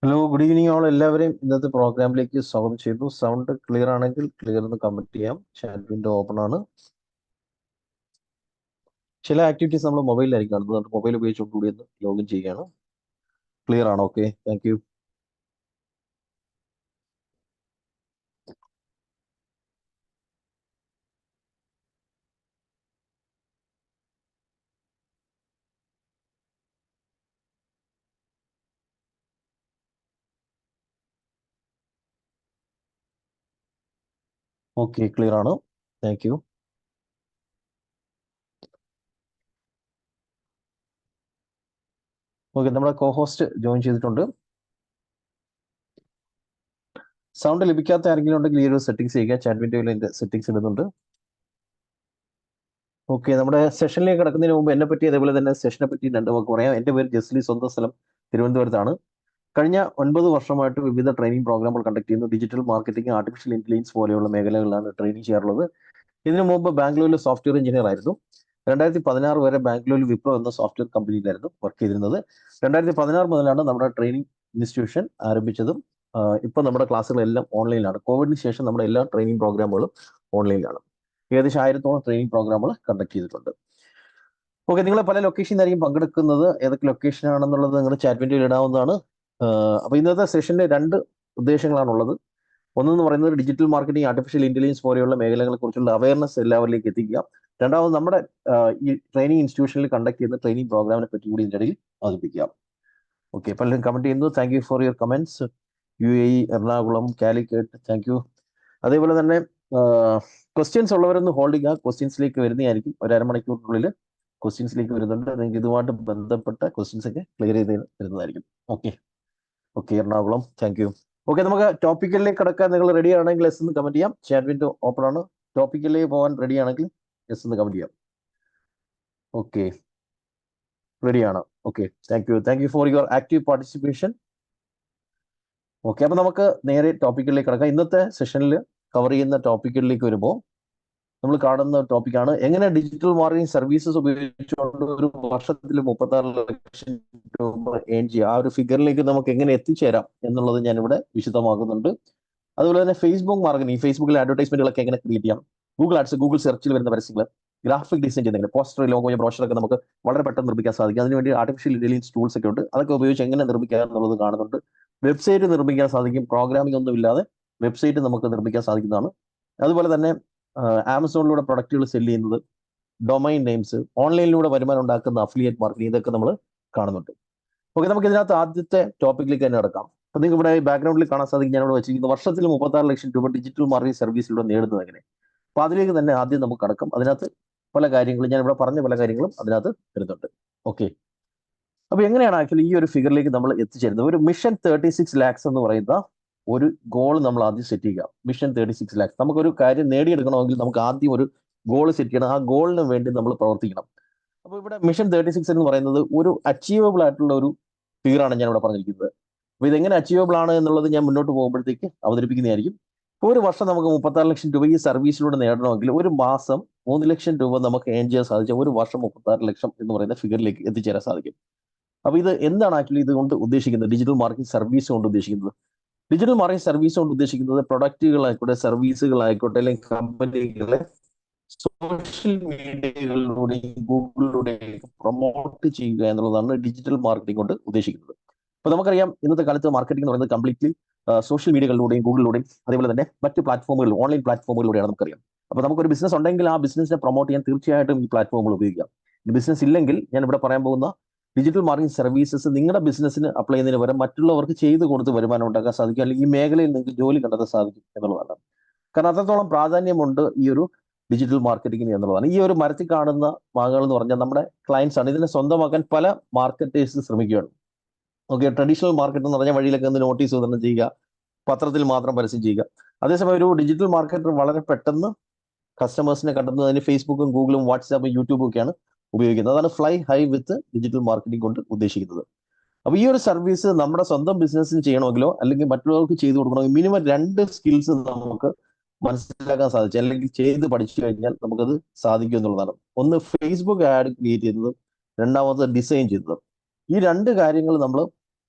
Hello, good evening all. എല്ലാവരെയും ഇന്നത്തെ പ്രോഗ്രാമിലേക്ക് സ്വാഗതം ചെയ്യുന്നു. സൗണ്ട് ക്ലിയർ ആണെങ്കിൽ ക്ലിയർ എന്ന് കമന്റ് ചെയ്യാം. ചാറ്റ് വിൻഡോ ഓപ്പൺ ആണ്. ചില ആക്ടിവിറ്റീസ് നമ്മൾ മൊബൈലിലായിരിക്കും കാണുന്നത്. അതുകൊണ്ട് മൊബൈൽ ഉപയോഗിച്ചുകൊണ്ട് കൂടി ഒന്ന് ലോഗിൻ ചെയ്യുകയാണ്. ക്ലിയർ ആണോ? Okay, thank you. Okay, clear ആണ്. Thank you. ഓക്കെ, നമ്മുടെ കോ ഹോസ്റ്റ് ജോയിൻ ചെയ്തിട്ടുണ്ട്. സൗണ്ട് ലഭിക്കാത്ത ആരെങ്കിലും ഉണ്ടെങ്കിൽ ഈ ഒരു സെറ്റിംഗ്സ് ചെയ്യുക. ചാറ്റ് വിൻഡോയിൽ എൻ്റെ സെറ്റിംഗ്സ് ഇടുന്നുണ്ട്. ഓക്കെ, നമ്മുടെ സെഷനിലേക്ക് കിടക്കുന്നതിന് മുമ്പ് എന്നെ പറ്റി അതേപോലെ തന്നെ സെഷനെ പറ്റി രണ്ട് വാക്ക് പറയാം. എൻ്റെ പേര് ജസ്ലി, സ്വന്തം സ്ഥലം തിരുവനന്തപുരത്താണ്. കഴിഞ്ഞ 9 വർഷമായിട്ട് വിവിധ ട്രെയിനിങ് പ്രോഗ്രാമുകൾ കണ്ടക്ട് ചെയ്യുന്നു. ഡിജിറ്റൽ മാർക്കറ്റിംഗ്, ആർട്ടിഫിഷ്യൽ ഇന്റലിജൻസ് പോലെയുള്ള മേഖലകളിലാണ് ട്രെയിനിങ് ചെയ്യാറുള്ളത്. ഇതിനു മുമ്പ് ബാംഗ്ലൂരിൽ സോഫ്റ്റ്വെയർ എഞ്ചിനീയർ ആയിരുന്നു. 2016 വരെ ബാംഗ്ലൂരിൽ വിപ്രോ എന്ന സോഫ്റ്റ്വെയർ കമ്പനിയിലായിരുന്നു വർക്ക് ചെയ്തിരുന്നത്. 2016 മുതലാണ് നമ്മുടെ ട്രെയിനിങ് ഇൻസ്റ്റിറ്റ്യൂഷൻ ആരംഭിച്ചതും. ഇപ്പം നമ്മുടെ ക്ലാസ്സുകളെല്ലാം ഓൺലൈനിലാണ്. കോവിഡിന് ശേഷം നമ്മുടെ എല്ലാ ട്രെയിനിങ് പ്രോഗ്രാമുകളും ഓൺലൈനിലാണ്. ഏകദേശം 1000-ഓളം ട്രെയിനിങ് പ്രോഗ്രാമുകൾ കണ്ടക്ട് ചെയ്തിട്ടുണ്ട്. ഓക്കെ, നിങ്ങൾ പല ലൊക്കേഷനിലായിരിക്കും പങ്കെടുക്കുന്നത്. ഏതൊക്കെ ലൊക്കേഷൻ ആണെന്നുള്ളത് നിങ്ങൾ ചാറ്റ് വിൻഡോയിൽ ഇടാവുന്നതാണ്. അപ്പോൾ ഇന്നത്തെ സെഷനിൽ രണ്ട് ഉദ്ദേശങ്ങളാണുള്ളത്. ഒന്നെന്ന് പറയുന്നത് ഡിജിറ്റൽ മാർക്കറ്റിംഗ്, ആർട്ടിഫിഷ്യൽ ഇന്റലിജൻസ് പോലെയുള്ള മേഖലകളെ കുറിച്ചുള്ള അവയർനെസ് എല്ലാവരിലേക്ക് എത്തിക്കുക. രണ്ടാമത് നമ്മുടെ ഈ ട്രെയിനിങ് ഇൻസ്റ്റിറ്റ്യൂഷനിൽ കണ്ടക്ട് ചെയ്യുന്ന ട്രെയിനിങ് പ്രോഗ്രാമിനെ പറ്റി കൂടി ഇതിൻ്റെ ഇടയിൽ അവതരിപ്പിക്കാം. ഓക്കെ, പലരും കമന്റ് ചെയ്യുന്നു. Thank you for your comments. UAE, Ernakulam, Calicut, thank you. അതേപോലെ തന്നെ ക്വസ്റ്റ്യൻസ് ഉള്ളവരൊന്ന് ഹോൾഡ് ചെയ്യുക. ക്വസ്റ്റ്യൻസിലേക്ക് വരുന്നതായിരിക്കും. ഒരു അരമണിക്കൂറിനുള്ളിൽ ക്വസ്റ്റ്യൻസിലേക്ക് വരുന്നുണ്ട്. നിങ്ങൾക്ക് ഇതുമായിട്ട് ബന്ധപ്പെട്ട ക്വസ്റ്റ്യൻസ് ഒക്കെ ക്ലിയർ ചെയ്ത് വരുന്നതായിരിക്കും. Okay, Ernakulam, thank you. Okay, നമുക്ക് ടോപ്പിക്കിലേക്ക് കിടക്കാൻ നിങ്ങൾ റെഡി ആണെങ്കിൽ എസ് എന്ന് കമന്റ് ചെയ്യാം. ചാറ്റ് വിൻഡോ ഓപ്പൺ ആണ്. ടോപ്പിക്കിലേക്ക് പോകാൻ റെഡി ആണെങ്കിൽ എസ് എന്ന് കമന്റ് ചെയ്യാം. ഓക്കെ, റെഡിയാണ്. Okay, thank you for your active participation. Okay, അപ്പൊ നമുക്ക് നേരെ ടോപ്പിക്കിലേക്ക് കിടക്കാം. ഇന്നത്തെ സെഷനിൽ കവർ ചെയ്യുന്ന ടോപ്പിക്കിലേക്ക് വരുമ്പോൾ നമ്മൾ കാണുന്ന ടോപ്പിക്കാണ് എങ്ങനെ ഡിജിറ്റൽ മാർക്കറ്റിംഗ് സർവീസസ് ഉപയോഗിച്ചുകൊണ്ട് ഒരു വർഷത്തിൽ 36 ലക്ഷം രൂപ ഏൺ ചെയ്യുക. ആ ഒരു ഫിഗറിലേക്ക് നമുക്ക് എങ്ങനെ എത്തിച്ചേരാം എന്നുള്ളത് ഞാനിവിടെ വിശദമാകുന്നുണ്ട്. അതുപോലെ തന്നെ ഫേസ്ബുക്ക് മാർക്കറ്റിംഗ്, ഫേസ്ബുക്കിലെ അഡ്വർടൈസ്മെന്റുകളൊക്കെ എങ്ങനെ ക്രിയേറ്റ് ചെയ്യാം. ഗൂഗിൾ ആഡ്സ്, ഗൂഗിൾ സെർച്ചിൽ വരുന്ന പരസ്യങ്ങൾ, ഗ്രാഫിക് ഡിസൈൻ ചെയ്യുന്നതിന് പോസ്റ്റർ, ലോഗോ, ബ്രോഷറൊക്കെ നമുക്ക് വളരെ പെട്ടെന്ന് നിർമ്മിക്കാൻ സാധിക്കും. അതിനുവേണ്ടി ആർട്ടിഫിഷ്യൽ ഇന്റലിജൻസ് ടൂൾസ് ഒക്കെ ഉണ്ട്. അതൊക്കെ ഉപയോഗിച്ച് എങ്ങനെ നിർമ്മിക്കുക എന്നുള്ളത് കാണുന്നുണ്ട്. വെബ്സൈറ്റ് നിർമ്മിക്കാൻ സാധിക്കും. പ്രോഗ്രാമിംഗ് ഒന്നും ഇല്ലാതെ വെബ്സൈറ്റ് നമുക്ക് നിർമ്മിക്കാൻ സാധിക്കുന്നതാണ്. അതുപോലെ തന്നെ ആമസോണിലൂടെ പ്രൊഡക്റ്റുകൾ സെല് ചെയ്യുന്നത്, ഡൊമൈൻ നെയിംസ്, ഓൺലൈനിലൂടെ വരുമാനം ഉണ്ടാക്കുന്ന അഫിലിയേറ്റ് മാർക്കറ്റിംഗ്, ഇതൊക്കെ നമ്മൾ കാണുന്നുണ്ട്. ഓക്കെ, നമുക്ക് ഇതിനകത്ത് ആദ്യത്തെ ടോപ്പിക്കിലേക്ക് തന്നെ നടക്കാം. അപ്പൊ നിങ്ങൾക്ക് ഇവിടെ ബാക്ക്ഗ്രൗണ്ടിൽ കാണാൻ സാധിക്കും, ഞാൻ ഇവിടെ വെച്ചിരിക്കുന്നത് വർഷത്തിൽ 36 ലക്ഷം രൂപ ഡിജിറ്റൽ മാർക്കറ്റിംഗ് സർവീസിലൂടെ നേടുന്നത് എങ്ങനെ. അപ്പൊ അതിലേക്ക് തന്നെ ആദ്യം നമുക്ക് കടക്കാം. അതിനകത്ത് പല കാര്യങ്ങളും ഞാൻ ഇവിടെ പറഞ്ഞ പല കാര്യങ്ങളും അതിനകത്ത് വരുന്നുണ്ട്. ഓക്കെ, അപ്പൊ എങ്ങനെയാണ് ആക്ച്വലി ഈ ഒരു ഫിഗറിലേക്ക് നമ്മൾ എത്തിച്ചേരുന്നത്? ഒരു മിഷൻ 36 ലാക്സ് എന്ന് പറയുന്ന ഒരു ഗോൾ നമ്മൾ ആദ്യം സെറ്റ് ചെയ്യുക. മിഷൻ 36 ലാക്സ്. നമുക്കൊരു കാര്യം നേടിയെടുക്കണമെങ്കിൽ നമുക്ക് ആദ്യം ഒരു ഗോൾ സെറ്റ് ചെയ്യണം. ആ ഗോളിന് വേണ്ടി നമ്മൾ പ്രവർത്തിക്കണം. അപ്പോൾ ഇവിടെ മിഷൻ 36 എന്ന് പറയുന്നത് ഒരു അച്ചീവബിൾ ആയിട്ടുള്ള ഒരു ഫിഗറാണ് ഞാൻ ഇവിടെ പറഞ്ഞിരിക്കുന്നത്. അപ്പോൾ ഇതെങ്ങനെ അച്ചീവബിൾ ആണ് എന്നുള്ളത് ഞാൻ മുന്നോട്ട് പോകുമ്പോഴത്തേക്ക് അവതരിപ്പിക്കുന്നതായിരിക്കും. ഇപ്പോൾ ഒരു വർഷം നമുക്ക് 36 ലക്ഷം രൂപ ഈ സർവീസിലൂടെ നേടണമെങ്കിൽ ഒരു മാസം 3 ലക്ഷം രൂപ നമുക്ക് ഏൺ ചെയ്യാൻ സാധിച്ചാൽ ഒരു വർഷം 36 ലക്ഷം എന്ന് പറയുന്ന ഫിഗറിലേക്ക് എത്തിച്ചേരാൻ സാധിക്കും. അപ്പൊ ഇത് എന്താണ് ആക്ച്വലി ഇതുകൊണ്ട് ഉദ്ദേശിക്കുന്നത്? ഡിജിറ്റൽ മാർക്കറ്റിംഗ് സർവീസ് കൊണ്ട് ഉദ്ദേശിക്കുന്നത്, ഡിജിറ്റൽ മാർക്കറ്റിംഗ് സർവീസ് കൊണ്ട് ഉദ്ദേശിക്കുന്നത് പ്രൊഡക്റ്റുകളായിക്കോട്ടെ, സർവീസുകളായിക്കോട്ടെ, അല്ലെങ്കിൽ കമ്പനികളെ സോഷ്യൽ മീഡിയകളിലൂടെയും ഗൂഗിളിലൂടെയും പ്രൊമോട്ട് ചെയ്യുക എന്നുള്ളതാണ് ഡിജിറ്റൽ മാർക്കറ്റിംഗ് കൊണ്ട് ഉദ്ദേശിക്കുന്നത്. അപ്പൊ നമുക്കറിയാം, ഇന്നത്തെ കാലത്ത് മാർക്കറ്റിംഗ് എന്ന് പറയുന്നത് കംപ്ലീറ്റ്ലി സോഷ്യൽ മീഡിയകളിലൂടെയും ഗൂഗിളിലൂടെയും അതേപോലെ തന്നെ മറ്റ് പ്ലാറ്റ്ഫോമുകളിൽ, ഓൺലൈൻ പ്ലാറ്റ്ഫോമുകളിലൂടെയാണ് നമുക്കറിയാം. അപ്പൊ നമുക്കൊരു ബിസിനസ് ഉണ്ടെങ്കിൽ ആ ബിസിനസിനെ പ്രൊമോട്ട് ചെയ്യാൻ തീർച്ചയായിട്ടും ഈ പ്ലാറ്റ്ഫോമുകൾ ഉപയോഗിക്കാം. ബിസിനസ് ഇല്ലെങ്കിൽ ഞാൻ ഇവിടെ പറയാൻ പോകുന്ന ഡിജിറ്റൽ മാർക്കറ്റിംഗ് സർവീസസ് നിങ്ങളുടെ ബിസിനസ്സിന് അപ്ലൈ ചെയ്യുന്നതിന് പകരം മറ്റുള്ളവർക്ക് ചെയ്ത് കൊടുത്ത് വരുമാനം ഉണ്ടാക്കാൻ സാധിക്കും, അല്ലെങ്കിൽ ഈ മേഖലയിൽ നിങ്ങൾക്ക് ജോലി കണ്ടെത്താൻ സാധിക്കും എന്നുള്ളതാണ്. കാരണം അത്രത്തോളം പ്രാധാന്യമുണ്ട് ഈ ഒരു ഡിജിറ്റൽ മാർക്കറ്റിംഗ് എന്നുള്ളതാണ്. ഈ ഒരു മരത്തിൽ കാണുന്ന മാങ്ങകൾ എന്ന് പറഞ്ഞാൽ നമ്മുടെ ക്ലയൻസ് ആണ്. ഇതിനെ സ്വന്തമാക്കാൻ പല മാർക്കറ്റേഴ്സ് ശ്രമിക്കുകയാണ്. ഓക്കെ, ട്രഡീഷണൽ മാർക്കറ്റ് എന്ന് പറഞ്ഞാൽ വഴിയിലൊക്കെ ഒന്ന് നോട്ടീസ് വിതരണം ചെയ്യുക, പത്രത്തിൽ മാത്രം പരസ്യം ചെയ്യുക. അതേസമയം ഒരു ഡിജിറ്റൽ മാർക്കറ്റർ വളരെ പെട്ടെന്ന് കസ്റ്റമേഴ്സിനെ കണ്ടെത്തുന്നതിന് ഫേസ്ബുക്കും ഗൂഗിളും വാട്സാപ്പും യൂട്യൂബും ഒക്കെയാണ് ഉപയോഗിക്കുന്നത്. അതാണ് ഫ്ലൈ ഹൈ വിത്ത് ഡിജിറ്റൽ മാർക്കറ്റിംഗ് കൊണ്ട് ഉദ്ദേശിക്കുന്നത്. അപ്പൊ ഈ ഒരു സർവീസ് നമ്മുടെ സ്വന്തം ബിസിനസ്സിന് ചെയ്യണമെങ്കിലോ അല്ലെങ്കിൽ മറ്റുള്ളവർക്ക് ചെയ്തു കൊടുക്കണമെങ്കിൽ മിനിമം 2 സ്കിൽസ് നമുക്ക് മനസ്സിലാക്കാൻ സാധിച്ചു, അല്ലെങ്കിൽ ചെയ്ത് പഠിച്ചു കഴിഞ്ഞാൽ നമുക്കത് സാധിക്കും എന്നുള്ളതാണ്. ഒന്ന് ഫേസ്ബുക്ക് ആഡ് ക്രിയേറ്റ് ചെയ്യുന്നത്, രണ്ടാമത് ഡിസൈൻ ചെയ്യുന്നത്. ഈ 2 കാര്യങ്ങൾ നമ്മൾ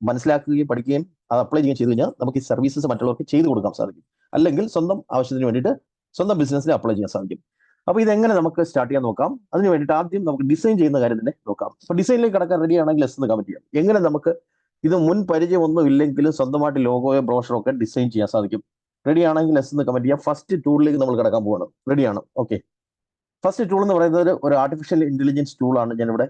മനസ്സിലാക്കുകയും പഠിക്കുകയും അത് അപ്ലൈ ചെയ്ത് കഴിഞ്ഞാൽ നമുക്ക് ഈ സർവീസസ് മറ്റുള്ളവർക്ക് ചെയ്ത് കൊടുക്കാൻ സാധിക്കും. അല്ലെങ്കിൽ സ്വന്തം ആവശ്യത്തിന് വേണ്ടിയിട്ട് സ്വന്തം ബിസിനസ്സിൽ അപ്ലൈ ചെയ്യാൻ സാധിക്കും. അപ്പോൾ ഇതെങ്ങനെ നമുക്ക് സ്റ്റാർട്ട് ചെയ്യാൻ നോക്കാം. അതിന് വേണ്ടിയിട്ട് ആദ്യം നമുക്ക് ഡിസൈൻ ചെയ്യുന്ന കാര്യം തന്നെ നോക്കാം. അപ്പോൾ ഡിസൈനിലേക്ക് കടക്കാൻ റെഡി ആണെങ്കിൽ എസ് എന്ന് കമന്റ് ചെയ്യാം. എങ്ങനെ നമുക്ക് ഇത് മുൻ പരിചയമൊന്നും ഇല്ലെങ്കിലും സ്വന്തമായിട്ട് ലോഗോയോ ബ്രോഷറോ ഒക്കെ ഡിസൈൻ ചെയ്യാൻ സാധിക്കും. റെഡി ആണെങ്കിൽ എസ് എന്ന് കമന്റ് ചെയ്യാം. ഫസ്റ്റ് ടൂളിലേക്ക് നമ്മൾ കിടക്കാൻ പോകണം. റെഡിയാണ്? ഓക്കെ. ഫസ്റ്റ് ടൂൾ എന്ന് പറയുന്നത് ഒരു ആർട്ടിഫിഷ്യൽ ഇന്റലിജൻസ് ടൂളാണ് ഞാനിവിടെ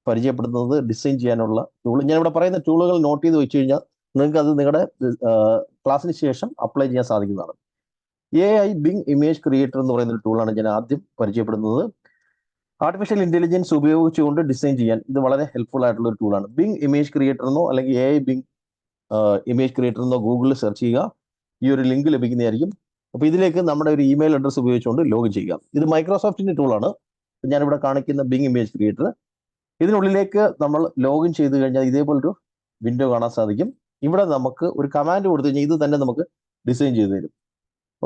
പരിചയപ്പെടുത്തുന്നത്. ഡിസൈൻ ചെയ്യാനുള്ള ടൂൾ ഞാനിവിടെ പറയുന്ന ടൂളുകൾ നോട്ട് ചെയ്ത് വെച്ച് കഴിഞ്ഞാൽ നിങ്ങൾക്ക് അത് നിങ്ങളുടെ ക്ലാസ്സിന് ശേഷം അപ്ലൈ ചെയ്യാൻ സാധിക്കുന്നതാണ്. AI ബിങ് ഇമേജ് ക്രിയേറ്റർ എന്ന് പറയുന്ന ഒരു ടൂളാണ് ഞാൻ ആദ്യം പരിചയപ്പെടുന്നത്. ആർട്ടിഫിഷ്യൽ ഇന്റലിജൻസ് ഉപയോഗിച്ചുകൊണ്ട് ഡിസൈൻ ചെയ്യാൻ ഇത് വളരെ ഹെൽപ്ഫുൾ ആയിട്ടുള്ള ഒരു ടൂളാണ്. ബിങ് ഇമേജ് ക്രിയേറ്റർ എന്നോ അല്ലെങ്കിൽ AI ബിങ് ഇമേജ് ക്രിയേറ്റർ എന്നോ ഗൂഗിളിൽ സെർച്ച് ചെയ്യുക. ഈ ഒരു ലിങ്ക് ലഭിക്കുന്നതായിരിക്കും. അപ്പോൾ ഇതിലേക്ക് നമ്മുടെ ഒരു ഇമെയിൽ അഡ്രസ്സ് ഉപയോഗിച്ചുകൊണ്ട് ലോഗിൻ ചെയ്യുക. ഇത് മൈക്രോസോഫ്റ്റിന്റെ ടൂളാണ്. ഞാനിവിടെ കാണിക്കുന്ന ബിങ് ഇമേജ് ക്രിയേറ്റർ. ഇതിനുള്ളിലേക്ക് നമ്മൾ ലോഗിൻ ചെയ്ത് കഴിഞ്ഞാൽ ഇതേപോലൊരു വിൻഡോ കാണാൻ സാധിക്കും. ഇവിടെ നമുക്ക് ഒരു കമാൻഡ് കൊടുത്തു കഴിഞ്ഞാൽ ഇത് തന്നെ നമുക്ക് ഡിസൈൻ ചെയ്ത് തരും.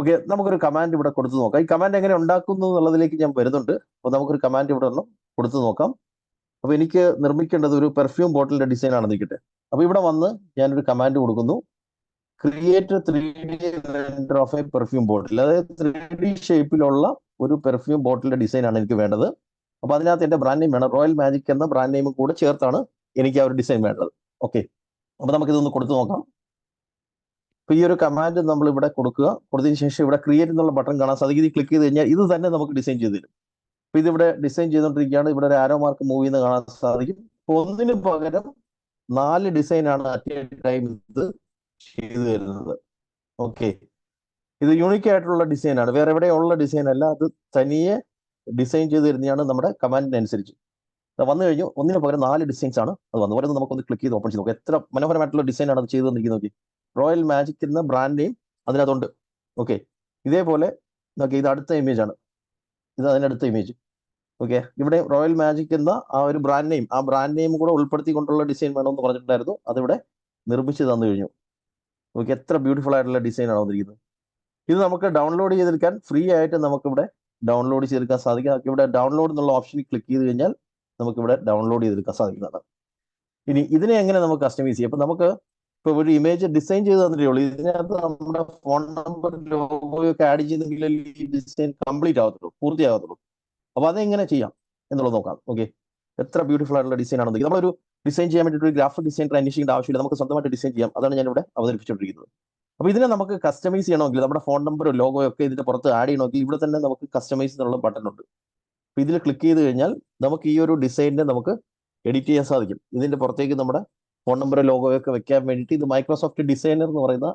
ഓക്കെ, നമുക്കൊരു കമാൻഡ് ഇവിടെ കൊടുത്തു നോക്കാം. ഈ കമാൻഡ് എങ്ങനെ ഉണ്ടാക്കുന്നു എന്നുള്ളതിലേക്ക് ഞാൻ വരുന്നുണ്ട്. അപ്പോൾ നമുക്കൊരു കമാൻഡ് ഇവിടെ ഒന്നും കൊടുത്തു നോക്കാം. അപ്പോൾ എനിക്ക് നിർമ്മിക്കേണ്ടത് ഒരു പെർഫ്യൂം ബോട്ടിലിന്റെ ഡിസൈൻ ആണെന്ന് നിൽക്കട്ടെ. അപ്പോൾ ഇവിടെ വന്ന് ഞാനൊരു കമാൻഡ് കൊടുക്കുന്നു. Create 3D render of a perfume bottle. അതായത് 3D ഷേപ്പിലുള്ള ഒരു പെർഫ്യൂം ബോട്ടിലിന്റെ ഡിസൈൻ ആണ് എനിക്ക് വേണ്ടത്. അപ്പോൾ അതിനകത്ത് എൻ്റെ ബ്രാൻഡ് നെയിം വേണം. റോയൽ മാജിക് എന്ന ബ്രാൻഡ് നെയിം കൂടെ ചേർത്താണ് എനിക്ക് ആ ഒരു ഡിസൈൻ വേണ്ടത്. ഓക്കെ, അപ്പോൾ നമുക്കിതൊന്ന് കൊടുത്തു നോക്കാം. അപ്പോൾ ഈ ഒരു കമാൻഡ് നമ്മൾ ഇവിടെ കൊടുക്കുക. കൊടുത്തതിന് ശേഷം ഇവിടെ ക്രിയേറ്റ് എന്നുള്ള ബട്ടൺ കാണാൻ സാധിക്കും. ഇത് ക്ലിക്ക് ചെയ്ത് കഴിഞ്ഞാൽ ഇത് തന്നെ നമുക്ക് ഡിസൈൻ ചെയ്ത് തരും. അപ്പോൾ ഇതിവിടെ ഡിസൈൻ ചെയ്തുകൊണ്ടിരിക്കുകയാണ്. ഇവിടെ ഒരു ആരോ മാർക്ക് മൂവ് ചെയ്യുന്നത് കാണാൻ സാധിക്കും. അപ്പോൾ ഒന്നിന് പകരം 4 ഡിസൈനാണ് അറ്റ് എ ടൈം ഇത് ചെയ്തു തരുന്നത്. ഓക്കെ, ഇത് യൂണിക് ആയിട്ടുള്ള ഡിസൈനാണ്. വേറെ എവിടെയുള്ള ഡിസൈൻ അല്ല. അത് തനിയെ ഡിസൈൻ ചെയ്ത് തരുന്നതാണ് നമ്മുടെ കമാൻഡിനനുസരിച്ച്. വന്നു കഴിഞ്ഞു. ഒന്നിന് പകരം 4 ഡിസൈൻസ് ആണ് അത് വന്നു. ഓരോന്ന് നമുക്കൊന്ന് ക്ലിക്ക് ചെയ്ത് ഓപ്പൺ ചെയ്ത് നോക്കാം. എത്ര മനോഹരമായിട്ടുള്ള ഡിസൈനാണ് അത് ചെയ്ത് തന്നിരിക്കുന്നത്. നോക്കി, റോയൽ മാജിക് എന്ന ബ്രാൻഡ് നെയിം അതിനകത്തുണ്ട്. ഓക്കെ, ഇതേപോലെ നോക്കി, ഇത് അടുത്ത ഇമേജ് ആണ്. ഇത് അതിനടുത്ത ഇമേജ്. ഓക്കെ, ഇവിടെ റോയൽ മാജിക് എന്ന ആ ഒരു ബ്രാൻഡ് നെയിം, ആ ബ്രാൻഡ് നെയിം കൂടെ ഉൾപ്പെടുത്തിക്കൊണ്ടുള്ള ഡിസൈൻ വേണമെന്ന് പറഞ്ഞിട്ടുണ്ടായിരുന്നു. അതിവിടെ നിർമ്മിച്ച് തന്നു കഴിഞ്ഞു. ഓക്കെ, എത്ര ബ്യൂട്ടിഫുൾ ആയിട്ടുള്ള ഡിസൈൻ ആണ് വന്നിരിക്കുന്നത്. ഇത് നമുക്ക് ഡൗൺലോഡ് ചെയ്തെടുക്കാൻ ഫ്രീ ആയിട്ട് നമുക്കിവിടെ ഡൗൺലോഡ് ചെയ്തെടുക്കാൻ സാധിക്കും. ഇവിടെ ഡൗൺലോഡ് എന്നുള്ള ഓപ്ഷനിൽ ക്ലിക്ക് ചെയ്ത് കഴിഞ്ഞാൽ നമുക്കിവിടെ ഡൗൺലോഡ് ചെയ്തെടുക്കാൻ സാധിക്കുന്നതാണ്. ഇനി ഇതിനെ എങ്ങനെ നമുക്ക് കസ്റ്റമൈസ് ചെയ്യാം? അപ്പൊ നമുക്ക് ഇപ്പോൾ ഒരു ഇമേജ് ഡിസൈൻ ചെയ്ത് തന്നിട്ടേ ഉള്ളൂ. ഇതിനകത്ത് നമ്മുടെ ഫോൺ നമ്പർ ലോഗോയൊക്കെ ആഡ് ചെയ്തെങ്കിൽ ഈ ഡിസൈൻ കംപ്ലീറ്റ് ആകത്തുള്ളൂ, പൂർത്തിയാകത്തുള്ളൂ. അപ്പൊ അതെങ്ങനെ ചെയ്യാം എന്നുള്ളത് നോക്കാം. ഓക്കെ, എത്ര ബ്യൂട്ടിഫുൾ ആയിട്ടുള്ള ഡിസൈൻ ആണെന്ന്. നമ്മളൊരു ഡിസൈൻ ചെയ്യാൻ വേണ്ടിയിട്ട് ഒരു ഗ്രാഫിക് ഡിസൈനർ അന്വേഷിക്കേണ്ട ആവശ്യമില്ല. നമുക്ക് സ്വന്തമായിട്ട് ഡിസൈൻ ചെയ്യാം. അതാണ് ഞാൻ ഇവിടെ അവതരിപ്പിച്ചുകൊണ്ടിരിക്കുന്നത്. അപ്പോൾ ഇതിനെ നമുക്ക് കസ്റ്റമൈസ് ചെയ്യണമെങ്കിൽ നമ്മുടെ ഫോൺ നമ്പർ ലോഗോ ഒക്കെ ഇതിന്റെ പുറത്ത് ആഡ് ചെയ്യണമെങ്കിൽ ഇവിടെ തന്നെ നമുക്ക് കസ്റ്റമൈസ് എന്നുള്ള ബട്ടൺ ഉണ്ട്. അപ്പോൾ ഇതിൽ ക്ലിക്ക് ചെയ്ത് കഴിഞ്ഞാൽ നമുക്ക് ഈ ഒരു ഡിസൈനിനെ നമുക്ക് എഡിറ്റ് ചെയ്യാൻ സാധിക്കും. ഇതിന്റെ പുറത്തേക്ക് നമ്മുടെ ഫോൺ നമ്പർ ലോഗോ ഒക്കെ വെക്കാൻ വേണ്ടിയിട്ട് ഇത് മൈക്രോസോഫ്റ്റ് ഡിസൈനർ എന്ന് പറയുന്ന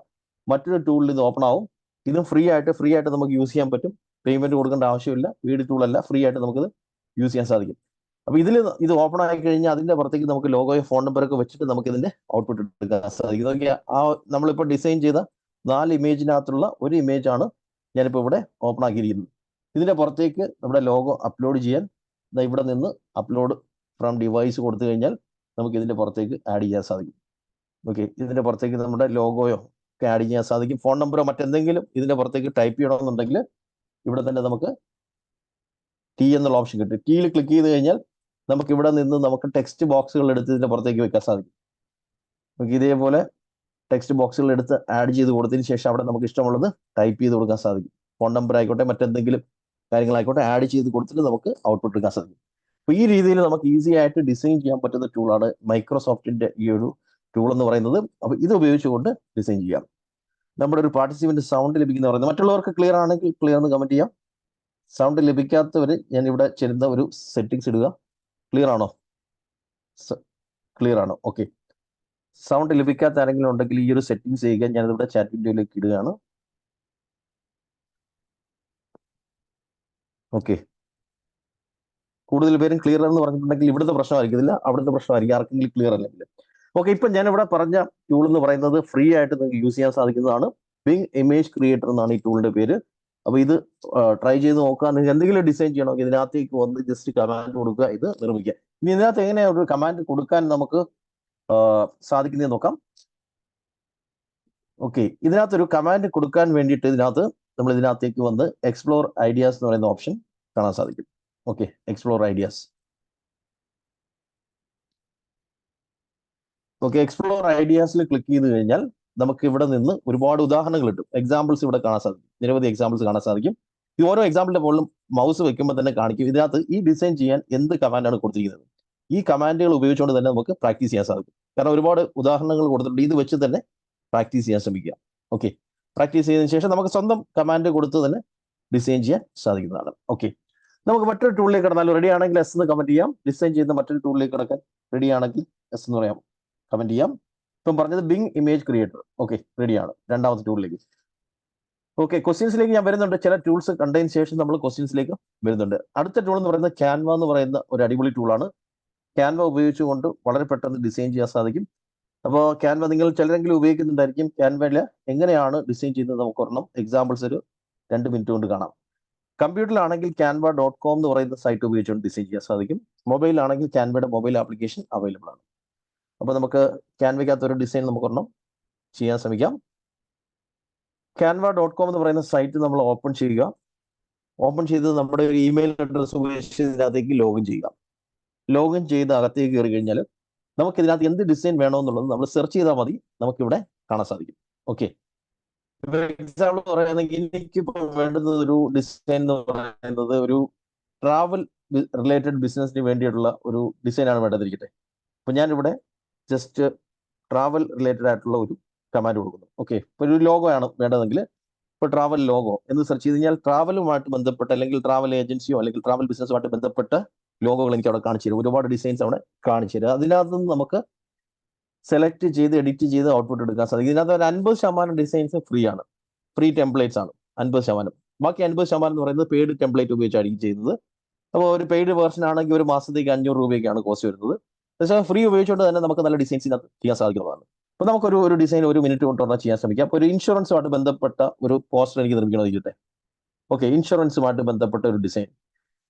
മറ്റൊരു ടൂളിൽ ഇത് ഓപ്പൺ ആവും. ഇതും ഫ്രീ ആയിട്ട് നമുക്ക് യൂസ് ചെയ്യാൻ പറ്റും. പേയ്മെന്റ് കൊടുക്കേണ്ട ആവശ്യമില്ല. വീട് ടൂളല്ല, ഫ്രീ ആയിട്ട് നമുക്കിത് യൂസ് ചെയ്യാൻ സാധിക്കും. അപ്പോൾ ഇത് ഓപ്പൺ ആയി കഴിഞ്ഞാൽ അതിന്റെ പുറത്തേക്ക് നമുക്ക് ലോഗോയോ ഫോൺ നമ്പറൊക്കെ വെച്ചിട്ട് നമുക്ക് ഇതിന്റെ ഔട്ട്പുട്ട് എടുക്കാൻ സാധിക്കും. നോക്കിയാൽ ആ നമ്മളിപ്പോൾ ഡിസൈൻ ചെയ്ത 4 ഇമേജിനകത്തുള്ള ഒരു ഇമേജ് ആണ് ഞാനിപ്പോൾ ഇവിടെ ഓപ്പൺ ആക്കിയിരിക്കുന്നത്. ഇതിന്റെ പുറത്തേക്ക് നമ്മുടെ ലോഗോ അപ്ലോഡ് ചെയ്യാൻ ഇവിടെ നിന്ന് അപ്ലോഡ് ഫ്രം ഡിവൈസ് കൊടുത്തു കഴിഞ്ഞാൽ നമുക്ക് ഇതിന്റെ പുറത്തേക്ക് ആഡ് ചെയ്യാൻ സാധിക്കും. ഓക്കെ, ഇതിന്റെ പുറത്തേക്ക് നമ്മുടെ ലോഗോയോ ഒക്കെ ആഡ് ചെയ്യാൻ സാധിക്കും. ഫോൺ നമ്പറോ മറ്റെന്തെങ്കിലും ഇതിന്റെ പുറത്തേക്ക് ടൈപ്പ് ചെയ്യണമെന്നുണ്ടെങ്കിൽ ഇവിടെ തന്നെ നമുക്ക് ടി എന്നുള്ള ഓപ്ഷൻ കിട്ടും. ടീയിൽ ക്ലിക്ക് ചെയ്ത് കഴിഞ്ഞാൽ നമുക്ക് ഇവിടെ നിന്ന് നമുക്ക് ടെക്സ്റ്റ് ബോക്സുകൾ എടുത്ത് ഇതിന്റെ പുറത്തേക്ക് വെക്കാൻ സാധിക്കും. നമുക്ക് ഇതേപോലെ ടെക്സ്റ്റ് ബോക്സുകൾ എടുത്ത് ആഡ് ചെയ്ത് കൊടുത്തതിന് ശേഷം അവിടെ നമുക്ക് ഇഷ്ടമുള്ളത് ടൈപ്പ് ചെയ്ത് കൊടുക്കാൻ സാധിക്കും. ഫോൺ നമ്പർ ആയിക്കോട്ടെ മറ്റെന്തെങ്കിലും കാര്യങ്ങളായിക്കോട്ടെ ആഡ് ചെയ്ത് കൊടുത്തിട്ട് നമുക്ക് ഔട്ട്പുട്ട് എടുക്കാൻ സാധിക്കും. അപ്പോൾ ഈ രീതിയിൽ നമുക്ക് ഈസി ആയിട്ട് ഡിസൈൻ ചെയ്യാൻ പറ്റുന്ന ടൂളാണ് മൈക്രോസോഫ്റ്റിന്റെ ഈ ഒരു ടൂൾ എന്ന് പറയുന്നത്. അപ്പോൾ ഇത് ഉപയോഗിച്ചുകൊണ്ട് ഡിസൈൻ ചെയ്യാം. നമ്മുടെ ഒരു പാർട്ടിസിപ്പന്റ് സൗണ്ട് ലഭിക്കുന്ന പറയുന്നത് മറ്റുള്ളവർക്ക് ക്ലിയർ ആണെങ്കിൽ ക്ലിയർ എന്ന് കമന്റ് ചെയ്യാം. സൗണ്ട് ലഭിക്കാത്തവർ ഞാൻ ഇവിടെ ചെയ്യുന്ന ഒരു സെറ്റിംഗ്സ് ഇടുക. ക്ലിയർ ആണോ? ക്ലിയർ ആണോ? ഓക്കെ, സൗണ്ട് ലഭിക്കാത്ത ആരെങ്കിലും ഉണ്ടെങ്കിൽ ഈ ഒരു സെറ്റിംഗ്സ് ചെയ്യുക. ഞാനിവിടെ ചാറ്റ് വിൻഡോയിലേക്ക് ഇടുകയാണ്. ഓക്കെ, കൂടുതൽ പേരും ക്ലിയർ എന്ന് പറഞ്ഞിട്ടുണ്ടെങ്കിൽ ഇവിടുത്തെ പ്രശ്നമായിരിക്കത്തില്ല, അവിടുത്തെ പ്രശ്നമായിരിക്കും. ആർക്കെങ്കിലും ക്ലിയർ അല്ലെങ്കിൽ ഓക്കെ. ഇപ്പം ഞാനിവിടെ പറഞ്ഞ ടൂൾ എന്ന് പറയുന്നത് ഫ്രീ ആയിട്ട് നിങ്ങൾക്ക് യൂസ് ചെയ്യാൻ സാധിക്കുന്നതാണ്. ബിങ് ഇമേജ് ക്രിയേറ്റർ എന്നാണ് ഈ ടൂളിന്റെ പേര്. അപ്പോൾ ഇത് ട്രൈ ചെയ്ത് നോക്കുക. നിങ്ങൾക്ക് എന്തെങ്കിലും ഡിസൈൻ ചെയ്യണമെങ്കിൽ ഇതിനകത്തേക്ക് വന്ന് ജസ്റ്റ് കമാൻഡ് കൊടുക്കുക, ഇത് നിർമ്മിക്കുക. ഇനി ഇതിനകത്ത് എങ്ങനെയാണ് ഒരു കമാൻഡ് കൊടുക്കാൻ നമുക്ക് സാധിക്കുന്നത് നോക്കാം. ഓക്കെ, ഇതിനകത്തൊരു കമാൻഡ് കൊടുക്കാൻ വേണ്ടിയിട്ട് നമ്മൾ ഇതിനകത്തേക്ക് വന്ന് എക്സ്പ്ലോർ ഐഡിയാസ് എന്ന് പറയുന്ന ഓപ്ഷൻ കാണാൻ സാധിക്കും. Okay, explore ideas. Okay, explore ഐഡിയാസിൽ ക്ലിക്ക് ചെയ്ത് കഴിഞ്ഞാൽ നമുക്ക് ഇവിടെ നിന്ന് ഒരുപാട് ഉദാഹരണങ്ങൾ കിട്ടും, എക്സാമ്പിൾസ് ഇവിടെ കാണാൻ സാധിക്കും, നിരവധി എക്സാമ്പിൾസ് കാണാൻ സാധിക്കും. ഈ ഓരോ എക്സാമ്പിളിന്റെ മുകളിലും മൗസ് വെക്കുമ്പോൾ തന്നെ കാണിക്കും ഇതിനകത്ത് ഈ ഡിസൈൻ ചെയ്യാൻ എന്ത് കമാൻഡാണ് കൊടുത്തിരിക്കുന്നത്. ഈ കമാൻഡുകൾ ഉപയോഗിച്ചുകൊണ്ട് തന്നെ നമുക്ക് പ്രാക്ടീസ് ചെയ്യാൻ സാധിക്കും. കാരണം ഒരുപാട് ഉദാഹരണങ്ങൾ കൊടുത്തിട്ടുണ്ട്, ഇത് വെച്ച് തന്നെ പ്രാക്ടീസ് ചെയ്യാൻ ശ്രമിക്കുക. ഓക്കെ, പ്രാക്ടീസ് ചെയ്തതിനു ശേഷം നമുക്ക് സ്വന്തം കമാൻഡ് കൊടുത്ത് തന്നെ ഡിസൈൻ ചെയ്യാൻ സാധിക്കുന്നതാണ്. ഓക്കെ, നമുക്ക് മറ്റൊരു ടൂളിലേക്ക് കടന്നാൽ റെഡി ആണെങ്കിൽ എസ് എന്ന് കമന്റ് ചെയ്യാം. ഡിസൈൻ ചെയ്യുന്ന മറ്റൊരു ടൂളിലേക്ക് കിടക്കാൻ റെഡി ആണെങ്കിൽ എസ് എന്ന് പറയാം, കമന്റ് ചെയ്യാം. ഇപ്പം പറഞ്ഞത് ബിങ് ഇമേജ് ക്രിയേറ്റർ. ഓക്കെ, റെഡിയാണ് രണ്ടാമത്തെ ടൂളിലേക്ക്. ഓക്കെ, ക്വസ്റ്റ്യൻസിലേക്ക് ഞാൻ വരുന്നുണ്ട്. ചില ടൂൾസ് കണ്ടതിന് ശേഷം നമ്മൾ ക്വസ്റ്റ്യൻസിലേക്ക് വരുന്നുണ്ട്. അടുത്ത ടൂൾ എന്ന് പറയുന്നത് ക്യാൻവ എന്ന് പറയുന്ന ഒരു അടിപൊളി ടൂളാണ്. ക്യാൻവ ഉപയോഗിച്ചുകൊണ്ട് വളരെ പെട്ടെന്ന് ഡിസൈൻ ചെയ്യാൻ സാധിക്കും. അപ്പോൾ ക്യാൻവ നിങ്ങൾ ചിലരെങ്കിലും ഉപയോഗിക്കുന്നുണ്ടായിരിക്കും. ക്യാൻവയിൽ എങ്ങനെയാണ് ഡിസൈൻ ചെയ്യുന്നത് നമുക്ക് ഒരെണ്ണം എക്സാമ്പിൾസ് ഒരു 2 മിനിറ്റ് കൊണ്ട് കാണാം. കമ്പ്യൂട്ടറിലാണെങ്കിൽ canva.com എന്ന് പറയുന്ന സൈറ്റ് ഉപയോഗിച്ചുകൊണ്ട് ഡിസൈൻ ചെയ്യാൻ സാധിക്കും. മൊബൈലാണെങ്കിൽ ക്യാൻവയുടെ മൊബൈൽ ആപ്ലിക്കേഷൻ അവൈലബിൾ ആണ്. അപ്പോൾ നമുക്ക് ക്യാൻവയ്ക്കകത്ത് ഒരു ഡിസൈൻ നമുക്കൊരെണ്ണം ചെയ്യാൻ ശ്രമിക്കാം. canva.com എന്ന് പറയുന്ന സൈറ്റ് നമ്മൾ ഓപ്പൺ ചെയ്യുക. ഓപ്പൺ ചെയ്ത് നമ്മുടെ ഒരു ഇമെയിൽ അഡ്രസ്സ് ഉപയോഗിച്ച് ഇതിനകത്തേക്ക് ലോഗിൻ ചെയ്യുക. ലോഗിൻ ചെയ്ത് അകത്തേക്ക് കയറി കഴിഞ്ഞാൽ നമുക്ക് ഇതിനകത്ത് എന്ത് ഡിസൈൻ വേണമെന്നുള്ളത് നമ്മൾ സെർച്ച് ചെയ്താൽ മതി, നമുക്കിവിടെ കാണാൻ സാധിക്കും. ഓക്കെ, ഇപ്പൊ എക്സാമ്പിൾ പറയുകയാണെങ്കിൽ എനിക്കിപ്പോൾ വേണ്ടുന്നത് ഒരു ഡിസൈൻ എന്ന് പറയുന്നത് ഒരു ട്രാവൽ റിലേറ്റഡ് ബിസിനസിന് വേണ്ടിയിട്ടുള്ള ഒരു ഡിസൈനാണ് വേണ്ടതിരിക്കട്ടെ. അപ്പൊ ഞാനിവിടെ ജസ്റ്റ് ട്രാവൽ റിലേറ്റഡ് ആയിട്ടുള്ള ഒരു കമാൻഡ് കൊടുക്കുന്നു. ഓക്കെ, ഇപ്പൊ ഒരു ലോഗോ ആണ് വേണ്ടതെങ്കിൽ ഇപ്പോൾ ട്രാവൽ ലോഗോ എന്ന് സെർച്ച് ചെയ്ത് കഴിഞ്ഞാൽ ട്രാവലുമായിട്ട് ബന്ധപ്പെട്ട അല്ലെങ്കിൽ ട്രാവൽ ഏജൻസിയോ അല്ലെങ്കിൽ ട്രാവൽ ബിസിനസ്സുമായിട്ട് ബന്ധപ്പെട്ട ലോഗോകൾ എനിക്ക് അവിടെ കാണിച്ചു തരും. ഒരുപാട് ഡിസൈൻസ് അവിടെ കാണിച്ചു തരും. അതിനകത്ത് നിന്ന് നമുക്ക് സെലക്ട് ചെയ്ത് എഡിറ്റ് ചെയ്ത് ഔട്ട്പുട്ട് എടുക്കാൻ സാധിക്കും. ഇതിനകത്ത് ഒരു 50% ഡിസൈൻസ് ഫ്രീ ആണ്, ഫ്രീ ടെംപ്ലേറ്റ്സ് ആണ് 50%. ബാക്കി 50% എന്ന് പറയുന്നത് പെയ്ഡ് ടെംപ്ലേറ്റ് ഉപയോഗിച്ചായിരിക്കും ചെയ്യുന്നത്. അപ്പോൾ ഒരു പെയ്ഡ് വേർഷൻ ആണെങ്കിൽ ഒരു മാസത്തേക്ക് 500 രൂപയ്ക്കാണ് കോസ്റ്റ് വരുന്നത്. പക്ഷേ ഫ്രീ ഉപയോഗിച്ചുകൊണ്ട് തന്നെ നമുക്ക് നല്ല ഡിസൈൻസ് ഇതിനകത്ത് ചെയ്യാൻ സാധിക്കുന്നതാണ്. അപ്പോൾ നമുക്കൊരു ഒരു ഡിസൈൻ 1 മിനിറ്റ് കൊണ്ട് ചെയ്യാൻ ശ്രമിക്കാം. അപ്പോൾ ഒരു ഇൻഷുറൻസുമായിട്ട് ബന്ധപ്പെട്ട ഒരു പോസ്റ്റർ എനിക്ക് നിർമ്മിക്കണമെന്നിരിക്കട്ടെ. ഓക്കെ, ഇൻഷുറൻസുമായിട്ട് ബന്ധപ്പെട്ട ഒരു ഡിസൈൻ,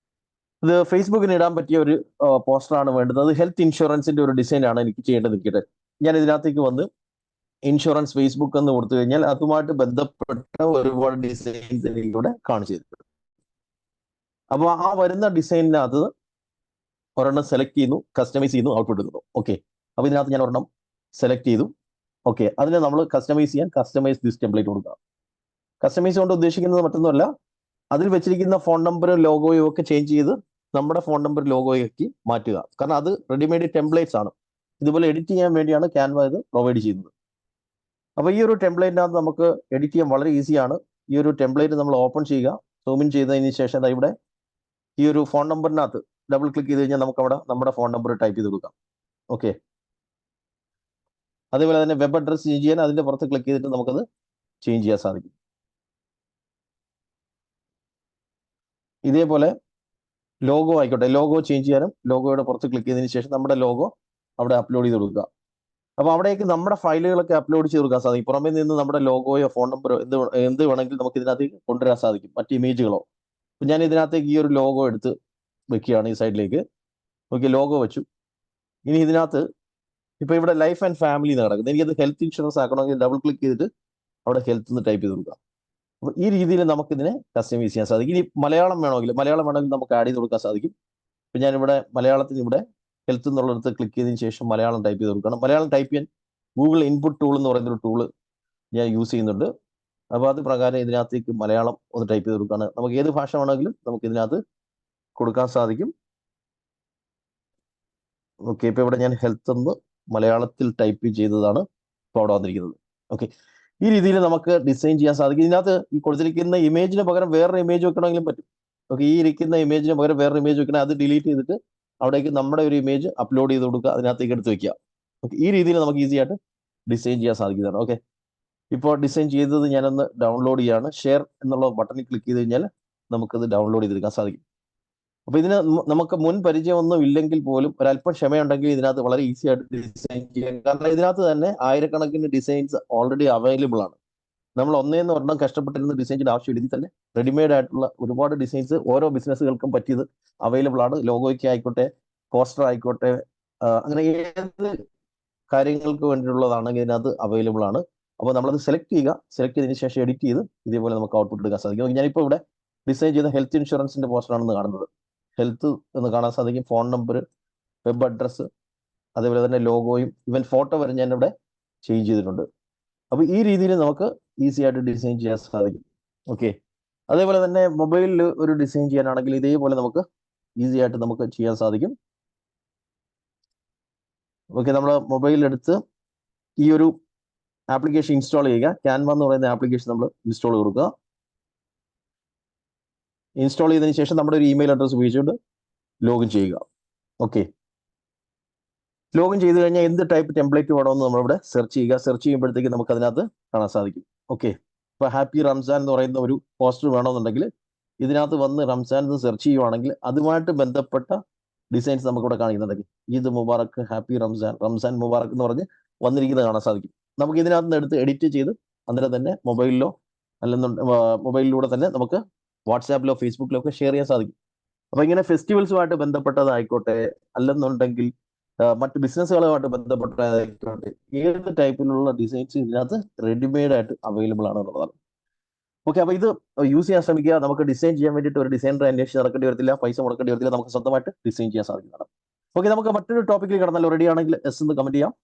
ഇത് ഫേസ്ബുക്കിന് ഇടാൻ പറ്റിയ ഒരു പോസ്റ്ററാണ് വേണ്ടത്. ഹെൽത്ത് ഇൻഷുറൻസിന്റെ ഒരു ഡിസൈനാണ് എനിക്ക് ചെയ്യേണ്ടതിരിക്കട്ടെ. ഞാൻ ഇതിനകത്തേക്ക് വന്ന് ഇൻഷുറൻസ് ഫേസ്ബുക്ക് എന്ന് കൊടുത്തു കഴിഞ്ഞാൽ അതുമായിട്ട് ബന്ധപ്പെട്ട ഒരുപാട് ഡിസൈൻസ് എനിക്കിവിടെ കാണിച്ചു തരും. അപ്പോൾ ആ വരുന്ന ഡിസൈനിനകത്ത് ഒരെണ്ണം സെലക്ട് ചെയ്യുന്നു, കസ്റ്റമൈസ് ചെയ്യുന്നു, ഔട്ട്പുട്ട് എടുക്കുന്നു. ഓക്കെ, അപ്പോൾ ഇതിനകത്ത് ഞാൻ ഒരെണ്ണം സെലക്ട് ചെയ്തു. ഓക്കെ, അതിനെ നമ്മൾ കസ്റ്റമൈസ് ചെയ്യാൻ കസ്റ്റമൈസ് ദിസ് ടെംപ്ലേറ്റ് കൊടുക്കുക. കസ്റ്റമൈസ് കൊണ്ട് ഉദ്ദേശിക്കുന്നത് മറ്റൊന്നുമല്ല, അതിൽ വെച്ചിരിക്കുന്ന ഫോൺ നമ്പറും ലോഗോയും ഒക്കെ ചേഞ്ച് ചെയ്ത് നമ്മുടെ ഫോൺ നമ്പർ ലോഗോയൊക്കെ മാറ്റുക. കാരണം അത് റെഡിമെയ്ഡ് ടെംപ്ലേറ്റ്സ് ആണ്. ഇതുപോലെ എഡിറ്റ് ചെയ്യാൻ വേണ്ടിയാണ് ക്യാൻവ ഇത് പ്രൊവൈഡ് ചെയ്യുന്നത്. അപ്പോൾ ഈ ഒരു ടെംപ്ലേറ്റിനകത്ത് നമുക്ക് എഡിറ്റ് ചെയ്യാൻ വളരെ ഈസിയാണ്. ഈ ഒരു ടെംപ്ലേറ്റ് നമ്മൾ ഓപ്പൺ ചെയ്യുക. സൂം ഇൻ ചെയ്തതിന് ശേഷം ഇവിടെ ഈ ഒരു ഫോൺ നമ്പറിനകത്ത് ഡബിൾ ക്ലിക്ക് ചെയ്ത് കഴിഞ്ഞാൽ നമുക്ക് അവിടെ നമ്മുടെ ഫോൺ നമ്പർ ടൈപ്പ് ചെയ്ത് കൊടുക്കാം. ഓക്കെ, അതേപോലെ തന്നെ വെബ് അഡ്രസ് ചേഞ്ച് ചെയ്യാൻ അതിന്റെ പുറത്ത് ക്ലിക്ക് ചെയ്തിട്ട് നമുക്കത് ചേഞ്ച് ചെയ്യാൻ സാധിക്കും. ഇതേപോലെ ലോഗോ ആയിക്കോട്ടെ, ലോഗോ ചേഞ്ച് ചെയ്യാനും ലോഗോയുടെ പുറത്ത് ക്ലിക്ക് ചെയ്തതിന് ശേഷം നമ്മുടെ ലോഗോ അവിടെ അപ്ലോഡ് ചെയ്ത് കൊടുക്കുക. അപ്പോൾ അവിടേക്ക് നമ്മുടെ ഫയലുകളൊക്കെ അപ്ലോഡ് ചെയ്ത് കൊടുക്കാൻ സാധിക്കും. പുറമേ നിന്ന് നമ്മുടെ ലോഗോയോ ഫോൺ നമ്പറോ എന്ത് വേണമെങ്കിലും നമുക്ക് ഇതിനകത്തേക്ക് കൊണ്ടുവരാൻ സാധിക്കും, മറ്റ് ഇമേജുകളോ. അപ്പം ഞാൻ ഇതിനകത്തേക്ക് ഈ ഒരു ലോഗോ എടുത്ത് വെക്കുകയാണ് ഈ സൈഡിലേക്ക്. ഓക്കെ, ലോഗോ വെച്ചു. ഇനി ഇതിനകത്ത് ഇപ്പോൾ ഇവിടെ ലൈഫ് ആൻഡ് ഫാമിലി എന്ന് കിടക്കുന്നത്, എനിക്കത് ഹെൽത്ത് ഇൻഷുറൻസ് ആക്കണമെങ്കിൽ ഡബിൾ ക്ലിക്ക് ചെയ്തിട്ട് അവിടെ ഹെൽത്ത് എന്ന് ടൈപ്പ് ചെയ്ത് കൊടുക്കുക. അപ്പോൾ ഈ രീതിയിൽ നമുക്കിതിനെ കസ്റ്റമൈസ് ചെയ്യാൻ സാധിക്കും. ഇനി മലയാളം വേണമെങ്കിൽ നമുക്ക് ആഡ് ചെയ്ത് കൊടുക്കാൻ സാധിക്കും. ഇപ്പം ഞാനിവിടെ മലയാളത്തിന് ഇവിടെ ഹെൽത്ത് എന്നുള്ളിടത്ത് ക്ലിക്ക് ചെയ്തതിന് ശേഷം മലയാളം ടൈപ്പ് ചെയ്ത് കൊടുക്കണം. മലയാളം ടൈപ്പ് ചെയ്യാൻ ഗൂഗിൾ ഇൻപുട്ട് ടൂൾ എന്ന് പറയുന്നൊരു ടൂള് ഞാൻ യൂസ് ചെയ്യുന്നുണ്ട്. അപ്പോൾ അത് പ്രകാരം ഇതിനകത്തേക്ക് മലയാളം ഒന്ന് ടൈപ്പ് ചെയ്ത് കൊടുക്കുകയാണ്. നമുക്ക് ഏത് ഭാഷ വേണമെങ്കിലും നമുക്ക് ഇതിനകത്ത് കൊടുക്കാൻ സാധിക്കും. ഓക്കെ, ഇപ്പോൾ ഇവിടെ ഞാൻ ഹെൽത്ത് എന്ന് മലയാളത്തിൽ ടൈപ്പ് ചെയ്തതാണ് ഇപ്പോൾ അവിടെ വന്നിരിക്കുന്നത്. ഓക്കെ, ഈ രീതിയിൽ നമുക്ക് ഡിസൈൻ ചെയ്യാൻ സാധിക്കും. ഇതിനകത്ത് ഈ കൊടുത്തിരിക്കുന്ന ഇമേജിന് പകരം വേറൊരു ഇമേജ് വെക്കണമെങ്കിലും പറ്റും. ഓക്കെ, ഈ ഇരിക്കുന്ന ഇമേജിന് പകരം വേറൊരു ഇമേജ് വെക്കണം, അത് ഡിലീറ്റ് ചെയ്തിട്ട് അവിടേക്ക് നമ്മുടെ ഒരു ഇമേജ് അപ്ലോഡ് ചെയ്ത് കൊടുക്കുക, അതിനകത്തേക്ക് എടുത്ത് വെക്കുക. ഓക്കെ, ഈ രീതിയിൽ നമുക്ക് ഈസി ആയിട്ട് ഡിസൈൻ ചെയ്യാൻ സാധിക്കുന്നതാണ്. ഓക്കെ, ഇപ്പോൾ ഡിസൈൻ ചെയ്തത് ഞാനൊന്ന് ഡൗൺലോഡ് ചെയ്യാണ്. ഷെയർ എന്നുള്ള ബട്ടണിൽ ക്ലിക്ക് ചെയ്ത് കഴിഞ്ഞാൽ നമുക്കത് ഡൗൺലോഡ് ചെയ്തെടുക്കാൻ സാധിക്കും. അപ്പോൾ ഇതിന് നമുക്ക് മുൻ പരിചയമൊന്നും ഇല്ലെങ്കിൽ പോലും ഒരല്പം ക്ഷമയുണ്ടെങ്കിൽ ഇതിനകത്ത് വളരെ ഈസി ആയിട്ട് ഡിസൈൻ ചെയ്യാം. കാരണം ഇതിനകത്ത് തന്നെ ആയിരക്കണക്കിന് ഡിസൈൻസ് ഓൾറെഡി അവൈലബിൾ ആണ്. നമ്മൾ ഒന്നേന്ന് ഒരെണ്ണം കഷ്ടപ്പെട്ടിരുന്ന ഡിസൈൻ ചെയ്യേണ്ട ആവശ്യമില്ല. ഇതിൽ തന്നെ റെഡിമെയ്ഡ് ആയിട്ടുള്ള ഒരുപാട് ഡിസൈൻസ് ഓരോ ബിസിനസ്സുകൾക്കും പറ്റിയത് അവൈലബിൾ ആണ്. ലോഗോയ്ക്ക് ആയിക്കോട്ടെ, പോസ്റ്റർ ആയിക്കോട്ടെ, അങ്ങനെ ഏത് കാര്യങ്ങൾക്ക് വേണ്ടിയിട്ടുള്ളതാണെങ്കിൽ ഇതിനകത്ത് അവൈലബിൾ ആണ്. അപ്പോൾ നമ്മളത് സെലക്ട് ചെയ്തതിന് ശേഷം എഡിറ്റ് ചെയ്ത് ഇതേപോലെ നമുക്ക് ഔട്ട്പുട്ട് എടുക്കാൻ സാധിക്കും. ഞാനിപ്പോൾ ഇവിടെ ഡിസൈൻ ചെയ്ത ഹെൽത്ത് ഇൻഷുറൻസിന്റെ പോസ്റ്ററാണെന്ന് കാണുന്നത്. ഹെൽത്ത് എന്ന് കാണാൻ സാധിക്കും, ഫോൺ നമ്പർ, വെബ് അഡ്രസ്സ്, അതേപോലെ തന്നെ ലോഗോയും ഈവൻ ഫോട്ടോ വരെ ഞാൻ ഇവിടെ ചേഞ്ച് ചെയ്തിട്ടുണ്ട്. അപ്പോൾ ഈ രീതിയിൽ നമുക്ക് ഈസി ആയിട്ട് ഡിസൈൻ ചെയ്യാൻ സാധിക്കും. ഓക്കെ, അതേപോലെ തന്നെ മൊബൈലിൽ ഒരു ഡിസൈൻ ചെയ്യാനാണെങ്കിൽ ഇതേപോലെ നമുക്ക് ഈസി ആയിട്ട് നമുക്ക് ചെയ്യാൻ സാധിക്കും. ഓക്കെ, നമ്മൾ മൊബൈലിലെടുത്ത് ഈ ഒരു ആപ്ലിക്കേഷൻ ഇൻസ്റ്റാൾ ചെയ്യുക. ക്യാൻവ എന്ന് പറയുന്ന ആപ്ലിക്കേഷൻ നമ്മൾ ഇൻസ്റ്റാൾ കൊടുക്കുക. ഇൻസ്റ്റാൾ ചെയ്തതിന് ശേഷം നമ്മുടെ ഒരു ഇമെയിൽ അഡ്രസ് ഉപയോഗിച്ചുകൊണ്ട് ലോഗിൻ ചെയ്യുക. ഓക്കെ, ലോഗിൻ ചെയ്ത് കഴിഞ്ഞാൽ എന്ത് ടൈപ്പ് ടെംപ്ലേറ്റ് വേണമെന്ന് നമ്മളിവിടെ സെർച്ച് ചെയ്യുക. സെർച്ച് ചെയ്യുമ്പോഴത്തേക്ക് നമുക്ക് അതിനകത്ത് കാണാൻ സാധിക്കും. ഓക്കെ, ഇപ്പോൾ ഹാപ്പി റംസാൻ എന്ന് പറയുന്ന ഒരു പോസ്റ്റർ വേണമെന്നുണ്ടെങ്കിൽ ഇതിനകത്ത് വന്ന് റംസാൻ എന്ന് സെർച്ച് ചെയ്യുവാണെങ്കിൽ അതുമായിട്ട് ബന്ധപ്പെട്ട ഡിസൈൻസ് നമുക്കിവിടെ കാണിക്കുന്നുണ്ടെങ്കിൽ ഈദ് മുബാറക്ക്, ഹാപ്പി റംസാൻ, റംസാൻ മുബാറക്ക് എന്ന് പറഞ്ഞ് വന്നിരിക്കുന്നത് കാണാൻ സാധിക്കും. നമുക്ക് ഇതിനകത്ത് നിന്ന് എടുത്ത് എഡിറ്റ് ചെയ്ത് അന്നേരം തന്നെ മൊബൈലിലോ മൊബൈലിലൂടെ തന്നെ നമുക്ക് വാട്സാപ്പിലോ ഫേസ്ബുക്കിലോ ഒക്കെ ഷെയർ ചെയ്യാൻ സാധിക്കും. അപ്പൊ ഇങ്ങനെ ഫെസ്റ്റിവൽസുമായിട്ട് ബന്ധപ്പെട്ടതായിക്കോട്ടെ, അല്ലെന്നുണ്ടെങ്കിൽ മറ്റ് ബിസിനസ്സുകളുമായിട്ട് ബന്ധപ്പെട്ടതായിക്കോട്ടെ, ഏത് ടൈപ്പിലുള്ള ഡിസൈൻസ് ഇതിനകത്ത് റെഡിമെയ്ഡ് ആയിട്ട് അവൈലബിൾ ആണ് എന്നുള്ളതാണ്. ഓക്കെ, അപ്പൊ ഇത് യൂസ് ചെയ്യാൻ ശ്രമിക്കുക. നമുക്ക് ഡിസൈൻ ചെയ്യാൻ വേണ്ടിയിട്ട് ഒരു ഡിസൈനറെ അന്വേഷിച്ച് നടക്കേണ്ടി വരത്തില്ല, പൈസ മുടക്കേണ്ടി വരത്തില്ല, നമുക്ക് സ്വന്തമായിട്ട് ഡിസൈൻ ചെയ്യാൻ സാധിക്കുന്നതാണ്. ഓക്കെ, നമുക്ക് മറ്റൊരു ടോപ്പിക്കിൽ കടന്നല്ലോ. റെഡി ആണെങ്കിൽ എസ് എന്ന് കമന്റ് ചെയ്യാം.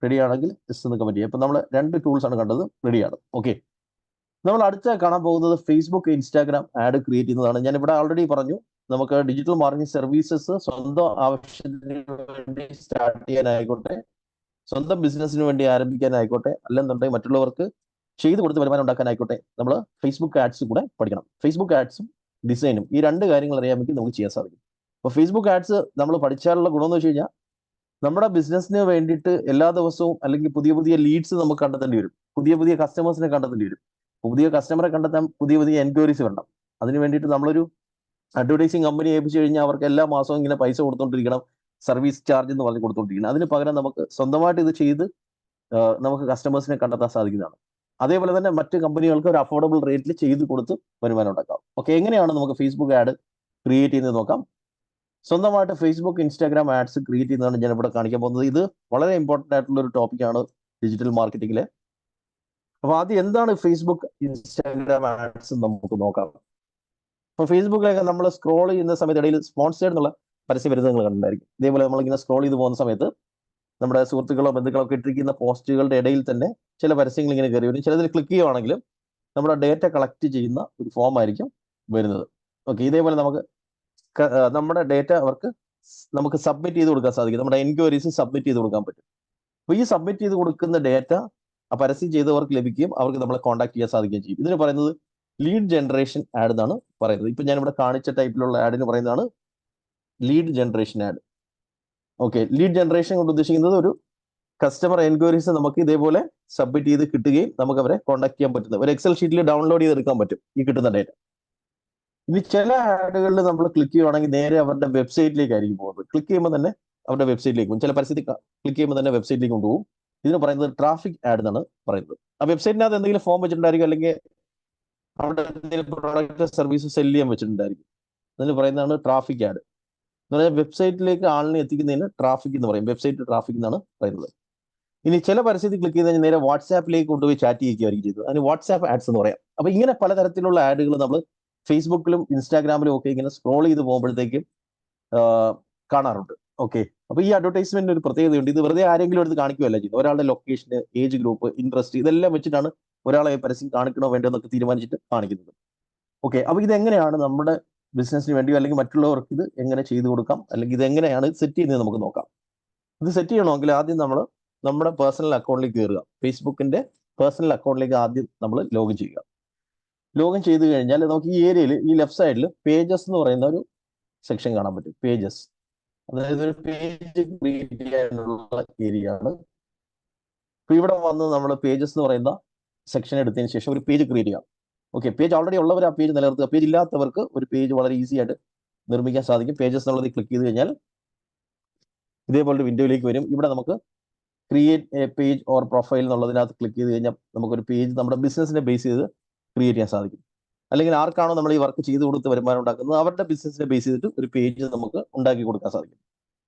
റെഡി ആണെങ്കിൽ എസ് എന്ന് കമന്റ് ചെയ്യാം. ഇപ്പൊ നമ്മൾ 2 ടൂൾസ് ആണ് കണ്ടത്, റെഡിയാണ്. ഓക്കെ, നമ്മൾ അടുത്ത കാണാൻ പോകുന്നത് ഫേസ്ബുക്ക്, ഇൻസ്റ്റാഗ്രാം ആഡ് ക്രിയേറ്റ് ചെയ്യുന്നതാണ്. ഞാൻ ഇവിടെ ഓൾറെഡി പറഞ്ഞു, നമുക്ക് ഡിജിറ്റൽ മാർക്കറ്റിംഗ് സർവീസസ് സ്വന്തം ആവശ്യത്തിന് വേണ്ടി സ്റ്റാർട്ട് ചെയ്യാനായിക്കോട്ടെ, സ്വന്തം ബിസിനസ്സിന് വേണ്ടി ആരംഭിക്കാനായിക്കോട്ടെ, അല്ലെന്നുണ്ടെങ്കിൽ മറ്റുള്ളവർക്ക് ചെയ്ത് കൊടുത്ത് വരുമാനം ഉണ്ടാക്കാനായിക്കോട്ടെ, നമ്മൾ ഫേസ്ബുക്ക് ആഡ്സ് കൂടെ പഠിക്കണം. ഫേസ്ബുക്ക് ആഡ്സും ഡിസൈനും ഈ 2 കാര്യങ്ങൾ അറിയാമെങ്കിൽ നമുക്ക് ചെയ്യാൻ സാധിക്കും. അപ്പോൾ ഫേസ്ബുക്ക് ആഡ്സ് നമ്മൾ പഠിച്ചാലുള്ള ഗുണമെന്ന് വെച്ച് കഴിഞ്ഞാൽ നമ്മുടെ ബിസിനസ്സിന് വേണ്ടിയിട്ട് എല്ലാ ദിവസവും അല്ലെങ്കിൽ പുതിയ പുതിയ ലീഡ്സ് നമുക്ക് കണ്ടെത്തേണ്ടി വരും, പുതിയ പുതിയ കസ്റ്റമേഴ്സിനെ കണ്ടെത്തേണ്ടി വരും. പുതിയ കസ്റ്റമറെ കണ്ടെത്താൻ പുതിയ പുതിയ എൻക്വയറീസ് വേണം. അതിന് വേണ്ടിയിട്ട് നമ്മളൊരു അഡ്വർടൈസിങ് കമ്പനി ഏൽപ്പിച്ചു കഴിഞ്ഞാൽ അവർക്ക് എല്ലാ മാസവും ഇങ്ങനെ പൈസ കൊടുത്തോണ്ടിരിക്കണം, സർവീസ് ചാർജ് എന്ന് പറഞ്ഞ് കൊടുത്തോണ്ടിരിക്കണം. അതിന് പകരം നമുക്ക് സ്വന്തമായിട്ട് ഇത് ചെയ്ത് നമുക്ക് കസ്റ്റമേഴ്സിനെ കണ്ടെത്താൻ സാധിക്കുന്നതാണ്. അതേപോലെ തന്നെ മറ്റ് കമ്പനികൾക്ക് ഒരു അഫോർഡബിൾ റേറ്റിൽ ചെയ്ത് കൊടുത്ത് വരുമാനം ഉണ്ടാക്കാം. ഓക്കെ, എങ്ങനെയാണ് നമുക്ക് ഫേസ്ബുക്ക് ആഡ് ക്രിയേറ്റ് ചെയ്യുന്നത് നോക്കാം. സ്വന്തമായിട്ട് ഫേസ്ബുക്ക്, ഇൻസ്റ്റാഗ്രാം ആഡ്സ് ക്രിയേറ്റ് ചെയ്യുന്നതാണ് ഞാൻ ഇവിടെ കാണിക്കാൻ പോകുന്നത്. ഇത് വളരെ ഇമ്പോർട്ടൻ്റ് ആയിട്ടുള്ള ഒരു ടോപ്പിക്കാണ് ഡിജിറ്റൽ മാർക്കറ്റിംഗിലെ. അപ്പൊ ആദ്യം എന്താണ് ഫേസ്ബുക്ക്, ഇൻസ്റ്റാഗ്രാം ആഡ്സ് നമുക്ക് നോക്കാം. അപ്പൊ ഫേസ്ബുക്കിലൊക്കെ നമ്മൾ സ്ക്രോൾ ചെയ്യുന്ന സമയത്ത് ഇടയിൽ സ്പോൺസേഡ് എന്നുള്ള പരസ്യം വരുന്നത് നിങ്ങൾ കണ്ടിട്ടുണ്ടായിരിക്കും. ഇതേപോലെ നമ്മളിങ്ങനെ സ്ക്രോൾ ചെയ്ത് പോകുന്ന സമയത്ത് നമ്മുടെ സുഹൃത്തുക്കളോ ബന്ധുക്കളോ ഒക്കെ ഇട്ടിരിക്കുന്ന പോസ്റ്റുകളുടെ ഇടയിൽ തന്നെ ചില പരസ്യങ്ങൾ ഇങ്ങനെ കയറി വരും. ചിലതിൽ ക്ലിക്ക് ചെയ്യുവാണെങ്കിൽ നമ്മുടെ ഡേറ്റ കളക്ട് ചെയ്യുന്ന ഒരു ഫോം ആയിരിക്കും വരുന്നത്. ഓക്കെ, ഇതേപോലെ നമ്മുടെ ഡേറ്റ അവർക്ക് നമുക്ക് സബ്മിറ്റ് ചെയ്ത് കൊടുക്കാൻ സാധിക്കും. നമ്മുടെ എൻക്വയറീസ് സബ്മിറ്റ് ചെയ്ത് കൊടുക്കാൻ പറ്റും. അപ്പോൾ ഈ സബ്മിറ്റ് ചെയ്ത് കൊടുക്കുന്ന ഡേറ്റ ആ പരസ്യം ചെയ്തവർക്ക് ലഭിക്കുകയും അവർക്ക് നമ്മളെ കോൺടാക്ട് ചെയ്യാൻ സാധിക്കുകയും ചെയ്യും. ഇതിന് പറയുന്നത് ലീഡ് ജനറേഷൻ ആഡ് എന്നാണ് പറയുന്നത്. ഇപ്പൊ ഞാൻ ഇവിടെ കാണിച്ച ടൈപ്പിലുള്ള ആഡിന് പറയുന്നതാണ് lead generation add. Okay, lead generation കൊണ്ട് ഉദ്ദേശിക്കുന്നത് ഒരു കസ്റ്റമർ എൻക്വയറീസ് നമുക്ക് ഇതേപോലെ സബ്മിറ്റ് ചെയ്ത് കിട്ടുകയും നമുക്ക് അവരെ കോൺടാക്ട് ചെയ്യാൻ പറ്റുന്നത് ഒരു എക്സൽ ഷീറ്റിൽ ഡൗൺലോഡ് ചെയ്തെടുക്കാൻ പറ്റും ഈ കിട്ടുന്ന ഡേറ്റ. ഇനി ചില ആഡുകളിൽ നമ്മൾ ക്ലിക്ക് ചെയ്യുവാണെങ്കിൽ നേരെ അവരുടെ വെബ്സൈറ്റിലേക്കായിരിക്കും പോകുന്നത്. ക്ലിക്ക് ചെയ്യുമ്പോൾ തന്നെ അവരുടെ വെബ്സൈറ്റിലേക്ക് പോകും. ചില പരസ്യത്തിൽ ക്ലിക്ക് ചെയ്യുമ്പോൾ തന്നെ വെബ്സൈറ്റിലേക്ക് കൊണ്ടുപോകും. ഇതിന് പറയുന്നത് ട്രാഫിക് ആഡ് എന്നാണ് പറയുന്നത്. ആ വെബ്സൈറ്റിനകത്ത് എന്തെങ്കിലും ഫോം വെച്ചിട്ടുണ്ടായിരിക്കും, അല്ലെങ്കിൽ അവിടെ എന്തെങ്കിലും പ്രോഡക്റ്റ് സർവീസ് സെല് ചെയ്യാൻ വെച്ചിട്ടുണ്ടായിരിക്കും. അതിന് പറയുന്നതാണ് ട്രാഫിക് ആഡ് എന്ന് പറഞ്ഞാൽ വെബ്സൈറ്റിലേക്ക് ആളിനെ എത്തിക്കുന്നതിന് ട്രാഫിക് എന്ന് പറയും. വെബ്സൈറ്റ് ട്രാഫിക് എന്നാണ് പറയുന്നത്. ഇനി ചില പരസ്യത്തിൽ ക്ലിക്ക് ചെയ്ത് കഴിഞ്ഞാൽ നേരെ വാട്സാപ്പിലേക്ക് കൊണ്ടുപോയി ചാറ്റ് ചെയ്യുകയായിരിക്കും ചെയ്തത്. അതിന് വാട്സാപ്പ് ആഡ്സ് എന്ന് പറയാം. അപ്പൊ ഇങ്ങനെ പലതരത്തിലുള്ള ആഡുകൾ നമ്മൾ ഫേസ്ബുക്കിലും ഇൻസ്റ്റാഗ്രാമിലും ഒക്കെ ഇങ്ങനെ സ്ക്രോൾ ചെയ്ത് പോകുമ്പോഴത്തേക്കും കാണാറുണ്ട്. ഓക്കെ, അപ്പൊ ഈ അഡ്വർടൈസ്മെന്റിന് ഒരു പ്രത്യേകതയുണ്ട്. ഇത് വെറുതെ ആരെങ്കിലും എടുത്ത് കാണിക്കുകയല്ല ചെയ്യുന്നത്. ഒരാളുടെ ലൊക്കേഷന്, ഏജ് ഗ്രൂപ്പ്, ഇൻട്രസ്റ്റ് ഇതെല്ലാം വെച്ചിട്ടാണ് ഒരാളെ പരസ്യം കാണിക്കണോ വേണ്ടോ എന്നൊക്കെ തീരുമാനിച്ചിട്ട് കാണിക്കുന്നത്. ഓക്കെ, അപ്പൊ ഇതെങ്ങനെയാണ് നമ്മുടെ ബിസിനസ്സിന് വേണ്ടിയോ അല്ലെങ്കിൽ മറ്റുള്ളവർക്ക് ഇത് എങ്ങനെ ചെയ്തു കൊടുക്കാം, അല്ലെങ്കിൽ ഇത് എങ്ങനെയാണ് സെറ്റ് ചെയ്യുന്നത് നമുക്ക് നോക്കാം. ഇത് സെറ്റ് ചെയ്യണമെങ്കിൽ ആദ്യം നമ്മൾ നമ്മുടെ പേഴ്സണൽ അക്കൗണ്ടിലേക്ക് കയറുക. ഫേസ്ബുക്കിന്റെ പേഴ്സണൽ അക്കൗണ്ടിലേക്ക് ആദ്യം നമ്മൾ ലോഗിൻ ചെയ്യുക. ലോഗിൻ ചെയ്ത് കഴിഞ്ഞാൽ നമുക്ക് ഈ ഏരിയയിൽ ഈ ലെഫ്റ്റ് സൈഡിൽ പേജസ് എന്ന് പറയുന്ന ഒരു സെക്ഷൻ കാണാൻ പറ്റും. പേജസ്, അതായത് ഒരു പേജ് ക്രിയേറ്റ് ചെയ്യാനുള്ള ഏരിയ ആണ്. അപ്പൊ ഇവിടെ വന്ന് നമ്മൾ പേജസ് എന്ന് പറയുന്ന സെക്ഷൻ എടുത്തതിന് ശേഷം ഒരു പേജ് ക്രിയേറ്റ് ചെയ്യാം. ഓക്കെ, പേജ് ഓൾറെഡി ഉള്ളവർ ആ പേജ് നിലനിർത്തുക. പേജ് ഇല്ലാത്തവർക്ക് ഒരു പേജ് വളരെ ഈസി ആയിട്ട് നിർമ്മിക്കാൻ സാധിക്കും. പേജസ് എന്നുള്ളത് ക്ലിക്ക് ചെയ്ത് കഴിഞ്ഞാൽ ഇതേപോലെ വിൻഡോയിലേക്ക് വരും. ഇവിടെ നമുക്ക് create a page or profile എന്നുള്ളതിനകത്ത് ക്ലിക്ക് ചെയ്ത് കഴിഞ്ഞാൽ നമുക്കൊരു പേജ് നമ്മുടെ ബിസിനസിനെ ബേസ് ചെയ്ത് ക്രിയേറ്റ് ചെയ്യാൻ സാധിക്കും. അല്ലെങ്കിൽ ആർക്കാണോ നമ്മൾ ഈ വർക്ക് ചെയ്ത് കൊടുത്ത് വരുമാനം ഉണ്ടാക്കുന്നത് അവരുടെ ബിസിനസിനെ ബേസ് ചെയ്തിട്ട് ഒരു പേജ് നമുക്ക് ഉണ്ടാക്കി കൊടുക്കാൻ സാധിക്കും.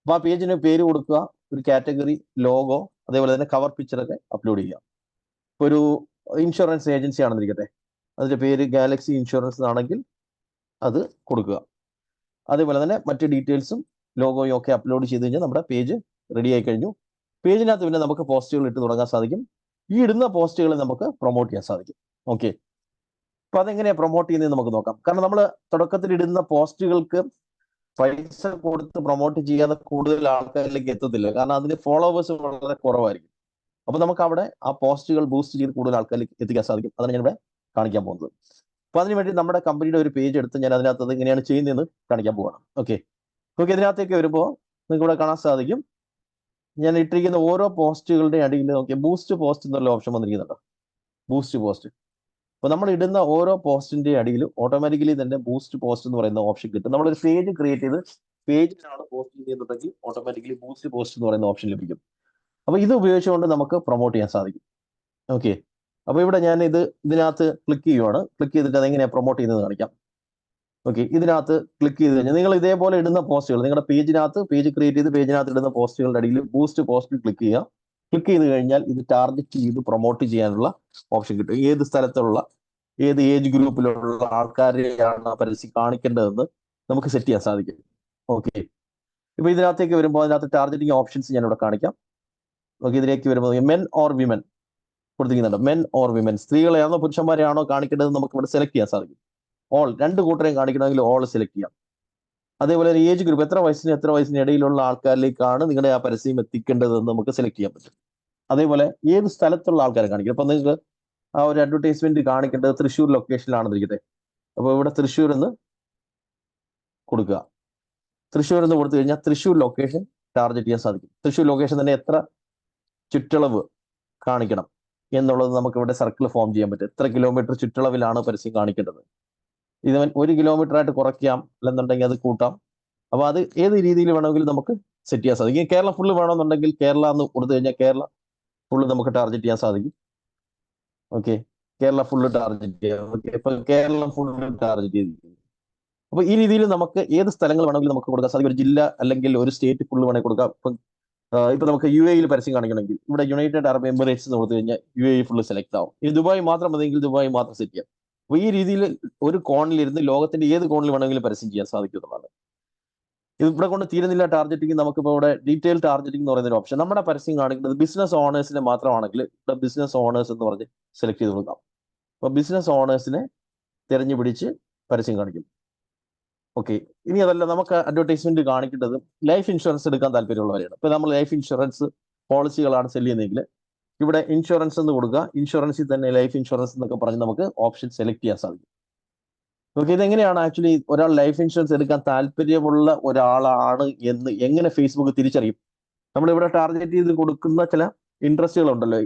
അപ്പോൾ ആ പേജിന് പേര് കൊടുക്കുക, ഒരു കാറ്റഗറി, ലോഗോ, അതേപോലെ തന്നെ കവർ പിക്ചറൊക്കെ അപ്ലോഡ് ചെയ്യുക. ഒരു ഇൻഷുറൻസ് ഏജൻസി ആണെന്നിരിക്കട്ടെ, അതിന്റെ പേര് ഗാലക്സി ഇൻഷുറൻസ് ആണെങ്കിൽ അത് കൊടുക്കുക. അതേപോലെ തന്നെ മറ്റ് ഡീറ്റെയിൽസും ലോഗോയും ഒക്കെ അപ്ലോഡ് ചെയ്ത് കഴിഞ്ഞാൽ നമ്മുടെ പേജ് റെഡി ആയി കഴിഞ്ഞു. പേജിനകത്ത് പിന്നെ നമുക്ക് പോസ്റ്റുകൾ ഇട്ട് തുടങ്ങാൻ സാധിക്കും. ഈ ഇടുന്ന പോസ്റ്റുകളെ നമുക്ക് പ്രൊമോട്ട് ചെയ്യാൻ സാധിക്കും. ഓക്കെ, അപ്പൊ അതെങ്ങനെയാ പ്രൊമോട്ട് ചെയ്യുന്നത് നമുക്ക് നോക്കാം. കാരണം നമ്മൾ തുടക്കത്തിൽ ഇടുന്ന പോസ്റ്റുകൾക്ക് പൈസ കൊടുത്ത് പ്രൊമോട്ട് ചെയ്യാതെ കൂടുതൽ ആൾക്കാരിലേക്ക് എത്തത്തില്ല. കാരണം അതിന് ഫോളോവേഴ്സ് വളരെ കുറവായിരിക്കും. അപ്പൊ നമുക്ക് അവിടെ ആ പോസ്റ്റുകൾ ബൂസ്റ്റ് ചെയ്ത് കൂടുതൽ ആൾക്കാരിലേക്ക് എത്തിക്കാൻ സാധിക്കും. അതാണ് ഞാൻ ഇവിടെ കാണിക്കാൻ പോകുന്നത്. അപ്പൊ അതിനുവേണ്ടി നമ്മുടെ കമ്പനിയുടെ ഒരു പേജ് എടുത്ത് ഞാൻ അതിനകത്ത് അത് എങ്ങനെയാണ് ചെയ്യുന്നതെന്ന് കാണിക്കാൻ പോവാണ്. ഓക്കെ, ഇതിനകത്തേക്ക് വരുമ്പോൾ നിങ്ങൾക്ക് ഇവിടെ കാണാൻ സാധിക്കും, ഞാൻ ഇട്ടിരിക്കുന്ന ഓരോ പോസ്റ്റുകളുടെ അടിയിൽ നോക്കിയാൽ ബൂസ്റ്റ് പോസ്റ്റ് എന്നുള്ള ഓപ്ഷൻ വന്നിരിക്കുന്നുണ്ടോ? Boost post. അപ്പൊ നമ്മൾ ഇടുന്ന ഓരോ പോസ്റ്റിന്റെ അടിയിൽ ഓട്ടോമാറ്റിക്കലി തന്നെ ബൂസ്റ്റ് പോസ്റ്റ് എന്ന് പറയുന്ന ഓപ്ഷൻ കിട്ടും. നമ്മളൊരു പേജ് ക്രിയേറ്റ് ചെയ്ത് പേജിലാണ് പോസ്റ്റ് ചെയ്യുന്നുണ്ടെങ്കിൽ ഓട്ടോമാറ്റിക്കലി ബൂസ്റ്റ് പോസ്റ്റ് എന്ന് പറയുന്ന ഓപ്ഷൻ ലഭിക്കും. അപ്പൊ ഇത് ഉപയോഗിച്ചുകൊണ്ട് നമുക്ക് പ്രൊമോട്ട് ചെയ്യാൻ സാധിക്കും. ഓക്കെ, അപ്പൊ ഇവിടെ ഞാൻ ഇതിനകത്ത് ക്ലിക്ക് ചെയ്യുവാണ്. ക്ലിക്ക് ചെയ്തിട്ട് അതെങ്ങനെയാണ് പ്രൊമോട്ട് ചെയ്യുന്നത് കാണിക്കാം. ഓക്കെ, ഇതിനകത്ത് ക്ലിക്ക് ചെയ്ത് കഴിഞ്ഞാൽ നിങ്ങൾ ഇതേപോലെ ഇടുന്ന പോസ്റ്റുകൾ നിങ്ങളുടെ പേജ് ക്രിയേറ്റ് ചെയ്ത് പേജിനകത്ത് ഇടുന്ന പോസ്റ്റുകളുടെ അടിയിൽ ബൂസ്റ്റ് പോസ്റ്റിൽ ക്ലിക്ക് ചെയ്യുക. ക്ലിക്ക് ചെയ്ത് കഴിഞ്ഞാൽ ഇത് ടാർഗറ്റ് ചെയ്ത് പ്രൊമോട്ട് ചെയ്യാനുള്ള ഓപ്ഷൻ കിട്ടും. ഏത് സ്ഥലത്തുള്ള ഏത് ഏജ് ഗ്രൂപ്പിലുള്ള ആൾക്കാരെയാണ് ആ പരസ്യം കാണിക്കേണ്ടതെന്ന് നമുക്ക് സെറ്റ് ചെയ്യാൻ സാധിക്കും. ഓക്കെ, ഇപ്പൊ ഇതിനകത്തേക്ക് വരുമ്പോൾ അതിനകത്ത് ടാർഗറ്റിംഗ് ഓപ്ഷൻസ് ഞാൻ ഇവിടെ കാണിക്കാം. ഓക്കെ, ഇതിലേക്ക് വരുമ്പോൾ മെൻ ഓർ വിമൻ കൊടുത്തിരിക്കുന്നുണ്ട്. മെൻ ഓർ വിമൻ, സ്ത്രീകളെയാണോ പുരുഷന്മാരെയാണോ കാണിക്കേണ്ടത് നമുക്ക് ഇവിടെ സെലക്ട് ചെയ്യാൻ സാധിക്കും. ഓൾ, രണ്ട് കൂട്ടരെയും കാണിക്കണമെങ്കിൽ ഓൾ സെലക്ട് ചെയ്യാം. അതേപോലെ ഏജ് ഗ്രൂപ്പ്, എത്ര വയസ്സിന് ഇടയിലുള്ള ആൾക്കാരിലേക്കാണ് നിങ്ങളുടെ ആ പരസ്യം എത്തിക്കേണ്ടതെന്ന് നമുക്ക് സെലക്ട് ചെയ്യാൻ പറ്റും. അതേപോലെ ഏത് സ്ഥലത്തുള്ള ആൾക്കാരെ കാണിക്കും. അപ്പൊ നിങ്ങൾക്ക് ആ ഒരു അഡ്വർടൈസ്മെന്റ് കാണിക്കേണ്ടത് തൃശ്ശൂർ ലൊക്കേഷനിലാണെന്നിരിക്കട്ടെ. അപ്പൊ ഇവിടെ തൃശ്ശൂർ എന്ന് കൊടുക്കുക. തൃശ്ശൂർ എന്ന് കൊടുത്തു കഴിഞ്ഞാൽ തൃശ്ശൂർ ലൊക്കേഷൻ ടാർഗറ്റ് ചെയ്യാൻ സാധിക്കും. തൃശ്ശൂർ ലൊക്കേഷൻ തന്നെ എത്ര ചുറ്റളവ് കാണിക്കണം എന്നുള്ളത് നമുക്ക് ഇവിടെ സർക്കിൾ ഫോം ചെയ്യാൻ പറ്റും. എത്ര കിലോമീറ്റർ ചുറ്റളവിലാണ് പരസ്യം കാണിക്കേണ്ടത്. ഇത് 1 കിലോമീറ്റർ ആയിട്ട് കുറയ്ക്കാം, അല്ലെന്നുണ്ടെങ്കിൽ അത് കൂട്ടാം. അപ്പൊ അത് ഏത് രീതിയിൽ വേണമെങ്കിലും നമുക്ക് സെറ്റ് ചെയ്യാൻ സാധിക്കും. കേരള ഫുള്ള് വേണമെന്നുണ്ടെങ്കിൽ കേരള എന്ന് കൊടുത്തു കഴിഞ്ഞാൽ കേരള ഫുള്ള് നമുക്ക് ടാർഗറ്റ് ചെയ്യാൻ സാധിക്കും. ഓക്കെ, കേരള ഫുള്ള് ടാർഗറ്റ് ചെയ്യാം. ഓക്കെ, ഇപ്പൊ കേരളം ഫുള്ള് ടാർഗറ്റ് ചെയ്തിരിക്കുന്നു. അപ്പൊ ഈ രീതിയിൽ നമുക്ക് ഏത് സ്ഥലങ്ങൾ വേണമെങ്കിലും നമുക്ക് കൊടുക്കാൻ സാധിക്കും. ഒരു ജില്ല അല്ലെങ്കിൽ ഒരു സ്റ്റേറ്റ് ഫുള്ള് വേണമെങ്കിൽ കൊടുക്കാം. ഇപ്പൊ നമുക്ക് UAE പരസ്യം കാണിക്കണമെങ്കിൽ ഇവിടെ യുണൈറ്റഡ് അറബ് എമിറേറ്റ്സ് എന്ന് കൊടുത്തു കഴിഞ്ഞാൽ UAE ഫുള്ള് സെലക്ട് ആവും. ഇനി ദുബായ് മാത്രം മതിയെങ്കിൽ ദുബായ് മാത്രം സെറ്റ് ചെയ്യാം. അപ്പൊ ഈ രീതിയിൽ ഒരു കോണിലിരുന്ന് ലോകത്തിന്റെ ഏത് കോണിൽ വേണമെങ്കിലും പരസ്യം ചെയ്യാൻ സാധിക്കുന്നതാണ്. ഇത് ഇവിടെ കൊണ്ട് തീരുന്നില്ല ടാർഗറ്റിംഗ്. നമുക്കിപ്പോൾ ഇവിടെ ഡീറ്റെയിൽ ടാർഗറ്റിംഗ് എന്ന് പറയുന്ന ഒരു ഓപ്ഷൻ. നമ്മുടെ പരസ്യം കാണിക്കുന്നത് ബിസിനസ് ഓണേഴ്സിനെ മാത്രമാണെങ്കിൽ ഇവിടെ ബിസിനസ് ഓണേഴ്സ് എന്ന് പറഞ്ഞ് സെലക്ട് ചെയ്ത് കൊടുക്കാം. അപ്പൊ ബിസിനസ് ഓണേഴ്സിനെ തിരഞ്ഞു പിടിച്ച് പരസ്യം കാണിക്കും. ഓക്കെ, ഇനി അതല്ല, നമുക്ക് അഡ്വർടൈസ്മെന്റ് കാണിക്കേണ്ടത് ലൈഫ് ഇൻഷുറൻസ് എടുക്കാൻ താല്പര്യമുള്ളവരാണ്. ഇപ്പൊ നമ്മൾ ലൈഫ് ഇൻഷുറൻസ് പോളിസികളാണ് സെല് ചെയ്യുന്നതെങ്കിൽ ഇവിടെ ഇൻഷുറൻസ് എന്ന് കൊടുക്കുക. ഇൻഷുറൻസിൽ തന്നെ ലൈഫ് ഇൻഷുറൻസ് എന്നൊക്കെ പറഞ്ഞ് നമുക്ക് ഓപ്ഷൻ സെലക്ട് ചെയ്യാൻ സാധിക്കും. ഓക്കെ, ഇതെങ്ങനെയാണ് ആക്ച്വലി ഒരാൾ ലൈഫ് ഇൻഷുറൻസ് എടുക്കാൻ താല്പര്യമുള്ള ഒരാളാണ് എന്ന് എങ്ങനെ ഫേസ്ബുക്ക് തിരിച്ചറിയും? നമ്മളിവിടെ ടാർഗറ്റ് ചെയ്ത് കൊടുക്കുന്ന ചില ഇൻട്രസ്റ്റുകൾ ഉണ്ടല്ലോ.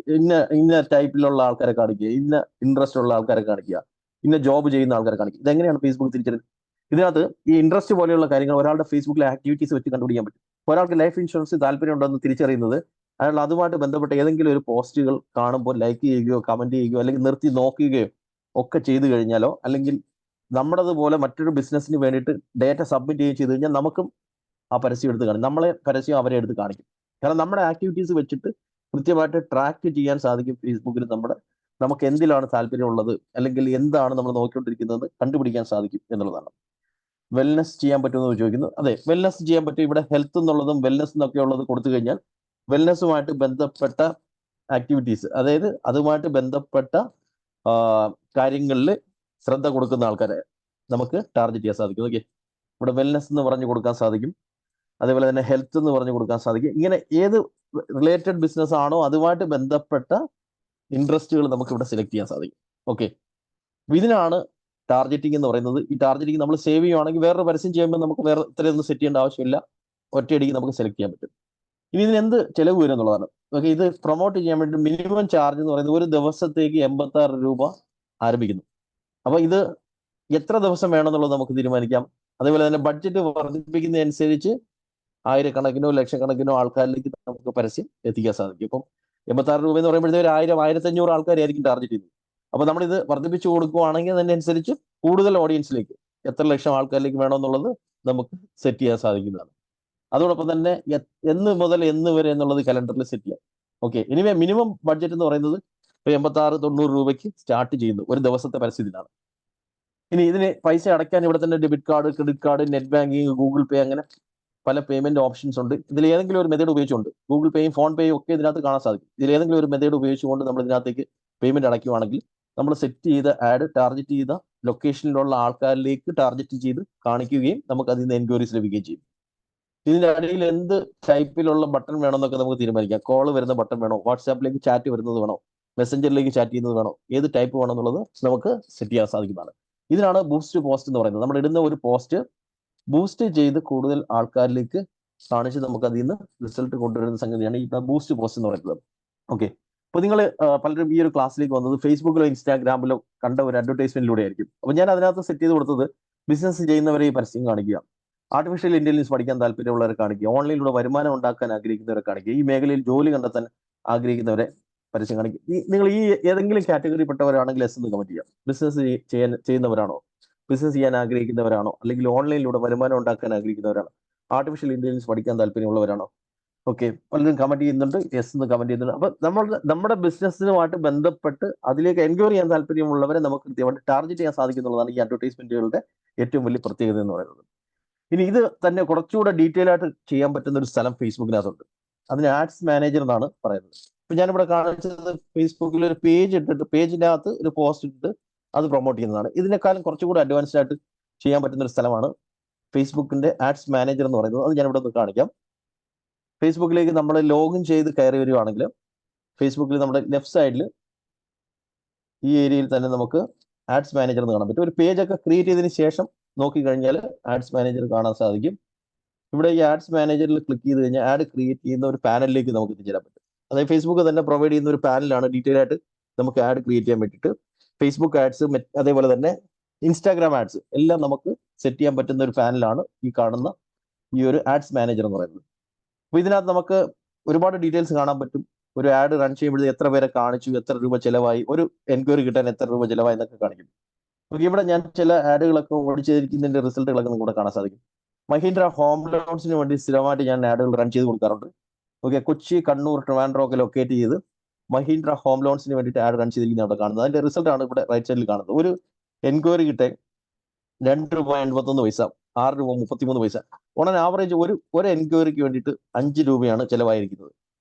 ഇന്ന ടൈപ്പിലുള്ള ആൾക്കാരെ കാണിക്കുക, ഇന്ന ഇൻട്രസ്റ്റ് ഉള്ള ആൾക്കാരെ കാണിക്കുക, ഇന്ന ജോബ് ചെയ്യുന്ന ആൾക്കാരെ കാണിക്കുക. ഇതെങ്ങനെയാണ് ഫേസ്ബുക്ക് തിരിച്ചറിയുന്നത്? ഇതിനകത്ത് ഈ ഇൻട്രസ്റ്റ് പോലെയുള്ള കാര്യങ്ങൾ ഒരാളുടെ ഫേസ്ബുക്കിലെ ആക്ടിവിറ്റീസ് വെച്ച് കണ്ടുപിടിക്കാൻ പറ്റും. ഒരാൾക്ക് ലൈഫ് ഇൻഷുറൻസ് താല്പര്യമുണ്ടെന്ന് തിരിച്ചറിയുന്നത് അയാൾ അതുമായിട്ട് ബന്ധപ്പെട്ട ഏതെങ്കിലും ഒരു പോസ്റ്റുകൾ കാണുമ്പോൾ ലൈക്ക് ചെയ്യുകയോ കമന്റ് ചെയ്യുകയോ അല്ലെങ്കിൽ നിർത്തി നോക്കുകയോ ഒക്കെ ചെയ്തു കഴിഞ്ഞാലോ, അല്ലെങ്കിൽ നമ്മുടേതുപോലെ മറ്റൊരു ബിസിനസ്സിന് വേണ്ടിയിട്ട് ഡേറ്റ സബ്മിറ്റ് ചെയ്യുകയും ചെയ്ത് കഴിഞ്ഞാൽ നമുക്കും ആ പരസ്യം എടുത്ത് കാണിക്കും. നമ്മളെ പരസ്യം അവരെ എടുത്ത് കാണിക്കും. കാരണം നമ്മുടെ ആക്ടിവിറ്റീസ് വെച്ചിട്ട് കൃത്യമായിട്ട് ട്രാക്ക് ചെയ്യാൻ സാധിക്കും ഫേസ്ബുക്കിൽ. നമുക്ക് എന്തിലാണ് താല്പര്യമുള്ളത് അല്ലെങ്കിൽ എന്താണ് നമ്മൾ നോക്കിക്കൊണ്ടിരിക്കുന്നത് കണ്ടുപിടിക്കാൻ സാധിക്കും എന്നുള്ളതാണ്. വെൽനസ് ചെയ്യാൻ പറ്റുമെന്ന് ചോദിക്കുന്നു. അതെ, വെൽനസ് ചെയ്യാൻ പറ്റും. ഇവിടെ ഹെൽത്ത് എന്നുള്ളതും വെൽനസ് എന്നൊക്കെ ഉള്ളത് കൊടുത്തു കഴിഞ്ഞാൽ വെൽനസുമായിട്ട് ബന്ധപ്പെട്ട ആക്ടിവിറ്റീസ്, അതായത് അതുമായിട്ട് ബന്ധപ്പെട്ട കാര്യങ്ങളിൽ ശ്രദ്ധ കൊടുക്കുന്ന ആൾക്കാരെ നമുക്ക് ടാർഗറ്റ് ചെയ്യാൻ സാധിക്കും. ഓക്കെ, ഇവിടെ വെൽനസ് എന്ന് പറഞ്ഞു കൊടുക്കാൻ സാധിക്കും. അതേപോലെ തന്നെ ഹെൽത്ത് എന്ന് പറഞ്ഞു കൊടുക്കാൻ സാധിക്കും. ഇങ്ങനെ ഏത് റിലേറ്റഡ് ബിസിനസ് ആണോ അതുമായിട്ട് ബന്ധപ്പെട്ട ഇൻട്രസ്റ്റുകൾ നമുക്ക് ഇവിടെ സെലക്ട് ചെയ്യാൻ സാധിക്കും. ഓക്കെ, ഇതിനാണ് ടാർഗറ്റിംഗ് എന്ന് പറയുന്നത്. ഈ ടാർഗറ്റിംഗ് നമ്മൾ സേവ് ചെയ്യുവാണെങ്കിൽ വേറൊരു പരസ്യം ചെയ്യുമ്പോൾ നമുക്ക് വേറെ ഇത്രയൊന്നും സെറ്റ് ചെയ്യേണ്ട ആവശ്യമില്ല. ഒറ്റയടിക്ക് നമുക്ക് സെലക്ട് ചെയ്യാൻ പറ്റും. ഇനി ഇതിന് എന്ത് ചെലവ് വരും എന്നുള്ളതാണ്. ഓക്കെ, ഇത് പ്രൊമോട്ട് ചെയ്യാൻ വേണ്ടി മിനിമം ചാർജ് എന്ന് പറയുന്നത് ഒരു ദിവസത്തേക്ക് 86 രൂപ ആരംഭിക്കുന്നു. അപ്പൊ ഇത് എത്ര ദിവസം വേണമെന്നുള്ളത് നമുക്ക് തീരുമാനിക്കാം. അതേപോലെ തന്നെ ബഡ്ജറ്റ് വർദ്ധിപ്പിക്കുന്നതനുസരിച്ച് ആയിരക്കണക്കിനോ ലക്ഷക്കണക്കിനോ ആൾക്കാരിലേക്ക് നമുക്ക് പരസ്യം എത്തിക്കാൻ സാധിക്കും. ഇപ്പം 86 രൂപ എന്ന് പറയുമ്പോഴത്തേക്ക് 1000-1500 ആൾക്കാരായിരിക്കും ടാർഗറ്റ് ചെയ്യുന്നത്. അപ്പൊ നമ്മളിത് വർദ്ധിപ്പിച്ചു കൊടുക്കുകയാണെങ്കിൽ അതിനനുസരിച്ച് കൂടുതൽ ഓഡിയൻസിലേക്ക് എത്ര ലക്ഷം ആൾക്കാരിലേക്ക് വേണമെന്നുള്ളത് നമുക്ക് സെറ്റ് ചെയ്യാൻ സാധിക്കുന്നതാണ്. അതോടൊപ്പം തന്നെ എന്ന് മുതൽ എന്ന് വരെ എന്നുള്ളത് കലണ്ടറിൽ സെറ്റ് ചെയ്യാം. ഓക്കെ, ഇനിവേ മിനിമം ബഡ്ജറ്റ് എന്ന് പറയുന്നത് 86-90 രൂപയ്ക്ക് സ്റ്റാർട്ട് ചെയ്യുന്നു ഒരു ദിവസത്തെ പരസ്യത്തിനാണ്. ഇനി ഇതിന് പൈസ അടയ്ക്കാൻ ഇവിടെ തന്നെ debit card, credit card, net banking, Google Pay, അങ്ങനെ പല പേയ്മെന്റ് ഓപ്ഷൻസ് ഉണ്ട്. ഇതിൽ ഏതെങ്കിലും ഒരു മെത്തേഡ് ഉപയോഗിച്ചുകൊണ്ട് ഗൂഗിൾ പേയും ഫോൺ പേയും ഒക്കെ ഇതിനകത്ത് കാണാൻ സാധിക്കും. ഇതിൽ ഏതെങ്കിലും ഒരു മെത്തേഡ് ഉപയോഗിച്ചുകൊണ്ട് നമ്മൾ ഇതിനകത്തേക്ക് പേയ്മെന്റ് അടയ്ക്കുവാണെങ്കിൽ നമ്മൾ സെറ്റ് ചെയ്ത ആഡ് ടാർഗറ്റ് ചെയ്ത ലൊക്കേഷനിലുള്ള ആൾക്കാരിലേക്ക് ടാർഗറ്റ് ചെയ്ത് കാണിക്കുകയും നമുക്ക് അതിൽ നിന്ന് എൻക്വയറീസ് ലഭിക്കുകയും ചെയ്യും. ഇതിന്റെ അടിയിൽ എന്ത് ടൈപ്പിലുള്ള ബട്ടൺ വേണമെന്നൊക്കെ നമുക്ക് തീരുമാനിക്കാം. കോൾ വരുന്ന ബട്ടൺ വേണോ, വാട്സാപ്പിലേക്ക് ചാറ്റ് വരുന്നത് വേണോ, മെസ്സഞ്ചറിലേക്ക് ചാറ്റ് ചെയ്യുന്നത് വേണോ, ഏത് ടൈപ്പ് വേണം എന്നുള്ളത് നമുക്ക് സെറ്റ് ചെയ്യാൻ സാധിക്കുന്നതാണ്. ഇതിനാണ് ബൂസ്റ്റ് പോസ്റ്റ് എന്ന് പറയുന്നത്. നമ്മൾ ഇടുന്ന ഒരു പോസ്റ്റ് ബൂസ്റ്റ് ചെയ്ത് കൂടുതൽ ആൾക്കാരിലേക്ക് കാണിച്ച് നമുക്ക് അതിൽ നിന്ന് റിസൾട്ട് കൊണ്ടുവരുന്ന സംഗതിയാണ് ഈ ബൂസ്റ്റ് പോസ്റ്റ് എന്ന് പറയുന്നത്. ഓക്കെ, അപ്പോൾ നിങ്ങൾ പലരും ഈ ഒരു ക്ലാസ്സിലേക്ക് വന്നത് ഫേസ്ബുക്കിലോ ഇൻസ്റ്റാഗ്രാമിലോ കണ്ട ഒരു അഡ്വർടൈസ്മെന്റിലൂടെ ആയിരിക്കും. അപ്പോൾ ഞാൻ അതിനകത്ത് സെറ്റ് ചെയ്ത് കൊടുത്തത് ബിസിനസ് ചെയ്യുന്നവരെ ഈ പരസ്യം കാണിക്കുക, ആർട്ടിഫിഷ്യൽ ഇന്റലിജൻസ് പഠിക്കാൻ താല്പര്യമുള്ളവരെ കാണിക്കുക, ഓൺലൈനിലൂടെ വരുമാനം ഉണ്ടാക്കാൻ ആഗ്രഹിക്കുന്നവരെ കാണിക്കുക, ഈ മേഖലയിൽ ജോലി കണ്ടെത്താൻ ആഗ്രഹിക്കുന്നവരെ പരസ്യം കാണിക്കുക. നിങ്ങൾ ഈ ഏതെങ്കിലും കാറ്റഗറിപ്പെട്ടവരാണെങ്കിൽ എസ് എന്ന് കമന്റ് ചെയ്യാം. ബിസിനസ് ചെയ്യുന്നവരാണോ, ബിസിനസ് ചെയ്യാൻ ആഗ്രഹിക്കുന്നവരാണോ, അല്ലെങ്കിൽ ഓൺലൈനിലൂടെ വരുമാനം ഉണ്ടാക്കാൻ ആഗ്രഹിക്കുന്നവരാണോ, ആർട്ടിഫിഷ്യൽ ഇന്റലിജൻസ് പഠിക്കാൻ താല്പര്യമുള്ളവരാണോ? ഓക്കെ, പലരും കമന്റ് ചെയ്യുന്നുണ്ട്, യെസ് എന്ന് കമന്റ് ചെയ്യുന്നുണ്ട്. അപ്പൊ നമ്മുടെ ബിസിനസ്സിനുമായിട്ട് ബന്ധപ്പെട്ട് അതിലേക്ക് എൻക്വയറി ചെയ്യാൻ താല്പര്യമുള്ളവരെ നമുക്ക് കൃത്യമായിട്ട് ടാർഗറ്റ് ചെയ്യാൻ സാധിക്കുന്നുള്ളതാണ് ഈ അഡ്വർടൈസ്മെന്റുകളുടെ ഏറ്റവും വലിയ പ്രത്യേകത എന്ന് പറയുന്നത്. ഇനി ഇത് തന്നെ കുറച്ചുകൂടെ ഡീറ്റെയിൽ ആയിട്ട് ചെയ്യാൻ പറ്റുന്ന ഒരു സ്ഥലം ഫേസ്ബുക്കിനകത്തുണ്ട്. അതിന് ആഡ്സ് മാനേജർ എന്നാണ് പറയുന്നത്. ഇപ്പൊ ഞാനിവിടെ കാണിച്ചത് ഫേസ്ബുക്കിൽ ഒരു പേജ് ഇട്ടിട്ട് പേജിന്റെ അകത്ത് ഒരു പോസ്റ്റ് ഇട്ടിട്ട് അത് പ്രൊമോട്ട് ചെയ്യുന്നതാണ്. ഇതിനേക്കാളും കുറച്ചുകൂടി അഡ്വാൻസ്ഡ് ആയിട്ട് ചെയ്യാൻ പറ്റുന്ന ഒരു സ്ഥലമാണ് ഫേസ്ബുക്കിന്റെ ആഡ്സ് മാനേജർ എന്ന് പറയുന്നത്. അത് ഞാൻ ഇവിടെ ഒന്ന് കാണിക്കാം. ഫേസ്ബുക്കിലേക്ക് നമ്മൾ ലോഗിൻ ചെയ്ത് കയറി വരികയാണെങ്കിൽ ഫേസ്ബുക്കിൽ നമ്മുടെ ലെഫ്റ്റ് സൈഡിൽ ഈ ഏരിയയിൽ തന്നെ നമുക്ക് ആഡ്സ് മാനേജർ എന്ന് കാണാൻ പറ്റും. ഒരു പേജ് ഒക്കെ ക്രിയേറ്റ് ചെയ്തതിന് ശേഷം നോക്കിക്കഴിഞ്ഞാൽ ആഡ്സ് മാനേജർ കാണാൻ സാധിക്കും. ഇവിടെ ഈ ആഡ്സ് മാനേജറിൽ ക്ലിക്ക് ചെയ്ത് കഴിഞ്ഞാൽ ആഡ് ക്രിയേറ്റ് ചെയ്യുന്ന ഒരു പാനലിലേക്ക് നമുക്ക് എത്തിച്ചേരാൻ പറ്റും. അതായത് ഫേസ്ബുക്ക് തന്നെ പ്രൊവൈഡ് ചെയ്യുന്ന ഒരു പാനലാണ് ഡീറ്റെയിൽ ആയിട്ട് നമുക്ക് ആഡ് ക്രിയേറ്റ് ചെയ്യാൻ വേണ്ടിയിട്ട്. ഫേസ്ബുക്ക് ആഡ്സ്, അതേപോലെ തന്നെ ഇൻസ്റ്റാഗ്രാം ആഡ്സ് എല്ലാം നമുക്ക് സെറ്റ് ചെയ്യാൻ പറ്റുന്ന ഒരു പാനലാണ് ഈ കാണുന്ന ഈ ഒരു ആഡ്സ് മാനേജർ എന്ന് പറയുന്നത്. അപ്പോൾ ഇതിനകത്ത് നമുക്ക് ഒരുപാട് ഡീറ്റെയിൽസ് കാണാൻ പറ്റും. ഒരു ആഡ് റൺ ചെയ്യുമ്പോഴേ എത്ര പേരെ കാണിച്ചു, എത്ര രൂപ ചിലവായി, ഒരു എൻക്വയറി കിട്ടാൻ എത്ര രൂപ ചിലവായി എന്നൊക്കെ കാണിക്കും. ഇവിടെ ഞാൻ ചില ആഡുകളൊക്കെ ഓടിച്ചിരിക്കുന്നതിന്റെ റിസൾട്ടുകളൊക്കെ നിങ്ങൾക്ക് കാണാൻ സാധിക്കും. മഹീന്ദ്ര ഹോം ലോൺസിന് വേണ്ടി സ്ഥിരമായിട്ട് ഞാൻ ആഡുകൾ റൺ ചെയ്ത് കൊടുക്കാറുണ്ട്. ഓക്കെ, കൊച്ചി, കണ്ണൂർ, ട്രിവാൻഡ്രം ഒക്കെ ലൊക്കേറ്റ് ചെയ്ത് മഹീന്ദ്ര ഹോം ലോൺസിന് വേണ്ടിയിട്ട് ആഡ് റൺ ചെയ്തിരിക്കുന്ന അവിടെ കാണുന്നത്. അതിന്റെ റിസൾട്ടാണ് ഇവിടെ റൈറ്റ് സൈഡിൽ കാണുന്നത്. ഒരു എൻക്വയറി കിട്ടാൻ 2 രൂപ 81 പൈസ, 6 രൂപ 33 പൈസ. ഓൺ ആവറേജ് ഒരു എൻക്വയറിക്ക് വേണ്ടിയിട്ട് 5 രൂപയാണ് ചിലവായിരിക്കുന്നത്.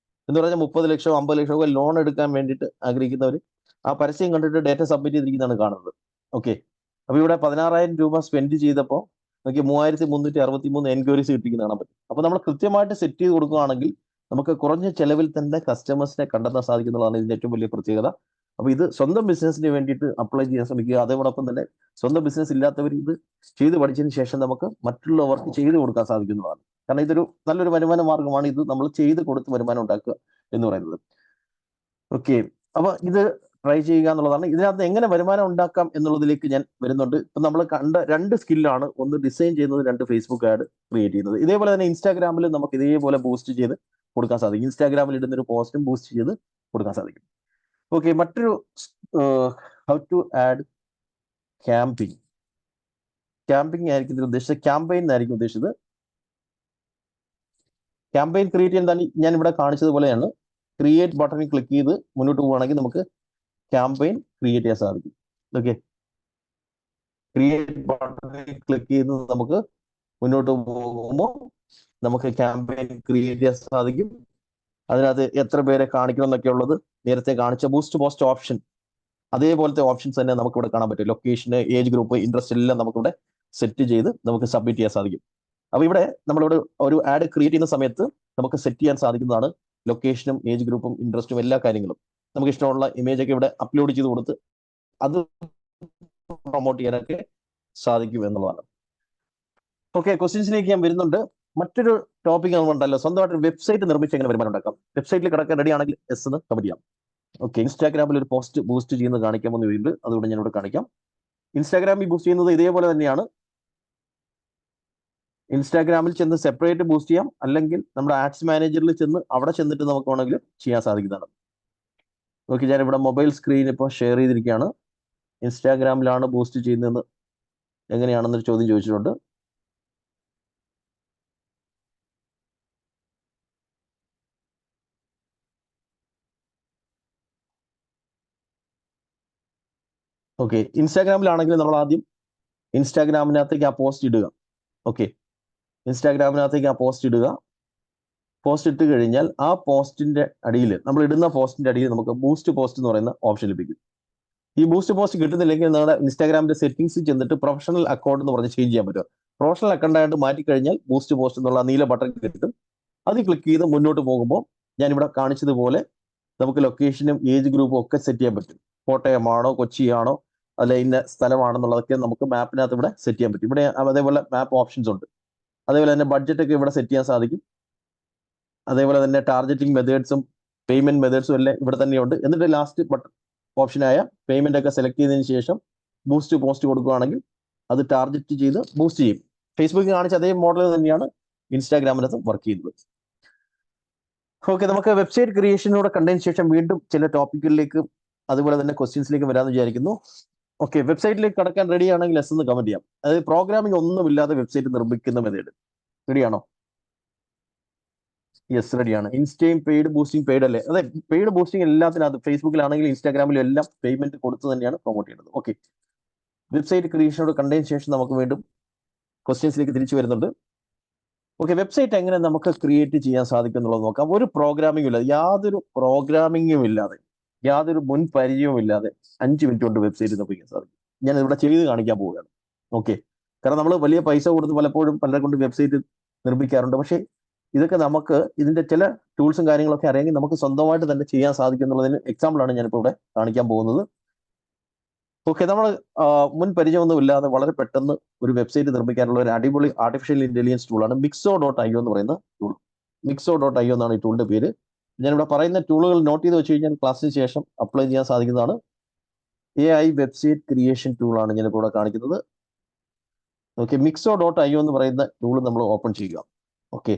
എന്ന് പറഞ്ഞാൽ 30 ലക്ഷമോ 50 ലക്ഷമോ ഒക്കെ ലോൺ എടുക്കാൻ വേണ്ടിയിട്ട് ആഗ്രഹിക്കുന്നവർ ആ പരസ്യം കണ്ടിട്ട് ഡേറ്റ സബ്മിറ്റ് ചെയ്തിരിക്കുന്നതാണ് കാണുന്നത്. ഓക്കെ, അപ്പൊ ഇവിടെ 16,000 രൂപ സ്പെൻഡ് ചെയ്തപ്പോൾ നമുക്ക് 3,363 എൻക്വയറീസ് കിട്ടിക്കുന്ന കാണാൻ പറ്റും. അപ്പൊ നമ്മൾ കൃത്യമായിട്ട് സെറ്റ് ചെയ്ത് കൊടുക്കുകയാണെങ്കിൽ നമുക്ക് കുറഞ്ഞ ചെലവിൽ തന്നെ കസ്റ്റമേഴ്സിനെ കണ്ടെത്താൻ സാധിക്കുന്നതാണ് ഇതിന്റെ ഏറ്റവും വലിയ പ്രത്യേകത. അപ്പൊ ഇത് സ്വന്തം ബിസിനസിന് വേണ്ടിയിട്ട് അപ്ലൈ ചെയ്യാൻ ശ്രമിക്കുക. അതോടൊപ്പം തന്നെ സ്വന്തം ബിസിനസ് ഇല്ലാത്തവർ ഇത് ചെയ്ത് പഠിച്ചതിന് ശേഷം നമുക്ക് മറ്റുള്ളവർക്ക് ചെയ്ത് കൊടുക്കാൻ സാധിക്കുന്നതാണ്. കാരണം ഇതൊരു നല്ലൊരു വരുമാന മാർഗമാണ്. ഇത് നമ്മൾ ചെയ്ത് കൊടുത്ത് വരുമാനം ഉണ്ടാക്കുക എന്ന് പറയുന്നത്. ഓക്കെ, അപ്പൊ ഇത് ട്രൈ ചെയ്യുക എന്നുള്ളതാണ്. ഇതിനകത്ത് എങ്ങനെ വരുമാനം ഉണ്ടാക്കാം എന്നുള്ളതിലേക്ക് ഞാൻ വരുന്നുണ്ട്. ഇപ്പൊ നമ്മൾ കണ്ട 2 സ്കില്ലാണ്, ഒന്ന് ഡിസൈൻ ചെയ്യുന്നത്, 2 ഫേസ്ബുക്ക് ആഡ് ക്രിയേറ്റ് ചെയ്യുന്നത്. ഇതേപോലെ തന്നെ ഇൻസ്റ്റാഗ്രാമിൽ നമുക്ക് ഇതേപോലെ ബൂസ്റ്റ് ചെയ്ത് കൊടുക്കാൻ സാധിക്കും. ഇൻസ്റ്റാഗ്രാമിൽ ഇടുന്ന ഒരു പോസ്റ്റും ബൂസ്റ്റ് ചെയ്ത് കൊടുക്കാൻ സാധിക്കും. ഓക്കെ, മറ്റൊരു ഹൗ ടു ആഡ് ക്യാമ്പിംഗ് ആയിരിക്കും ഇതിൽ ഉദ്ദേശിച്ചത്. ക്യാമ്പയിൻ എന്നായിരിക്കും ഉദ്ദേശിച്ചത്. ക്യാമ്പയിൻ ക്രിയേറ്റ് ചെയ്യാൻ തന്നെ ഞാൻ ഇവിടെ കാണിച്ചതുപോലെയാണ്. ക്രിയേറ്റ് ബട്ടണിൽ ക്ലിക്ക് ചെയ്ത് മുന്നോട്ട് പോവുകയാണെങ്കിൽ നമുക്ക് ക്യാമ്പയിൻ ക്രിയേറ്റ് ചെയ്യാൻ സാധിക്കും. ഓക്കെ, ക്രിയേറ്റ് ബട്ടണിൽ ക്ലിക്ക് ചെയ്ത് നമുക്ക് മുന്നോട്ട് പോകുമ്പോൾ നമുക്ക് ക്യാമ്പയിൻ ക്രിയേറ്റ് ചെയ്യാൻ സാധിക്കും. അതിനകത്ത് എത്ര പേരെ കാണിക്കണം എന്നൊക്കെ ഉള്ളത് നേരത്തെ കാണിച്ച ബൂസ്റ്റ് പോസ്റ്റ് ഓപ്ഷൻ അതേപോലത്തെ ഓപ്ഷൻസ് തന്നെ നമുക്ക് ഇവിടെ കാണാൻ പറ്റും. ലൊക്കേഷന്, ഏജ് ഗ്രൂപ്പ്, ഇൻട്രസ്റ്റ് എല്ലാം നമുക്കിവിടെ സെറ്റ് ചെയ്ത് നമുക്ക് സബ്മിറ്റ് ചെയ്യാൻ സാധിക്കും. അപ്പൊ ഇവിടെ നമ്മളിവിടെ ഒരു ആഡ് ക്രിയേറ്റ് ചെയ്യുന്ന സമയത്ത് നമുക്ക് സെറ്റ് ചെയ്യാൻ സാധിക്കുന്നതാണ് ലൊക്കേഷനും ഏജ് ഗ്രൂപ്പും ഇൻട്രസ്റ്റും എല്ലാ കാര്യങ്ങളും. നമുക്ക് ഇഷ്ടമുള്ള ഇമേജ് ഒക്കെ ഇവിടെ അപ്ലോഡ് ചെയ്ത് കൊടുത്ത് അത് പ്രൊമോട്ട് ചെയ്യാനൊക്കെ സാധിക്കും എന്നുള്ളതാണ്. ഓക്കെ, ക്വസ്റ്റ്യൻസിലേക്ക് ഞാൻ വരുന്നുണ്ട്. മറ്റൊരു ടോപ്പിക് ഉണ്ടല്ലോ, സ്വന്തമായിട്ട് വെബ്സൈറ്റ് നിർമ്മിച്ച് എങ്ങനെ വരുമാനം ഉണ്ടാക്കാം. വെബ്സൈറ്റിൽ കിടക്കാൻ റെഡി ആണെങ്കിൽ എസ് എന്ന് കമന്റ് ചെയ്യാം. ഓക്കെ, ഇൻസ്റ്റാഗ്രാമിൽ ഒരു പോസ്റ്റ് ബൂസ്റ്റ് ചെയ്യുന്നത് കാണിക്കാമെന്ന് വീണ്ടും അതുകൊണ്ട് ഞാൻ ഇവിടെ കാണിക്കാം. ഇൻസ്റ്റാഗ്രാമിൽ ബൂസ്റ്റ് ചെയ്യുന്നത് ഇതേപോലെ തന്നെയാണ്. ഇൻസ്റ്റാഗ്രാമിൽ ചെന്ന് സെപ്പറേറ്റ് ബൂസ്റ്റ് ചെയ്യാം, അല്ലെങ്കിൽ നമ്മുടെ ആഡ്സ് മാനേജറിൽ ചെന്ന് അവിടെ ചെന്നിട്ട് നമുക്ക് വേണമെങ്കിൽ ചെയ്യാൻ സാധിക്കുന്നതാണ്. ഓക്കെ, ഞാൻ ഇവിടെ മൊബൈൽ സ്ക്രീൻ ഇപ്പോൾ ഷെയർ ചെയ്തിരിക്കുകയാണ്. ഇൻസ്റ്റാഗ്രാമിലാണ് ബൂസ്റ്റ് ചെയ്യുന്നതെന്ന് എങ്ങനെയാണെന്നൊരു ചോദ്യം ചോദിച്ചിട്ടുണ്ട്. ഓക്കെ, ഇൻസ്റ്റാഗ്രാമിലാണെങ്കിൽ നമ്മൾ ആദ്യം ഇൻസ്റ്റാഗ്രാമിനകത്തേക്ക് ആ പോസ്റ്റ് ഇടുക. ഓക്കെ, ഇൻസ്റ്റാഗ്രാമിനകത്തേക്ക് ആ പോസ്റ്റ് ഇടുക. പോസ്റ്റ് ഇട്ട് കഴിഞ്ഞാൽ ആ പോസ്റ്റിന്റെ അടിയിൽ, നമ്മൾ ഇടുന്ന പോസ്റ്റിന്റെ അടിയിൽ നമുക്ക് ബൂസ്റ്റ് പോസ്റ്റ് എന്ന് പറയുന്ന ഓപ്ഷൻ ലഭിക്കും. ഈ ബൂസ്റ്റ് പോസ്റ്റ് കിട്ടുന്നില്ലെങ്കിൽ നിങ്ങളുടെ ഇൻസ്റ്റാഗ്രാമിന്റെ സെറ്റിംഗ്സിൽ ചെന്നിട്ട് പ്രൊഫഷണൽ അക്കൗണ്ട് എന്ന് പറഞ്ഞ് ചേഞ്ച് ചെയ്യാൻ പറ്റും. പ്രൊഫഷണൽ അക്കൗണ്ട് ആയിട്ട് മാറ്റിക്കഴിഞ്ഞാൽ ബൂസ്റ്റ് പോസ്റ്റ് എന്നുള്ള നീല ബട്ടൺ കിട്ടും. അത് ക്ലിക്ക് ചെയ്ത് മുന്നോട്ട് പോകുമ്പോൾ ഞാനിവിടെ കാണിച്ചതുപോലെ നമുക്ക് ലൊക്കേഷനും ഏജ് ഗ്രൂപ്പും ഒക്കെ സെറ്റ് ചെയ്യാൻ പറ്റും. കോട്ടയമാണോ കൊച്ചിയാണോ അല്ല ഇന്ന സ്ഥലമാണെന്നുള്ളതൊക്കെ നമുക്ക് മാപ്പിനകത്ത് ഇവിടെ സെറ്റ് ചെയ്യാൻ പറ്റും. ഇവിടെ അതേപോലെ മാപ്പ് ഓപ്ഷൻസ് ഉണ്ട്. അതേപോലെ തന്നെ ബഡ്ജറ്റ് ഒക്കെ ഇവിടെ സെറ്റ് ചെയ്യാൻ സാധിക്കും. അതേപോലെ തന്നെ ടാർഗറ്റിംഗ് മെത്തേഡ്സും പേയ്മെന്റ് മെത്തേഡ്സും എല്ലാം ഇവിടെ തന്നെയുണ്ട്. എന്നിട്ട് ലാസ്റ്റ് ബട്ടൺ ഓപ്ഷനായ പേയ്മെന്റ് ഒക്കെ സെലക്ട് ചെയ്തതിന് ശേഷം ബൂസ്റ്റ് പോസ്റ്റ് കൊടുക്കുകയാണെങ്കിൽ അത് ടാർഗറ്റ് ചെയ്ത് ബൂസ്റ്റ് ചെയ്യും. ഫേസ്ബുക്കിൽ കാണിച്ച അതേ മോഡൽ തന്നെയാണ് ഇൻസ്റ്റാഗ്രാമിനകത്ത് വർക്ക് ചെയ്യുന്നത്. ഓക്കെ, നമുക്ക് വെബ്സൈറ്റ് ക്രിയേഷനൂടെ കണ്ടതിന് ശേഷം വീണ്ടും ചില ടോപ്പിക്കുകളിലേക്ക് അതുപോലെ തന്നെ ക്വസ്റ്റ്യൻസിലേക്ക് വരാമെന്ന് വിചാരിക്കുന്നു. ഓക്കെ, വെബ്സൈറ്റിലേക്ക് കടക്കാൻ റെഡി ആണെങ്കിൽ എസ് എന്ന് കമന്റ് ചെയ്യാം. അതായത് പ്രോഗ്രാമിംഗ് ഒന്നുമില്ലാതെ വെബ്സൈറ്റ് നിർമ്മിക്കുന്ന മെത്തേഡ് റെഡിയാണോ? യെസ്, റെഡിയാണ്. ഇൻസ്റ്റയും പെയ്ഡ് ബൂസ്റ്റിംഗ് പെയ്ഡ് അല്ലേ? അതെ, പെയ്ഡ് ബൂസ്റ്റിംഗ് എല്ലാത്തിനകത്ത് ഫേസ്ബുക്കിലാണെങ്കിലും ഇൻസ്റ്റാഗ്രാമിലും എല്ലാം പേയ്മെന്റ് കൊടുത്ത് തന്നെയാണ് പ്രൊമോട്ട് ചെയ്യുന്നത്. ഓക്കെ, വെബ്സൈറ്റ് ക്രിയേഷനോട് കണ്ടതിന് ശേഷം നമുക്ക് വീണ്ടും ക്വസ്റ്റ്യൻസിലേക്ക് തിരിച്ചു വരുന്നുണ്ട്. ഓക്കെ, വെബ്സൈറ്റ് എങ്ങനെ നമുക്ക് ക്രിയേറ്റ് ചെയ്യാൻ സാധിക്കും എന്നുള്ളത് നോക്കാം. ഒരു പ്രോഗ്രാമിംഗും ഇല്ലാതെ, യാതൊരു പ്രോഗ്രാമിംഗും ഇല്ലാതെ, യാതൊരു മുൻ പരിചയവും ഇല്ലാതെ 5 മിനിറ്റ് കൊണ്ട് വെബ്സൈറ്റ് നിർമ്മിക്കാൻ സാധിക്കും. ഞാൻ ഇവിടെ ചെയ്ത് കാണിക്കാൻ പോവുകയാണ്. ഓക്കെ, കാരണം നമ്മൾ വലിയ പൈസ കൊടുത്ത് പലപ്പോഴും പലരെ കൊണ്ട് വെബ്സൈറ്റ് നിർമ്മിക്കാറുണ്ട്. പക്ഷേ ഇതൊക്കെ നമുക്ക് ഇതിന്റെ ചില ടൂൾസും കാര്യങ്ങളൊക്കെ അറിയാമെങ്കിൽ നമുക്ക് സ്വന്തമായിട്ട് തന്നെ ചെയ്യാൻ സാധിക്കും എന്നുള്ളതിന് എക്സാമ്പിളാണ് ഞാനിപ്പോൾ ഇവിടെ കാണിക്കാൻ പോകുന്നത്. ഓക്കെ, നമ്മൾ മുൻ പരിചയമൊന്നും ഇല്ലാതെ വളരെ പെട്ടെന്ന് ഒരു വെബ്സൈറ്റ് നിർമ്മിക്കാനുള്ള ഒരു അടിപൊളി ആർട്ടിഫിഷ്യൽ ഇന്റലിജൻസ് ടൂളാണ് Mixo.io എന്ന് പറയുന്ന ടൂൾ. Mixo.io എന്നാണ് ഈ ടൂളിന്റെ പേര്. ഞാനിവിടെ പറയുന്ന ടൂളുകൾ നോട്ട് ചെയ്ത് വെച്ച് കഴിഞ്ഞാൽ ക്ലാസ്സിന് ശേഷം അപ്ലൈ ചെയ്യാൻ സാധിക്കുന്നതാണ്. AI വെബ്സൈറ്റ് ക്രിയേഷൻ ടൂളാണ് ഞാനിപ്പോൾ ഇവിടെ കാണിക്കുന്നത്. ഓക്കെ, Mixo.io എന്ന് പറയുന്ന ടൂൾ നമ്മൾ ഓപ്പൺ ചെയ്യുക. ഓക്കെ,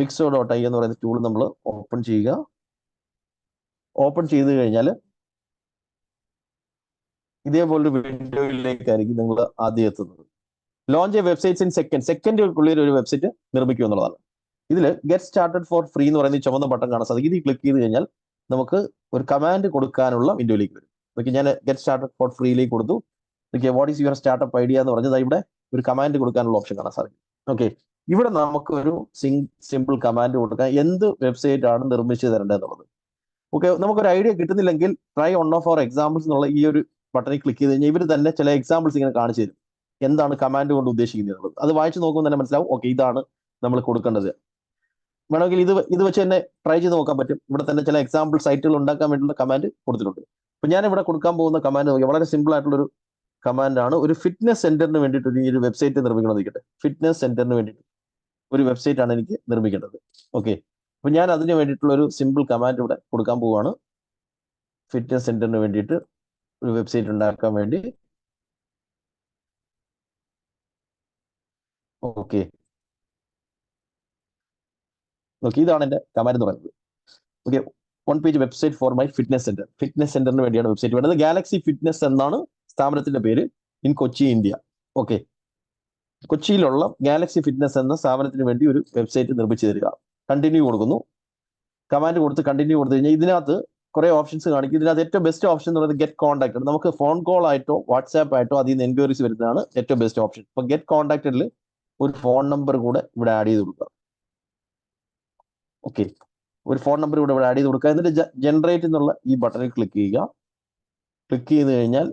Mixo.io എന്ന് പറയുന്ന ടൂൾ നമ്മൾ ഓപ്പൺ ചെയ്യുക. ഓപ്പൺ ചെയ്ത് കഴിഞ്ഞാൽ ഇതേപോലൊരു വിൻഡോയിലേക്കായിരിക്കും നിങ്ങൾ ആദ്യം എത്തുന്നത്. ലോഞ്ച് എ വെബ്സൈറ്റ്സ് ഇൻ സെക്കൻഡുകൾക്കുള്ളിൽ ഒരു വെബ്സൈറ്റ് നിർമ്മിക്കുക എന്നുള്ളതാണ്. ഇതിൽ ഗെറ്റ് സ്റ്റാർട്ടഡ് ഫോർ ഫ്രീ എന്ന് പറയുന്ന ചുവന്ന ബട്ടൺ കാണാൻ സാധിക്കും. ഇത് ക്ലിക്ക് ചെയ്ത് കഴിഞ്ഞാൽ നമുക്ക് ഒരു കമാൻഡ് കൊടുക്കാനുള്ള വിൻഡോയിലേക്ക് വരും. ഓക്കെ, ഞാൻ ഗെറ്റ് സ്റ്റാർട്ടഡ് ഫോർ ഫ്രീയിലേക്ക് കൊടുത്തു. Okay, what is your startup idea എന്ന് പറഞ്ഞത് ഇവിടെ ഒരു കമാൻഡ് കൊടുക്കാനുള്ള ഓപ്ഷൻ കാണാൻ സാധിക്കും. ഓക്കെ, ഇവിടെ നമുക്ക് ഒരു സിമ്പിൾ കമാൻഡ് കൊടുക്കാം, എന്ത് വെബ്സൈറ്റ് ആണ് നിർമ്മിച്ചു തരേണ്ടതെന്നുള്ളത്. ഓക്കെ, നമുക്കൊരു ഐഡിയ കിട്ടുന്നില്ലെങ്കിൽ try one of our examples എന്നുള്ള ഈ ഒരു ബട്ടണിൽ ക്ലിക്ക് ചെയ്ത് കഴിഞ്ഞാൽ ഇവർ തന്നെ ചില എക്സാമ്പിൾസ് ഇങ്ങനെ കാണിച്ചു തരും, എന്താണ് കമാൻഡ് കൊണ്ട് ഉദ്ദേശിക്കുന്നത് എന്നുള്ളത്. അത് വായിച്ചു നോക്കുമ്പോൾ തന്നെ മനസ്സിലാവും, ഓക്കെ ഇതാണ് നമ്മൾ കൊടുക്കേണ്ടത്. വേണമെങ്കിൽ ഇത് വെച്ച് തന്നെ ട്രൈ ചെയ്ത് നോക്കാൻ പറ്റും. ഇവിടെ തന്നെ ചില എക്സാമ്പിൾ സൈറ്റുകൾ ഉണ്ടാക്കാൻ വേണ്ടിയുള്ള കമാൻഡ് കൊടുത്തിട്ടുണ്ട്. അപ്പൊ ഞാൻ ഇവിടെ കൊടുക്കാൻ പോകുന്ന കമാൻഡ് നോക്കി, വളരെ സിമ്പിൾ ആയിട്ടുള്ളൊരു കമാൻഡാണ്. ഒരു ഫിറ്റ്നസ് സെന്ററിന് വേണ്ടിയിട്ട് ഒരു വെബ്സൈറ്റ് നിർമ്മിക്കണം നിൽക്കട്ടെ. ഫിറ്റ്നസ് സെന്ററിന് വേണ്ടിയിട്ട് ഒരു വെബ്സൈറ്റ് ആണ് എനിക്ക് നിർമ്മിക്കേണ്ടത്. ഓക്കെ, അപ്പൊ ഞാൻ അതിന് വേണ്ടിയിട്ടുള്ള ഒരു സിമ്പിൾ കമാൻഡ് ഇവിടെ കൊടുക്കാൻ പോവുകയാണ്. ഫിറ്റ്നസ് സെന്ററിന് വേണ്ടിയിട്ട് ഒരു വെബ്സൈറ്റ് ഉണ്ടാക്കാൻ വേണ്ടി. ഓക്കെ, ഇതാണ് എന്റെ കമാൻഡ് എന്ന് പറയുന്നത്. Okay, 1 page website for my fitness centre. Fitness സെന്ററിന് വേണ്ടിയാണ് വെബ്സൈറ്റ് വേണ്ടത്. ഗാലക്സി ഫിറ്റ്നസ് എന്നാണ് സ്ഥാപനത്തിന്റെ പേര്, ഇൻ കൊച്ചി, ഇന്ത്യ. ഓക്കെ, കൊച്ചിയിലുള്ള ഗാലക്സി ഫിറ്റ്നസ് എന്ന സ്ഥാപനത്തിന് വേണ്ടി ഒരു വെബ്സൈറ്റ് നിർമ്മിച്ചു തരിക. കണ്ടിന്യൂ കൊടുക്കുന്നു. കമാൻഡ് കൊടുത്ത് കണ്ടിന്യൂ കൊടുത്തു കഴിഞ്ഞാൽ ഇതിനകത്ത് കുറെ ഓപ്ഷൻസ് കാണിക്കും. ഇതിനകത്ത് ഏറ്റവും ബെസ്റ്റ് ഓപ്ഷൻ എന്ന് പറയുന്നത് ഗെറ്റ് കോൺടാക്ട്. നമുക്ക് ഫോൺ കോൾ ആയിട്ടോ വാട്സാപ്പ് ആയിട്ടോ അതിൽ നിന്ന് എൻക്വയറീസ് വരുന്നതാണ് ഏറ്റവും ബെസ്റ്റ് ഓപ്ഷൻ. അപ്പൊ ഗെറ്റ് കോൺടാക്റ്റിൽ ഒരു ഫോൺ നമ്പർ കൂടെ ഇവിടെ ആഡ് ചെയ്ത് കൊടുക്കുക. ഓക്കെ, ഒരു ഫോൺ നമ്പർ ഇവിടെ ആഡ് ചെയ്ത് കൊടുക്കുക. എന്നിട്ട് ജനറേറ്റ് എന്നുള്ള ഈ ബട്ടണിൽ ക്ലിക്ക് ചെയ്യുക. ക്ലിക്ക് ചെയ്ത് കഴിഞ്ഞാൽ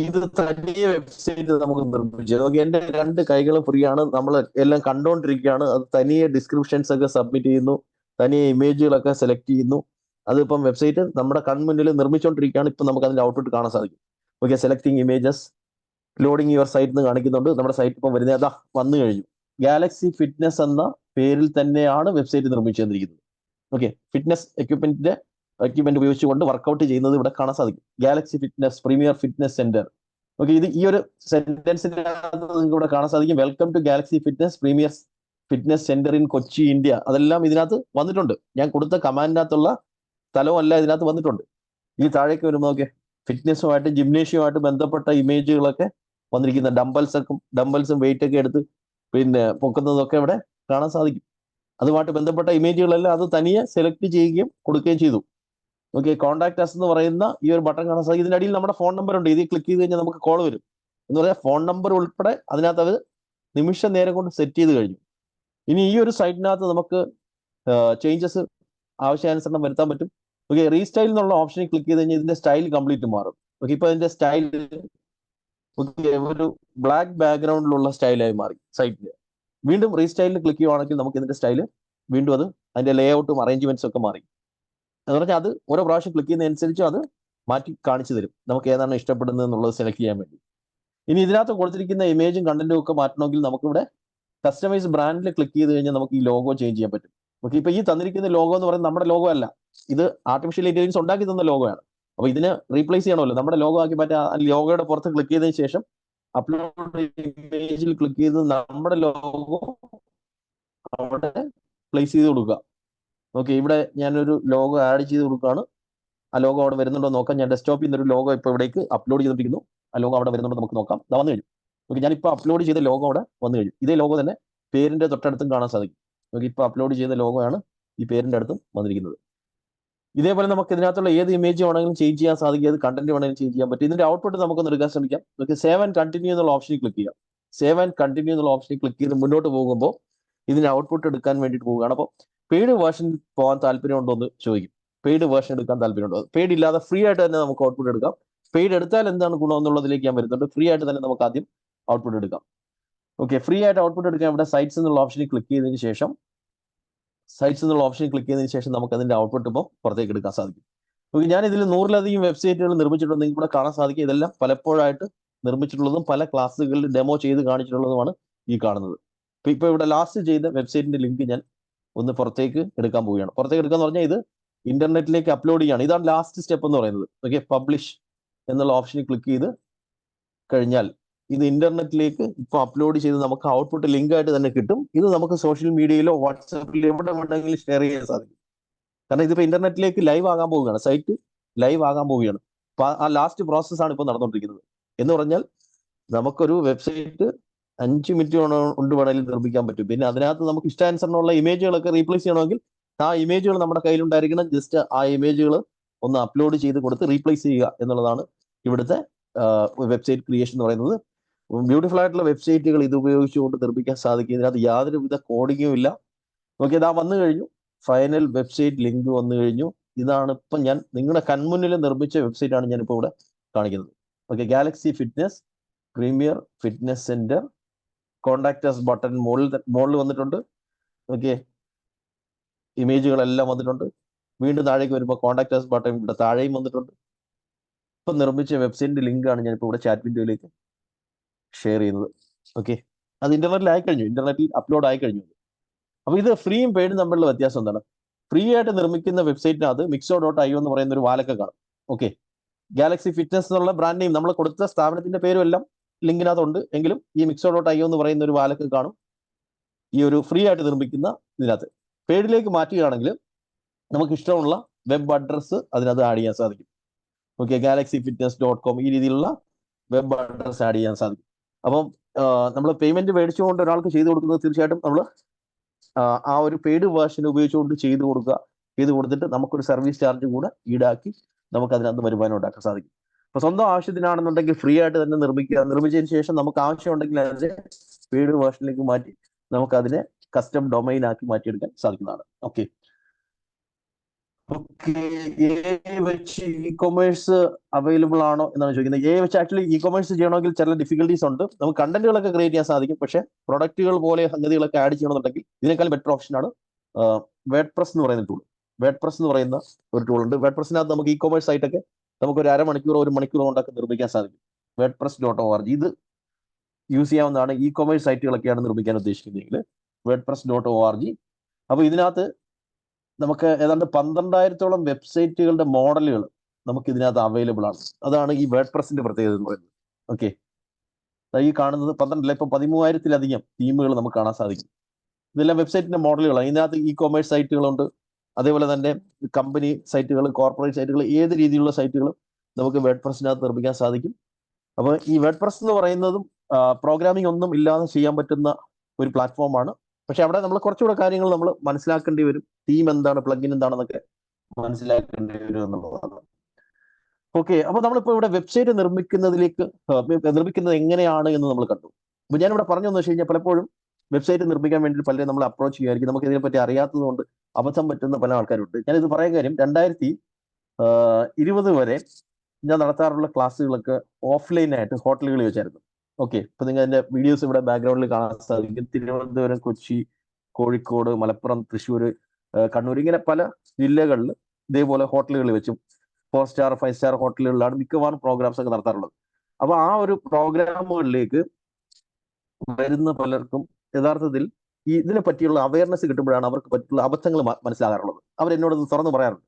ഇത് തനിയെ വെബ്സൈറ്റ് നമുക്ക് നിർമ്മിച്ചു. ഓക്കെ, എന്റെ 2 കൈകളും ഫ്രീ ആണ്. നമ്മൾ എല്ലാം കണ്ടുകൊണ്ടിരിക്കുകയാണ്. അത് തനിയെ ഡിസ്ക്രിപ്ഷൻസ് ഒക്കെ സബ്മിറ്റ് ചെയ്യുന്നു, തനിയെ ഇമേജുകളൊക്കെ സെലക്ട് ചെയ്യുന്നു. അതിപ്പം വെബ്സൈറ്റ് നമ്മുടെ കൺമുന്നിൽ നിർമ്മിച്ചുകൊണ്ടിരിക്കുകയാണ്. ഇപ്പം നമുക്ക് അതിന്റെ ഔട്ട്പുട്ട് കാണാൻ സാധിക്കും. Okay, selecting images, loading your site എന്ന് കാണിക്കുന്നുണ്ട്. നമ്മുടെ സൈറ്റ് ഇപ്പം വരുന്നത് അതാ വന്നു കഴിഞ്ഞു. ഗാലക്സി ഫിറ്റ്നസ് എന്ന പേരിൽ തന്നെയാണ് വെബ്സൈറ്റ് നിർമ്മിച്ചു തന്നിരിക്കുന്നത്. ഓക്കെ, ഫിറ്റ്നസ് എക്യുപ്മെന്റ് ഉപയോഗിച്ചുകൊണ്ട് വർക്കൗട്ട് ചെയ്യുന്നത് ഇവിടെ കാണാൻ സാധിക്കും. Galaxy fitness premier fitness centre. Okay, ഇത് ഈ ഒരു സെന്റൻസിനകത്ത് നിങ്ങൾക്ക് ഇവിടെ കാണാൻ സാധിക്കും. Welcome to Galaxy fitness premier fitness centre in Kochi, India. അതെല്ലാം ഇതിനകത്ത് വന്നിട്ടുണ്ട്. ഞാൻ കൊടുത്ത കമാൻഡിനകത്തുള്ള സ്ഥലവും അല്ല ഇതിനകത്ത് വന്നിട്ടുണ്ട്. ഈ താഴേക്ക് വരുമ്പോൾ നോക്കിയാൽ ഫിറ്റ്നസുമായിട്ട് ജിംനേഷ്യമായിട്ട് ബന്ധപ്പെട്ട ഇമേജുകളൊക്കെ വന്നിരിക്കുന്ന ഡംബൽസും വെയിറ്റ് ഒക്കെ എടുത്ത് പിന്നെ പൊക്കുന്നതൊക്കെ ഇവിടെ കാണാൻ സാധിക്കും. അതുമായിട്ട് ബന്ധപ്പെട്ട ഇമേജുകളെല്ലാം അത് തനിയെ സെലക്ട് ചെയ്യുകയും കൊടുക്കുകയും ചെയ്തു. ഓക്കെ, കോൺടാക്ട് അസ് എന്ന് പറയുന്ന ഈ ഒരു ബട്ടൺ കാണാൻ സാധിക്കും. ഇതിന്റെ അടിയിൽ നമ്മുടെ ഫോൺ നമ്പർ ഉണ്ട്. ഇതിൽ ക്ലിക്ക് ചെയ്ത് കഴിഞ്ഞാൽ നമുക്ക് കോൾ വരും എന്ന് പറയാം. ഫോൺ നമ്പർ ഉൾപ്പെടെ അതിനകത്ത് അവർ നിമിഷ നേരം കൊണ്ട് സെറ്റ് ചെയ്ത് കഴിഞ്ഞു. ഇനി ഈ ഒരു സൈറ്റിനകത്ത് നമുക്ക് ചേഞ്ചസ് ആവശ്യാനുസരണം വരുത്താൻ പറ്റും. ഓക്കെ, റീസ്റ്റൈൽ എന്നുള്ള ഓപ്ഷനിൽ ക്ലിക്ക് ചെയ്ത് കഴിഞ്ഞാൽ ഇതിന്റെ സ്റ്റൈൽ കംപ്ലീറ്റ് മാറും. ഓക്കെ, ഇപ്പൊ ഇതിന്റെ സ്റ്റൈൽ ഒരു ബ്ലാക്ക് ബാക്ക്ഗ്രൗണ്ടിലുള്ള സ്റ്റൈലായി മാറി സൈറ്റിൽ. വീണ്ടും റീസ്റ്റൈലിൽ ക്ലിക്ക് ചെയ്യുവാണെങ്കിൽ നമുക്ക് ഇതിന്റെ സ്റ്റൈല് വീണ്ടും അതിന്റെ ലേ ഔട്ടും അറേഞ്ച്മെന്റ്സും ഒക്കെ മാറി. എന്ന് പറഞ്ഞാൽ അത് ഓരോ പ്രാവശ്യം ക്ലിക്ക് ചെയ്യുന്നതനുസരിച്ച് അത് മാറ്റി കാണിച്ചു തരും നമുക്ക് ഏതാണ് ഇഷ്ടപ്പെടുന്നത് എന്നുള്ളത് സെലക്ട് ചെയ്യാൻ വേണ്ടി. ഇനി ഇതിനകത്ത് കൊടുത്തിരിക്കുന്ന ഇമേജും കണ്ടന്റും ഒക്കെ മാറ്റണമെങ്കിൽ നമുക്കിവിടെ കസ്റ്റമൈസ് ബ്രാൻഡിൽ ക്ലിക്ക് ചെയ്ത് കഴിഞ്ഞാൽ നമുക്ക് ഈ ലോഗോ ചേഞ്ച് ചെയ്യാൻ പറ്റും. ഓക്കെ, ഇപ്പൊ ഈ തന്നിരിക്കുന്ന ലോഗോ എന്ന് പറയുന്നത് നമ്മുടെ ലോഗോ അല്ല, ഇത് ആർട്ടിഫിഷ്യൽ ഇന്റലിജൻസ് ഉണ്ടാക്കി തന്ന ലോഗോ ആണ്. അപ്പൊ ഇതിനെ റീപ്ലേസ് ചെയ്യണമല്ലോ, നമ്മുടെ ലോഗോ ആക്കി മാറ്റി ആ ലോഗോയുടെ പുറത്ത് ക്ലിക്ക് ചെയ്തതിനു ശേഷം അപ്ലോഡ് ഇമേജിൽ ക്ലിക്ക് ചെയ്ത് നമ്മുടെ ലോഗോ അവിടെ പ്ലേസ് ചെയ്ത് കൊടുക്കുക. ഓക്കെ, ഇവിടെ ഞാനൊരു ലോഗോ ആഡ് ചെയ്ത് കൊടുക്കുകയാണ്. ആ ലോഗോ അവിടെ വരുന്നുണ്ടോ നോക്കാം. ഞാൻ ഡെസ്ക്ടോപ്പിൽ നിന്നൊരു ലോഗോ ഇപ്പോൾ ഇവിടേക്ക് അപ്ലോഡ് ചെയ്തിരിക്കുന്നു. ആ ലോഗോ അവിടെ വരുന്നുണ്ടോ നമുക്ക് നോക്കാം. അത് വന്നു കഴിഞ്ഞു. ഓക്കെ, ഞാനിപ്പോൾ അപ്ലോഡ് ചെയ്ത ലോഗോ അവിടെ വന്നു കഴിഞ്ഞു. ഇതേ ലോഗോ തന്നെ പേരിന്റെ തൊട്ടടുത്തും കാണാൻ സാധിക്കും. ഓക്കെ, ഇപ്പോൾ അപ്ലോഡ് ചെയ്ത ലോഗോ ആണ് ഈ പേരിന്റെ അടുത്തും വന്നിരിക്കുന്നത്. ഇതേപോലെ നമുക്ക് ഇതിനകത്തുള്ള ഏത് ഇമേജ് വേണമെങ്കിലും ചേഞ്ച് ചെയ്യാൻ സാധിക്കും, ഏത് കണ്ടന്റ് വേണമെങ്കിലും ചേഞ്ച് ചെയ്യാൻ പറ്റും. ഇതിന്റെ ഔട്ട്പുട്ട് നമുക്കൊന്ന് എടുക്കാൻ ശ്രമിക്കാം. ഓക്കെ, സേവ് ആൻഡ് കണ്ടിന്യൂ എന്നുള്ള ഓപ്ഷനിൽ ക്ലിക്ക് ചെയ്യാം. സേവ് ആൻഡ് കണ്ടിന്യൂ എന്നുള്ള ഓപ്ഷനിൽ ക്ലിക്ക് ചെയ്ത് മുന്നോട്ട് പോകുമ്പോൾ ഇതിന്റെ ഔട്ട്പുട്ട് എടുക്കാൻ വേണ്ടിയിട്ട് പോവുകയാണ്. അപ്പോൾ പെയ്ഡ് വേർഷൻ പോകാൻ താല്പര്യമുണ്ടോ എന്ന് ചോദിക്കും. പെയ്ഡ് വേർഷൻ എടുക്കാൻ താല്പര്യമുണ്ടോ? പെയ്ഡ് ഇല്ലാതെ ഫ്രീ ആയിട്ട് തന്നെ നമുക്ക് ഔട്ട്പുട്ട് എടുക്കാം. പെയ്ഡ് എടുത്താൽ എന്താണ് ഗുണം എന്നുള്ളതിലേക്ക് ഞാൻ വരുന്നുണ്ട്. ഫ്രീ ആയിട്ട് തന്നെ നമുക്ക് ആദ്യം ഔട്ട്പുട്ട് എടുക്കാം. ഓക്കെ, ഫ്രീ ആയിട്ട് ഔട്ട്പുട്ട് എടുക്കാൻ ഇവിടെ സൈറ്റ്സ് എന്നുള്ള ഓപ്ഷനിൽ ക്ലിക്ക് ചെയ്തതിന് ശേഷം നമുക്ക് അതിന്റെ ഔട്ട്പുട്ട് ഇപ്പോൾ പുറത്തേക്ക് എടുക്കാൻ സാധിക്കും. ഓക്കെ, ഞാൻ ഇതിൽ 100-ലധികം വെബ്സൈറ്റുകൾ നിർമ്മിച്ചിട്ടുണ്ട്. നിങ്ങൾക്ക് ഇവിടെ കാണാൻ സാധിക്കും. ഇതെല്ലാം പലപ്പോഴായിട്ട് നിർമ്മിച്ചിട്ടുള്ളതും പല ക്ലാസ്സുകളിൽ ഡെമോ ചെയ്ത് കാണിച്ചിട്ടുള്ളതുമാണ് ഈ കാണുന്നത്. ഇപ്പൊ ഇവിടെ ലാസ്റ്റ് ചെയ്ത വെബ്സൈറ്റിന്റെ ലിങ്ക് ഞാൻ ഒന്ന് പുറത്തേക്ക് എടുക്കാൻ പോവുകയാണ്. പുറത്തേക്ക് എടുക്കാന്ന് പറഞ്ഞാൽ ഇത് ഇന്റർനെറ്റിലേക്ക് അപ്ലോഡ് ചെയ്യാണ്. ഇതാണ് ലാസ്റ്റ് സ്റ്റെപ്പ് എന്ന് പറയുന്നത്. ഓക്കെ, പബ്ലിഷ് എന്നുള്ള ഓപ്ഷനിൽ ക്ലിക്ക് ചെയ്ത് കഴിഞ്ഞാൽ ഇത് ഇന്റർനെറ്റിലേക്ക് ഇപ്പോൾ അപ്ലോഡ് ചെയ്ത് നമുക്ക് ഔട്ട്പുട്ട് ലിങ്ക് ആയിട്ട് തന്നെ കിട്ടും. ഇത് നമുക്ക് സോഷ്യൽ മീഡിയയിലോ വാട്സാപ്പിലോ എവിടെ വേണമെങ്കിലും ഷെയർ ചെയ്യാൻ സാധിക്കും. കാരണം ഇതിപ്പോ ഇന്റർനെറ്റിലേക്ക് ലൈവ് ആകാൻ പോവുകയാണ്, സൈറ്റ് ലൈവ് ആകാൻ പോവുകയാണ്. അപ്പൊ ആ ലാസ്റ്റ് പ്രോസസ്സാണ് ഇപ്പോൾ നടന്നുകൊണ്ടിരിക്കുന്നത്. എന്ന് പറഞ്ഞാൽ നമുക്കൊരു വെബ്സൈറ്റ് 5 മിനിറ്റ് കൊണ്ട് വേണമെങ്കിലും നിർമ്മിക്കാൻ പറ്റും. പിന്നെ അതിനകത്ത് നമുക്ക് ഇഷ്ടാനുസരണമുള്ള ഇമേജുകളൊക്കെ റീപ്ലേസ് ചെയ്യണമെങ്കിൽ ആ ഇമേജുകൾ നമ്മുടെ കയ്യിലുണ്ടായിരിക്കണം. ജസ്റ്റ് ആ ഇമേജുകൾ ഒന്ന് അപ്ലോഡ് ചെയ്ത് കൊടുത്ത് റീപ്ലേസ് ചെയ്യുക എന്നുള്ളതാണ് ഇവിടുത്തെ വെബ്സൈറ്റ് ക്രിയേഷൻ എന്ന് പറയുന്നത്. ബ്യൂട്ടിഫുൾ ആയിട്ടുള്ള വെബ്സൈറ്റുകൾ ഇത് ഉപയോഗിച്ചുകൊണ്ട് നിർമ്മിക്കാൻ സാധിക്കും. ഇതിനകത്ത് യാതൊരുവിധ കോഡിങ്ങും ഇല്ല. ഓക്കെ, ഇതാ വന്നു കഴിഞ്ഞു. ഫൈനൽ വെബ്സൈറ്റ് ലിങ്ക് വന്നു കഴിഞ്ഞു. ഇതാണ് ഇപ്പം ഞാൻ നിങ്ങളുടെ കൺമുന്നിൽ നിർമ്മിച്ച വെബ്സൈറ്റ് ആണ് ഞാനിപ്പോൾ ഇവിടെ കാണിക്കുന്നത്. Okay, Galaxy fitness premier fitness centre contact button മുകളിൽ വന്നിട്ടുണ്ട്. ഓക്കെ, ഇമേജുകളെല്ലാം വന്നിട്ടുണ്ട്. വീണ്ടും താഴേക്ക് വരുമ്പോൾ കോണ്ടാക്ട് ബട്ടൺ ഇവിടെ താഴെയും വന്നിട്ടുണ്ട്. ഇപ്പം നിർമ്മിച്ച വെബ്സൈറ്റിന്റെ ലിങ്ക് ആണ് ഞാനിപ്പോൾ ഇവിടെ ചാറ്റ് വിൻഡോയിലേക്ക് ഷെയർ ചെയ്യുന്നത്. ഓക്കെ, അത് ഇന്റർനെറ്റിൽ ആയിക്കഴിഞ്ഞു, ഇന്റർനെറ്റിൽ അപ്ലോഡ് ആയി കഴിഞ്ഞു. അപ്പൊ ഇത് ഫ്രീയും പെയ്ഡും തമ്മിലുള്ള വ്യത്യാസം എന്താണ്? ഫ്രീ ആയിട്ട് നിർമ്മിക്കുന്ന വെബ്സൈറ്റിനകത്ത് Mixo.io എന്ന് പറയുന്ന ഒരു വാലൊക്കെ കാണും. ഓക്കെ, ഗാലക്സി ഫിറ്റ്നസ് എന്നുള്ള ബ്രാൻഡ് നെയിം നമ്മൾ കൊടുത്ത സ്ഥാപനത്തിന്റെ പേരും എല്ലാം ലിങ്കിനകത്തുണ്ട്. എങ്കിലും ഈ Mixo.io എന്ന് പറയുന്ന ഒരു വാലൊക്കെ കാണും ഈ ഒരു ഫ്രീ ആയിട്ട് നിർമ്മിക്കുന്ന ഇതിനകത്ത്. പെയ്ഡിലേക്ക് മാറ്റുകയാണെങ്കിൽ നമുക്ക് ഇഷ്ടമുള്ള വെബ് അഡ്രസ്സ് അതിനകത്ത് ആഡ് ചെയ്യാൻ സാധിക്കും. ഓക്കെ, galaxyfitness.com ഈ രീതിയിലുള്ള വെബ് അഡ്രസ് ആഡ് ചെയ്യാൻ സാധിക്കും. അപ്പം നമ്മൾ പേയ്മെന്റ് മേടിച്ചുകൊണ്ട് ഒരാൾക്ക് ചെയ്തു കൊടുക്കുന്നത് തീർച്ചയായിട്ടും നമ്മൾ ആ ഒരു പെയ്ഡ് വേർഷൻ ഉപയോഗിച്ചുകൊണ്ട് ചെയ്തു കൊടുത്തിട്ട് നമുക്കൊരു സർവീസ് ചാർജ് കൂടെ ഈടാക്കി നമുക്ക് അതിനകത്ത് വരുമാനം ഉണ്ടാക്കാൻ സാധിക്കും. അപ്പൊ സ്വന്തം ആവശ്യത്തിനാണെന്നുണ്ടെങ്കിൽ ഫ്രീ ആയിട്ട് തന്നെ നിർമ്മിച്ചതിന് ശേഷം നമുക്ക് ആവശ്യമുണ്ടെങ്കിൽ അതിനെ പെയ്ഡ് വേർഷനിലേക്ക് മാറ്റി നമുക്ക് അതിനെ കസ്റ്റം ഡൊമൈൻ ആക്കി മാറ്റിയെടുക്കാൻ സാധിക്കുന്നതാണ്. ഓക്കെ, വെച്ച് ഇ കൊമേഴ്സ് അവൈലബിൾ ആണോ എന്നാണ് ചോദിക്കുന്നത്. വെച്ച് ആക്ച്വലി ഇ കൊമേഴ്സ് ചെയ്യണമെങ്കിൽ ചില ഡിഫിക്കൽട്ടീസ് ഉണ്ട്. നമുക്ക് കണ്ടന്റുകളൊക്കെ ക്രിയേറ്റ് ചെയ്യാൻ സാധിക്കും. പക്ഷേ പ്രൊഡക്റ്റുകൾ പോലെ സംഗതികളൊക്കെ ആഡ് ചെയ്യണമെന്നുണ്ടെങ്കിൽ ഇതിനേക്കാൾ ബെറ്റർ ഓപ്ഷനാണ് വേഡ്പ്രസ് എന്ന് പറയുന്ന ടൂൾ. വേഡ്പ്രസ് എന്ന് പറയുന്ന ഒരു ടൂൾ ഉണ്ട്. വേഡ്പ്രസിനകത്ത് നമുക്ക് ഇ കൊമേഴ്സ് സൈറ്റൊക്കെ നമുക്ക് ഒരു അരമണിക്കൂറോ 1 മണിക്കൂറോ കൊണ്ടൊക്കെ നിർമ്മിക്കാൻ സാധിക്കും. വേഡ്പ്രസ്.org ഇത് യൂസ് ചെയ്യാവുന്നതാണ്. ഇ കൊമേഴ്സ് സൈറ്റുകളൊക്കെയാണ് നിർമ്മിക്കാൻ ഉദ്ദേശിക്കുന്നതെങ്കിൽ വേഡ്പ്രസ്.org. അപ്പോൾ ഇതിനകത്ത് നമുക്ക് ഏതാണ്ട് 12,000-ഓളം വെബ്സൈറ്റുകളുടെ മോഡലുകൾ നമുക്ക് ഇതിനകത്ത് അവൈലബിൾ ആണ്. അതാണ് ഈ വേഡ്പ്രസിന്റെ പ്രത്യേകത എന്ന് പറയുന്നത്. ഓക്കെ, ഈ കാണുന്നത് 12 ഇപ്പൊ 13,000-ലധികം തീമുകൾ നമുക്ക് കാണാൻ സാധിക്കും. ഇതെല്ലാം വെബ്സൈറ്റിന്റെ മോഡലുകളാണ്. ഇതിനകത്ത് ഇ കൊമേഴ്സ് സൈറ്റുകളുണ്ട്, അതേപോലെ തന്നെ കമ്പനി സൈറ്റുകൾ, കോർപ്പറേറ്റ് സൈറ്റുകൾ, ഏത് രീതിയിലുള്ള സൈറ്റുകളും നമുക്ക് വേഡ്പ്രസിനകത്ത് നിർമ്മിക്കാൻ സാധിക്കും. അപ്പോൾ ഈ വേഡ്പ്രസ് എന്ന് പറയുന്നതും പ്രോഗ്രാമിംഗ് ഒന്നും ഇല്ലാതെ ചെയ്യാൻ പറ്റുന്ന ഒരു പ്ലാറ്റ്ഫോമാണ്. പക്ഷെ അവിടെ നമ്മൾ കുറച്ചുകൂടെ കാര്യങ്ങൾ നമ്മൾ മനസ്സിലാക്കേണ്ടി വരും. തീം എന്താണ്, പ്ലഗിൻ എന്താണെന്നൊക്കെ മനസ്സിലാക്കേണ്ടി വരും എന്നുള്ളതാണ്. ഓക്കെ, അപ്പൊ നമ്മളിപ്പോ ഇവിടെ വെബ്സൈറ്റ് നിർമ്മിക്കുന്നത് എങ്ങനെയാണ് എന്ന് നമ്മൾ കണ്ടു. അപ്പോൾ ഞാനിവിടെ പറഞ്ഞതെന്ന് വെച്ച് കഴിഞ്ഞാൽ പലപ്പോഴും വെബ്സൈറ്റ് നിർമ്മിക്കാൻ വേണ്ടി പലരും നമ്മൾ അപ്രോച്ച് ചെയ്യുമായിരിക്കും. നമുക്ക് ഇതിനെപ്പറ്റി അറിയാത്തത് കൊണ്ട് അബദ്ധം പറ്റുന്ന പല ആൾക്കാരുണ്ട്. ഞാനിത് പറയാൻ കാര്യം 2020 വരെ ഞാൻ നടത്താറുള്ള ക്ലാസ്സുകളൊക്കെ ഓഫ്ലൈനായിട്ട് ഹോട്ടലുകളിൽ വെച്ചായിരുന്നു. ഓക്കെ, ഇപ്പൊ നിങ്ങൾ എൻ്റെ വീഡിയോസ് ഇവിടെ ബാക്ക്ഗ്രൗണ്ടിൽ കാണാൻ സാധിക്കും. തിരുവനന്തപുരം, കൊച്ചി, കോഴിക്കോട്, മലപ്പുറം, തൃശ്ശൂർ, കണ്ണൂർ, ഇങ്ങനെ പല ജില്ലകളിൽ ഇതേപോലെ ഹോട്ടലുകളിൽ വെച്ചും 4 സ്റ്റാർ 5 സ്റ്റാർ ഹോട്ടലുകളിലാണ് മിക്കവാറും പ്രോഗ്രാംസ് ഒക്കെ നടത്താറുള്ളത്. അപ്പൊ ആ ഒരു പ്രോഗ്രാമുകളിലേക്ക് വരുന്ന പലർക്കും യഥാർത്ഥത്തിൽ ഈ ഇതിനെ പറ്റിയുള്ള അവയർനെസ് കിട്ടുമ്പോഴാണ് അവർക്ക് പറ്റിയുള്ള അബദ്ധങ്ങൾ മനസ്സിലാകാറുള്ളത്. അവരെന്നോട് തുറന്നു പറയാറുണ്ട്.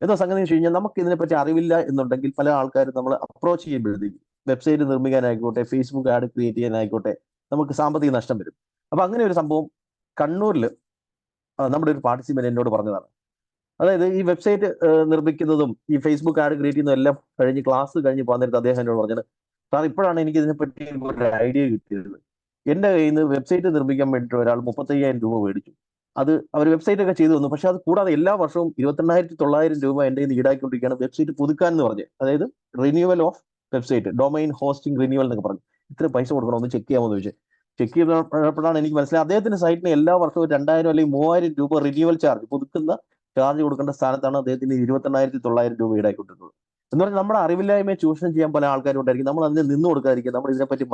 എന്താ സംഗതി എന്ന് വെച്ച് കഴിഞ്ഞാൽ നമുക്ക് ഇതിനെപ്പറ്റി അറിവില്ല എന്നുണ്ടെങ്കിൽ പല ആൾക്കാരും നമ്മൾ അപ്രോച്ച് ചെയ്യുമ്പോഴത്തേക്കും വെബ്സൈറ്റ് നിർമ്മിക്കാനായിക്കോട്ടെ, ഫേസ്ബുക്ക് ആഡ് ക്രിയേറ്റ് ചെയ്യാനായിക്കോട്ടെ, നമുക്ക് സാമ്പത്തിക നഷ്ടം വരും. അപ്പൊ അങ്ങനെ ഒരു സംഭവം കണ്ണൂരിൽ നമ്മുടെ ഒരു പാർട്ടിസിപ്പന്റ് എന്നോട് പറഞ്ഞതാണ്. അതായത് ഈ വെബ്സൈറ്റ് നിർമ്മിക്കുന്നതും ഈ ഫേസ്ബുക്ക് ആഡ് ക്രിയേറ്റ് ചെയ്യുന്നതും എല്ലാം കഴിഞ്ഞ് ക്ലാസ് കഴിഞ്ഞ് പോകാൻ നേരത്ത് അദ്ദേഹം എന്നോട് പറഞ്ഞത്, സാർ ഇപ്പോഴാണ് എനിക്ക് ഇതിനെപ്പറ്റി ഒരു ഐഡിയ കിട്ടിയത്. എൻ്റെ കയ്യിൽ നിന്ന് വെബ്സൈറ്റ് നിർമ്മിക്കാൻ വേണ്ടിയിട്ട് ഒരാൾ 35,000 രൂപ മേടിച്ചു. അത് അവർ വെബ്സൈറ്റ് ഒക്കെ ചെയ്തു തന്നു. പക്ഷെ അത് കൂടാതെ എല്ലാ വർഷവും 28,900 രൂപ എൻ്റെ കയ്യിൽ നിന്ന് ഈടാക്കിക്കൊണ്ടിരിക്കുകയാണ് വെബ്സൈറ്റ് പുതുക്കാൻ എന്ന് പറഞ്ഞ്. അതായത് renewal of website, domain hosting renewal എന്നൊക്കെ പറഞ്ഞു. ഇത്ര പൈസ കൊടുക്കണം, ഒന്ന് ചെക്ക് ചെയ്യാമെന്ന് ചോദിച്ചു. ചെക്ക് ചെയ്തപ്പോഴാണ് എനിക്ക് മനസ്സിലായത് അദ്ദേഹത്തിന്റെ സൈറ്റിന് എല്ലാ വർഷവും 2,000 അല്ലെങ്കിൽ 3,000 രൂപ റിന്യൂവൽ ചാർജ്, പുതുക്കുന്ന ചാർജ് കൊടുക്കേണ്ട സ്ഥാനത്താണ് അദ്ദേഹത്തിന് 28,900 രൂപ ഈടാക്കിക്കൊണ്ടിരുന്നത്. എന്ന് പറഞ്ഞാൽ നമ്മുടെ അറിവില്ലായ്മയെ ചൂഷണം ചെയ്യാൻ പല ആൾക്കാരും ഉണ്ടായിരിക്കും. നമ്മൾ അതിന് നിന്ന് കൊടുക്കാതിരിക്കുക, നമ്മൾ ഇതിനെപ്പറ്റി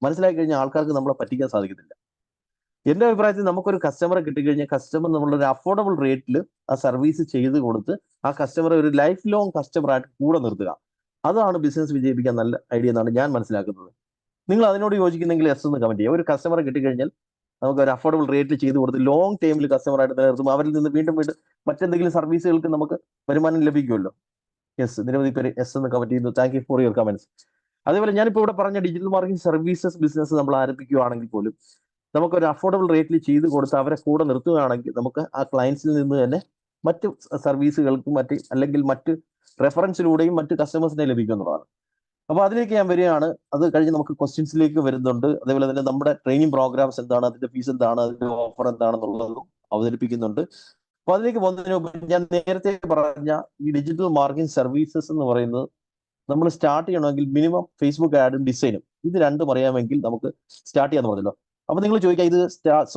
മനസ്സിലാക്കി കഴിഞ്ഞാൽ ആൾക്കാർക്ക് നമ്മളെ പറ്റിക്കാൻ സാധിക്കത്തില്ല. എന്റെ അഭിപ്രായത്തിൽ നമുക്കൊരു കസ്റ്റമറെ കിട്ടിക്കഴിഞ്ഞാൽ കസ്റ്റമർ നമ്മളൊരു അഫോർഡബിൾ റേറ്റിൽ ആ സർവീസ് ചെയ്ത് കൊടുത്ത് ആ കസ്റ്റമറെ ഒരു ലൈഫ് ലോങ് കസ്റ്റമറായിട്ട് കൂടെ നിർത്തുക. അതാണ് ബിസിനസ് വിജയിപ്പിക്കാൻ നല്ല ഐഡിയ എന്നാണ് ഞാൻ മനസ്സിലാക്കുന്നത്. നിങ്ങൾ അതിനോട് യോജിക്കുന്നെങ്കിൽ എസ് എന്ന് കമന്റ് ചെയ്യുക. ഒരു കസ്റ്റമറെ കിട്ടിക്കഴിഞ്ഞാൽ നമുക്ക് ഒരു അഫോർഡബിൾ റേറ്റിൽ ചെയ്ത് കൊടുത്ത് ലോങ് ടൈമിൽ കസ്റ്റമറായിട്ട് നിലനിർത്തും. അവരിൽ നിന്ന് വീണ്ടും മറ്റെന്തെങ്കിലും സർവീസുകൾക്ക് നമുക്ക് വരുമാനം ലഭിക്കുമല്ലോ. യെസ്, നിരവധി പേര് എസ് എന്ന് കമന്റ് ചെയ്യുന്നു. Thank you for your comments. അതേപോലെ ഞാനിപ്പോൾ ഇവിടെ പറഞ്ഞ ഡിജിറ്റൽ മാർക്കറ്റിംഗ് സർവീസസ് ബിസിനസ് നമ്മൾ ആരംഭിക്കുകയാണെങ്കിൽ പോലും നമുക്കൊരു അഫോർഡബിൾ റേറ്റിൽ ചെയ്ത് കൊടുത്ത് അവരെ കൂടെ നിർത്തുകയാണെങ്കിൽ നമുക്ക് ആ ക്ലയൻസിൽ നിന്ന് തന്നെ മറ്റ് സർവീസുകൾക്കും അല്ലെങ്കിൽ മറ്റ് റെഫറൻസിലൂടെയും മറ്റ് കസ്റ്റമേഴ്സിനെ ലഭിക്കും എന്നുള്ളതാണ്. അപ്പോൾ അതിലേക്ക് ഞാൻ വരികയാണ്. അത് കഴിഞ്ഞ് നമുക്ക് ക്വസ്റ്റ്യൻസിലേക്ക് വരുന്നുണ്ട്. അതേപോലെ തന്നെ നമ്മുടെ ട്രെയിനിങ് പ്രോഗ്രാംസ് എന്താണ്, അതിന്റെ ഫീസ് എന്താണ്, അതിന്റെ ഓഫർ എന്താണെന്നുള്ളതും അവതരിപ്പിക്കുന്നുണ്ട്. അപ്പൊ അതിലേക്ക് പോകുന്നതിന് മുമ്പ് ഞാൻ നേരത്തെ പറഞ്ഞ ഈ ഡിജിറ്റൽ മാർക്കറ്റിംഗ് സർവീസസ് എന്ന് പറയുന്നത് നമ്മൾ സ്റ്റാർട്ട് ചെയ്യണമെങ്കിൽ മിനിമം ഫേസ്ബുക്ക് ആഡും ഡിസൈനും ഇത് രണ്ടും അറിയാമെങ്കിൽ നമുക്ക് സ്റ്റാർട്ട് ചെയ്യാന്ന് പറഞ്ഞല്ലോ. അപ്പൊ നിങ്ങൾ ചോദിക്കാം, ഇത്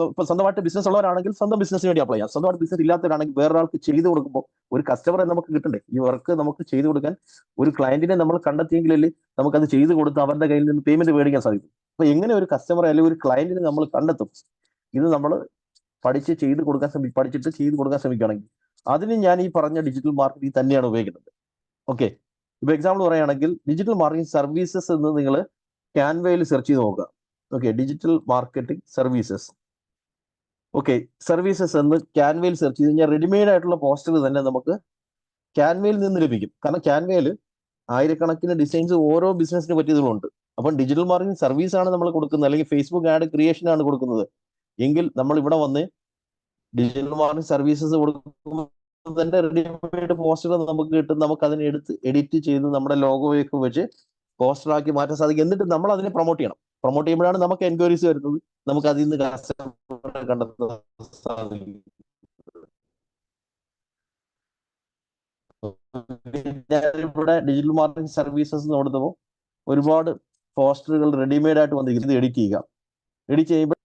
ഇപ്പൊ സ്വന്തമായിട്ട് ബിസിനസ് ഉള്ളവരാണെങ്കിൽ സ്വന്തം ബിസിനസ്സിന് വേണ്ടി അപ്ലൈ ചെയ്യാം. സ്വന്തമായിട്ട് ബിസിനസ് ഇല്ലാത്തവരാണെങ്കിൽ വേറൊരാൾക്ക് ചെയ്ത് കൊടുക്കുമ്പോൾ ഒരു കസ്റ്റമറെ നമുക്ക് കിട്ടണ്ടേ? ഈ വർക്ക് നമുക്ക് ചെയ്ത് കൊടുക്കാൻ ഒരു ക്ലയന്റിനെ നമ്മൾ കണ്ടെത്തിയെങ്കിലല്ലേ നമുക്കത് ചെയ്ത് കൊടുത്ത് അവരുടെ കയ്യിൽ നിന്ന് പേയ്മെന്റ് മേടിക്കാൻ സാധിക്കും. അപ്പൊ എങ്ങനെ ഒരു കസ്റ്റമറെ അല്ലെങ്കിൽ ഒരു ക്ലയന്റിനെ നമ്മൾ കണ്ടെത്തും? ഇത് നമ്മൾ പഠിച്ചിട്ട് ചെയ്ത് കൊടുക്കാൻ ശ്രമിക്കുകയാണെങ്കിൽ അതിന് ഞാൻ ഈ പറഞ്ഞ ഡിജിറ്റൽ മാർക്കറ്റിംഗ് തന്നെയാണ് ഉപയോഗിക്കുന്നത്. ഓക്കെ, ഇപ്പൊ എക്സാമ്പിൾ പറയുകയാണെങ്കിൽ ഡിജിറ്റൽ മാർക്കറ്റിംഗ് സർവീസസ് എന്ന് നിങ്ങൾ ക്യാൻവയിൽ സെർച്ച് ചെയ്ത് നോക്കുക. Okay, digital marketing services. Okay, services എന്ന് ക്യാൻവയിൽ സെർച്ച് ചെയ്ത് കഴിഞ്ഞാൽ റെഡിമെയ്ഡ് ആയിട്ടുള്ള പോസ്റ്റർ തന്നെ നമുക്ക് ക്യാൻവയിൽ നിന്ന് ലഭിക്കും. കാരണം ക്യാൻവയിൽ ആയിരക്കണക്കിന് ഡിസൈൻസ് ഓരോ ബിസിനസിന് പറ്റിയതുകൊണ്ട്. അപ്പം ഡിജിറ്റൽ മാർക്കറ്റിംഗ് സർവീസ് ആണ് നമ്മൾ കൊടുക്കുന്നത്, അല്ലെങ്കിൽ ഫേസ്ബുക്ക് ആഡ് ക്രിയേഷൻ ആണ് കൊടുക്കുന്നത് എങ്കിൽ നമ്മൾ ഇവിടെ വന്ന് ഡിജിറ്റൽ മാർക്കറ്റിംഗ് സർവീസസ് കൊടുക്കുമ്പോൾ തന്നെ റെഡിമെയ്ഡ് പോസ്റ്റർ നമുക്ക് കിട്ടും. നമുക്ക് അതിനെ എടുത്ത് എഡിറ്റ് ചെയ്ത് നമ്മുടെ ലോഗോയൊക്കെ വെച്ച് പോസ്റ്ററാക്കി മാറ്റാൻ സാധിക്കും. എന്നിട്ട് നമ്മൾ അതിനെ പ്രൊമോട്ട് ചെയ്യണം. പ്രൊമോട്ട് ചെയ്യുമ്പോഴാണ് നമുക്ക് എൻക്വയറീസ് വരുന്നത്. നമുക്ക് അതിൽ നിന്ന് കസ്റ്റമറെ കണ്ടെത്താൻ സാധിക്കും. ഞാനിവിടെ ഡിജിറ്റൽ മാർക്കറ്റിംഗ് സർവീസസ് കൊടുത്തപ്പോൾ ഒരുപാട് പോസ്റ്ററുകൾ റെഡിമെയ്ഡ് ആയിട്ട് വന്നിരിക്കുന്നത് എഡിറ്റ് ചെയ്യുമ്പോൾ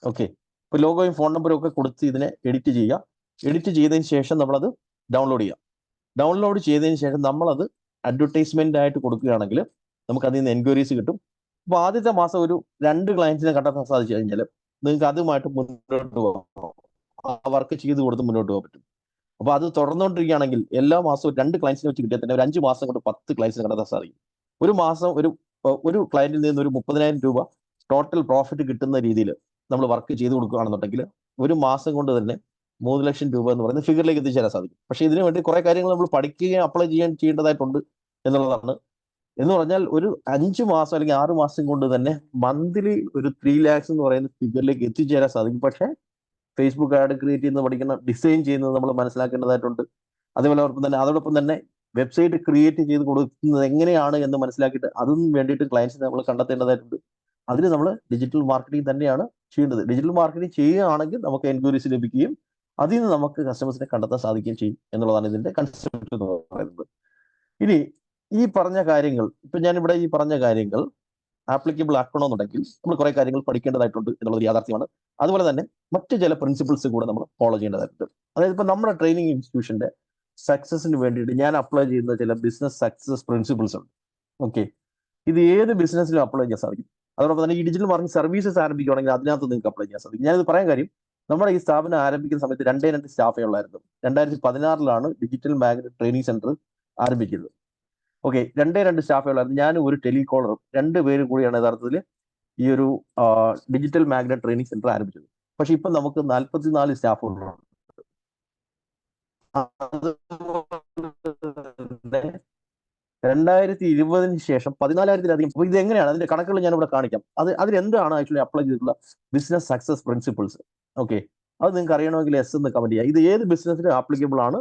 ഓക്കെ, ഇപ്പൊ ലോഗോയും ഫോൺ നമ്പറും ഒക്കെ കൊടുത്ത് ഇതിനെ എഡിറ്റ് ചെയ്യുക. എഡിറ്റ് ചെയ്തതിന് ശേഷം നമ്മളത് ഡൗൺലോഡ് ചെയ്തതിന് ശേഷം നമ്മളത് അഡ്വർടൈസ്മെന്റ് ആയിട്ട് കൊടുക്കുകയാണെങ്കിൽ നമുക്ക് അതിൽ നിന്ന് എൻക്വയറീസ് കിട്ടും. അപ്പൊ ആദ്യത്തെ മാസം ഒരു 2 ക്ലയൻസിനെ കണ്ടെത്താൻ സാധിച്ചു കഴിഞ്ഞാൽ നിങ്ങൾക്ക് അതുമായിട്ട് മുന്നോട്ട് പോകാം, ആ വർക്ക് ചെയ്ത് കൊടുത്ത് മുന്നോട്ട് പോകാൻ പറ്റും. അപ്പൊ അത് തുടർന്നുകൊണ്ടിരിക്കുകയാണെങ്കിൽ എല്ലാ മാസവും 2 ക്ലയൻസിനെ വെച്ച് കിട്ടിയാൽ തന്നെ ഒരു 5 മാസം കൊണ്ട് 10 ക്ലയൻസിനെ കണ്ടെത്താൻ സാധിക്കും. ഒരു മാസം ഒരു ക്ലയന്റിൽ നിന്ന് ഒരു 30,000 രൂപ ടോട്ടൽ പ്രോഫിറ്റ് കിട്ടുന്ന രീതിയിൽ നമ്മൾ വർക്ക് ചെയ്ത് കൊടുക്കുകയാണെന്നുണ്ടെങ്കിൽ ഒരു മാസം കൊണ്ട് തന്നെ 3 ലക്ഷം രൂപ എന്ന് പറയുന്ന ഫിഗറിലേക്ക് എത്തിച്ചേരാൻ സാധിക്കും. പക്ഷെ ഇതിനു വേണ്ടി കുറെ കാര്യങ്ങൾ നമ്മൾ പഠിക്കുകയും അപ്ലൈ ചെയ്യേണ്ടതായിട്ടുണ്ട് എന്നുള്ളതാണ്. എന്ന് പറഞ്ഞാൽ ഒരു 5 മാസം അല്ലെങ്കിൽ 6 മാസം കൊണ്ട് തന്നെ മന്ത്ലി ഒരു 3 lakhs എന്ന് പറയുന്ന ഫിഗറിലേക്ക് എത്തിച്ചേരാൻ സാധിക്കും. പക്ഷേ ഫേസ്ബുക്ക് ആഡ് ക്രിയേറ്റ് ചെയ്യുന്നത് പഠിക്കണം, ഡിസൈൻ ചെയ്യുന്നത് നമ്മൾ മനസ്സിലാക്കേണ്ടതായിട്ടുണ്ട്. അതോടൊപ്പം തന്നെ വെബ്സൈറ്റ് ക്രിയേറ്റ് ചെയ്ത് കൊടുക്കുന്നത് എങ്ങനെയാണ് എന്ന് മനസ്സിലാക്കിയിട്ട് അതിന് വേണ്ടിയിട്ട് ക്ലയൻസിനെ നമ്മൾ കണ്ടെത്തേണ്ടതായിട്ടുണ്ട്. അതിന് നമ്മൾ ഡിജിറ്റൽ മാർക്കറ്റിംഗ് തന്നെയാണ് ചെയ്യേണ്ടത്. ഡിജിറ്റൽ മാർക്കറ്റിംഗ് ചെയ്യുകയാണെങ്കിൽ നമുക്ക് എൻക്വയറീസ് ലഭിക്കുകയും അതിൽ നിന്ന് നമുക്ക് കസ്റ്റമേഴ്സിനെ കണ്ടെത്താൻ സാധിക്കുകയും ചെയ്യും എന്നുള്ളതാണ് ഇതിന്റെ കൺസെപ്റ്റ് എന്ന് പറയുന്നത്. ഇനി ഈ പറഞ്ഞ കാര്യങ്ങൾ ഇപ്പൊ ഞാനിവിടെ ഈ പറഞ്ഞ കാര്യങ്ങൾ ആപ്ലിക്കബിൾ ആക്കണമെന്നുണ്ടെങ്കിൽ നമ്മൾ കുറെ കാര്യങ്ങൾ പഠിക്കേണ്ടതായിട്ടുണ്ട് എന്നുള്ളത് യാഥാർത്ഥ്യമാണ്. അതുപോലെ തന്നെ മറ്റു ചില പ്രിൻസിപ്പിൾസ് കൂടെ നമ്മൾ ഫോളോ ചെയ്യേണ്ടതായിട്ടുണ്ട്. അതായത് ഇപ്പൊ നമ്മുടെ ട്രെയിനിങ് ഇൻസ്റ്റിറ്റ്യൂഷന്റെ സക്സസിന് വേണ്ടിയിട്ട് ഞാൻ അപ്ലൈ ചെയ്യുന്ന ചില ബിസിനസ് സക്സസ് പ്രിൻസിപ്പിൾസ് ഉണ്ട്. ഓക്കെ, ഇത് ഏത് ബിസിനസ്സിലും അപ്ലൈ ചെയ്യാൻ സാധിക്കും. അതോടൊപ്പം തന്നെ ഈ ഡിജിറ്റൽ മാർക്കറ്റിംഗ് സർവീസസ് ആരംഭിക്കുകയാണെങ്കിൽ അതിനകത്ത് നിങ്ങൾക്ക് അപ്ലൈ ചെയ്യാൻ സാധിക്കും. ഞാനിത് പറയാൻ കാര്യം, നമ്മുടെ ഈ സ്ഥാപനം ആരംഭിക്കുന്ന സമയത്ത് 2 സ്റ്റാഫേ ഉള്ളായിരുന്നു. 2016 ഡിജിറ്റൽ മാഗ്നറ്റ് ട്രെയിനിങ് സെന്റർ ആരംഭിക്കുന്നത്. ഓക്കെ, 2 സ്റ്റാഫേ ഉള്ളായിരുന്നു. ഞാനും ഒരു ടെലികോളറും 2 പേരും കൂടിയാണ് യഥാർത്ഥത്തിൽ ഈ ഒരു ഡിജിറ്റൽ മാഗ്നറ്റ് ട്രെയിനിങ് സെന്റർ ആരംഭിച്ചത്. പക്ഷെ ഇപ്പൊ നമുക്ക് 44 സ്റ്റാഫുകളുണ്ട്. 2020 ശേഷം 14,000-ലധികം. അപ്പൊ ഇത് എങ്ങനെയാണ് അതിന്റെ കണക്കുകൾ ഞാൻ ഇവിടെ കാണിക്കാം. അതിലെന്താണ് ആക്ച്വലി അപ്ലൈ ചെയ്തിട്ടുള്ള ബിസിനസ് സക്സസ് പ്രിൻസിപ്പിൾസ്. ഓക്കെ, അത് നിങ്ങൾക്ക് അറിയണമെങ്കിൽ എസ് എന്ന് കമന്റ് ചെയ്യാം. ഇത് ഏത് ബിസിനസ്സിനും ആപ്ലിക്കബിൾ ആണ്.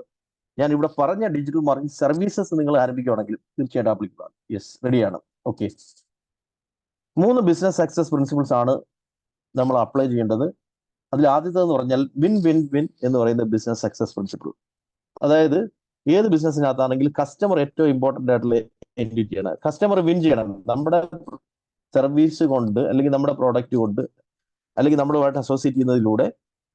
ഞാൻ ഇവിടെ പറഞ്ഞ ഡിജിറ്റൽ മാർക്കറ്റിംഗ് സർവീസസ് നിങ്ങൾ ആരംഭിക്കുകയാണെങ്കിൽ തീർച്ചയായിട്ടും ആപ്ലിക്കബിൾ ആണ്. യെസ്, റെഡിയാണ്. ഓക്കെ, 3 ബിസിനസ് സക്സസ് പ്രിൻസിപ്പിൾസ് ആണ് നമ്മൾ അപ്ലൈ ചെയ്യേണ്ടത്. അതിൽ ആദ്യത്തേതെന്ന് പറഞ്ഞാൽ വിൻ വിൻ വിൻ എന്ന് പറയുന്ന ബിസിനസ് സക്സസ് പ്രിൻസിപ്പിൾ. അതായത് ഏത് ബിസിനസ്സിനകത്താണെങ്കിൽ കസ്റ്റമർ ഏറ്റവും ഇമ്പോർട്ടന്റ് ആയിട്ടുള്ള എൻറ്റിറ്റിയാണ്. കസ്റ്റമർ വിൻ ചെയ്യണം. നമ്മുടെ സർവീസ് കൊണ്ട് അല്ലെങ്കിൽ നമ്മുടെ പ്രോഡക്റ്റ് കൊണ്ട് അല്ലെങ്കിൽ നമ്മളുമായിട്ട് അസോസിയേറ്റ് ചെയ്യുന്നതിലൂടെ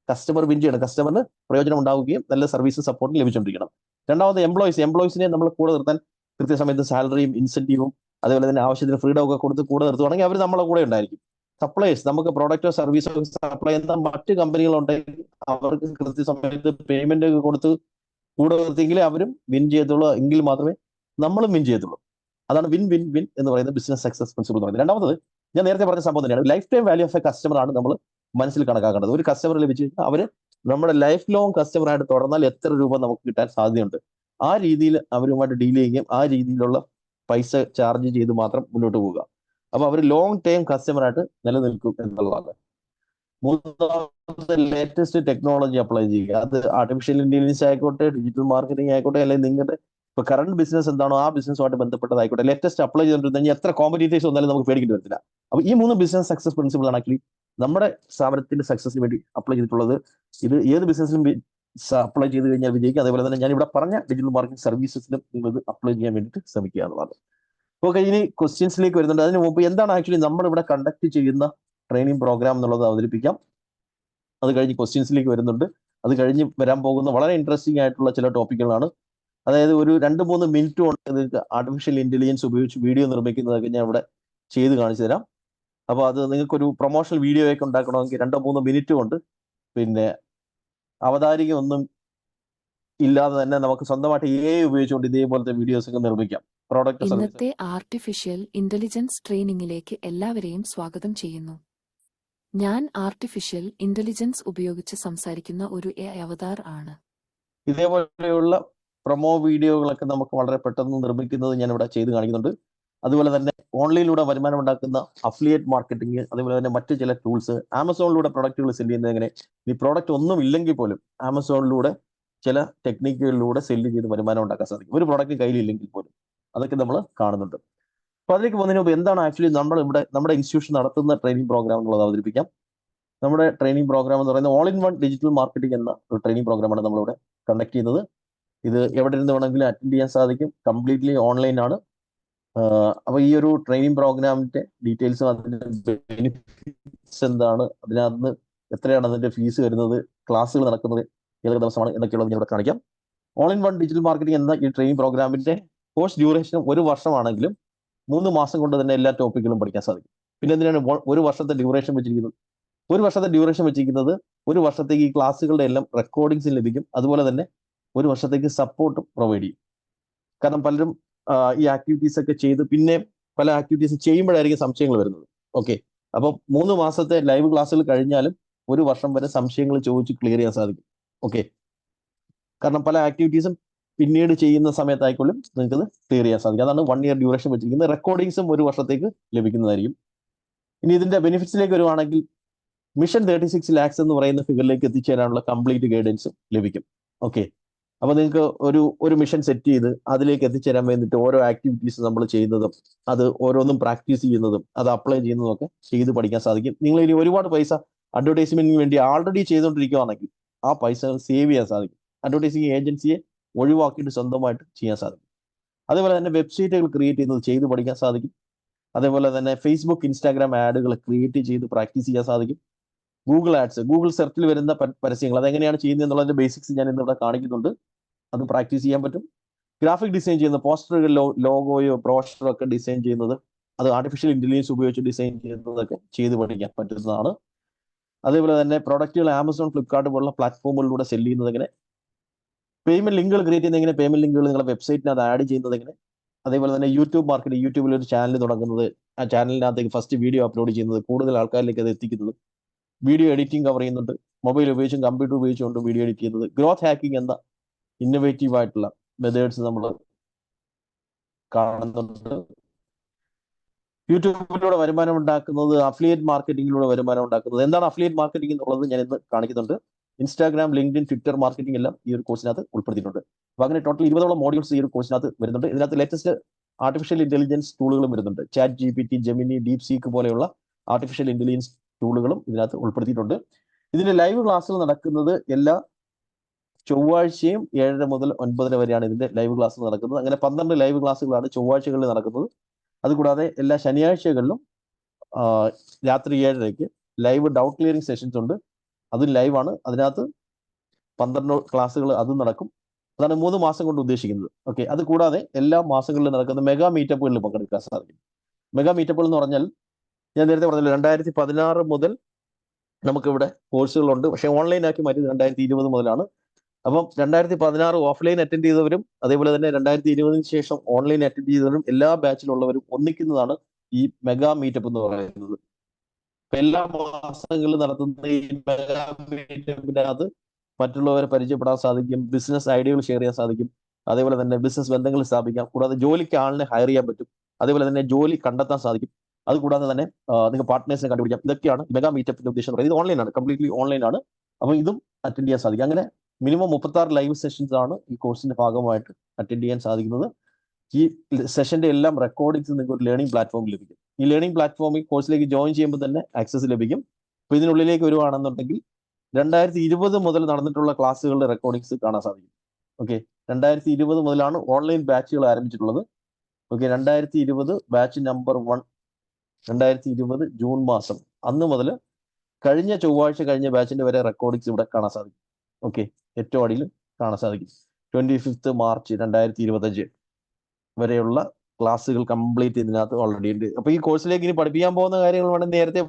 കസ്റ്റമർ വിൻ ചെയ്യണം. കസ്റ്റമറിന് പ്രയോജനം ഉണ്ടാവുകയും നല്ല സർവീസും സപ്പോർട്ടും ലഭിച്ചുകൊണ്ടിരിക്കണം. രണ്ടാമത് എംപ്ലോയീസിനെ നമ്മൾ കൂടെ നിർത്താൻ കൃത്യസമയത്ത് സാലറിയും ഇൻസെന്റീവും അതേപോലെ തന്നെ ആവശ്യത്തിന് ഫ്രീഡം ഒക്കെ കൊടുത്ത് കൂടെ നിർത്തുവാണെങ്കിൽ അവർ നമ്മളെ കൂടെ ഉണ്ടായിരിക്കും. സപ്ലൈസ്, നമുക്ക് പ്രോഡക്റ്റോ സർവീസോ സപ്ലൈ ചെയ്യുന്ന മറ്റ് കമ്പനികളുണ്ടെങ്കിൽ അവർക്ക് കൃത്യസമയത്ത് പേയ്മെന്റ് ഒക്കെ കൊടുത്ത് കൂടെ നിർത്തിയെങ്കിലേ അവരും വിൻ ചെയ്യത്തുള്ളൂ, എങ്കിൽ മാത്രമേ നമ്മളും വിൻ ചെയ്യത്തുള്ളൂ. അതാണ് വിൻ വിൻ വിൻ എന്ന് പറയുന്ന ബിസിനസ് സക്സസ് പ്രിൻസിപ്പിൾ എന്ന് പറയുന്നത്. രണ്ടാമത് ഞാൻ നേരത്തെ പറഞ്ഞ സംഭവം തന്നെയാണ്. Life time value of A customer ആണ് നമ്മൾ മനസ്സിൽ കണക്കാക്കേണ്ടത്. ഒരു കസ്റ്റമർ ലഭിച്ചു കഴിഞ്ഞാൽ അവര് നമ്മുടെ ലൈഫ് ലോങ് കസ്റ്റമർ ആയിട്ട് തുടർന്നാൽ എത്ര രൂപ നമുക്ക് കിട്ടാൻ സാധ്യതയുണ്ട്, ആ രീതിയിൽ അവരുമായിട്ട് ഡീൽ ചെയ്യുകയും ആ രീതിയിലുള്ള പൈസ ചാർജ് ചെയ്ത് മാത്രം മുന്നോട്ട് പോവുക. അപ്പൊ അവർ ലോങ് ടൈം കസ്റ്റമർ ആയിട്ട് നിലനിൽക്കും എന്നുള്ളതാണ്. മൂന്നാമത്തെ ലേറ്റസ്റ്റ് ടെക്നോളജി അപ്ലൈ ചെയ്യുക. അത് ആർട്ടിഫിഷ്യൽ ഇന്റലിജൻസ് ആയിക്കോട്ടെ, ഡിജിറ്റൽ മാർക്കറ്റിംഗ് ആയിക്കോട്ടെ, അല്ലെങ്കിൽ നിങ്ങളുടെ ഇപ്പൊ കറണ്ട് ബിസിനസ് എന്താണോ ആ ബിസിനസ്സുമായിട്ട് ബന്ധപ്പെട്ടതായിക്കോട്ടെ, ലേറ്റസ്റ്റ് അപ്ലൈ ചെയ്തിട്ടുണ്ടെങ്കിൽ എത്ര കോമ്പറ്റീറ്റേഴ്സ് വന്നാലും നമുക്ക് പേടിക്കേണ്ടി വരത്തില്ല. അപ്പൊ ഈ 3 ബിസിനസ് സക്സസ് പ്രിൻസിപ്പിൾ ആണ് ആക്ച്വലി നമ്മുടെ സ്ഥാപനത്തിന്റെ സക്സസിന് വേണ്ടി അപ്ലൈ ചെയ്തിട്ടുള്ളത്. ഇത് ഏത് ബിസിനസ്സിലും അപ്ലൈ ചെയ്ത് കഴിഞ്ഞാൽ വിജയിക്കും. അതേപോലെ തന്നെ ഞാൻ ഇവിടെ പറഞ്ഞ ഡിജിറ്റൽ മാർക്കറ്റിംഗ് സർവീസസിലും നിങ്ങൾ ഇത് അപ്ലൈ ചെയ്യാൻ വേണ്ടിയിട്ട് ശ്രമിക്കുക എന്നുള്ളത്. ഓക്കെ, ഇനി ക്വസ്റ്റ്യൻസിലേക്ക് വരുന്നുണ്ട്. അതിന് മുമ്പ് എന്താണ് ആക്ച്വലി നമ്മൾ ഇവിടെ കണ്ടക്ട് ചെയ്യുന്ന ട്രെയിനിങ് പ്രോഗ്രാം എന്നുള്ളത് അവതരിപ്പിക്കാം. അത് കഴിഞ്ഞ് ക്വസ്റ്റ്യൻസിലേക്ക് വരുന്നുണ്ട്. അത് കഴിഞ്ഞ് വരാൻ പോകുന്ന വളരെ ഇൻട്രസ്റ്റിംഗ് ആയിട്ടുള്ള ചില ടോപ്പിക്കുകളാണ്. അതായത് ഒരു 2-3 മിനിറ്റ് കൊണ്ട് നിങ്ങൾക്ക് ആർട്ടിഫിഷ്യൽ ഇന്റലിജൻസ് ഉപയോഗിച്ച് വീഡിയോ നിർമ്മിക്കുന്നതൊക്കെ ഞാൻ ഇവിടെ ചെയ്ത് കാണിച്ചു തരാം. അപ്പോൾ അത് നിങ്ങൾക്കൊരു പ്രൊമോഷണൽ വീഡിയോ ഒക്കെ ഉണ്ടാക്കണമെങ്കിൽ 2-3 മിനിറ്റ് കൊണ്ട് പിന്നെ അവതാരിക ഒന്നും ഇല്ലാതെ തന്നെ നമുക്ക് സ്വന്തമായിട്ട് AI ഉപയോഗിച്ചുകൊണ്ട് ഇതേപോലത്തെ വീഡിയോസ് ഒക്കെ നിർമ്മിക്കാം. Product service. ഇന്നത്തെ ആർട്ടിഫിഷ്യൽ ഇന്റലിജൻസ് ട്രെയിനിങ്ങിലേക്ക് എല്ലാവരെയും സ്വാഗതം ചെയ്യുന്നു. ഞാൻ ആർട്ടിഫിഷ്യൽ ഇന്റലിജൻസ് ഉപയോഗിച്ച് സംസാരിക്കുന്ന ഒരു AI അവതാർ ആണ്. ഇതേപോലെയുള്ള പ്രൊമോ വീഡിയോകളൊക്കെ നമുക്ക് വളരെ പെട്ടെന്ന് നിർമ്മിക്കുന്നത് ഞാൻ ഇവിടെ ചെയ്ത് കാണിക്കുന്നുണ്ട്. അതുപോലെ തന്നെ ഓൺലൈനിലൂടെ വരുമാനം ഉണ്ടാക്കുന്ന അഫിലിയേറ്റ് മാർക്കറ്റിംഗ്, അതുപോലെ തന്നെ മറ്റു ചില ടൂൾസ്, ആമസോണിലൂടെ പ്രൊഡക്റ്റുകൾ സെല് ചെയ്യുന്നത് എങ്ങനെ, ഈ പ്രോഡക്റ്റ് ഒന്നും ഇല്ലെങ്കിൽ പോലും ആമസോണിലൂടെ ചില ടെക്നിക്കുകളിലൂടെ സെല്ല് ചെയ്ത് വരുമാനം ഉണ്ടാക്കാൻ സാധിക്കും, ഒരു പ്രോഡക്റ്റ് കയ്യിലില്ലെങ്കിൽ പോലും. അതൊക്കെ നമ്മൾ കാണുന്നുണ്ട്. അപ്പൊ അതിലേക്ക് പോകുന്നതിന് മുമ്പ് എന്താണ് ആക്ച്വലി നമ്മൾ ഇവിടെ നമ്മുടെ ഇൻസ്റ്റിറ്റ്യൂഷൻ നടത്തുന്ന ട്രെയിനിങ് പ്രോഗ്രാം എന്നുള്ളത് അവതരിപ്പിക്കാം. നമ്മുടെ ട്രെയിനിങ് പ്രോഗ്രാം എന്ന് പറയുന്നത് all in one digital marketing എന്ന ഒരു ട്രെയിനിങ് പ്രോഗ്രാമാണ് നമ്മളിവിടെ കണ്ടക്ട് ചെയ്യുന്നത്. ഇത് എവിടെ നിന്ന് വേണമെങ്കിലും അറ്റൻഡ് ചെയ്യാൻ സാധിക്കും. കംപ്ലീറ്റ്ലി ഓൺലൈൻ ആണ്. അപ്പൊ ഈ ഒരു ട്രെയിനിങ് പ്രോഗ്രാമിന്റെ ഡീറ്റെയിൽസും അതിന്റെ ബെനിഫിറ്റ്സ് എന്താണ്, അതിനകത്ത് എത്രയാണ് അതിന്റെ ഫീസ് വരുന്നത്, ക്ലാസ്സുകൾ നടക്കുന്നത് ഏതൊക്കെ ദിവസമാണ് എന്നൊക്കെയുള്ളത് ഞാൻ ഇവിടെ കാണിക്കാം. All in one digital marketing എന്ന ഈ ട്രെയിനിങ് പ്രോഗ്രാമിന്റെ കോഴ്സ് ഡ്യൂറേഷൻ 1 വർഷമാണെങ്കിലും 3 മാസം കൊണ്ട് തന്നെ എല്ലാ ടോപ്പിക്കുകളും പഠിക്കാൻ സാധിക്കും. പിന്നെ എന്തിനാണ് 1 വർഷത്തെ ഡ്യൂറേഷൻ വെച്ചിരിക്കുന്നത്? 1 വർഷത്തെ ഡ്യൂറേഷൻ വെച്ചിരിക്കുന്നത് 1 വർഷത്തേക്ക് ഈ ക്ലാസ്സുകളുടെ എല്ലാം റെക്കോർഡിങ്സ് ലഭിക്കും. അതുപോലെ തന്നെ 1 വർഷത്തേക്ക് സപ്പോർട്ടും പ്രൊവൈഡ് ചെയ്യും. കാരണം പലരും ഈ ആക്ടിവിറ്റീസ് ഒക്കെ ചെയ്ത് പിന്നെ പല ആക്ടിവിറ്റീസ് ചെയ്യുമ്പോഴായിരിക്കും സംശയങ്ങൾ വരുന്നത്. ഓക്കെ, അപ്പം 3 മാസത്തെ ലൈവ് ക്ലാസ്സുകൾ കഴിഞ്ഞാലും 1 വർഷം വരെ സംശയങ്ങൾ ചോദിച്ച് ക്ലിയർ ചെയ്യാൻ സാധിക്കും. ഓക്കെ, കാരണം പല ആക്ടിവിറ്റീസും പിന്നീട് ചെയ്യുന്ന സമയത്തായിക്കൊള്ളും നിങ്ങൾക്ക് ക്ലിയർ ചെയ്യാൻ സാധിക്കും. അതാണ് 1 ഇയർ ഡ്യൂറേഷൻ വെച്ചിരിക്കുന്നത്. റെക്കോർഡിങ്സും 1 വർഷത്തേക്ക് ലഭിക്കുന്നതായിരിക്കും. ഇനി ഇതിന്റെ ബെനിഫിറ്റ്സിലേക്ക് വരുവാണെങ്കിൽ മിഷൻ 36 ലാക്സ് എന്ന് പറയുന്ന ഫിഗറിലേക്ക് എത്തിച്ചേരാനുള്ള കംപ്ലീറ്റ് ഗൈഡൻസും ലഭിക്കും. ഓക്കെ, അപ്പൊ നിങ്ങൾക്ക് ഒരു മിഷൻ സെറ്റ് ചെയ്ത് അതിലേക്ക് എത്തിച്ചേരാൻ വേണ്ടിയിട്ട് ഓരോ ആക്ടിവിറ്റീസ് നമ്മൾ ചെയ്യുന്നതും അത് ഓരോന്നും പ്രാക്ടീസ് ചെയ്യുന്നതും അത് അപ്ലൈ ചെയ്യുന്നതും ഒക്കെ ചെയ്ത് പഠിക്കാൻ സാധിക്കും. നിങ്ങൾ ഇനി ഒരുപാട് പൈസ അഡ്വർടൈസ്മെന്റിന് വേണ്ടി ആൾറെഡി ചെയ്തുകൊണ്ടിരിക്കുകയാണെങ്കിൽ ആ പൈസ സേവ് ചെയ്യാൻ സാധിക്കും. അഡ്വർടൈസിങ് ഏജൻസിയെ ഒഴിവാക്കിയിട്ട് സ്വന്തമായിട്ട് ചെയ്യാൻ സാധിക്കും. അതേപോലെ തന്നെ വെബ്സൈറ്റുകൾ ക്രിയേറ്റ് ചെയ്യുന്നത് ചെയ്ത് പഠിക്കാൻ സാധിക്കും. അതേപോലെ തന്നെ ഫേസ്ബുക്ക്, ഇൻസ്റ്റാഗ്രാം ആഡുകൾ ക്രിയേറ്റ് ചെയ്ത് പ്രാക്ടീസ് ചെയ്യാൻ സാധിക്കും. ഗൂഗിൾ ആഡ്സ്, ഗൂഗിൾ സെർച്ചിൽ വരുന്ന പരസ്യങ്ങൾ അതെങ്ങനെയാണ് ചെയ്യുന്നത് എന്നുള്ളതിന്റെ ബേസിക്സ് ഞാൻ ഇന്നിവിടെ കാണിക്കുന്നുണ്ട്. അത് പ്രാക്ടീസ് ചെയ്യാൻ പറ്റും. ഗ്രാഫിക് ഡിസൈൻ ചെയ്യുന്ന പോസ്റ്ററുകൾ, ലോഗോയോ ബ്രോഷറോ ഒക്കെ ഡിസൈൻ ചെയ്യുന്നത്, അത് ആർട്ടിഫിഷ്യൽ ഇന്റലിജൻസ് ഉപയോഗിച്ച് ഡിസൈൻ ചെയ്യുന്നതൊക്കെ ചെയ്ത് പഠിക്കാൻ പറ്റുന്നതാണ്. അതേപോലെ തന്നെ പ്രൊഡക്റ്റുകൾ ആമസോൺ, ഫ്ലിപ്കാർട്ട് പോലുള്ള പ്ലാറ്റ്ഫോമുകളിലൂടെ സെല് ചെയ്യുന്നത് എങ്ങനെ, പേയ്മെന്റ് ലിങ്കുകൾ ക്രിയേറ്റ് ചെയ്യുന്നത് എങ്ങനെ, പേയ്മെന്റ് ലിങ്കുകൾ നിങ്ങളുടെ വെബ്സൈറ്റിനകത്ത് ആഡ് ചെയ്യുന്നത് എങ്ങനെ, അതേപോലെ തന്നെ യൂട്യൂബ് മാർക്കറ്റിംഗ്, യൂട്യൂബിൽ ഒരു ചാനൽ തുടങ്ങുന്നത്, ആ ചാനലിനകത്തേക്ക് ഫസ്റ്റ് വീഡിയോ അപ്ലോഡ് ചെയ്യുന്നത്, കൂടുതൽ ആൾക്കാരിലേക്ക് അത് എത്തിക്കുന്നത്, വീഡിയോ എഡിറ്റിംഗ് കവർ ചെയ്യുന്നുണ്ട്, മൊബൈൽ ഉപയോഗിച്ചും കമ്പ്യൂട്ടർ ഉപയോഗിച്ചുകൊണ്ട് വീഡിയോ എഡിറ്റ് ചെയ്യുന്നത്, ഗ്രോത്ത് ഹാക്കിംഗ് എന്ന ഇന്നോവേറ്റീവ് ആയിട്ടുള്ള മെത്തേഡ്സ് നമ്മൾ കാണുന്നുണ്ട്. യൂട്യൂബിലൂടെ വരുമാനം ഉണ്ടാക്കുന്നത്, അഫിലിയേറ്റ് മാർക്കറ്റിംഗിലൂടെ വരുമാനം ഉണ്ടാക്കുന്നത്. എന്താണ് അഫിലിയേറ്റ് മാർക്കറ്റിംഗ് എന്നുള്ളത് ഞാൻ ഇന്ന് കാണിക്കുന്നുണ്ട്. ഇൻസ്റ്റാഗ്രാം, ലിങ്ക്ഡിൻ, ട്വിറ്റർ മാർക്കറ്റിംഗ് എല്ലാം ഈ ഒരു കോഴ്സിനകത്ത് ഉൾപ്പെടുത്തിയിട്ടുണ്ട്. അപ്പൊ അങ്ങനെ ടോട്ടൽ 20ഓളം മോഡ്യൂൾസ് ഈ ഒരു കോഴ്സിനകത്ത് വരുന്നുണ്ട്. ഇതിനകത്ത് ലേറ്റസ്റ്റ് ആർട്ടിഫിഷ്യൽ ഇന്റലിജൻസ് ടൂളുകളും വരുന്നുണ്ട്. Chat GPT, Gemini, deep seek പോലെയുള്ള ആർട്ടിഫിഷ്യൽ ഇന്റലിജൻസ് ടൂളുകളും ഇതിനകത്ത് ഉൾപ്പെടുത്തിയിട്ടുണ്ട്. ഇതിന്റെ ലൈവ് ക്ലാസ്സുകൾ നടക്കുന്നത് എല്ലാ ചൊവ്വാഴ്ചയും 7:30 മുതൽ 9:30 വരെയാണ് ഇതിന്റെ ലൈവ് ക്ലാസ് നടക്കുന്നത്. അങ്ങനെ 12 ലൈവ് ക്ലാസ്സുകളാണ് ചൊവ്വാഴ്ചകളിൽ നടക്കുന്നത്. അതുകൂടാതെ എല്ലാ ശനിയാഴ്ചകളിലും രാത്രി 7:30 ലൈവ് ഡൗട്ട് ക്ലിയറിംഗ് സെഷൻസ് ഉണ്ട്. അതും ലൈവാണ്. അതിനകത്ത് 12 ക്ലാസ്സുകൾ അതും നടക്കും. അതാണ് 3 മാസം കൊണ്ട് ഉദ്ദേശിക്കുന്നത്. ഓക്കെ. അത് കൂടാതെ എല്ലാ മാസങ്ങളിലും നടക്കുന്ന മെഗാ മീറ്റപ്പുകളിൽ പങ്കെടുക്കാൻ സാധിക്കും. മെഗാ മീറ്റപ്പുകൾ എന്ന് പറഞ്ഞാൽ ഞാൻ നേരത്തെ പറഞ്ഞല്ലോ 2016 മുതൽ നമുക്കിവിടെ കോഴ്സുകളുണ്ട്. പക്ഷേ ഓൺലൈനാക്കി മാറ്റിയത് 2020 മുതലാണ്. അപ്പം 2016 ഓഫ്ലൈൻ അറ്റൻഡ് ചെയ്തവരും അതേപോലെ തന്നെ 2020 ശേഷം ഓൺലൈൻ അറ്റൻഡ് ചെയ്തവരും എല്ലാ ബാച്ചിലുള്ളവരും ഒന്നിക്കുന്നതാണ് ഈ മെഗാ മീറ്റപ്പ് എന്ന് പറയുന്നത്. എല്ലാ മാസങ്ങളിലും നടത്തുന്ന ഈ മെഗാ മീറ്റപ്പിനകത്ത് മറ്റുള്ളവരെ പരിചയപ്പെടാൻ സാധിക്കും, ബിസിനസ് ഐഡിയകൾ ഷെയർ ചെയ്യാൻ സാധിക്കും, അതേപോലെ തന്നെ ബിസിനസ് ബന്ധങ്ങൾ സ്ഥാപിക്കാം, കൂടാതെ ജോലിക്ക് ആളിനെ ഹയർ ചെയ്യാൻ പറ്റും, അതേപോലെ തന്നെ ജോലി കണ്ടെത്താൻ സാധിക്കും, അതുകൂടാതെ തന്നെ നിങ്ങൾക്ക് പാർട്ട്നേഴ്സിനെ കണ്ടുപിടിക്കാം. ഇതൊക്കെയാണ് മെഗാ മീറ്റപ്പിന്റെ ഉദ്ദേശം. ഇത് ഓൺലൈനാണ്, കംപ്ലീറ്റ്ലി ഓൺലൈനാണ്. അപ്പോൾ ഇതും അറ്റൻഡ് ചെയ്യാൻ സാധിക്കും. അങ്ങനെ മിനിമം 36 ലൈവ് സെഷൻസ് ആണ് ഈ കോഴ്സിന്റെ ഭാഗമായിട്ട് അറ്റൻഡ് ചെയ്യാൻ സാധിക്കുന്നത്. ഈ സെഷന്റെ എല്ലാം റെക്കോർഡിങ്സ് നിങ്ങൾക്ക് ഒരു ലേണിംഗ് പ്ലാറ്റ്ഫോമിൽ ലഭിക്കും. ഈ ലേണിംഗ് പ്ലാറ്റ്ഫോമിൽ കോഴ്സിലേക്ക് ജോയിൻ ചെയ്യുമ്പോൾ തന്നെ ആക്സസ് ലഭിക്കും. അപ്പോൾ ഇതിനുള്ളിലേക്ക് വരുവാണെന്നുണ്ടെങ്കിൽ 2020 മുതൽ നടന്നിട്ടുള്ള ക്ലാസ്സുകളുടെ റെക്കോർഡിങ്സ് കാണാൻ സാധിക്കും. ഓക്കെ. 2020 മുതലാണ് ഓൺലൈൻ ബാച്ചുകൾ ആരംഭിച്ചിട്ടുള്ളത്. ഓക്കെ. 2020 ബാച്ച് നമ്പർ 1 2020 ജൂൺ മാസം അന്ന് മുതൽ കഴിഞ്ഞ ചൊവ്വാഴ്ച കഴിഞ്ഞ ബാച്ചിന്റെ വരെ റെക്കോർഡിങ്സ് ഇവിടെ കാണാൻ സാധിക്കും. ഓക്കെ. ഏറ്റവും അടിയിൽ കാണാൻ സാധിക്കും. 25 മാർച്ച് 2025 വരെയുള്ള ക്ലാസ്സുകൾ കംപ്ലീറ്റ് ഇതിനകത്ത് ഓൾറെഡി ഉണ്ട്. അപ്പൊ ഈ കോഴ്സിലേക്ക് ഇനി പഠിപ്പിക്കാൻ പോകുന്ന കാര്യങ്ങൾ വേണമെങ്കിൽ നേരത്തെ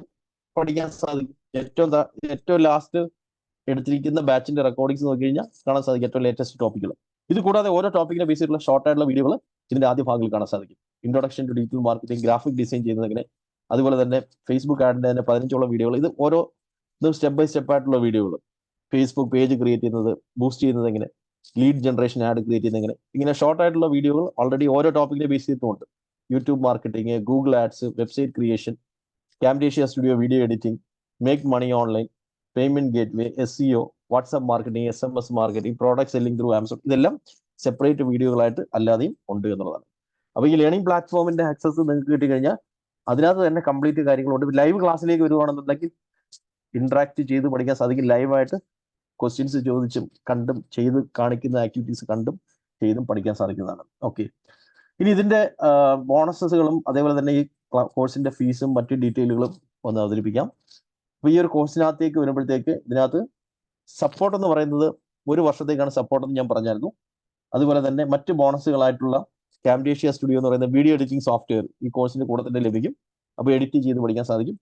പഠിക്കാൻ സാധിക്കും. ഏറ്റവും ലാസ്റ്റ് എടുത്തിരിക്കുന്ന ബാച്ചിന്റെ റെക്കോർഡിങ്സ് നോക്കി കഴിഞ്ഞാൽ കാണാൻ സാധിക്കും ഏറ്റവും ലേറ്റസ്റ്റ് ടോപ്പിക്കുകൾ. ഇത് കൂടാതെ ഓരോ ടോപ്പിക്കിനെ ബേസ് ചെയ്തിട്ടുള്ള ഷോർട്ട് ആയിട്ടുള്ള വീഡിയോകൾ ഇതിന്റെ ആദ്യ ഭാഗങ്ങളിൽ കാണാൻ സാധിക്കും. Introduction to digital marketing, graphic design ചെയ്യുന്നത് എങ്ങനെ, അതുപോലെ തന്നെ ഫേസ്ബുക്ക് ആഡിന്റെ തന്നെ 15ഓളം വീഡിയോകൾ. ഇത് ഓരോ സ്റ്റെപ്പ് ബൈ സ്റ്റെപ്പ് ആയിട്ടുള്ള വീഡിയോകൾ. ഫേസ്ബുക്ക് പേജ് ക്രിയേറ്റ് ചെയ്യുന്നത്, ബൂസ്റ്റ് ചെയ്യുന്നത് എങ്ങനെ, ലീഡ് ജനറേഷൻ ആഡ് ക്രിയേറ്റ് ചെയ്യുന്നത് എങ്ങനെ, ഇങ്ങനെ ഷോർട്ട് ആയിട്ടുള്ള വീഡിയോകൾ ഓൾറെഡി ഓരോ ടോപ്പിക്കിനെ ബേസ് ചെയ്തിട്ടുണ്ട്. YouTube marketing, Google ads, website creation, Camtasia studio video editing, make money online, payment gateway, SEO, WhatsApp marketing, SMS marketing, product selling through Amazon, ഇതെല്ലാം separate വീഡിയോകളായിട്ട് അല്ലാതെയും ഉണ്ട് എന്നുള്ളതാണ്. അപ്പോൾ ഈ ലേണിംഗ് പ്ലാറ്റ്ഫോമിന്റെ ആക്സസ് നിങ്ങൾക്ക് കിട്ടിക്കഴിഞ്ഞാൽ അതിനകത്ത് തന്നെ കംപ്ലീറ്റ് കാര്യങ്ങളുണ്ട്. ലൈവ് ക്ലാസ്സിലേക്ക് വരുവാണെന്നുണ്ടെങ്കിൽ ഇന്ററാക്ട് ചെയ്ത് പഠിക്കാൻ സാധിക്കും. ലൈവായിട്ട് ക്വസ്റ്റ്യൻസ് ചോദിച്ചും കണ്ടും ചെയ്ത് കാണിക്കുന്ന ആക്ടിവിറ്റീസ് കണ്ടും ചെയ്തും പഠിക്കാൻ സാധിക്കുന്നതാണ്. ഓക്കെ. ഇനി ഇതിന്റെ ബോണസസുകളും അതേപോലെ തന്നെ ഈ കോഴ്സിന്റെ ഫീസും മറ്റു ഡീറ്റെയിലുകളും ഒന്ന് അവതരിപ്പിക്കാം. അപ്പൊ ഈ ഒരു കോഴ്സിനകത്തേക്ക് വരുമ്പോഴത്തേക്ക് ഇതിനകത്ത് സപ്പോർട്ട് എന്ന് പറയുന്നത് 1 വർഷത്തേക്കാണ് സപ്പോർട്ട് എന്ന് ഞാൻ പറഞ്ഞായിരുന്നു. അതുപോലെ തന്നെ മറ്റ് ബോണസുകളായിട്ടുള്ള ക്യാംറ്റേഷ്യ സ്റ്റുഡിയോ എന്ന് പറയുന്ന വീഡിയോ എഡിറ്റിംഗ് സോഫ്റ്റ്വെയർ ഈ കോഴ്സിന്റെ കൂടെ തന്നെ ലഭിക്കും. അപ്പോൾ എഡിറ്റ് ചെയ്ത് പഠിക്കാൻ സാധിക്കും.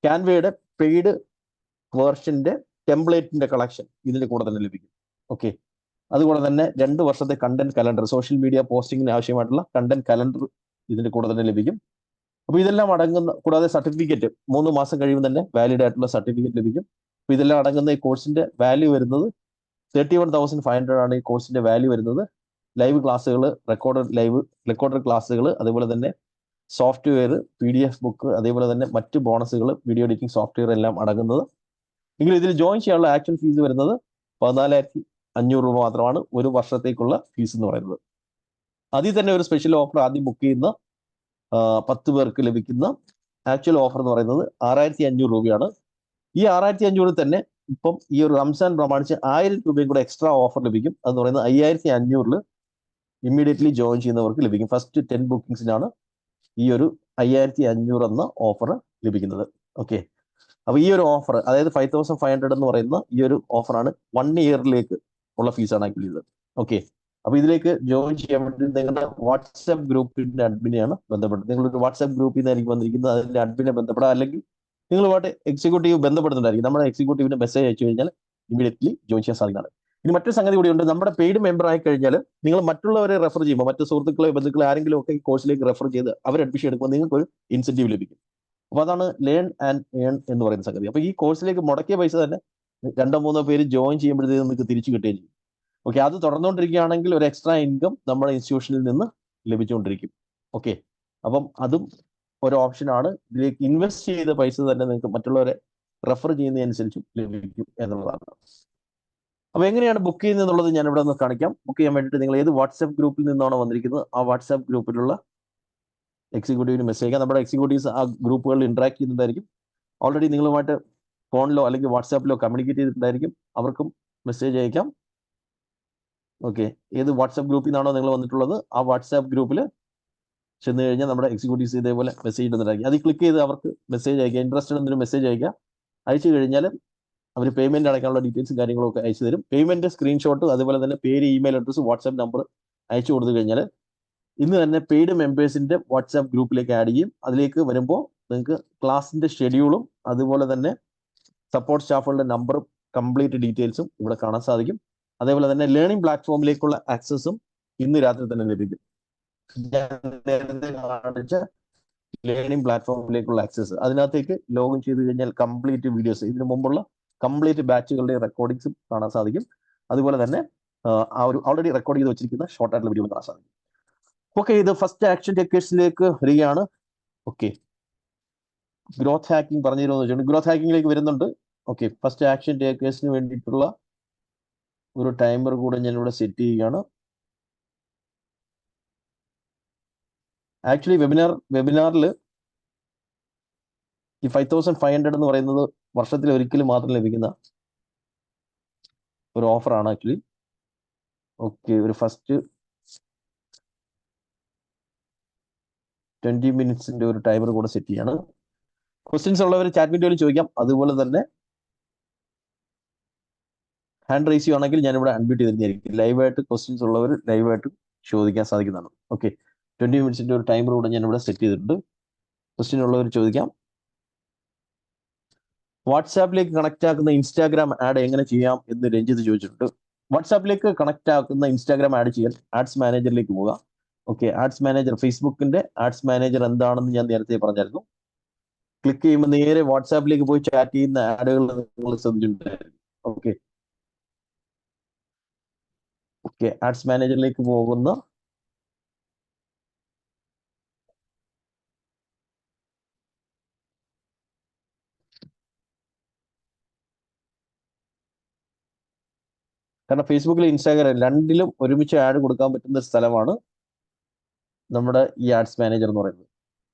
ക്യാൻവയുടെ പെയ്ഡ് വേർഷന്റെ ടെംപ്ലേറ്റിന്റെ കളക്ഷൻ ഇതിന്റെ കൂടെ തന്നെ ലഭിക്കും. ഓക്കെ. അതുകൂടെ തന്നെ 2 വർഷത്തെ കണ്ടന്റ് കലണ്ടർ, സോഷ്യൽ മീഡിയ പോസ്റ്റിങ്ങിന് ആവശ്യമായിട്ടുള്ള കണ്ടന്റ് കലണ്ടർ ഇതിന്റെ കൂടെ തന്നെ ലഭിക്കും. അപ്പോൾ ഇതെല്ലാം അടങ്ങുന്ന, കൂടാതെ സർട്ടിഫിക്കറ്റ് 3 മാസം കഴിയുമ്പോൾ തന്നെ വാലിഡ് ആയിട്ടുള്ള സർട്ടിഫിക്കറ്റ് ലഭിക്കും. അപ്പോൾ ഇതെല്ലാം അടങ്ങുന്ന ഈ കോഴ്സിന്റെ വാല്യൂ വരുന്നത് 31,500 ആണ് ഈ കോഴ്സിന്റെ വാല്യൂ വരുന്നത്. ലൈവ് ക്ലാസ്സുകൾ, റെക്കോർഡഡ് ക്ലാസ്സുകൾ, അതുപോലെ തന്നെ സോഫ്റ്റ്വെയർ, PDF ബുക്ക്, അതേപോലെ തന്നെ മറ്റ് ബോണസുകൾ, വീഡിയോ എഡിറ്റിംഗ് സോഫ്റ്റ്വെയർ എല്ലാം അടങ്ങുന്നത്. എങ്കിലും ഇതിൽ ജോയിൻ ചെയ്യാനുള്ള ആക്ച്വൽ ഫീസ് വരുന്നത് 14,500 രൂപ മാത്രമാണ് 1 വർഷത്തേക്കുള്ള ഫീസ് എന്ന് പറയുന്നത്. അതിൽ തന്നെ ഒരു സ്പെഷ്യൽ ഓഫർ ആദ്യം ബുക്ക് ചെയ്യുന്ന 10 പേർക്ക് ലഭിക്കുന്ന ആക്ച്വൽ ഓഫർ എന്ന് പറയുന്നത് 6,500 രൂപയാണ്. ഈ 6,500 തന്നെ ഇപ്പം ഈ ഒരു റംസാൻ പ്രമാണിച്ച് 1000 രൂപയും കൂടെ എക്സ്ട്രാ ഓഫർ ലഭിക്കും. അതെന്ന് പറയുന്നത് 5,500 ഇമ്മീഡിയറ്റ്ലി ജോയിൻ ചെയ്യുന്നവർക്ക് ലഭിക്കും. ഫസ്റ്റ് 10 ബുക്കിംഗ്സിനാണ് ഈ ഒരു 5500 എന്ന ഓഫർ ലഭിക്കുന്നത്. ഓക്കെ, അപ്പൊ ഈ ഒരു ഓഫർ, അതായത് 5500 എന്ന് പറയുന്ന ഈ ഒരു ഓഫറാണ് 1 ഇയറിലേക്ക് ഉള്ള ഫീസാണ് ആക്ച്വലി ഇത്. ഓക്കെ, അപ്പൊ ഇതിലേക്ക് ജോയിൻ ചെയ്യാൻ വേണ്ടി നിങ്ങളുടെ വാട്സ്ആപ്പ് ഗ്രൂപ്പിന്റെ അഡ്മിനെയാണ് ബന്ധപ്പെട്ടത്. നിങ്ങളൊരു വാട്സ്ആപ്പ് ഗ്രൂപ്പിൽ നിന്നായിരിക്കും വന്നിരിക്കുന്നത്, അതിന്റെ അഡ്മിനെ ബന്ധപ്പെടാം, അല്ലെങ്കിൽ നിങ്ങളുമായിട്ട് എക്സിക്യൂട്ടീവ് ബന്ധപ്പെടുന്നുണ്ടായിരിക്കും. നമ്മുടെ എക്സിക്യൂട്ടീവിന് മെസ്സേജ് അയച്ചു കഴിഞ്ഞാൽ ഇമീഡിയറ്റ്ലി ജോയിൻ ചെയ്യാൻ സാധിക്കുന്നതാണ്. ഇനി മറ്റൊരു സംഗതി കൂടിയുണ്ട്. നമ്മുടെ പെയ്ഡ് മെമ്പർ ആയി കഴിഞ്ഞാൽ നിങ്ങൾ മറ്റുള്ളവരെ റെഫർ ചെയ്യുമ്പോൾ, മറ്റു സുഹൃത്തുക്കളെ ബന്ധുക്കളെ ആരെങ്കിലും ഒക്കെ ഈ കോഴ്സിലേക്ക് റെഫർ ചെയ്ത് അവർ അഡ്മിഷൻ എടുക്കുമ്പോൾ നിങ്ങൾക്ക് ഒരു ഇൻസെന്റീവ് ലഭിക്കും. അപ്പൊ അതാണ് ലേൺ ആൻഡ് ഏൺ എന്ന് പറയുന്ന സംഗതി. അപ്പൊ ഈ കോഴ്സിലേക്ക് മുടക്കിയ പൈസ തന്നെ 2-3 പേര് ജോയിൻ ചെയ്യുമ്പോഴത്തേക്ക് നിങ്ങൾക്ക് തിരിച്ചു കിട്ടുകയും ചെയ്യും. ഓക്കെ, അത് തുടർന്നുകൊണ്ടിരിക്കുകയാണെങ്കിൽ ഒരു എക്സ്ട്രാ ഇൻകം നമ്മുടെ ഇൻസ്റ്റിറ്റ്യൂഷനിൽ നിന്ന് ലഭിച്ചുകൊണ്ടിരിക്കും. ഓക്കെ, അപ്പം അതും ഒരു ഓപ്ഷനാണ്. ഇതിലേക്ക് ഇൻവെസ്റ്റ് ചെയ്ത പൈസ തന്നെ നിങ്ങൾക്ക് മറ്റുള്ളവരെ റെഫർ ചെയ്യുന്നതനുസരിച്ചും ലഭിക്കും എന്നുള്ളതാണ്. അപ്പൊ എങ്ങനെയാണ് ബുക്ക് ചെയ്യുന്നത് എന്നുള്ളത് ഞാൻ ഇവിടെ ഒന്ന് കാണിക്കാം. ബുക്ക് ചെയ്യാൻ വേണ്ടിയിട്ട് നിങ്ങൾ ഏത് വാട്സ്ആപ്പ് ഗ്രൂപ്പിൽ നിന്നാണോ വന്നിരിക്കുന്നത് ആ വാട്സ്ആപ്പ് ഗ്രൂപ്പിലുള്ള എക്സിക്യൂട്ടീവിന് മെസ്സേജ് അയക്കാം. നമ്മുടെ എക്സിക്യൂട്ടീവ്സ് ആ ഗ്രൂപ്പുകളിൽ ഇന്ററാക്ട് ചെയ്യുന്നതായിരിക്കും. ഓൾറെഡി നിങ്ങളുമായിട്ട് ഫോണിലോ അല്ലെങ്കിൽ വാട്സാപ്പിലോ കമ്മ്യൂണിക്കേറ്റ് ചെയ്തിട്ടുണ്ടായിരിക്കും. അവർക്കും മെസ്സേജ് അയക്കാം. ഓക്കെ, ഏത് വാട്സാപ്പ് ഗ്രൂപ്പിൽ നിന്നാണോ നിങ്ങൾ വന്നിട്ടുള്ളത് ആ വാട്സാപ്പ് ഗ്രൂപ്പിൽ ചെന്ന് കഴിഞ്ഞാൽ നമ്മുടെ എക്സിക്യൂട്ടീവ്സ് ഇതേപോലെ മെസ്സേജ് ഇടുന്നുണ്ടായിരിക്കും. അത് ക്ലിക്ക് ചെയ്ത് അവർക്ക് മെസ്സേജ് അയക്കുക, ഇൻട്രസ്റ്റഡ് എന്നൊരു മെസ്സേജ് അയക്കുക. അയച്ചു കഴിഞ്ഞാൽ അവർ പേയ്മെന്റ് അടയ്ക്കാനുള്ള ഡീറ്റെയിൽസും കാര്യങ്ങളും ഒക്കെ അയച്ചു തരും. പേയ്മെന്റ് സ്ക്രീൻഷോട്ട്, അതുപോലെ തന്നെ പേര്, ഇമെയിൽ അഡ്രസ്, വാട്സാപ്പ് നമ്പർ അയച്ചു കൊടുത്തു കഴിഞ്ഞാൽ ഇന്ന് തന്നെ പെയ്ഡ് മെമ്പേഴ്സിന്റെ വാട്സാപ്പ് ഗ്രൂപ്പിലേക്ക് ആഡ് ചെയ്യും. അതിലേക്ക് വരുമ്പോൾ നിങ്ങൾക്ക് ക്ലാസിന്റെ ഷെഡ്യൂളും അതുപോലെ തന്നെ സപ്പോർട്ട് സ്റ്റാഫുകളുടെ നമ്പറും കംപ്ലീറ്റ് ഡീറ്റെയിൽസും ഇവിടെ കാണാൻ സാധിക്കും. അതേപോലെ തന്നെ ലേണിംഗ് പ്ലാറ്റ്ഫോമിലേക്കുള്ള ആക്സസും ഇന്ന് രാത്രി തന്നെ ലഭിക്കും. ഞാൻ നേരത്തെ കാണിച്ച ലേണിംഗ് പ്ലാറ്റ്ഫോമിലേക്കുള്ള ആക്സസ്, അതിനകത്തേക്ക് ലോഗിൻ ചെയ്ത് കഴിഞ്ഞാൽ കംപ്ലീറ്റ് വീഡിയോസ്, ഇതിനു മുമ്പുള്ള കംപ്ലീറ്റ് ബാച്ചുകളുടെ റെക്കോർഡിങ്സും കാണാൻ സാധിക്കും. അതുപോലെ തന്നെ ആ ഒരു ഓൾറെഡി റെക്കോർഡ് ചെയ്ത് വെച്ചിരിക്കുന്ന ഷോർട്ട് ആയിട്ടുള്ള വീഡിയോ കാണാൻ സാധിക്കും. ഓക്കെ, ഇത് ഫസ്റ്റ് ആക്ഷൻ ടേക്കേഴ്സിലേക്ക് വരികയാണ്. ഓക്കെ, ഗ്രോത്ത് ഹാക്കിംഗ് പറഞ്ഞിരുന്നു വെച്ചിട്ടുണ്ട്. ഗ്രോത്ത് ഹാക്കിങ്ങിലേക്ക് വരുന്നുണ്ട്. ഓക്കെ, ഫസ്റ്റ് ആക്ഷൻ ടേക്കേഴ്സിന് വേണ്ടിയിട്ടുള്ള ഒരു ടൈമർ കൂടെ ഞാൻ ഇവിടെ സെറ്റ് ചെയ്യുകയാണ്. ആക്ച്വലി വെബിനാറിൽ ഈ 5500 എന്ന് പറയുന്നത് വർഷത്തിൽ ഒരിക്കലും മാത്രം ലഭിക്കുന്ന ഒരു ഓഫറാണ് ആക്ച്വലി. ഓക്കെ, ഒരു ഫസ്റ്റ് 20 മിനിറ്റ്സിന്റെ ഒരു ടൈമർ കൂടെ സെറ്റ് ചെയ്യാണ്. ക്വസ്റ്റ്യൻസ് ഉള്ളവർ ചാറ്റ് വിൻഡോയിൽ ചോദിക്കാം. അതുപോലെ തന്നെ ഹാൻഡ് റൈസ് ചെയ്യുകയാണെങ്കിൽ ഞാനിവിടെ അൺമ്യൂട്ട് ചെയ്തിരുന്നായിരിക്കും. ലൈവായിട്ട് ക്വസ്റ്റ്യൻസ് ഉള്ളവർ ലൈവായിട്ട് ചോദിക്കാൻ സാധിക്കുന്നതാണ്. ഓക്കെ, 20 മിനിറ്റ്സിന്റെ ഒരു ടൈമർ കൂടെ ഞാനിവിടെ സെറ്റ് ചെയ്തിട്ടുണ്ട്. ക്വസ്റ്റ്യൻ ഉള്ളവർ ചോദിക്കാം. വാട്സാപ്പിലേക്ക് കണക്ട് ആക്കുന്ന ഇൻസ്റ്റാഗ്രാം ആഡ് എങ്ങനെ ചെയ്യാം എന്ന് രഞ്ജിത്ത് ചോദിച്ചിട്ടുണ്ട്. വാട്സാപ്പിലേക്ക് കണക്ട് ആക്കുന്ന ഇൻസ്റ്റാഗ്രാം ആഡ് ചെയ്യാൻ ആഡ്സ് മാനേജറിലേക്ക് പോവുക. ഓക്കെ, ആഡ്സ് മാനേജർ, ഫേസ്ബുക്കിന്റെ ആഡ്സ് മാനേജർ എന്താണെന്ന് ഞാൻ നേരത്തെ പറഞ്ഞായിരുന്നു. ക്ലിക്ക് ചെയ്യുമ്പോൾ നേരെ വാട്സാപ്പിലേക്ക് പോയി ചാറ്റ് ചെയ്യുന്ന ആഡുകൾ നിങ്ങൾ ശ്രദ്ധിച്ചിട്ടുണ്ടായിരുന്നു. ഓക്കെ ഓക്കെ ആഡ്സ് മാനേജറിലേക്ക് പോകുന്ന കാരണം ഫേസ്ബുക്കിൽ ഇൻസ്റ്റാഗ്രാം രണ്ടിലും ഒരുമിച്ച് ആഡ് കൊടുക്കാൻ പറ്റുന്ന ഒരു സ്ഥലമാണ് നമ്മുടെ ഈ ആഡ്സ് മാനേജർ എന്ന് പറയുന്നത്.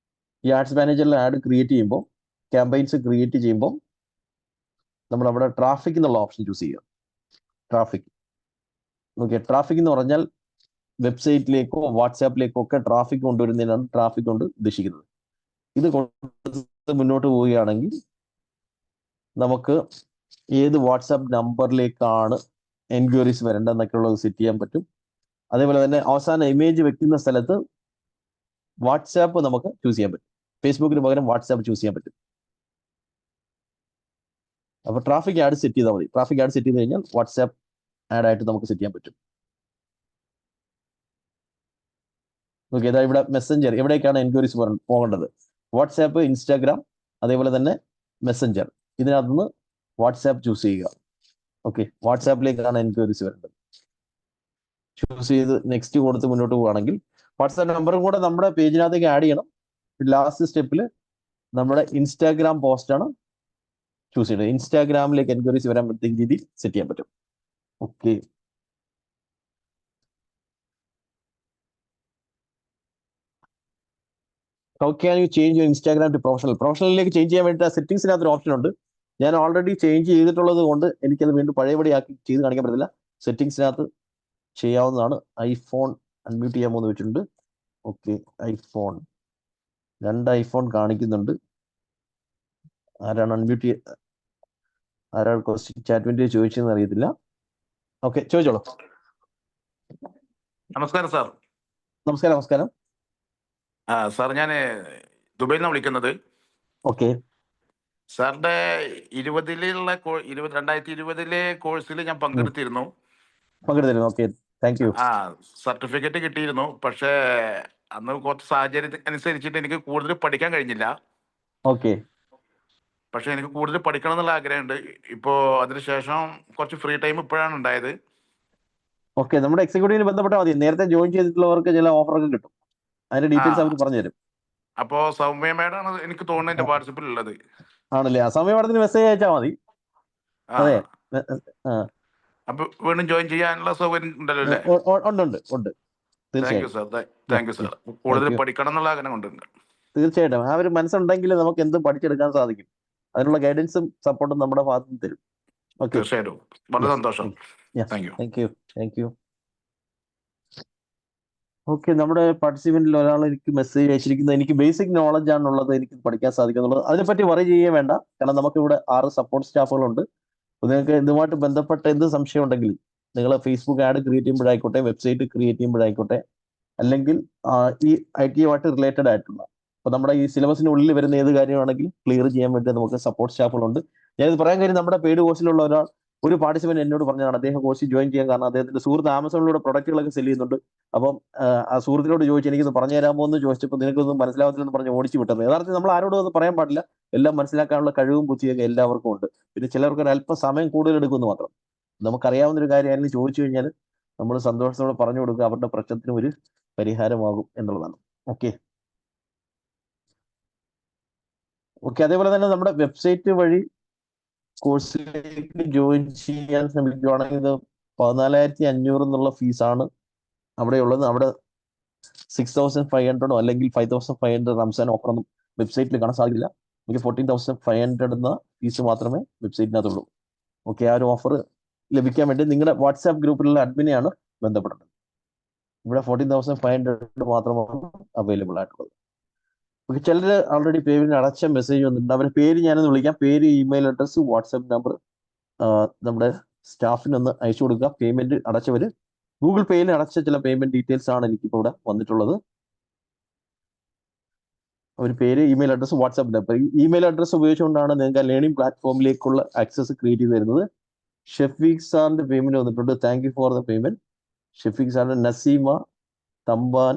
ഈ ആഡ്സ് മാനേജറിൽ ആഡ് ക്രിയേറ്റ് ചെയ്യുമ്പോൾ, ക്യാമ്പയിൻസ് ക്രിയേറ്റ് ചെയ്യുമ്പോൾ നമ്മൾ അവിടെ ട്രാഫിക് എന്നുള്ള ഓപ്ഷൻ ചൂസ് ചെയ്യുക. ട്രാഫിക്, ഓക്കെ, ട്രാഫിക് എന്ന് പറഞ്ഞാൽ വെബ്സൈറ്റിലേക്കോ വാട്സാപ്പിലേക്കോ ഒക്കെ ട്രാഫിക് കൊണ്ടുവരുന്നതിനാണ് ട്രാഫിക് കൊണ്ട് ഉദ്ദേശിക്കുന്നത്. ഇത് കൊണ്ട് മുന്നോട്ട് പോവുകയാണെങ്കിൽ നമുക്ക് ഏത് വാട്സാപ്പ് നമ്പറിലേക്കാണ് എൻക്വയറീസ് വരേണ്ടതെന്നൊക്കെ ഉള്ളത് സെറ്റ് ചെയ്യാൻ പറ്റും. അതേപോലെ തന്നെ അവസാന ഇമേജ് വെക്കുന്ന സ്ഥലത്ത് വാട്സാപ്പ് നമുക്ക് ചൂസ് ചെയ്യാൻ പറ്റും. ഫേസ്ബുക്കിന് പകരം വാട്സാപ്പ് ചൂസ് ചെയ്യാൻ പറ്റും. അപ്പൊ ട്രാഫിക് ആഡ് സെറ്റ് ചെയ്താൽ മതി. ട്രാഫിക് ആഡ് സെറ്റ് ചെയ്ത് കഴിഞ്ഞാൽ വാട്സാപ്പ് ആഡ് ആയിട്ട് നമുക്ക് സെറ്റ് ചെയ്യാൻ പറ്റും. ഓക്കെ, ഇതാ ഇവിടെ മെസ്സഞ്ചർ, എവിടേക്കാണ് എൻക്വയറീസ് പോകേണ്ടത്? വാട്സാപ്പ്, ഇൻസ്റ്റാഗ്രാം, അതേപോലെ തന്നെ മെസ്സഞ്ചർ. ഇതിനകത്തുനിന്ന് വാട്സാപ്പ് ചൂസ് ചെയ്യുക. ഓക്കെ, വാട്സാപ്പിലേക്കാണ് എൻക്വയറീസ് വരേണ്ടത്. ചൂസ് ചെയ്ത് നെക്സ്റ്റ് കൊടുത്ത് മുന്നോട്ട് പോവുകയാണെങ്കിൽ വാട്സാപ്പ് നമ്പറും കൂടെ നമ്മുടെ പേജിനകത്തേക്ക് ആഡ് ചെയ്യണം. ലാസ്റ്റ് സ്റ്റെപ്പിൽ നമ്മുടെ ഇൻസ്റ്റാഗ്രാം പോസ്റ്റാണ് ചൂസ് ചെയ്യുന്നത്. ഇൻസ്റ്റാഗ്രാമിലേക്ക് എൻക്വയറീസ് വരാൻ പറ്റുന്ന രീതിയിൽ സെറ്റ് ചെയ്യാൻ പറ്റും. Okay, how can you change your Instagram to professional? പ്രൊഫഷണലിലേക്ക് ചേഞ്ച് ചെയ്യാൻ വേണ്ടിയിട്ട് സെറ്റിംഗ്സിനകത്ത് ഒരു ഓപ്ഷൻ ഉണ്ട്. ഞാൻ ഓൾറെഡി ചേഞ്ച് ചെയ്തിട്ടുള്ളത് കൊണ്ട് എനിക്കത് വീണ്ടും പഴയപടി ആക്കി ചെയ്ത് കാണിക്കാൻ പറ്റില്ല. സെറ്റിംഗ്സിനകത്ത് ചെയ്യാവുന്നതാണ്. ഐഫോൺ അൺമ്യൂട്ട് ചെയ്യാമോന്ന് വെച്ചിട്ടുണ്ട്. ഓക്കെ, ഐഫോൺ 2 ഐഫോൺ കാണിക്കുന്നുണ്ട്. ആരാണ് അൺമ്യൂട്ട് ആരാണ് ക്വസ്റ്റ്യൻ ചാറ്റ് വേണ്ടി ചോദിച്ചതെന്ന് അറിയത്തില്ല. ഓക്കെ, ചോദിച്ചോളൂ. നമസ്കാരം സാർ. നമസ്കാരം. സാർ ഞാൻ ദുബൈയിൽ നിന്നാണ് വിളിക്കുന്നത്. ഓക്കെ, സാറിന്റെ 2020 കോഴ്സിൽ ഞാൻ പങ്കെടുത്തിരുന്നു. Okay, thank U. സർട്ടിഫിക്കറ്റ് കിട്ടിയിരുന്നു. പക്ഷേ അന്ന് കുറച്ച് സാഹചര്യം അനുസരിച്ചിട്ട് എനിക്ക് കൂടുതൽ പഠിക്കാൻ കഴിഞ്ഞില്ല. ഓക്കെ, പക്ഷെ എനിക്ക് കൂടുതൽ പഠിക്കണം എന്നുള്ള ആഗ്രഹമുണ്ട്. ഇപ്പോൾ അതിനുശേഷം കുറച്ച് ഫ്രീ ടൈം ഇപ്പോഴാണ് ഉണ്ടായത്. ഓക്കെ, നമ്മുടെ എക്സിക്യൂട്ടീവിന് ബന്ധപ്പെട്ടാൽ മതി. നേരത്തെ ജോയിൻ ചെയ്തിട്ടുള്ളവർക്ക് ചില ഓഫറൊക്കെ കിട്ടും. അതിന്റെ ഡീറ്റെയിൽസ് അവർ പറഞ്ഞുതരും. അപ്പോൾ സൗമ്യ മാഡമാണ് എനിക്ക് തോന്നുന്നത് എൻ്റെ വാട്സപ്പിൽ ഉള്ളത്. ആണല്ലേ? ആ സമയം മാഡത്തിന് മെസ്സേജ് അയച്ചാൽ മതി. അതെ. അപ്പൊ വീണ്ടും ജോയിൻ ചെയ്യാനുള്ള സൗകര്യം ഉണ്ടല്ലോ അല്ലേ? ഉണ്ട്. Thank you sir. Thank you sir. കൂടുതൽ പഠിക്കണം എന്നുള്ള ആഗ്രഹം കൊണ്ടുണ്ട്. തീർച്ചയായിട്ടും ആ ഒരു മനസ്സുണ്ടെങ്കിൽ നമുക്ക് എന്തും പഠിച്ചെടുക്കാൻ സാധിക്കും. അതിനുള്ള ഗൈഡൻസും സപ്പോർട്ടും നമ്മുടെ ഭാഗത്ത് നിന്ന് തരും. ഓക്കെ, തീർച്ചയായിട്ടും. വളരെ സന്തോഷം. Thank you. ഓക്കെ, നമ്മുടെ പാർട്ടിസിപ്പന്റിൽ ഒരാൾ എനിക്ക് മെസ്സേജ് അയച്ചിരിക്കുന്നത്, എനിക്ക് ബേസിക് നോളജ് ആണുള്ളത്, എനിക്ക് പഠിക്കാൻ സാധിക്കുന്നുള്ളത്. അതിനെപ്പറ്റി വറി ചെയ്യേ വേണ്ട. കാരണം നമുക്കിവിടെ 6 സപ്പോർട്ട് സ്റ്റാഫുകളുണ്ട്. നിങ്ങൾക്ക് ഇതുമായിട്ട് ബന്ധപ്പെട്ട എന്ത് സംശയം ഉണ്ടെങ്കിലും നിങ്ങൾ ഫേസ്ബുക്ക് ആഡ് ക്രിയേറ്റ് ചെയ്യുമ്പോഴായിക്കോട്ടെ, വെബ്സൈറ്റ് ക്രിയേറ്റ് ചെയ്യുമ്പോഴായിക്കോട്ടെ, അല്ലെങ്കിൽ ഈ IT യുമായിട്ട് റിലേറ്റഡ് ആയിട്ടുള്ള അപ്പോൾ നമ്മുടെ ഈ സിലബസിനുള്ളിൽ വരുന്ന ഏത് കാര്യമാണെങ്കിലും ക്ലിയർ ചെയ്യാൻ വേണ്ടി നമുക്ക് സപ്പോർട്ട് സ്റ്റാഫുകളുണ്ട്. ഞാനിത് പറയാൻ കാര്യം, നമ്മുടെ പെയ്ഡ് കോഴ്സിലുള്ള ഒരു പാർട്ടിസിപ്പന്റ് എന്നോട് പറഞ്ഞതാണ് അദ്ദേഹം കോഴ്സിൽ ജോയിൻ ചെയ്യാൻ കാരണം അദ്ദേഹത്തിന്റെ സുഹൃത്ത് ആമസോണിലൂടെ പ്രൊഡക്റ്റുകളൊക്കെ സെല് ചെയ്യുന്നുണ്ട്. അപ്പം ആ സുഹൃത്തിനോട് ചോദിച്ചു, എനിക്കൊന്ന് പറഞ്ഞു തരാമോ എന്ന് ചോദിച്ചപ്പോൾ നിനക്കൊന്നും മനസ്സിലാവത്തില്ലെന്ന് പറഞ്ഞ് ഓടിച്ചു വിട്ടത്. യഥാർത്ഥത്തിൽ നമ്മൾ ആരോടും അത് പറയാൻ പാടില്ല. എല്ലാം മനസ്സിലാക്കാനുള്ള കഴിവും ബുദ്ധിയൊക്കെ എല്ലാവർക്കും ഉണ്ട്. പിന്നെ ചിലർക്ക് ഒരു അല്പം സമയം കൂടുതൽ എടുക്കുമെന്ന് മാത്രം. നമുക്കറിയാവുന്ന ഒരു കാര്യം ആരെങ്കിലും ചോദിച്ചു കഴിഞ്ഞാൽ നമ്മൾ സന്തോഷത്തോടെ പറഞ്ഞു കൊടുക്കുക, അവരുടെ പ്രശ്നത്തിന് ഒരു പരിഹാരമാകും എന്നുള്ളതാണ്. ഓക്കെ, അതേപോലെ തന്നെ നമ്മുടെ വെബ്സൈറ്റ് വഴി കോഴ്സിലേക്ക് ജോയിൻ ചെയ്യാൻ ശ്രമിക്കുകയാണെങ്കിൽ ഇത് 14,500 എന്നുള്ള ഫീസാണ് അവിടെയുള്ളത്. അവിടെ 6,500 അല്ലെങ്കിൽ 5,500 റംസാൻ ഓഫറൊന്നും വെബ്സൈറ്റിൽ കാണാൻ സാധിക്കില്ല. നമുക്ക് 14,500 എന്ന ഫീസ് മാത്രമേ വെബ്സൈറ്റിനകത്തുള്ളൂ. ഓക്കെ, ആ ഒരു ഓഫർ ലഭിക്കാൻ വേണ്ടി നിങ്ങളുടെ വാട്സാപ്പ് ഗ്രൂപ്പിലുള്ള അഡ്മിനെയാണ് ബന്ധപ്പെടുന്നത്. ഇവിടെ 14,500 മാത്രമാണ് അവൈലബിൾ ആയിട്ടുള്ളത്. ഓക്കെ, ചിലർ ഓൾറെഡി പേയ്മെന്റ് അടച്ച മെസ്സേജ് വന്നിട്ടുണ്ട്. അവരുടെ പേര് ഞാനൊന്ന് വിളിക്കാം. പേര്, ഇമെയിൽ അഡ്രസ്സ്, വാട്സാപ്പ് നമ്പർ നമ്മുടെ സ്റ്റാഫിനൊന്ന് അയച്ചു കൊടുക്കുക. പേയ്മെന്റ് അടച്ചവർ ഗൂഗിൾ പേയിൽ അടച്ച ചില പേയ്മെന്റ് ഡീറ്റെയിൽസ് ആണ് എനിക്കിപ്പോൾ ഇവിടെ വന്നിട്ടുള്ളത്. ഒരു പേര്, ഇമെയിൽ അഡ്രസ്സ്, വാട്സാപ്പ് നമ്പർ. ഈ ഇമെയിൽ അഡ്രസ്സ് ഉപയോഗിച്ചുകൊണ്ടാണ് നിങ്ങൾക്ക് ലേണിംഗ് പ്ലാറ്റ്ഫോമിലേക്കുള്ള ആക്സസ് ക്രിയേറ്റ് ചെയ്ത് തരുന്നത്. ഷെഫീഖ് സാറിന്റെ പേയ്മെന്റ് വന്നിട്ടുണ്ട്. Thank you for the payment. Shafeeq സാറിന്റെ Naseema, Thampan,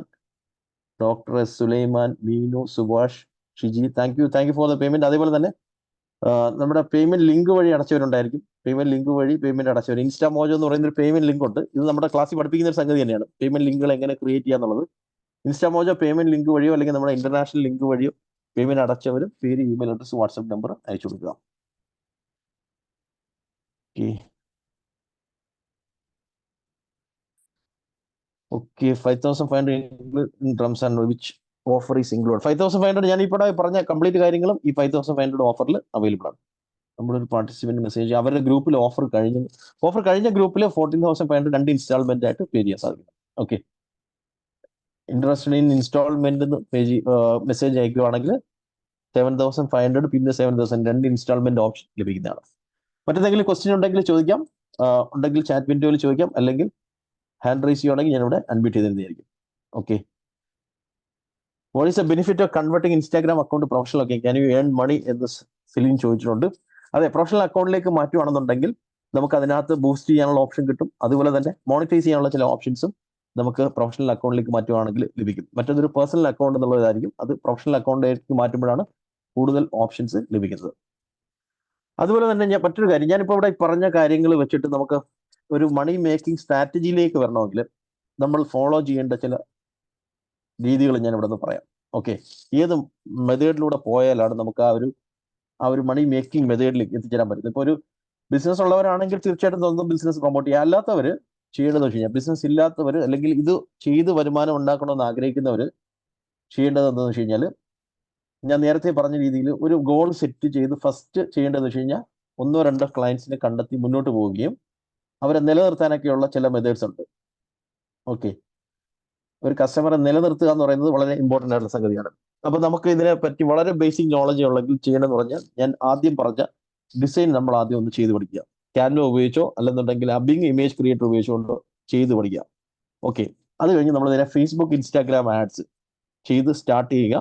doctor S Sulaiman, Meenu, Subhash, Shiji, thank you for the payment. അതേപോലെ തന്നെ നമ്മുടെ പേയ്മെന്റ് ലിങ്ക് വഴി അടച്ചവരുണ്ടായിരിക്കും. പേയ്മെന്റ് ലിങ്ക് വഴി പേയ്മെന്റ് അടച്ചവർ ഇൻസ്റ്റാ മോജോ എന്ന് പറയുന്ന ഒരു പേയ്മെന്റ് ലിങ്ക് ഉണ്ട്. ഇത് നമ്മുടെ ക്ലാസ്സിൽ പഠിപ്പിക്കുന്ന ഒരു സംഗതി തന്നെയാണ്, പേയ്മെന്റ് ലിങ്കുകൾ എങ്ങനെ ക്രിയേറ്റ് ചെയ്യാന്നുള്ളത്. ഇൻസ്റ്റാ മോജോ പേയ്മെന്റ് ലിങ്ക് വഴിയോ അല്ലെങ്കിൽ നമ്മുടെ ഇന്റർനാഷണൽ ലിങ്ക് വഴിയോ പേയ്മെന്റ് അടച്ചവരും പേര്, ഇമെയിൽ അഡ്രസ്, വാട്സാപ്പ് നമ്പർ അയച്ചു കൊടുക്കുക. Okay, 5,500 in Ramzan, which offer is included. 5,500 ഞാൻ ഇപ്പോൾ പറഞ്ഞ കംപ്ലീറ്റ് കാര്യങ്ങളും ഈ 5,500 ഓഫറിൽ അവൈലബിൾ ആണ്. നമ്മളൊരു പാർട്ടിസിപ്പന്റ് മെസ്സേജ്, അവരുടെ ഗ്രൂപ്പിൽ ഓഫർ കഴിഞ്ഞ ഗ്രൂപ്പിൽ 14,500 2 ഇൻസ്റ്റാൾമെന്റ് ആയിട്ട് പേ ചെയ്യാൻ സാധിക്കും. Okay, interested in instalment message അയക്കുകയാണെങ്കിൽ 7,500 പിന്നെ 7,000 2 ഇൻസ്റ്റാൾമെന്റ് ഓപ്ഷൻ ലഭിക്കുന്നതാണ്. മറ്റെന്തെങ്കിലും ക്വസ്റ്റ്യൻ ഉണ്ടെങ്കിൽ ചോദിക്കാം, ഉണ്ടെങ്കിൽ ചാറ്റ് വിൻഡോയിൽ ചോദിക്കാം, അല്ലെങ്കിൽ ഹാൻഡ് റൈസ് ചെയ്യുകയാണെങ്കിൽ ഞാനിവിടെ അൺമ്യൂട്ട് ചെയ്തിരുന്നതായിരിക്കും. Okay, what is the benefit of converting Instagram account professional account, can you earn money എന്ന് സെലിൻ ചോദിച്ചിട്ടുണ്ട്. അതെ, പ്രൊഫഷണൽ അക്കൗണ്ടിലേക്ക് മാറ്റുകയാണെന്നുണ്ടെങ്കിൽ നമുക്ക് അതിനകത്ത് ബൂസ്റ്റ് ചെയ്യാനുള്ള ഓപ്ഷൻ കിട്ടും. അതുപോലെ തന്നെ മോണിറ്റൈസ് ചെയ്യാനുള്ള ചില ഓപ്ഷൻസും നമുക്ക് പ്രൊഫഷണൽ അക്കൗണ്ടിലേക്ക് മാറ്റുകയാണെങ്കിൽ ലഭിക്കും. മറ്റൊരു പേഴ്സണൽ അക്കൗണ്ട് എന്നുള്ളതായിരിക്കും. അത് പ്രൊഫഷണൽ അക്കൗണ്ടിലേക്ക് മാറ്റുമ്പോഴാണ് കൂടുതൽ ഓപ്ഷൻസ് ലഭിക്കുന്നത്. അതുപോലെ തന്നെ മറ്റൊരു കാര്യം, ഞാനിപ്പോൾ ഇവിടെ പറഞ്ഞ കാര്യങ്ങൾ വെച്ചിട്ട് നമുക്ക് ഒരു മണി മേക്കിംഗ് സ്ട്രാറ്റജിയിലേക്ക് വരണമെങ്കിൽ നമ്മൾ ഫോളോ ചെയ്യേണ്ട ചില രീതികൾ ഞാൻ ഇവിടെ നിന്ന് പറയാം. ഓക്കെ, ഏത് മെത്തേഡിലൂടെ പോയാലാണ് നമുക്ക് ആ ഒരു മണി മേക്കിംഗ് മെത്തേഡിലേക്ക് എത്തിച്ചേരാൻ പറ്റുന്നത്. ഇപ്പോൾ ഒരു ബിസിനസ് ഉള്ളവരാണെങ്കിൽ തീർച്ചയായിട്ടും സ്വന്തം ബിസിനസ് പ്രൊമോട്ട് ചെയ്യുക. അല്ലാത്തവർ ചെയ്യേണ്ടതെന്ന് വെച്ച് കഴിഞ്ഞാൽ, ബിസിനസ് ഇല്ലാത്തവർ അല്ലെങ്കിൽ ഇത് ചെയ്ത് വരുമാനം ഉണ്ടാക്കണമെന്ന് ആഗ്രഹിക്കുന്നവർ ചെയ്യേണ്ടത് എന്താണെന്ന് വെച്ച് കഴിഞ്ഞാൽ, ഞാൻ നേരത്തെ പറഞ്ഞ രീതിയിൽ ഒരു ഗോൾ സെറ്റ് ചെയ്ത് ഫസ്റ്റ് ചെയ്യേണ്ടതെന്ന് വെച്ച് കഴിഞ്ഞാൽ 1-2 ക്ലയൻസിനെ കണ്ടെത്തി മുന്നോട്ട് പോവുകയും അവരെ നിലനിർത്താനൊക്കെയുള്ള ചില മെത്തേഡ്സ് ഉണ്ട്. ഓക്കെ, ഒരു കസ്റ്റമറെ നിലനിർത്തുക എന്ന് പറയുന്നത് വളരെ ഇമ്പോർട്ടൻ്റ് ആയിട്ടുള്ള സംഗതിയാണ്. അപ്പൊ നമുക്ക് ഇതിനെ പറ്റി വളരെ ബേസിക് നോളജ് ഉള്ളെങ്കിൽ ചെയ്യണമെന്ന് പറഞ്ഞാൽ ഞാൻ ആദ്യം പറഞ്ഞ ഡിസൈൻ നമ്മൾ ആദ്യം ഒന്ന് ചെയ്ത് പഠിക്കുക. ക്യാൻവ ഉപയോഗിച്ചോ അല്ലെന്നുണ്ടെങ്കിൽ അബിങ് ഇമേജ് ക്രിയേറ്റർ ഉപയോഗിച്ചുകൊണ്ടോ ചെയ്ത് പഠിക്കുക. ഓക്കെ, അത് കഴിഞ്ഞ് നമ്മൾ നേരെ ഫേസ്ബുക്ക് ഇൻസ്റ്റാഗ്രാം ആഡ്സ് ചെയ്ത് സ്റ്റാർട്ട് ചെയ്യുക.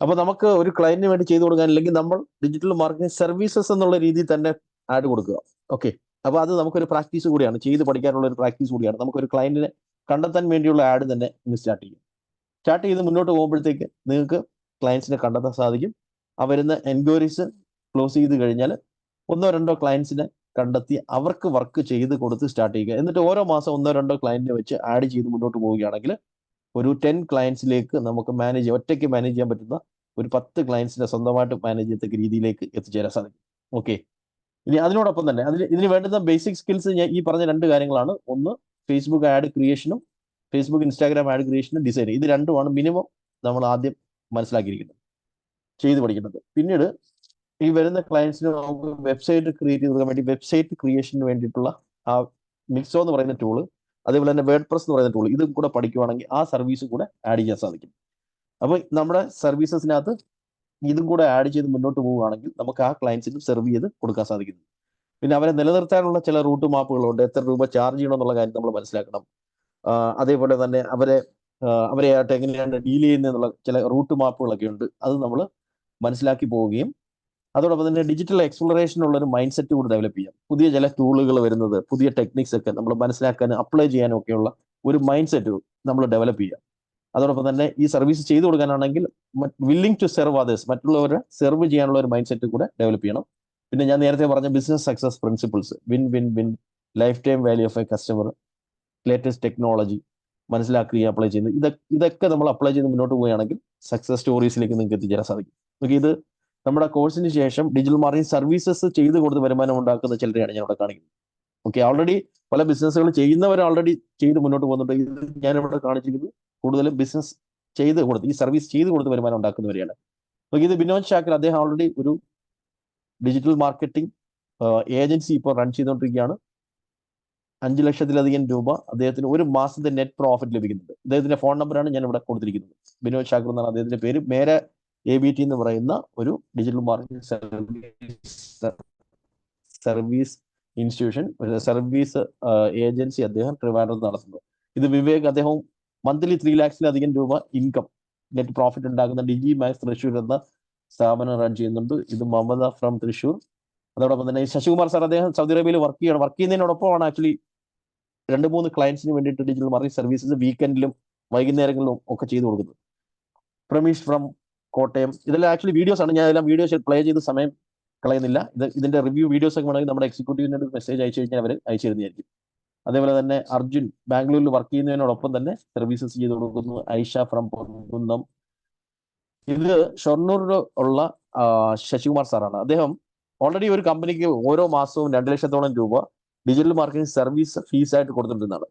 അപ്പൊ നമുക്ക് ഒരു ക്ലയന്റിന് വേണ്ടി ചെയ്ത് കൊടുക്കാനില്ലെങ്കിൽ നമ്മൾ ഡിജിറ്റൽ മാർക്കറ്റിംഗ് സർവീസസ് എന്നുള്ള രീതിയിൽ തന്നെ ആഡ് കൊടുക്കുക. ഓക്കെ, അപ്പൊ അത് നമുക്കൊരു പ്രാക്ടീസ് കൂടിയാണ്, ചെയ്ത് പഠിക്കാനുള്ള ഒരു പ്രാക്ടീസ് കൂടിയാണ്. നമുക്കൊരു ക്ലയന്റിനെ കണ്ടെത്താൻ വേണ്ടിയുള്ള ആഡ് തന്നെ ഇന്ന് സ്റ്റാർട്ട് ചെയ്യും. സ്റ്റാർട്ട് ചെയ്ത് മുന്നോട്ട് പോകുമ്പോഴത്തേക്ക് നിങ്ങൾക്ക് ക്ലയൻസിനെ കണ്ടെത്താൻ സാധിക്കും. ആ വരുന്ന എൻക്വയറീസ് ക്ലോസ് ചെയ്ത് കഴിഞ്ഞാൽ 1-2 ക്ലയൻസിനെ കണ്ടെത്തി അവർക്ക് വർക്ക് ചെയ്ത് കൊടുത്ത് സ്റ്റാർട്ട് ചെയ്യുക. എന്നിട്ട് ഓരോ മാസം 1-2 ക്ലയന്റിനെ വെച്ച് ആഡ് ചെയ്ത് മുന്നോട്ട് പോവുകയാണെങ്കിൽ ഒരു 10 ക്ലയൻസിലേക്ക് നമുക്ക് ഒറ്റയ്ക്ക് മാനേജ് ചെയ്യാൻ പറ്റുന്ന ഒരു 10 ക്ലയൻസിനെ സ്വന്തമായിട്ട് മാനേജ് ചെയ്യത്തക്ക രീതിയിലേക്ക് എത്തിച്ചേരാൻ സാധിക്കും. ഓക്കെ, ഇനി അതിനോടൊപ്പം തന്നെ ഇതിന് വേണ്ടുന്ന ബേസിക് സ്കിൽസ് ഞാൻ ഈ പറഞ്ഞ 2 കാര്യങ്ങളാണ്. ഒന്ന് ഫേസ്ബുക്ക് ആഡ് ക്രിയേഷനും ഫേസ്ബുക്ക് ഇൻസ്റ്റാഗ്രാം ആഡ് ക്രിയേഷനും ഡിസൈനും. ഇത് രണ്ടുമാണ് മിനിമം നമ്മൾ ആദ്യം മനസ്സിലാക്കിയിരിക്കുന്നത്, ചെയ്ത് പഠിക്കുന്നത്. പിന്നീട് ഈ വരുന്ന ക്ലയൻസിന് നമുക്ക് വെബ്സൈറ്റ് ക്രിയേറ്റ് ചെയ്ത് കൊടുക്കാൻ വേണ്ടി വെബ്സൈറ്റ് ക്രിയേഷന് വേണ്ടിയിട്ടുള്ള ആ മിക്സോ എന്ന് പറയുന്ന ടൂള്, അതേപോലെ തന്നെ വേർഡ് പ്രസ് എന്ന് പറയുന്ന ടൂൾ, ഇതും കൂടെ പഠിക്കുവാണെങ്കിൽ ആ സർവീസ് കൂടെ ആഡ് ചെയ്യാൻ സാധിക്കും. അപ്പോൾ നമ്മുടെ സർവീസസിനകത്ത് ഇതും കൂടെ ആഡ് ചെയ്ത് മുന്നോട്ട് പോവുകയാണെങ്കിൽ നമുക്ക് ആ ക്ലയൻസിന് സെർവ് ചെയ്ത് കൊടുക്കാൻ സാധിക്കുന്നു. പിന്നെ അവരെ നിലനിർത്താനുള്ള ചില റൂട്ട് മാപ്പുകളുണ്ട്. എത്ര രൂപ ചാർജ് ചെയ്യണം എന്നുള്ള കാര്യം നമ്മൾ മനസ്സിലാക്കണം. അതേപോലെ തന്നെ അവരെയായിട്ട് എങ്ങനെയാണ് ഡീൽ ചെയ്യുന്നതെന്നുള്ള ചില റൂട്ട് മാപ്പുകളൊക്കെ ഉണ്ട്. അത് നമ്മൾ മനസ്സിലാക്കി പോവുകയും അതോടൊപ്പം തന്നെ ഡിജിറ്റൽ എക്സ്പ്ലോറേഷനുള്ള ഒരു മൈൻഡ് സെറ്റ് കൂടി ഡെവലപ്പ് ചെയ്യാം. പുതിയ ചില ടൂളുകൾ വരുന്നത്, പുതിയ ടെക്നിക്സ് ഒക്കെ നമ്മൾ മനസ്സിലാക്കാനും അപ്ലൈ ചെയ്യാനും ഒക്കെയുള്ള ഒരു മൈൻഡ് സെറ്റ് നമ്മൾ ഡെവലപ്പ് ചെയ്യുക. അതോടൊപ്പം തന്നെ ഈ സർവീസ് ചെയ്തു കൊടുക്കാനാണെങ്കിൽ വില്ലിംഗ് ടു സെർവ് അതേഴ്സ്, മറ്റുള്ളവരെ സെർവ് ചെയ്യാനുള്ള ഒരു മൈൻഡ് സെറ്റ് കൂടെ ഡെവലപ്പ് ചെയ്യണം. പിന്നെ ഞാൻ നേരത്തെ പറഞ്ഞ business success principles, win win win, life time value of A customer, latest technology മനസ്സിലാക്കുകയും അപ്ലൈ ചെയ്യുന്നത്, ഇതൊക്കെ നമ്മൾ അപ്ലൈ ചെയ്ത് മുന്നോട്ട് പോവുകയാണെങ്കിൽ സക്സസ് സ്റ്റോറീസിലേക്ക് നിങ്ങൾക്ക് എത്തിച്ചേരാൻ സാധിക്കും. ഓക്കെ, ഇത് നമ്മുടെ കോഴ്സിന് ശേഷം ഡിജിറ്റൽ മാർക്കറ്റിംഗ് സർവീസസ് ചെയ്ത് കൊടുത്ത് വരുമാനം ഉണ്ടാക്കുന്ന ചിലരെയാണ് ഞാൻ ഇവിടെ കാണിക്കുന്നത്. ഓക്കെ, ഓൾറെഡി പല ബിസിനസ്സുകൾ ചെയ്യുന്നവർ ഓൾറെഡി ചെയ്ത് മുന്നോട്ട് പോകുന്നുണ്ട്. ഇത് ഞാനിവിടെ കാണിച്ചിരിക്കുന്നത് കൂടുതലും ബിസിനസ് ചെയ്ത് കൊടുത്ത്, ഈ സർവീസ് ചെയ്ത് കൊടുത്ത് വരുമാനം ഉണ്ടാക്കുന്നവരെയാണ്. ഓക്കെ, ഇത് ബിനോദ് ഷാക്കർ, അദ്ദേഹം ഓൾറെഡി ഒരു ഡിജിറ്റൽ മാർക്കറ്റിംഗ് ഏജൻസി ഇപ്പോൾ റൺ ചെയ്തുകൊണ്ടിരിക്കുകയാണ്. 5 ലക്ഷത്തിലധികം രൂപ അദ്ദേഹത്തിന് ഒരു മാസത്തെ നെറ്റ് പ്രോഫിറ്റ് ലഭിക്കുന്നുണ്ട്. അദ്ദേഹത്തിന്റെ ഫോൺ നമ്പറാണ് ഞാൻ ഇവിടെ കൊടുത്തിരിക്കുന്നത്. ബിനോദ് ഷാക്കർ എന്നാണ് അദ്ദേഹത്തിന്റെ പേര്. മേര ABT എന്ന് പറയുന്ന ഒരു digital marketing service institution, service agency അദ്ദേഹം ട്രിവാൻഡ്രത്ത് നടത്തുന്നത്. ഇത് വിവേക്, അദ്ദേഹം മന്ത്ലി 3 lakhs-ലധികം രൂപ ഇൻകം നെറ്റ് പ്രോഫിറ്റ് ഉണ്ടാക്കുന്ന ഡിജി മാക്സ് തൃശ്ശൂർ എന്ന സ്ഥാപനം റൺ ചെയ്യുന്നുണ്ട്. ഇത് മമത ഫ്രം തൃശ്ശൂർ. അതോടൊപ്പം തന്നെ ശശികുമാർ സാർ, അദ്ദേഹം സൗദി അറേബ്യയിൽ വർക്ക് ചെയ്യുന്നതിനോടൊപ്പമാണ് ആക്ച്വലി 2-3 ക്ലയൻസിന് വേണ്ടിയിട്ട് ഡിജിറ്റൽ മാർക്കറ്റിംഗ് സർവീസസ് വീക്കെൻഡിലും വൈകുന്നേരങ്ങളിലും ഒക്കെ ചെയ്തു കൊടുക്കുന്നത്. പ്രമീഷ് ഫ്രം കോട്ടയം. ഇതെല്ലാം ആക്ച്വലി വീഡിയോസ് ആണ്. ഞാൻ എല്ലാം വീഡിയോസ് പ്ലേ ചെയ്ത് സമയം കളയുന്നില്ല. ഇതിന്റെ റിവ്യൂ വീഡിയോസ് ഒക്കെ വേണമെങ്കിൽ നമ്മുടെ എക്സിക്യൂട്ടീവിന് മെസ്സേജ് അയച്ചു കഴിഞ്ഞാൽ അവർ അയച്ചു തരുന്നതായിരിക്കും. അതേപോലെ തന്നെ അർജുൻ ബാംഗ്ലൂരിൽ വർക്ക് ചെയ്യുന്നതിനോടൊപ്പം തന്നെ സർവീസസ് ചെയ്ത് കൊടുക്കുന്നു. ഐഷ ഫ്രം പൊൻകുന്നം. ഇത് ഷൊർണൂരിൽ ഉള്ള ശശികുമാർ സാറാണ്. അദ്ദേഹം ഓൾറെഡി ഒരു കമ്പനിക്ക് ഓരോ മാസവും 2 ലക്ഷത്തോളം രൂപ ഡിജിറ്റൽ മാർക്കറ്റിംഗ് സർവീസ് ഫീസായിട്ട് കൊടുത്തിട്ടുണ്ടെന്നാണ്.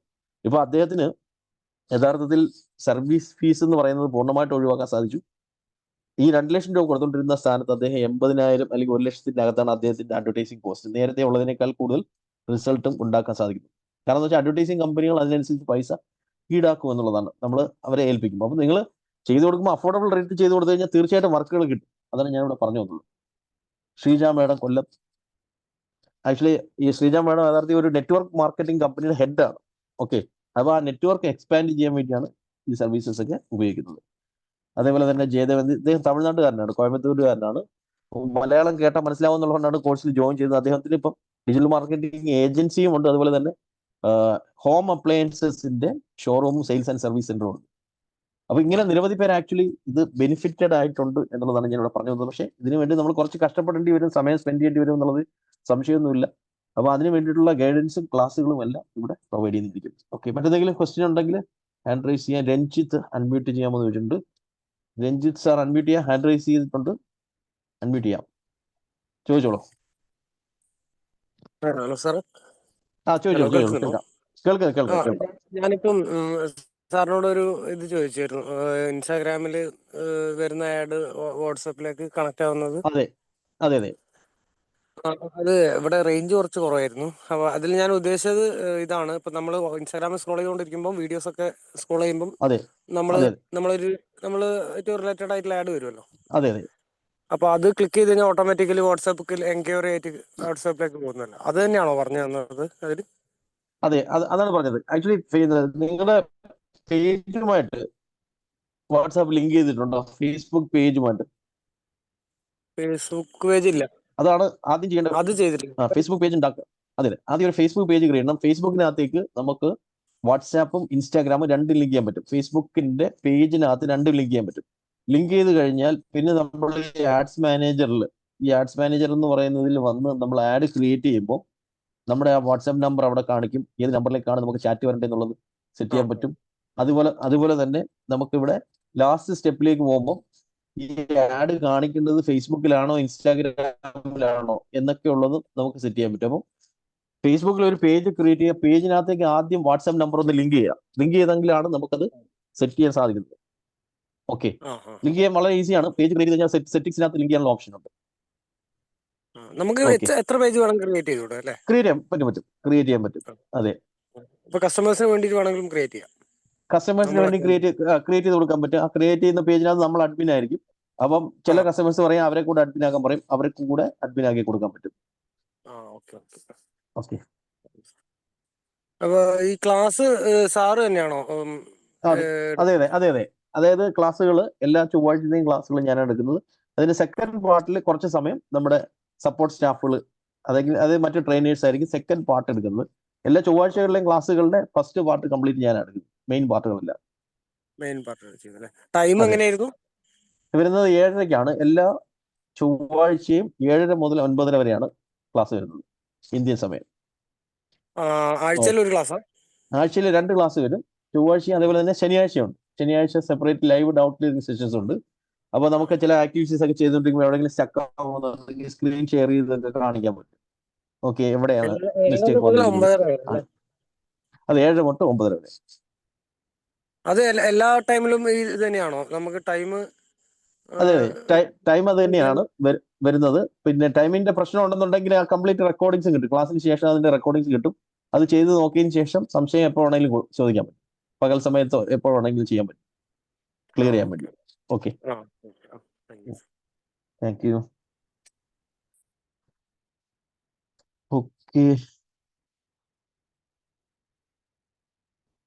ഇപ്പൊ അദ്ദേഹത്തിന് യഥാർത്ഥത്തിൽ സർവീസ് ഫീസ് എന്ന് പറയുന്നത് പൂർണ്ണമായിട്ട് ഒഴിവാക്കാൻ സാധിച്ചു. ഈ 2 ലക്ഷം രൂപ കൊടുത്തുകൊണ്ടിരുന്ന സ്ഥാനത്ത് അദ്ദേഹം 80,000 അല്ലെങ്കിൽ 1 ലക്ഷത്തിനകത്താണ് അദ്ദേഹത്തിന്റെ അഡ്വർടൈസിങ് കോസ്റ്റ്. നേരത്തെ ഉള്ളതിനേക്കാൾ കൂടുതൽ റിസൾട്ടും ഉണ്ടാക്കാൻ സാധിക്കുന്നു. കാരണം എന്ന് വെച്ചാൽ അഡ്വർടൈസിങ് കമ്പനികൾ അതിനനുസരിച്ച് പൈസ ഈടാക്കും എന്നുള്ളതാണ് നമ്മൾ അവരെ ഏൽപ്പിക്കുമ്പോൾ. അപ്പം നിങ്ങൾ ചെയ്തു കൊടുക്കുമ്പോൾ അഫോർഡബിൾ റേറ്റ് ചെയ്ത് കൊടുത്തു കഴിഞ്ഞാൽ തീർച്ചയായിട്ടും വർക്കുകൾ കിട്ടും. അതാണ് ഞാൻ ഇവിടെ പറഞ്ഞു വന്നത്. ശ്രീജ മേഡം, കൊല്ലം. ആക്ച്വലി ഈ ശ്രീജ മേഡം യഥാർത്ഥത്തിൽ ഒരു നെറ്റ്വർക്ക് മാർക്കറ്റിംഗ് കമ്പനിയുടെ ഹെഡാണ്. ഓക്കെ, അപ്പോൾ ആ നെറ്റ്വർക്ക് എക്സ്പാൻഡ് ചെയ്യാൻ വേണ്ടിയാണ് ഈ സർവീസസ് ഒക്കെ ഉപയോഗിക്കുന്നത്. അതേപോലെ തന്നെ ജയദേവൻ, ഇദ്ദേഹം തമിഴ്നാട്ടുകാരനാണ്, കോയമ്പത്തൂരുകാരനാണ്. മലയാളം കേട്ടാൽ മനസ്സിലാവുന്നതുകൊണ്ടാണ് കോഴ്സിൽ ജോയിൻ ചെയ്തത്. അദ്ദേഹത്തിന് ഇപ്പം ഡിജിറ്റൽ മാർക്കറ്റിംഗ് ഏജൻസിയും ഉണ്ട്. അതുപോലെ തന്നെ ഹോം അപ്ലയൻസസിന്റെ ഷോറൂമും സെയിൽസ് ആൻഡ് സർവീസ് സെന്ററും ഉണ്ട്. അപ്പൊ ഇങ്ങനെ നിരവധി പേര് ആക്ച്വലി ഇത് ബെനിഫിറ്റഡ് ആയിട്ടുണ്ട് എന്നുള്ളതാണ് ഞാൻ ഇവിടെ പറഞ്ഞു തന്നത്. പക്ഷേ ഇതിനു വേണ്ടി നമ്മൾ കുറച്ച് കഷ്ടപ്പെടേണ്ടി വരും, സമയം സ്പെൻഡ് ചെയ്യേണ്ടി വരും എന്നുള്ളത് സംശയമൊന്നുമില്ല. അപ്പൊ അതിന് വേണ്ടിയിട്ടുള്ള ഗൈഡൻസും ക്ലാസ്സുകളും എല്ലാം ഇവിടെ പ്രൊവൈഡ് ചെയ്യുന്നിരിക്കും. ഓക്കെ, മറ്റെന്തെങ്കിലും ക്വസ്റ്റ്യൻ ഉണ്ടെങ്കിൽ ഹാൻഡ് റൈസ് ചെയ്യാൻ. രഞ്ജിത്ത് അൺമ്യൂട്ട് ചെയ്യാമെന്ന് ചോദിച്ചിട്ടുണ്ട്. രഞ്ജിത്ത് സാർ അൺമ്യൂട്ട് ചെയ്യാം, ഹാൻഡ് റൈസ് ചെയ്തിട്ടുണ്ട്, അൺമ്യൂട്ട് ചെയ്യാം, ചോദിച്ചോളൂ. Hello sir. ചോദിച്ചോളൂ. കേൾക്കാം. ഞാനിപ്പം സാറിനോട് ഒരു ഇത് ചോദിച്ചായിരുന്നു. ഇൻസ്റ്റാഗ്രാമിൽ വരുന്ന ആഡ് വാട്സാപ്പിലേക്ക് കണക്ട് ആവുന്നത്. അതെ. അത് ഇവിടെ റേഞ്ച് കുറച്ച് കുറവായിരുന്നു. അപ്പോൾ അതിൽ ഞാൻ ഉദ്ദേശിച്ചത് ഇതാണ്. ഇപ്പം നമ്മൾ ഇൻസ്റ്റാഗ്രാമിൽ സ്ക്രോൾ ചെയ്തുകൊണ്ടിരിക്കുമ്പോൾ വീഡിയോസ് ഒക്കെ സ്ക്രോൾ ചെയ്യുമ്പം അതെ നമ്മൾ അതെ നമ്മൾ ഏറ്റവും റിലേറ്റഡ് ആയിട്ടുള്ള ആഡ് വരുമല്ലോ. അതെ അതെ അപ്പോൾ അത് ക്ലിക്ക് ചെയ്ത് കഴിഞ്ഞാൽ ഓട്ടോമാറ്റിക്കലി വാട്സാപ്പിൽ എൻക്വയറി ആയിട്ട് വാട്സാപ്പിലേക്ക് പോകുന്നല്ലോ. അത് തന്നെയാണോ പറഞ്ഞു തന്നത് അതിൽ? അതെ അതാണ് പറഞ്ഞത്. ആക്ച്വലി നിങ്ങളുടെ പേജുമായിട്ട് വാട്സാപ്പ് ലിങ്ക് ചെയ്തിട്ടുണ്ടോ? ഫേസ്ബുക്ക് പേജുമായിട്ട്? ഫേസ്ബുക്ക് പേജ് ഇല്ല, അതാണ് ആദ്യം ചെയ്യേണ്ടത്. അത് ചെയ്തിട്ടില്ല. ഫേസ്ബുക്ക് പേജ് ഉണ്ടാക്കുക. അതെ ആദ്യം ഒരു ഫേസ്ബുക്ക് പേജ് ക്രിയേറ്റ് ചെയ്യണം. ഫേസ്ബുക്കിനകത്തേക്ക് നമുക്ക് വാട്സാപ്പും ഇൻസ്റ്റാഗ്രാമും രണ്ടും ലിങ്ക് ചെയ്യാൻ പറ്റും. ഫേസ്ബുക്കിന്റെ പേജിനകത്ത് രണ്ടും ലിങ്ക് ചെയ്യാൻ പറ്റും. ലിങ്ക് ചെയ്ത് കഴിഞ്ഞാൽ പിന്നെ നമ്മൾ ഈ ആഡ്സ് മാനേജർ എന്ന് പറയുന്നതിൽ വന്ന് നമ്മൾ ആഡ് ക്രിയേറ്റ് ചെയ്യുമ്പോൾ നമ്മുടെ ആ വാട്സാപ്പ് നമ്പർ അവിടെ കാണിക്കും. ഏത് നമ്പറിലേക്കാണ് നമുക്ക് ചാറ്റ് വരേണ്ടതെന്നുള്ളത് സെറ്റ് ചെയ്യാൻ പറ്റും. അതുപോലെ തന്നെ നമുക്കിവിടെ ലാസ്റ്റ് സ്റ്റെപ്പിലേക്ക് പോകുമ്പോൾ ഈ ആഡ് കാണിക്കേണ്ടത് ഫേസ്ബുക്കിലാണോ ഇൻസ്റ്റാഗ്രാമിലാണോ എന്നൊക്കെ ഉള്ളത് നമുക്ക് സെറ്റ് ചെയ്യാൻ പറ്റും. അപ്പം ഫേസ്ബുക്കിൽ ഒരു പേജ് ക്രിയേറ്റ് ചെയ്യുക, പേജിനകത്തേക്ക് ആദ്യം വാട്സാപ്പ് നമ്പർ ഒന്ന് ലിങ്ക് ചെയ്യുക. ലിങ്ക് ചെയ്തെങ്കിലാണ് നമുക്കത് സെറ്റ് ചെയ്യാൻ സാധിക്കുന്നത്. ഓക്കെ, ലിങ്ക് ചെയ്യാൻ വളരെ ഈസിയാണ്. പേജ് ക്രിയേറ്റ് ചെയ്ത് കഴിഞ്ഞാൽ സെറ്റിംഗ്സിനകത്ത് ലിങ്ക് ചെയ്യാനുള്ള ഓപ്ഷൻ ഉണ്ട്. നമുക്ക് ഓക്കെ, എത്ര പേജ് വേണം ക്രിയേറ്റ് ചെയ്തൂടെ അല്ലേ? ക്രിയേറ്റ് ചെയ്യാൻ പറ്റും. അതെ, ഇപ്പൊ കസ്റ്റമേഴ്സിന് വേണ്ടിയിട്ട് വേണമെങ്കിലും ക്രിയേറ്റ് ചെയ്യാം. കസ്റ്റമേഴ്സിന് വേണ്ടി ക്രിയേറ്റ് ചെയ്ത് കൊടുക്കാൻ പറ്റും. ആ ക്രിയേറ്റ് ചെയ്യുന്ന പേജിനകത്ത് നമ്മൾ അഡ്മിൻ ആയിരിക്കും. അപ്പം ചില കസ്റ്റമേഴ്സ് പറയും അവരെ കൂടെ അഡ്മിൻ ആക്കാൻ പറയും, അവർക്ക് കൂടെ അഡ്മിൻ ആക്കി കൊടുക്കാൻ പറ്റും. ഓക്കെ, അപ്പൊ ഈ ക്ലാസ് സാറ് തന്നെയാണോ? അതെ. അതായത് ക്ലാസ്സുകൾ എല്ലാ ചൊവ്വാഴ്ചത്തെയും ക്ലാസ്സുകൾ ഞാൻ എടുക്കുന്നത്. അതിന്റെ സെക്കൻഡ് പാർട്ടിൽ കുറച്ച് സമയം നമ്മുടെ സപ്പോർട്ട് സ്റ്റാഫുകൾ അത് മറ്റു ട്രെയിനേഴ്സ് ആയിരിക്കും സെക്കൻഡ് പാർട്ട് എടുക്കുന്നത്. എല്ലാ ചൊവ്വാഴ്ചകളിലെയും ക്ലാസ്സുകളുടെ ഫസ്റ്റ് പാർട്ട് കംപ്ലീറ്റ് ഞാൻ എടുക്കുന്നത്, മെയിൻ പാർട്ടുകളില്ല. ടൈം എങ്ങനെയായിരുന്നു വരുന്നത്? 7:30-ക്കാണ്. എല്ലാ ചൊവ്വാഴ്ചയും 7:30 മുതൽ 9:30 വരെയാണ് ക്ലാസ് വരുന്നത് ഇന്ത്യൻ സമയം. ആഴ്ചയിൽ ഒരു ക്ലാസ്സാ? ആഴ്ചയിൽ 2 ക്ലാസ് വരും, ചൊവ്വാഴ്ചയും അതേപോലെ തന്നെ ശനിയാഴ്ചയുണ്ട്. ശനിയാഴ്ച separate live doubt clearing sessions ഉണ്ട്. അപ്പോൾ നമുക്ക് ചില ആക്ടിവിറ്റീസ് ഒക്കെ ചെയ്തുകൊണ്ടിരിക്കുമ്പോൾ എവിടെയെങ്കിലും സ്റ്റക്ക് ആവുന്നുണ്ടെങ്കിൽ സ്ക്രീൻ ഷെയർ ചെയ്തൊക്കെ കാണിക്കാൻ പറ്റും. ഓക്കെ, എവിടെയാണ് മിസ്റ്റേക്ക് വന്നിരിക്കുന്നത്. അത് 7 തൊട്ട് 9 വരെ. അത് എല്ലാ ടൈമിലും ഇത് തന്നെയാണോ നമുക്ക് ടൈം? അതെ, ടൈം അത് തന്നെയാണ് വരുന്നത്. പിന്നെ ടൈമിന്റെ പ്രശ്നം ഉണ്ടെന്നുണ്ടെങ്കിൽ ആ കംപ്ലീറ്റ് റെക്കോർഡിങ്സ് കിട്ടും. ക്ലാസ്സിന് ശേഷം അതിന്റെ റെക്കോർഡിങ്സ് കിട്ടും. അത് ചെയ്ത് നോക്കിയതിന് ശേഷം സംശയം എപ്പോൾ വേണമെങ്കിലും ചോദിക്കാൻ പറ്റും. പകൽ സമയത്തോ എപ്പോൾ വേണമെങ്കിലും ചെയ്യാൻ പറ്റും, ക്ലിയർ ചെയ്യാൻ പറ്റും. Okay, thank you.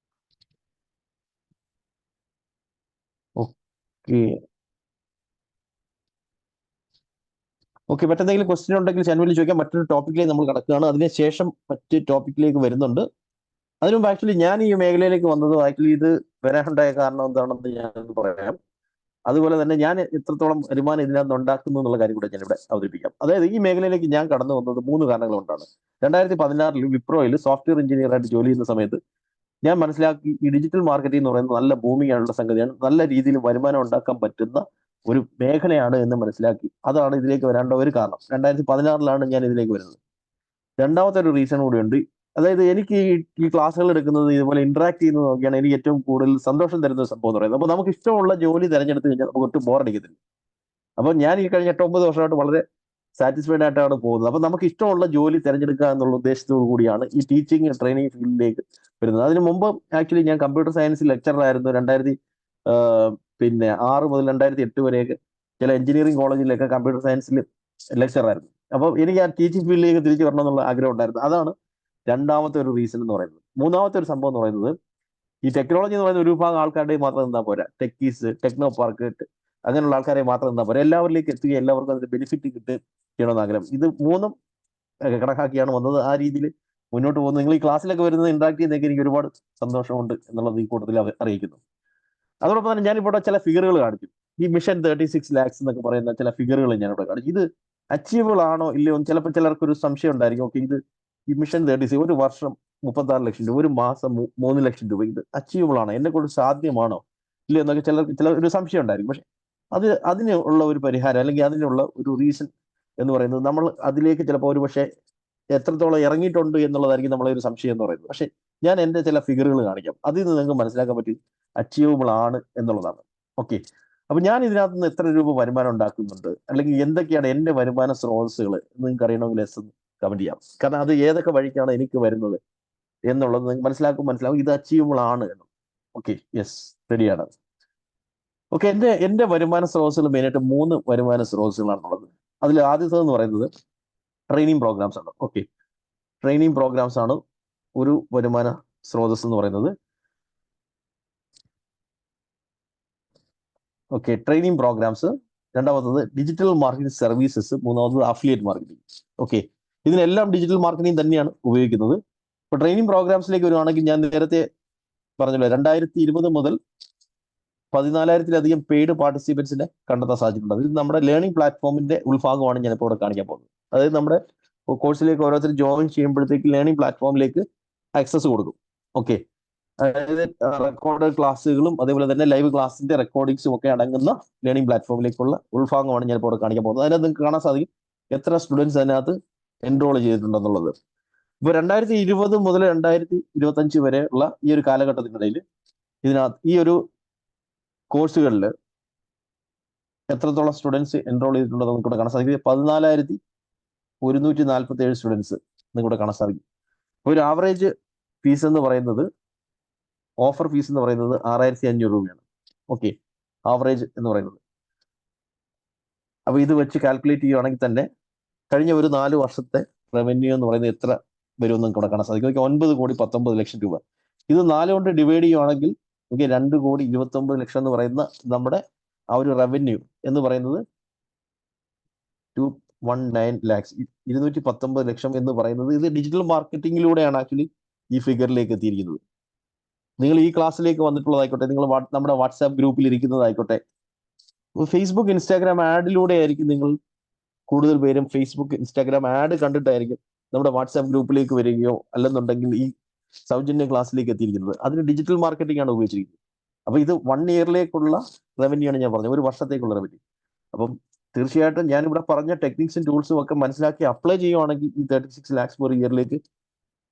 ഓക്കെ, മറ്റെന്തെങ്കിലും ക്വസ്റ്റ്യൻ ഉണ്ടെങ്കിൽ ചാനലിൽ ചോദിക്കാം. മറ്റൊരു ടോപ്പിക്കിലേക്ക് നമ്മൾ കിടക്കുകയാണ്. അതിനുശേഷം മറ്റ് ടോപ്പിക്കിലേക്ക് വരുന്നുണ്ട്. അതിനു മുമ്പ് ആക്ച്വലി ഞാൻ ഈ മേഖലയിലേക്ക് വന്നത് ആക്ച്വലി ഇത് വരാനുണ്ടായ കാരണം എന്താണെന്ന് ഞാൻ പറയാം. അതുപോലെ തന്നെ ഞാൻ എത്രത്തോളം വരുമാനം ഇതിനകത്ത് ഉണ്ടാക്കുന്നു എന്നുള്ള കാര്യം കൂടെ ഞാനിവിടെ അവതരിപ്പിക്കാം. അതായത് ഈ മേഖലയിലേക്ക് ഞാൻ കടന്നു വന്നത് 3 കാരണങ്ങൾ കൊണ്ടാണ്. 2016 വിപ്രോയിൽ സോഫ്റ്റ്വെയർ എഞ്ചിനീയർ ആയിട്ട് ജോലി ചെയ്യുന്ന സമയത്ത് ഞാൻ മനസ്സിലാക്കി ഈ ഡിജിറ്റൽ മാർക്കറ്റിംഗ് എന്ന് പറയുന്നത് നല്ല ബൂമിംഗ് ആയിട്ടുള്ള സംഗതിയാണ്, നല്ല രീതിയിൽ വരുമാനം ഉണ്ടാക്കാൻ പറ്റുന്ന ഒരു മേഖലയാണ് എന്ന് മനസ്സിലാക്കി. അതാണ് ഇതിലേക്ക് വരേണ്ട ഒരു കാരണം. 2016 ഞാൻ ഇതിലേക്ക് വരുന്നത്. രണ്ടാമത്തെ ഒരു റീസൺ കൂടിയുണ്ട്. അതായത് എനിക്ക് ഈ ക്ലാസ്സുകൾ എടുക്കുന്നത് ഇതുപോലെ ഇന്ററാക്ട് ചെയ്യുന്നത് നോക്കിയാണ് എനിക്ക് ഏറ്റവും കൂടുതൽ സന്തോഷം തരുന്ന ഒരു സംഭവം എന്ന് പറയുന്നത്. അപ്പോൾ നമുക്ക് ഇഷ്ടമുള്ള ജോലി തിരഞ്ഞെടുത്ത് കഴിഞ്ഞാൽ നമുക്ക് ഒട്ടും ബോറടിക്കത്തില്ല. അപ്പോൾ ഞാൻ ഈ കഴിഞ്ഞ 8-9 വർഷമായിട്ട് വളരെ സാറ്റിസ്ഫൈഡ് ആയിട്ടാണ് പോകുന്നത്. അപ്പോൾ നമുക്ക് ഇഷ്ടമുള്ള ജോലി തിരഞ്ഞെടുക്കുക എന്നുള്ള ഉദ്ദേശത്തോടു കൂടിയാണ് ഈ ടീച്ചിങ് ട്രെയിനിങ് ഫീൽഡിലേക്ക് വരുന്നത്. അതിന് മുമ്പ് ആക്ച്വലി ഞാൻ കമ്പ്യൂട്ടർ സയൻസിൽ ലെക്ചറായിരുന്നു. 2006 മുതൽ 2008 വരെയൊക്കെ ചില എഞ്ചിനീയറിംഗ് കോളേജിലൊക്കെ കമ്പ്യൂട്ടർ സയൻസിൽ ലെക്ചറായിരുന്നു. അപ്പോൾ എനിക്ക് ആ ടീച്ചിങ് ഫീൽഡിലേക്ക് തിരിച്ചു വരണം എന്നുള്ള ആഗ്രഹം ഉണ്ടായിരുന്നു. അതാണ് രണ്ടാമത്തെ ഒരു റീസൺ എന്ന് പറയുന്നത്. മൂന്നാമത്തെ ഒരു സംഭവം എന്ന് പറയുന്നത് ഈ ടെക്നോളജി എന്ന് പറയുന്ന ഒരു വിഭാഗം ആൾക്കാരുടെ മാത്രം നിന്നാൽ പോരാ. ടെക്കീസ്, ടെക്നോ പാർക്ക്, അങ്ങനെയുള്ള ആൾക്കാരെ മാത്രം നിന്നാൽ പോരാ. എല്ലാവരിലേക്ക് എത്തുകയും എല്ലാവർക്കും അതിന്റെ ബെനിഫിറ്റ് ചെയ്യണമെന്ന് ആഗ്രഹം. ഇത് മൂന്നും കണക്കാക്കിയാണ് വന്നത്. ആ രീതിയിൽ മുന്നോട്ട് പോകുന്നത്. നിങ്ങൾ ഈ ക്ലാസ്സിലൊക്കെ വരുന്നത് ഇന്ററാക്ട് ചെയ്യുന്നതൊക്കെ എനിക്ക് ഒരുപാട് സന്തോഷമുണ്ട് എന്നുള്ളത് ഈ കൂട്ടത്തിൽ അറിയിക്കുന്നു. അതോടൊപ്പം തന്നെ ഞാനിവിടെ ചില ഫിഗറുകൾ കാണിക്കും. ഈ മിഷൻ 36 lakhs എന്നൊക്കെ പറയുന്ന ചില ഫിഗറുകൾ ഞാനിവിടെ കാണിക്കും. ഇത് അച്ചീവബിൾ ആണോ ഇല്ലയോ? ചിലപ്പോൾ ചിലർക്ക് ഒരു സംശയം ഉണ്ടായിരിക്കും. ഓക്കെ, ഇത് ഈ മിഷൻ 36 ഒരു വർഷം 36 ലക്ഷം രൂപ, ഒരു മാസം 3 ലക്ഷം രൂപ, ഇത് അച്ചീവബിൾ ആണോ, എന്നെ കൊണ്ട് സാധ്യമാണോ ഇല്ലയോ എന്നൊക്കെ ചില ഒരു സംശയം ഉണ്ടായിരിക്കും. പക്ഷെ അതിനുള്ള ഒരു പരിഹാരം അല്ലെങ്കിൽ അതിനുള്ള ഒരു റീസൺ എന്ന് പറയുന്നത് നമ്മൾ അതിലേക്ക് ചിലപ്പോൾ ഒരു പക്ഷേ എത്രത്തോളം ഇറങ്ങിയിട്ടുണ്ട് എന്നുള്ളതായിരിക്കും നമ്മളെ ഒരു സംശയം എന്ന് പറയുന്നത്. പക്ഷെ ഞാൻ എൻ്റെ ചില ഫിഗറുകൾ കാണിക്കാം. അതിൽ നിന്ന് നിങ്ങൾക്ക് മനസ്സിലാക്കാൻ പറ്റി അച്ചീവബിൾ ആണ് എന്നുള്ളതാണ്. ഓക്കെ, അപ്പൊ ഞാൻ ഇതിനകത്ത് നിന്ന് എത്ര രൂപ വരുമാനം ഉണ്ടാക്കുന്നുണ്ട്, അല്ലെങ്കിൽ എന്തൊക്കെയാണ് എന്റെ വരുമാന സ്രോതസ്സുകൾ നിങ്ങൾക്ക് അറിയണമെങ്കിൽ എസ് കമന്റ് ചെയ്യാം. കാരണം അത് ഏതൊക്കെ വഴിക്കാണ് എനിക്ക് വരുന്നത് എന്നുള്ളത് നിങ്ങൾക്ക് മനസ്സിലാവും ഇത് അച്ചീവബിൾ ആണ് എന്ന്. ഓക്കെ, യെസ്, റെഡിയാണ്. ഓക്കെ, എന്റെ വരുമാന സ്രോതസ്സുകൾ മെയിനായിട്ട് 3 വരുമാന സ്രോതസ്സുകളാണുള്ളത്. അതിൽ ആദ്യത്തേതെന്ന് പറയുന്നത് ട്രെയിനിങ് പ്രോഗ്രാംസ് ആണ്. ഓക്കെ, ട്രെയിനിങ് പ്രോഗ്രാംസ് ആണ് ഒരു വരുമാന സ്രോതസ് എന്ന് പറയുന്നത്. Okay, training programmes. രണ്ടാമത്തത് ഡിജിറ്റൽ മാർക്കറ്റിംഗ് സർവീസസ്. മൂന്നാമത്തത് അഫിലിയേറ്റ് മാർക്കറ്റിംഗ്. ഓക്കെ, ഇതിനെല്ലാം ഡിജിറ്റൽ മാർക്കറ്റിംഗ് തന്നെയാണ് ഉപയോഗിക്കുന്നത്. ഇപ്പൊ ട്രെയിനിങ് പ്രോഗ്രാംസിലേക്ക് വരുവാണെങ്കിൽ ഞാൻ നേരത്തെ പറഞ്ഞല്ലോ 2020 മുതൽ 14,000-ലധികം പെയ്ഡ് പാർട്ടിസിപ്പൻസിനെ കണ്ടെത്താൻ സാധിച്ചിട്ടുണ്ട്. ഇത് നമ്മുടെ ലേണിംഗ് പ്ലാറ്റ്ഫോമിന്റെ ഉൾഭാഗമാണ് ഞാനിപ്പോൾ ഇവിടെ കാണിക്കാൻ പോകുന്നത്. അതായത് നമ്മുടെ കോഴ്സിലേക്ക് ഓരോരുത്തർ ജോയിൻ ചെയ്യുമ്പോഴത്തേക്ക് ലേണിംഗ് പ്ലാറ്റ്ഫോമിലേക്ക് ആക്സസ് കൊടുക്കും. ഓക്കെ, അതായത് റെക്കോർഡ് ക്ലാസ്സുകളും അതേപോലെ തന്നെ ലൈവ് ക്ലാസിന്റെ റെക്കോർഡിങ്സും ഒക്കെ അടങ്ങുന്ന ലേണിംഗ് പ്ലാറ്റ്ഫോമിലേക്കുള്ള ഉൾഭാഗമാണ് ഞാനിപ്പോൾ ഇവിടെ കാണിക്കാൻ പോകുന്നത്. അതിനകത്ത് നിങ്ങൾക്ക് കാണാൻ സാധിക്കും എത്ര സ്റ്റുഡൻസ് അതിനകത്ത് എൻറോൾ ചെയ്തിട്ടുണ്ടെന്നുള്ളത്. ഇപ്പൊ 2020 മുതൽ 2025 വരെ ഉള്ള ഈ ഒരു കാലഘട്ടത്തിനിടയിൽ ഇതിനകത്ത് ഈ ഒരു കോഴ്സുകളിൽ എത്രത്തോളം സ്റ്റുഡൻസ് എൻറോൾ ചെയ്തിട്ടുണ്ടെന്ന് നിങ്ങൾക്ക് ഇവിടെ കാണാൻ സാധിക്കും. 14,147 സ്റ്റുഡൻസ് നിങ്ങൾക്ക് കാണാൻ സാധിക്കും. ഒരു ആവറേജ് ഫീസ് എന്ന് പറയുന്നത്, ഓഫർ ഫീസ് എന്ന് പറയുന്നത് 6,500 രൂപയാണ്. ഓക്കെ, ആവറേജ് എന്ന് പറയുന്നത്. അപ്പൊ ഇത് വെച്ച് കാൽക്കുലേറ്റ് ചെയ്യുകയാണെങ്കിൽ തന്നെ കഴിഞ്ഞ ഒരു 4 വർഷത്തെ റവന്യൂ എന്ന് പറയുന്നത് എത്ര വരുമെന്ന് നിങ്ങൾക്ക് ഇവിടെ കാണാൻ സാധിക്കും. 9,19,00,000 രൂപ. ഇത് 4 കൊണ്ട് ഡിവൈഡ് ചെയ്യുകയാണെങ്കിൽ നമുക്ക് 2,29,00,000 എന്ന് പറയുന്ന നമ്മുടെ ആ ഒരു റവന്യൂ എന്ന് പറയുന്നത് 219 lakhs, 219 ലക്ഷം എന്ന് പറയുന്നത് ഇത് ഡിജിറ്റൽ മാർക്കറ്റിംഗിലൂടെയാണ് ആക്ച്വലി ഈ ഫിഗറിലേക്ക് എത്തിയിരിക്കുന്നത്. നിങ്ങൾ ഈ ക്ലാസ്സിലേക്ക് വന്നിട്ടുള്ളതായിക്കോട്ടെ, നിങ്ങൾ നമ്മുടെ വാട്സാപ്പ് ഗ്രൂപ്പിൽ ഇരിക്കുന്നതായിക്കോട്ടെ, ഫേസ്ബുക്ക് ഇൻസ്റ്റാഗ്രാം ആഡിലൂടെ ആയിരിക്കും നിങ്ങൾ കൂടുതൽ പേരും ഫേസ്ബുക്ക് ഇൻസ്റ്റാഗ്രാം ആഡ് കണ്ടിട്ടായിരിക്കും നമ്മുടെ വാട്സാപ്പ് ഗ്രൂപ്പിലേക്ക് വരികയോ അല്ലെന്നുണ്ടെങ്കിൽ ഈ സൗജന്യ ക്ലാസ്സിലേക്ക് എത്തിയിരിക്കുന്നത്. അതിന് ഡിജിറ്റൽ മാർക്കറ്റിംഗ് ആണ് ഉപയോഗിച്ചിരിക്കുന്നത്. അപ്പൊ ഇത് 1 ഇയറിലേക്കുള്ള റവന്യൂ ആണ് ഞാൻ പറഞ്ഞത്, ഒരു വർഷത്തേക്കുള്ള റവന്യൂ. അപ്പം തീർച്ചയായിട്ടും ഞാനിവിടെ പറഞ്ഞ ടെക്നിക്സും ടൂൾസും ഒക്കെ മനസ്സിലാക്കി അപ്ലൈ ചെയ്യുവാണെങ്കിൽ ഈ 36 lakhs per ഇയറിലേക്ക്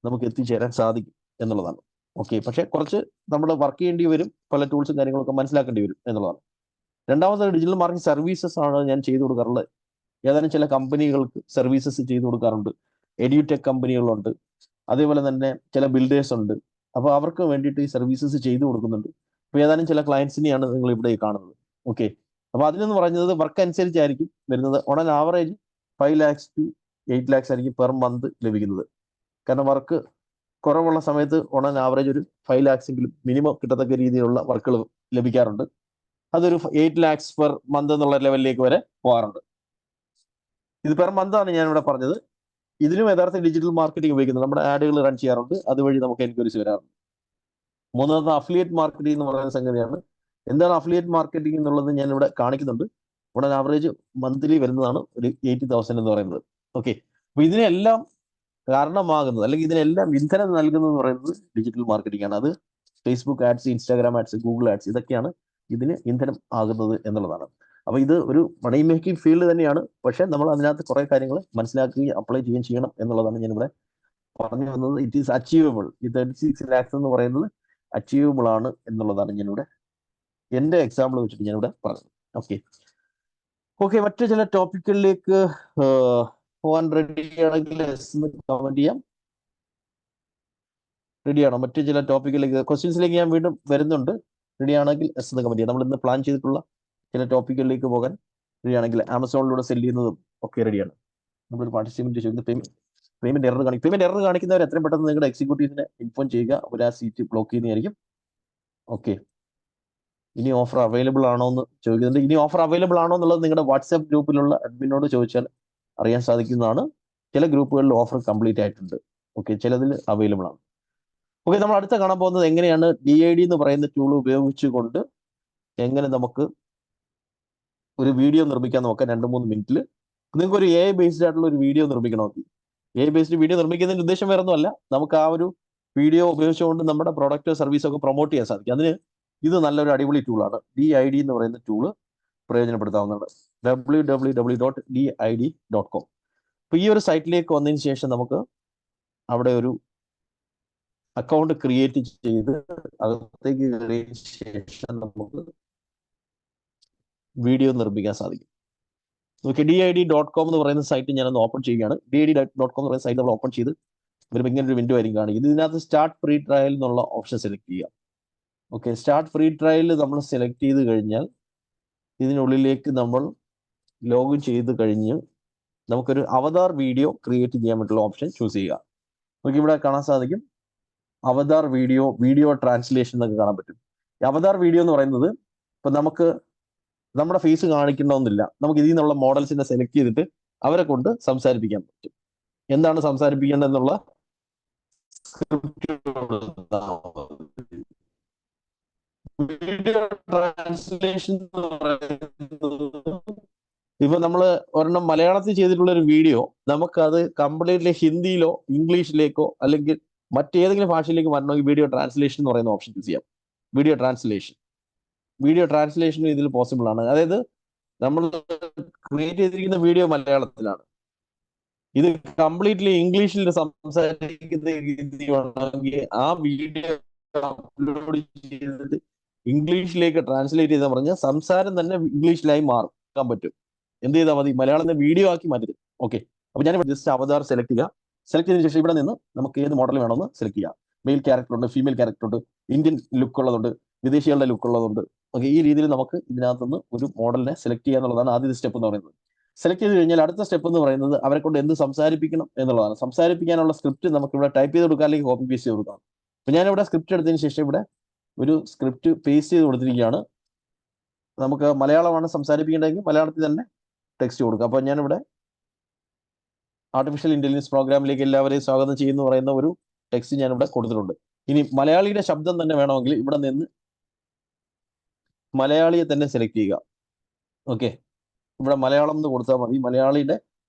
നമുക്ക് എത്തിച്ചേരാൻ സാധിക്കും എന്നുള്ളതാണ്. ഓക്കെ, പക്ഷെ കുറച്ച് നമ്മൾ വർക്ക് ചെയ്യേണ്ടി വരും, പല ടൂൾസും കാര്യങ്ങളൊക്കെ മനസ്സിലാക്കേണ്ടി വരും എന്നുള്ളതാണ്. രണ്ടാമത്തെ ഡിജിറ്റൽ മാർക്കറ്റിംഗ് സർവീസസ് ആണ് ഞാൻ ചെയ്തു കൊടുക്കാറുള്ളത്. ഏതാനും ചില കമ്പനികൾക്ക് സർവീസസ് ചെയ്തു കൊടുക്കാറുണ്ട്. എഡ്യൂടെക് കമ്പനികളുണ്ട്, അതേപോലെ തന്നെ ചില ബിൽഡേഴ്സ് ഉണ്ട്. അപ്പോൾ അവർക്ക് വേണ്ടിയിട്ട് ഈ സർവീസസ് ചെയ്തു കൊടുക്കുന്നുണ്ട്. അപ്പോൾ ഏതാനും ചില ക്ലയൻസിനെയാണ് നിങ്ങൾ ഇവിടെ കാണുന്നത്. ഓക്കെ, അപ്പോൾ അതിനെന്ന് പറയുന്നത് വർക്ക് അനുസരിച്ചായിരിക്കും വരുന്നത്. On an average 5 lakhs to 8 lakhs ആയിരിക്കും പെർ മന്ത് ലഭിക്കുന്നത്. കാരണം വർക്ക് കുറവുള്ള സമയത്ത് ഓൺ ആൻ ആവറേജ് ഒരു 5 lakhs എങ്കിലും മിനിമം കിട്ടത്തക്ക രീതിയിലുള്ള വർക്കുകൾ ലഭിക്കാറുണ്ട്. അതൊരു 8 lakhs per month എന്നുള്ള ലെവലിലേക്ക് വരെ പോകാറുണ്ട്. ഇത് പെർ മന്ത് ആണ് ഞാൻ ഇവിടെ പറഞ്ഞത്. ഇതിനും യഥാർത്ഥ ഡിജിറ്റൽ മാർക്കറ്റിംഗ് ഉപയോഗിക്കുന്നത്, നമ്മുടെ ആഡുകൾ റൺ ചെയ്യാറുണ്ട്, അതുവഴി നമുക്ക് എൻക്വയറീസ് വരാറുണ്ട്. മൂന്നാമത്തെ അഫിലിയേറ്റ് മാർക്കറ്റിംഗ് എന്ന് പറയുന്ന സംഗതിയാണ്. എന്താണ് അഫിലിയേറ്റ് മാർക്കറ്റിംഗ് എന്നുള്ളത് ഞാൻ ഇവിടെ കാണിക്കുന്നുണ്ട്. ഇവിടെ ആവറേജ് മന്ത്ലി വരുന്നതാണ് ഒരു 80,000 എന്ന് പറയുന്നത്. ഓക്കെ, അപ്പൊ ഇതിനെല്ലാം കാരണമാകുന്നത് അല്ലെങ്കിൽ ഇതിനെല്ലാം ഇന്ധനം നൽകുന്നത് എന്ന് പറയുന്നത് ഡിജിറ്റൽ മാർക്കറ്റിംഗ് ആണ്. അത് Facebook ads, Instagram ads, Google ads, ഇതൊക്കെയാണ് ഇതിന് ഇന്ധനം ആകുന്നത് എന്നുള്ളതാണ്. അപ്പൊ ഇത് ഒരു മണി മേക്കിംഗ് ഫീൽഡ് തന്നെയാണ്. പക്ഷെ നമ്മൾ അതിനകത്ത് കുറെ കാര്യങ്ങൾ മനസ്സിലാക്കുകയും അപ്ലൈ ചെയ്യുകയും ചെയ്യണം എന്നുള്ളതാണ് ഞാനിവിടെ പറഞ്ഞു വന്നത്. It is achievable. ഈ 36 lakhs എന്ന് പറയുന്നത് അച്ചീവബിൾ ആണ് എന്നുള്ളതാണ് ഞാനിവിടെ എന്റെ എക്സാമ്പിൾ വെച്ചിട്ട് ഞാനിവിടെ പറഞ്ഞത്. ഓക്കെ, മറ്റു ചില ടോപ്പിക്കുകളിലേക്ക് പോകാൻ റെഡി ആണെങ്കിൽ കമന്റ് ചെയ്യാം. റെഡിയാണോ? മറ്റു ചില ടോപ്പിക്കിലേക്ക്, ക്വസ്റ്റ്യൻസിലേക്ക് ഞാൻ വീണ്ടും വരുന്നുണ്ട്. റെഡി ആണെങ്കിൽ എസ് എന്ന് കമന്റ് ചെയ്യാം. നമ്മൾ ഇന്ന് പ്ലാൻ ചെയ്തിട്ടുള്ള ചില ടോപ്പിക്കുകളിലേക്ക് പോകാൻ റെഡിയാണെങ്കിൽ ആമസോണിലൂടെ സെല് ചെയ്യുന്നതും ഒക്കെ റെഡിയാണ്. നമ്മളൊരു പാർട്ടിസിപ്പന്റ് ചോദിക്കുന്നത് പേയ്മെന്റ് എറർ കാണിക്കുന്നവർ എത്രയും പെട്ടെന്ന് നിങ്ങളുടെ എക്സിക്യൂട്ടീവിനെ ഇൻഫോം ചെയ്യുക. അവർ ആ സീറ്റ് ബ്ലോക്ക് ചെയ്യുന്നതായിരിക്കും. ഓക്കെ, ഇനി ഓഫർ അവൈലബിൾ ആണോ എന്ന് ചോദിക്കുന്നുണ്ട്. ഇനി ഓഫർ അവൈലബിൾ ആണോ എന്നുള്ളത് നിങ്ങളുടെ വാട്സാപ്പ് ഗ്രൂപ്പിലുള്ള അഡ്മിനോട് ചോദിച്ചാൽ അറിയാൻ സാധിക്കുന്നതാണ്. ചില ഗ്രൂപ്പുകളിൽ ഓഫർ കംപ്ലീറ്റ് ആയിട്ടുണ്ട്. ഓക്കെ, ചിലതിൽ അവൈലബിൾ ആണ്. ഓക്കെ, നമ്മൾ അടുത്ത കാണാൻ പോകുന്നത് എങ്ങനെയാണ് DID എന്ന് പറയുന്ന ടൂൾ ഉപയോഗിച്ചുകൊണ്ട് എങ്ങനെ നമുക്ക് ഒരു വീഡിയോ നിർമ്മിക്കാൻ നോക്കാം. 2-3 മിനിറ്റിൽ നിങ്ങൾക്ക് ഒരു AI ബേസ്ഡ് ആയിട്ടുള്ള ഒരു വീഡിയോ നിർമ്മിക്കണമെങ്കിൽ, AI ബേസ്ഡ് വീഡിയോ നിർമ്മിക്കുന്നതിന്റെ ഉദ്ദേശം വേറെ ഒന്നുമല്ല, നമുക്ക് ആ ഒരു വീഡിയോ ഉപയോഗിച്ചുകൊണ്ട് നമ്മുടെ പ്രോഡക്റ്റോ സർവീസോ ഒക്കെ പ്രൊമോട്ട് ചെയ്യാൻ സാധിക്കും. അതിന് ഇത് നല്ലൊരു അടിപൊളി ടൂളാണ്. DID എന്ന് പറയുന്ന ടൂള് പ്രയോജനപ്പെടുത്താവുന്നതാണ്. www.did.com. അപ്പൊ ഈ ഒരു സൈറ്റിലേക്ക് വന്നതിന് ശേഷം നമുക്ക് അവിടെ ഒരു അക്കൗണ്ട് ക്രിയേറ്റ് ചെയ്ത് അകത്തേക്ക് കയറിയതിന് ശേഷം നമുക്ക് വീഡിയോ നിർമ്മിക്കാൻ സാധിക്കും. ഓക്കെ, DID.com എന്ന് പറയുന്ന സൈറ്റ് ഞാനൊന്ന് ഓപ്പൺ ചെയ്യുകയാണ്. DID.com എന്ന് പറയുന്ന സൈറ്റ് നമ്മൾ ഓപ്പൺ ചെയ്ത് വരുമ്പോൾ ഇങ്ങനെ ഒരു വിൻഡോ ആയിരിക്കും കാണിക്കുന്നത്. ഇതിനകത്ത് സ്റ്റാർട്ട് ഫ്രീ ട്രയൽ എന്നുള്ള ഓപ്ഷൻ സെലക്ട് ചെയ്യുക. ഓക്കെ, സ്റ്റാർട്ട് ഫ്രീ ട്രയൽ നമ്മൾ സെലക്ട് ചെയ്ത് കഴിഞ്ഞാൽ ഇതിനുള്ളിലേക്ക് നമ്മൾ ലോഗിൻ ചെയ്ത് കഴിഞ്ഞ് നമുക്കൊരു അവതാർ വീഡിയോ ക്രിയേറ്റ് ചെയ്യാൻ വേണ്ടിയുള്ള ഓപ്ഷൻ ചൂസ് ചെയ്യുക. നമുക്ക് ഇവിടെ കാണാൻ സാധിക്കും അവതാർ വീഡിയോ ട്രാൻസ്ലേഷൻ എന്നൊക്കെ കാണാൻ പറ്റും. ഈ അവതാർ വീഡിയോ എന്ന് പറയുന്നത് ഇപ്പൊ നമുക്ക് നമ്മുടെ ഫേസ് കാണിക്കണമെന്നില്ല. നമുക്ക് ഇതിൽ നിന്നുള്ള മോഡൽസിനെ സെലക്ട് ചെയ്തിട്ട് അവരെ കൊണ്ട് സംസാരിപ്പിക്കാൻ പറ്റും. എന്താണ് സംസാരിപ്പിക്കേണ്ടതെന്നുള്ള വീഡിയോ ട്രാൻസ്ലേഷൻ എന്ന് പറയുന്നത് ഇപ്പൊ നമ്മൾ ഒരെണ്ണം മലയാളത്തിൽ ചെയ്തിട്ടുള്ള ഒരു വീഡിയോ നമുക്കത് കംപ്ലീറ്റ്ലി ഹിന്ദിയിലോ ഇംഗ്ലീഷിലേക്കോ അല്ലെങ്കിൽ മറ്റേതെങ്കിലും ഭാഷയിലേക്ക് വരണമെങ്കിൽ വീഡിയോ ട്രാൻസ്ലേഷൻ എന്ന് പറയുന്ന ഓപ്ഷൻ യൂസ് ചെയ്യാം. വീഡിയോ ട്രാൻസ്ലേഷൻ ഇതിൽ പോസിബിൾ ആണ്. അതായത് നമ്മൾ ക്രിയേറ്റ് ചെയ്തിരിക്കുന്ന വീഡിയോ മലയാളത്തിലാണ്, ഇത് കംപ്ലീറ്റ്ലി ഇംഗ്ലീഷിൽ സംസാരിക്കുന്ന രീതി വേണമെങ്കിൽ ആ വീഡിയോ അപ്ലോഡ് ചെയ്തിട്ട് ഇംഗ്ലീഷിലേക്ക് ട്രാൻസ്ലേറ്റ് ചെയ്താൽ പറഞ്ഞാൽ സംസാരം തന്നെ ഇംഗ്ലീഷിലായി മാറാൻ പറ്റും. എന്ത് ചെയ്താൽ മതി, മലയാളത്തെ വീഡിയോ ആക്കി മാറ്റി. ഓക്കെ, അപ്പൊ ഞാൻ ജസ്റ്റ് അവതാർ സെലക്ട് ചെയ്യുക. സെലക്ട് ചെയ്തതിനു ശേഷം ഇവിടെ നിന്ന് നമുക്ക് ഏത് മോഡൽ വേണമെന്ന് സെലക്ട് ചെയ്യാം. മെയിൽ ക്യാരക്ടർ ഉണ്ട്, ഫീമെയിൽ ക്യാരക്ടർ ഉണ്ട്, ഇന്ത്യൻ ലുക്ക് ഉള്ളതുണ്ട്, വിദേശികളുടെ ലുക്ക് ഉള്ളതുണ്ട്. ഓക്കെ, ഈ രീതിയിൽ നമുക്ക് ഇതിനകത്തുനിന്ന് ഒരു മോഡലിനെ സെലക്ട് ചെയ്യുക എന്നുള്ളതാണ് ആദ്യത്തെ സ്റ്റെപ്പ് എന്ന് പറയുന്നത്. സെലക്ട് ചെയ്ത് കഴിഞ്ഞാൽ അടുത്ത സ്റ്റെപ്പ് എന്ന് പറയുന്നത് അവരെ കൊണ്ട് എന്ത് സംസാരിപ്പിക്കണം എന്നുള്ളതാണ്. സംസാരിപ്പിക്കാനുള്ള സ്ക്രിപ്റ്റ് നമുക്ക് ഇവിടെ ടൈപ്പ് ചെയ്ത് കൊടുക്കാം, അല്ലെങ്കിൽ കോപ്പി പേസ്റ്റ് ചെയ്ത് കൊടുക്കാം. അപ്പൊ ഞാനിവിടെ സ്ക്രിപ്റ്റ് എടുത്തതിന് ശേഷം ഇവിടെ ഒരു സ്ക്രിപ്റ്റ് പേസ്റ്റ് ചെയ്ത് കൊടുത്തിരിക്കുകയാണ്. നമുക്ക് മലയാളമാണ് സംസാരിപ്പിക്കേണ്ടതെങ്കിൽ മലയാളത്തിൽ തന്നെ ടെക്സ്റ്റ് കൊടുക്കുക. അപ്പോൾ ഞാനിവിടെ ആർട്ടിഫിഷ്യൽ ഇന്റലിജൻസ് പ്രോഗ്രാമിലേക്ക് എല്ലാവരെയും സ്വാഗതം ചെയ്യുന്നു പറയുന്ന ഒരു ടെക്സ്റ്റ് ഞാനിവിടെ കൊടുത്തിട്ടുണ്ട്. ഇനി മലയാളിയുടെ ശബ്ദം തന്നെ വേണമെങ്കിൽ ഇവിടെ നിന്ന് മലയാളിയെ തന്നെ സെലക്ട് ചെയ്യുക. ഓക്കെ, ഇവിടെ മലയാളം എന്ന് കൊടുത്താൽ മതി. മലയാളിയുടെ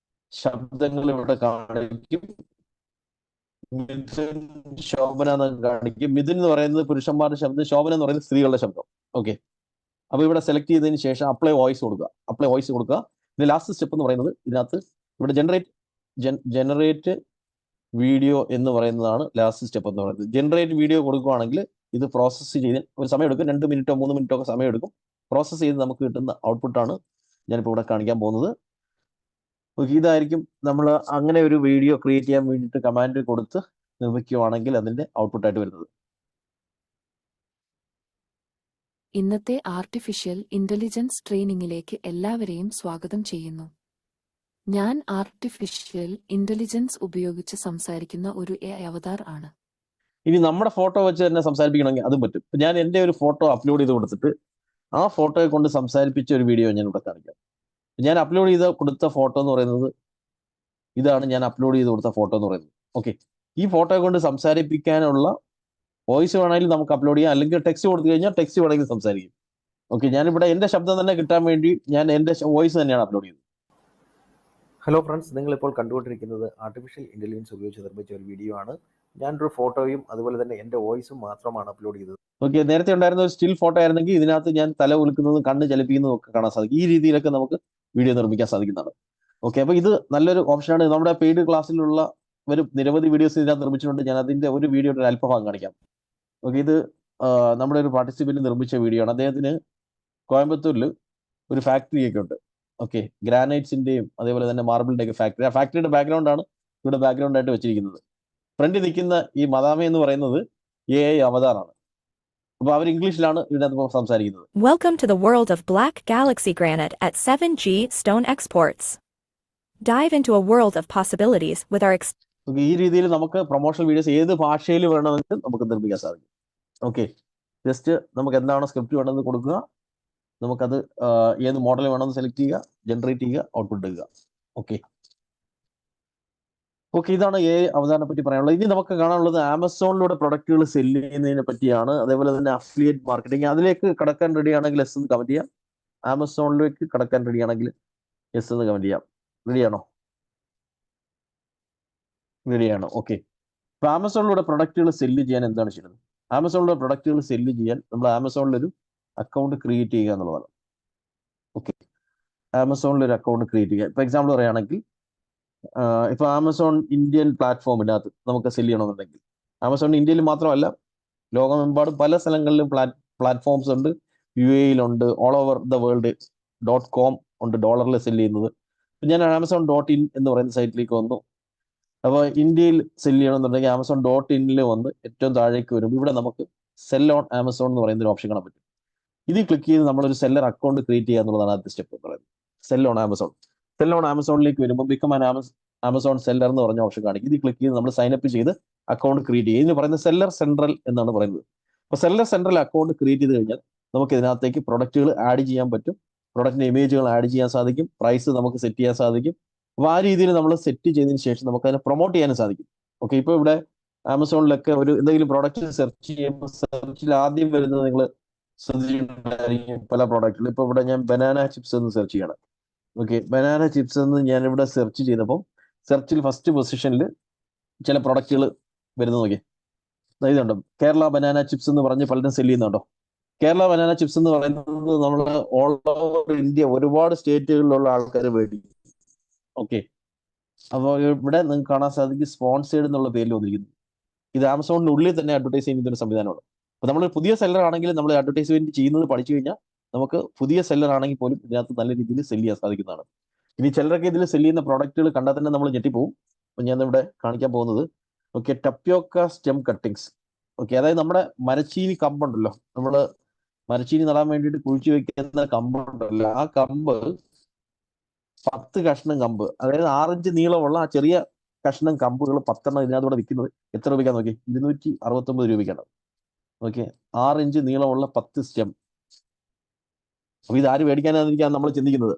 ശബ്ദങ്ങൾ ഇവിടെ കാണിക്കും. മിഥുൻ, ശോഭന എന്നൊക്കെ കാണിക്കും. മിഥുൻ എന്ന് പറയുന്നത് പുരുഷന്മാരുടെ ശബ്ദം, ശോഭന എന്ന് പറയുന്നത് സ്ത്രീകളുടെ ശബ്ദം. ഓക്കെ, അപ്പൊ ഇവിടെ സെലക്ട് ചെയ്തതിന് ശേഷം അപ്ലൈ വോയിസ് കൊടുക്കുക. ഇത് ലാസ്റ്റ് സ്റ്റെപ്പ് എന്ന് പറയുന്നത് ഇതിനകത്ത് ഇവിടെ ജനറേറ്റ് വീഡിയോ എന്ന് പറയുന്നതാണ് ലാസ്റ്റ് സ്റ്റെപ്പ് എന്ന് പറയുന്നത്. ജനറേറ്റ് വീഡിയോ കൊടുക്കുകയാണെങ്കിൽ ഇത് പ്രോസസ്സ് ചെയ്ത് ഒരു സമയം എടുക്കും, 2 മിനിറ്റോ 3 മിനിറ്റോ ഒക്കെ സമയം എടുക്കും. പ്രോസസ്സ് ചെയ്ത് നമുക്ക് കിട്ടുന്ന ഔട്ട്പുട്ടാണ് ഞാനിപ്പോൾ ഇവിടെ കാണിക്കാൻ പോകുന്നത്. ഇതായിരിക്കും നമ്മൾ അങ്ങനെ ഒരു വീഡിയോ ക്രിയേറ്റ് ചെയ്യാൻ വേണ്ടിയിട്ട് കമാൻഡ് കൊടുത്ത് നിർമ്മിക്കുകയാണെങ്കിൽ അതിന്റെ ഔട്ട്പുട്ടായിട്ട് വരുന്നത്. ഇന്നത്തെ ആർട്ടിഫിഷ്യൽ ഇന്റലിജൻസ് ട്രെയിനിങ്ങിലേക്ക് എല്ലാവരെയും സ്വാഗതം ചെയ്യുന്നു. ഞാൻ ആർട്ടിഫിഷ്യൽ ഇന്റലിജൻസ് ഉപയോഗിച്ച് സംസാരിക്കുന്ന ഒരു AI അവതാർ ആണ്. ഇനി നമ്മുടെ ഫോട്ടോ വെച്ച് തന്നെ സംസാരിപ്പിക്കണമെങ്കിൽ അതും പറ്റും. ഞാൻ എൻ്റെ ഒരു ഫോട്ടോ അപ്ലോഡ് ചെയ്ത് കൊടുത്തിട്ട് ആ ഫോട്ടോയെ കൊണ്ട് സംസാരിപ്പിച്ച ഒരു വീഡിയോ ഞാൻ ഇവിടെ കാണിക്കാം. ഞാൻ അപ്ലോഡ് ചെയ്ത് കൊടുത്ത ഫോട്ടോ എന്ന് പറയുന്നത് ഇതാണ്. ഞാൻ അപ്ലോഡ് ചെയ്ത് കൊടുത്ത ഫോട്ടോ എന്ന് പറയുന്നത്. ഓക്കെ, ഈ ഫോട്ടോയെ കൊണ്ട് സംസാരിപ്പിക്കാനുള്ള വോയിസ് വേണമെങ്കിൽ നമുക്ക് അപ്ലോഡ് ചെയ്യാം, അല്ലെങ്കിൽ ടെക്സ്റ്റ് കൊടുത്തു കഴിഞ്ഞാൽ ടെക്സ്റ്റ് വേണമെങ്കിൽ സംസാരിക്കും. ഓക്കെ, ഞാനിവിടെ എൻ്റെ ശബ്ദം തന്നെ കിട്ടാൻ വേണ്ടി ഞാൻ എൻ്റെ വോയിസ് തന്നെയാണ് അപ്ലോഡ് ചെയ്തത്. ഹലോ ഫ്രണ്ട്സ്, നിങ്ങളിപ്പോൾ കണ്ടുകൊണ്ടിരിക്കുന്നത് ആർട്ടിഫിഷ്യൽ ഇന്റലിജൻസ് ഉപയോഗിച്ച് നിർമ്മിച്ച ഒരു വീഡിയോ ആണ്. ഞാനൊരു ഫോട്ടോയും അതുപോലെ തന്നെ എൻ്റെ വോയിസും മാത്രമാണ് അപ്ലോഡ് ചെയ്തത്. ഓക്കെ, നേരത്തെ ഉണ്ടായിരുന്ന ഒരു സ്റ്റിൽ ഫോട്ടോ ആയിരുന്നെങ്കിൽ ഇതിനകത്ത് ഞാൻ തല ഉലുക്കുന്നതും കണ്ണ് ചലിപ്പിക്കുന്നതും ഒക്കെ കാണാൻ സാധിക്കും. ഈ രീതിയിലൊക്കെ നമുക്ക് വീഡിയോ നിർമ്മിക്കാൻ സാധിക്കുന്നതാണ്. ഓക്കെ, അപ്പോൾ ഇത് നല്ലൊരു ഓപ്ഷനാണ്. നമ്മുടെ പെയ്ഡ് ക്ലാസ്സിലുള്ള ഒരു നിരവധി വീഡിയോസ് ഇതിനകത്ത് നിർമ്മിച്ചിട്ടുണ്ട്. ഞാൻ അതിൻ്റെ ഒരു വീഡിയോയുടെ ഒരു അല്പഭാഗം കാണിക്കാം. ഓക്കെ, ഇത് നമ്മുടെ ഒരു പാർട്ടിസിപ്പന്റ് നിർമ്മിച്ച വീഡിയോ ആണ്. അദ്ദേഹത്തിന് കോയമ്പത്തൂരിൽ ഒരു ഫാക്ടറി ഒക്കെ ഉണ്ട്. ഓക്കെ, ഗ്രാനൈറ്റ്സിന്റെയും അതേപോലെ തന്നെ മാർബിളിന്റെ ഒക്കെ ഫാക്ടറി. ആ ഫാക്ടറിയുടെ ബാക്ക്ഗ്രൗണ്ടാണ് ഇവിടെ ബാക്ക്ഗ്രൗണ്ട് ആയിട്ട് വെച്ചിരിക്കുന്നത്. ഫ്രണ്ടിൽ നിൽക്കുന്ന ഈ മദാമ എന്ന് പറയുന്നത് AI അവതാറാണ്. അപ്പൊ അവർ ഇംഗ്ലീഷിലാണ് ഇതിനകത്ത് സംസാരിക്കുന്നത്. Welcome to the world of black galaxy granite at 7G Stone Exports. Dive into a world of possibilities with our ഈ രീതിയിൽ നമുക്ക് പ്രൊമോഷണൽ വീഡിയോസ് ഏത് ഭാഷയിൽ വേണമെങ്കിലും നമുക്ക് നിർമ്മിക്കാൻ സാധിക്കും. ഓക്കെ, ജസ്റ്റ് നമുക്ക് എന്താണ് സ്ക്രിപ്റ്റ് വേണമെന്ന് കൊടുക്കുക, നമുക്കത് ഏത് മോഡൽ വേണമെന്ന് സെലക്ട് ചെയ്യുക, ജനറേറ്റ് ചെയ്യുക, ഔട്ട്പുട്ട് എടുക്കുക. ഓക്കെ, ഇതാണ് AI അവതാരനെ പറ്റി പറയാനുള്ളത്. ഇനി നമുക്ക് കാണാനുള്ളത് ആമസോണിലൂടെ പ്രൊഡക്റ്റുകൾ സെല്ല് ചെയ്യുന്നതിനെ പറ്റിയാണ്. അതേപോലെ തന്നെ അഫിലിയേറ്റ് മാർക്കറ്റിംഗ്. അതിലേക്ക് കടക്കാൻ റെഡി ആണെങ്കിൽ എസ് എന്ന് കമന്റ് ചെയ്യാം. ആമസോണിലേക്ക് കടക്കാൻ റെഡി ആണെങ്കിൽ എസ് എന്ന് കമന്റ് ചെയ്യാം. റെഡിയാണോ? ഓക്കെ, ഇപ്പൊ ആമസോണിലൂടെ പ്രൊഡക്റ്റുകൾ സെല്ല് ചെയ്യാൻ എന്താണ് ചെയ്യുന്നത്? ആമസോണിലൂടെ പ്രൊഡക്റ്റുകൾ സെല്ല് ചെയ്യാൻ നമ്മൾ ആമസോണിലൊരു അക്കൗണ്ട് ക്രിയേറ്റ് ചെയ്യുക എന്നുള്ളതാണ്. ഓക്കെ, ആമസോണിലൊരു അക്കൗണ്ട് ക്രിയേറ്റ് ചെയ്യുക. ഇപ്പൊ എക്സാമ്പിൾ പറയുകയാണെങ്കിൽ ഇപ്പൊ ആമസോൺ ഇന്ത്യൻ പ്ലാറ്റ്ഫോമിനകത്ത് നമുക്ക് സെല്ല് ചെയ്യണമെന്നുണ്ടെങ്കിൽ, ആമസോൺ ഇന്ത്യയിൽ മാത്രമല്ല ലോകമെമ്പാടും പല സ്ഥലങ്ങളിലും പ്ലാറ്റ്ഫോംസ് ഉണ്ട്. UAE-യിലുണ്ട്, all over the world .com ഉണ്ട്, ഡോളറിൽ സെല് ചെയ്യുന്നത്. ഞാൻ Amazon.in എന്ന് പറയുന്ന സൈറ്റിലേക്ക് വന്നു. അപ്പോൾ ഇന്ത്യയിൽ സെല് ചെയ്യണമെന്നുണ്ടെങ്കിൽ Amazon.in വന്ന് ഏറ്റവും താഴേക്ക് വരും. ഇവിടെ നമുക്ക് സെൽ ഓൺ ആമസോൺ എന്ന് പറയുന്ന ഒരു ഓപ്ഷൻ കാണാൻ പറ്റും. ഇതിൽ ക്ലിക്ക് ചെയ്ത് നമ്മളൊരു സെല്ലർ അക്കൗണ്ട് ക്രിയേറ്റ് ചെയ്യുക എന്നുള്ളതാണ് ആദ്യത്തെ സ്റ്റെപ്പ് എന്ന് പറയുന്നത്. Sell on Amazon. Sell on ആമസോണിലേക്ക് വരുമ്പോൾ ബിക്കം ആൻ ആമസോൺ സെല്ലർ എന്ന് പറഞ്ഞ ഓപ്ഷൻ കാണിക്കും. ഇതിൽ ക്ലിക്ക് ചെയ്ത് നമ്മൾ സൈനപ്പ് ചെയ്ത് അക്കൗണ്ട് ക്രിയേറ്റ് ചെയ്യുക. ഇതിന് പറയുന്നത് സെല്ലർ സെൻട്രൽ എന്നാണ് പറയുന്നത്. അപ്പോൾ സെല്ലർ സെൻട്രൽ അക്കൗണ്ട് ക്രിയേറ്റ് ചെയ്ത് കഴിഞ്ഞാൽ നമുക്ക് ഇതിനകത്തേക്ക് പ്രൊഡക്റ്റുകൾ ആഡ് ചെയ്യാൻ പറ്റും, പ്രൊഡക്റ്റിന്റെ ഇമേജുകൾ ആഡ് ചെയ്യാൻ സാധിക്കും, പ്രൈസ് നമുക്ക് സെറ്റ് ചെയ്യാൻ സാധിക്കും. അപ്പോൾ ആ രീതിയിൽ നമ്മൾ സെറ്റ് ചെയ്തതിന് ശേഷം നമുക്ക് അതിനെ പ്രൊമോട്ട് ചെയ്യാനും സാധിക്കും. ഓക്കെ, ഇപ്പോൾ ഇവിടെ ആമസോണിലൊക്കെ ഒരു എന്തെങ്കിലും പ്രോഡക്റ്റ് സെർച്ച് ചെയ്യുമ്പോൾ സെർച്ചിൽ ആദ്യം വരുന്നത് നിങ്ങൾ ശ്രദ്ധിച്ചിട്ടുണ്ടായിരിക്കും പല പ്രോഡക്റ്റുകൾ. ഇപ്പോൾ ഇവിടെ ഞാൻ ബനാന ചിപ്സ് എന്ന് സെർച്ച് ചെയ്യണം. ഓക്കെ, ബനാന ചിപ്സ് എന്ന് ഞാൻ ഇവിടെ സെർച്ച് ചെയ്തപ്പോൾ സെർച്ചിൽ ഫസ്റ്റ് പൊസിഷനിൽ ചില പ്രൊഡക്റ്റുകൾ വരുന്നത് നോക്കിയേ. ഇതുണ്ടോ, കേരള ബനാന ചിപ്സ് എന്ന് പറഞ്ഞ് പലരും സെല് ചെയ്യുന്നുണ്ടോ? കേരള ബനാന ചിപ്സ് എന്ന് പറയുന്നത് നമ്മൾ ഓൾ ഓവർ ഇന്ത്യ ഒരുപാട് സ്റ്റേറ്റുകളിലുള്ള ആൾക്കാർ മേടിക്കും. ഓക്കെ, അപ്പോൾ ഇവിടെ നിങ്ങൾക്ക് കാണാൻ സാധിക്കും സ്പോൺസേഡ് എന്നുള്ള പേരിൽ വന്നിരിക്കുന്നു. ഇത് ആമസോണിനുള്ളിൽ തന്നെ അഡ്വർടൈസ് ചെയ്യുന്ന ഒരു സംവിധാനമാണ്. അപ്പോൾ നമ്മൾ പുതിയ സെല്ലർ ആണെങ്കിൽ നമ്മൾ അഡ്വർടൈസ്മെന്റ് ചെയ്യുന്നത് പഠിച്ചു കഴിഞ്ഞാൽ നമുക്ക് പുതിയ സെല്ലർ ആണെങ്കിൽ പോലും ഇതിനകത്ത് നല്ല രീതിയിൽ സെല് ചെയ്യാൻ സാധിക്കുന്നതാണ്. ഇനി ചിലരൊക്കെ ഇതിൽ സെല് ചെയ്യുന്ന പ്രോഡക്റ്റുകൾ കണ്ടാൽ തന്നെ നമ്മൾ ഞെട്ടിപ്പോവും. അപ്പോൾ ഞാൻ ഇവിടെ കാണിക്കാൻ പോകുന്നത് ഓക്കെ, ടപ്യോക്ക സ്റ്റെം കട്ടിങ്സ്. ഓക്കെ, അതായത് നമ്മുടെ മരച്ചീനി കമ്പുണ്ടല്ലോ, നമ്മൾ മരച്ചീനി നടാൻ വേണ്ടിയിട്ട് കുഴിച്ചു വെക്കുന്ന കമ്പുണ്ടല്ലോ, ആ കമ്പ് 10 കഷ്ണം കമ്പ്, അതായത് 6 ഇഞ്ച് നീളമുള്ള ആ ചെറിയ കഷ്ണം കമ്പുകൾ 10 ഇതിനകത്തൂടെ വിൽക്കുന്നത് എത്ര രൂപയ്ക്കാന്ന് നോക്കി? 269 രൂപയ്ക്കാണ്. ഓക്കെ, 6 ഇഞ്ച് നീളമുള്ള 10 സ്റ്റെം. അപ്പൊ ഇത് ആര് മേടിക്കാനായിരിക്കാണ് നമ്മൾ ചിന്തിക്കുന്നത്.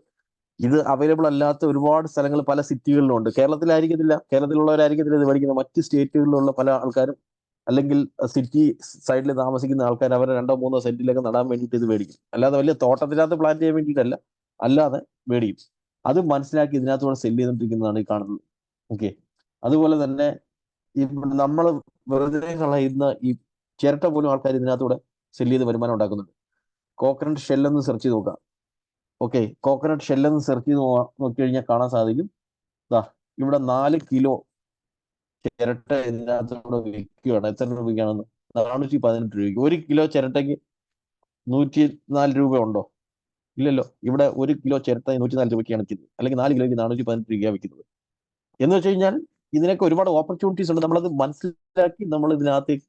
ഇത് അവൈലബിൾ അല്ലാത്ത ഒരുപാട് സ്ഥലങ്ങൾ പല സിറ്റികളിലും ഉണ്ട്. കേരളത്തിലായിരിക്കത്തില്ല, കേരളത്തിലുള്ളവരായിരിക്കത്തില്ല ഇത് മേടിക്കുന്നത്. മറ്റ് സ്റ്റേറ്റുകളിലുള്ള പല ആൾക്കാരും അല്ലെങ്കിൽ സിറ്റി സൈഡിൽ താമസിക്കുന്ന ആൾക്കാർ അവരെ 2-3 സെന്റിലൊക്കെ നടാൻ വേണ്ടിയിട്ട് ഇത് മേടിക്കും. അല്ലാതെ വലിയ തോട്ടത്തിനകത്ത് പ്ലാൻ ചെയ്യാൻ വേണ്ടിയിട്ടല്ല, അല്ലാതെ മേടിക്കും. അത് മനസ്സിലാക്കി ഇതിനകത്തൂടെ സെല് ചെയ്തുകൊണ്ടിരിക്കുന്നതാണ് ഈ കാണുന്നത്. ഓക്കെ, അതുപോലെ തന്നെ ഈ നമ്മൾ വെറുതെ കളയുന്ന ഈ ചിരട്ട പോലും ആൾക്കാർ ഇതിനകത്തൂടെ സെല് ചെയ്ത് വരുമാനം ഉണ്ടാക്കുന്നുണ്ട്. കോക്കനട്ട് ഷെല്ലെന്ന് സെർച്ച് ചെയ്ത് നോക്കാം. ഓക്കെ, കോക്കനട്ട് ഷെല്ലെന്ന് സെർച്ച് ചെയ്ത് നോക്കി കഴിഞ്ഞാൽ കാണാൻ സാധിക്കും, ഇവിടെ 4 കിലോ ചിരട്ട ഇതിനകത്തൂടെ വിൽക്കുകയാണ്. എത്ര രൂപയ്ക്കാണെന്ന്? 418 രൂപയ്ക്ക്. 1 കിലോ ചിരട്ടയ്ക്ക് 104 രൂപ ഉണ്ടോ? ഇല്ലല്ലോ. ഇവിടെ 1 കിലോ ചിരട്ട 104 രൂപയ്ക്കാണ് വിൽക്കുന്നത്, അല്ലെങ്കിൽ 4 കിലോയ്ക്ക് 418 രൂപയാണ് വിൽക്കുന്നത്. എന്ന് വെച്ച് കഴിഞ്ഞാൽ ഇതിനൊക്കെ ഒരുപാട് ഓപ്പർച്യൂണിറ്റീസ് ഉണ്ട്. നമ്മളത് മനസ്സിലാക്കി നമ്മൾ ഇതിനകത്തേക്ക്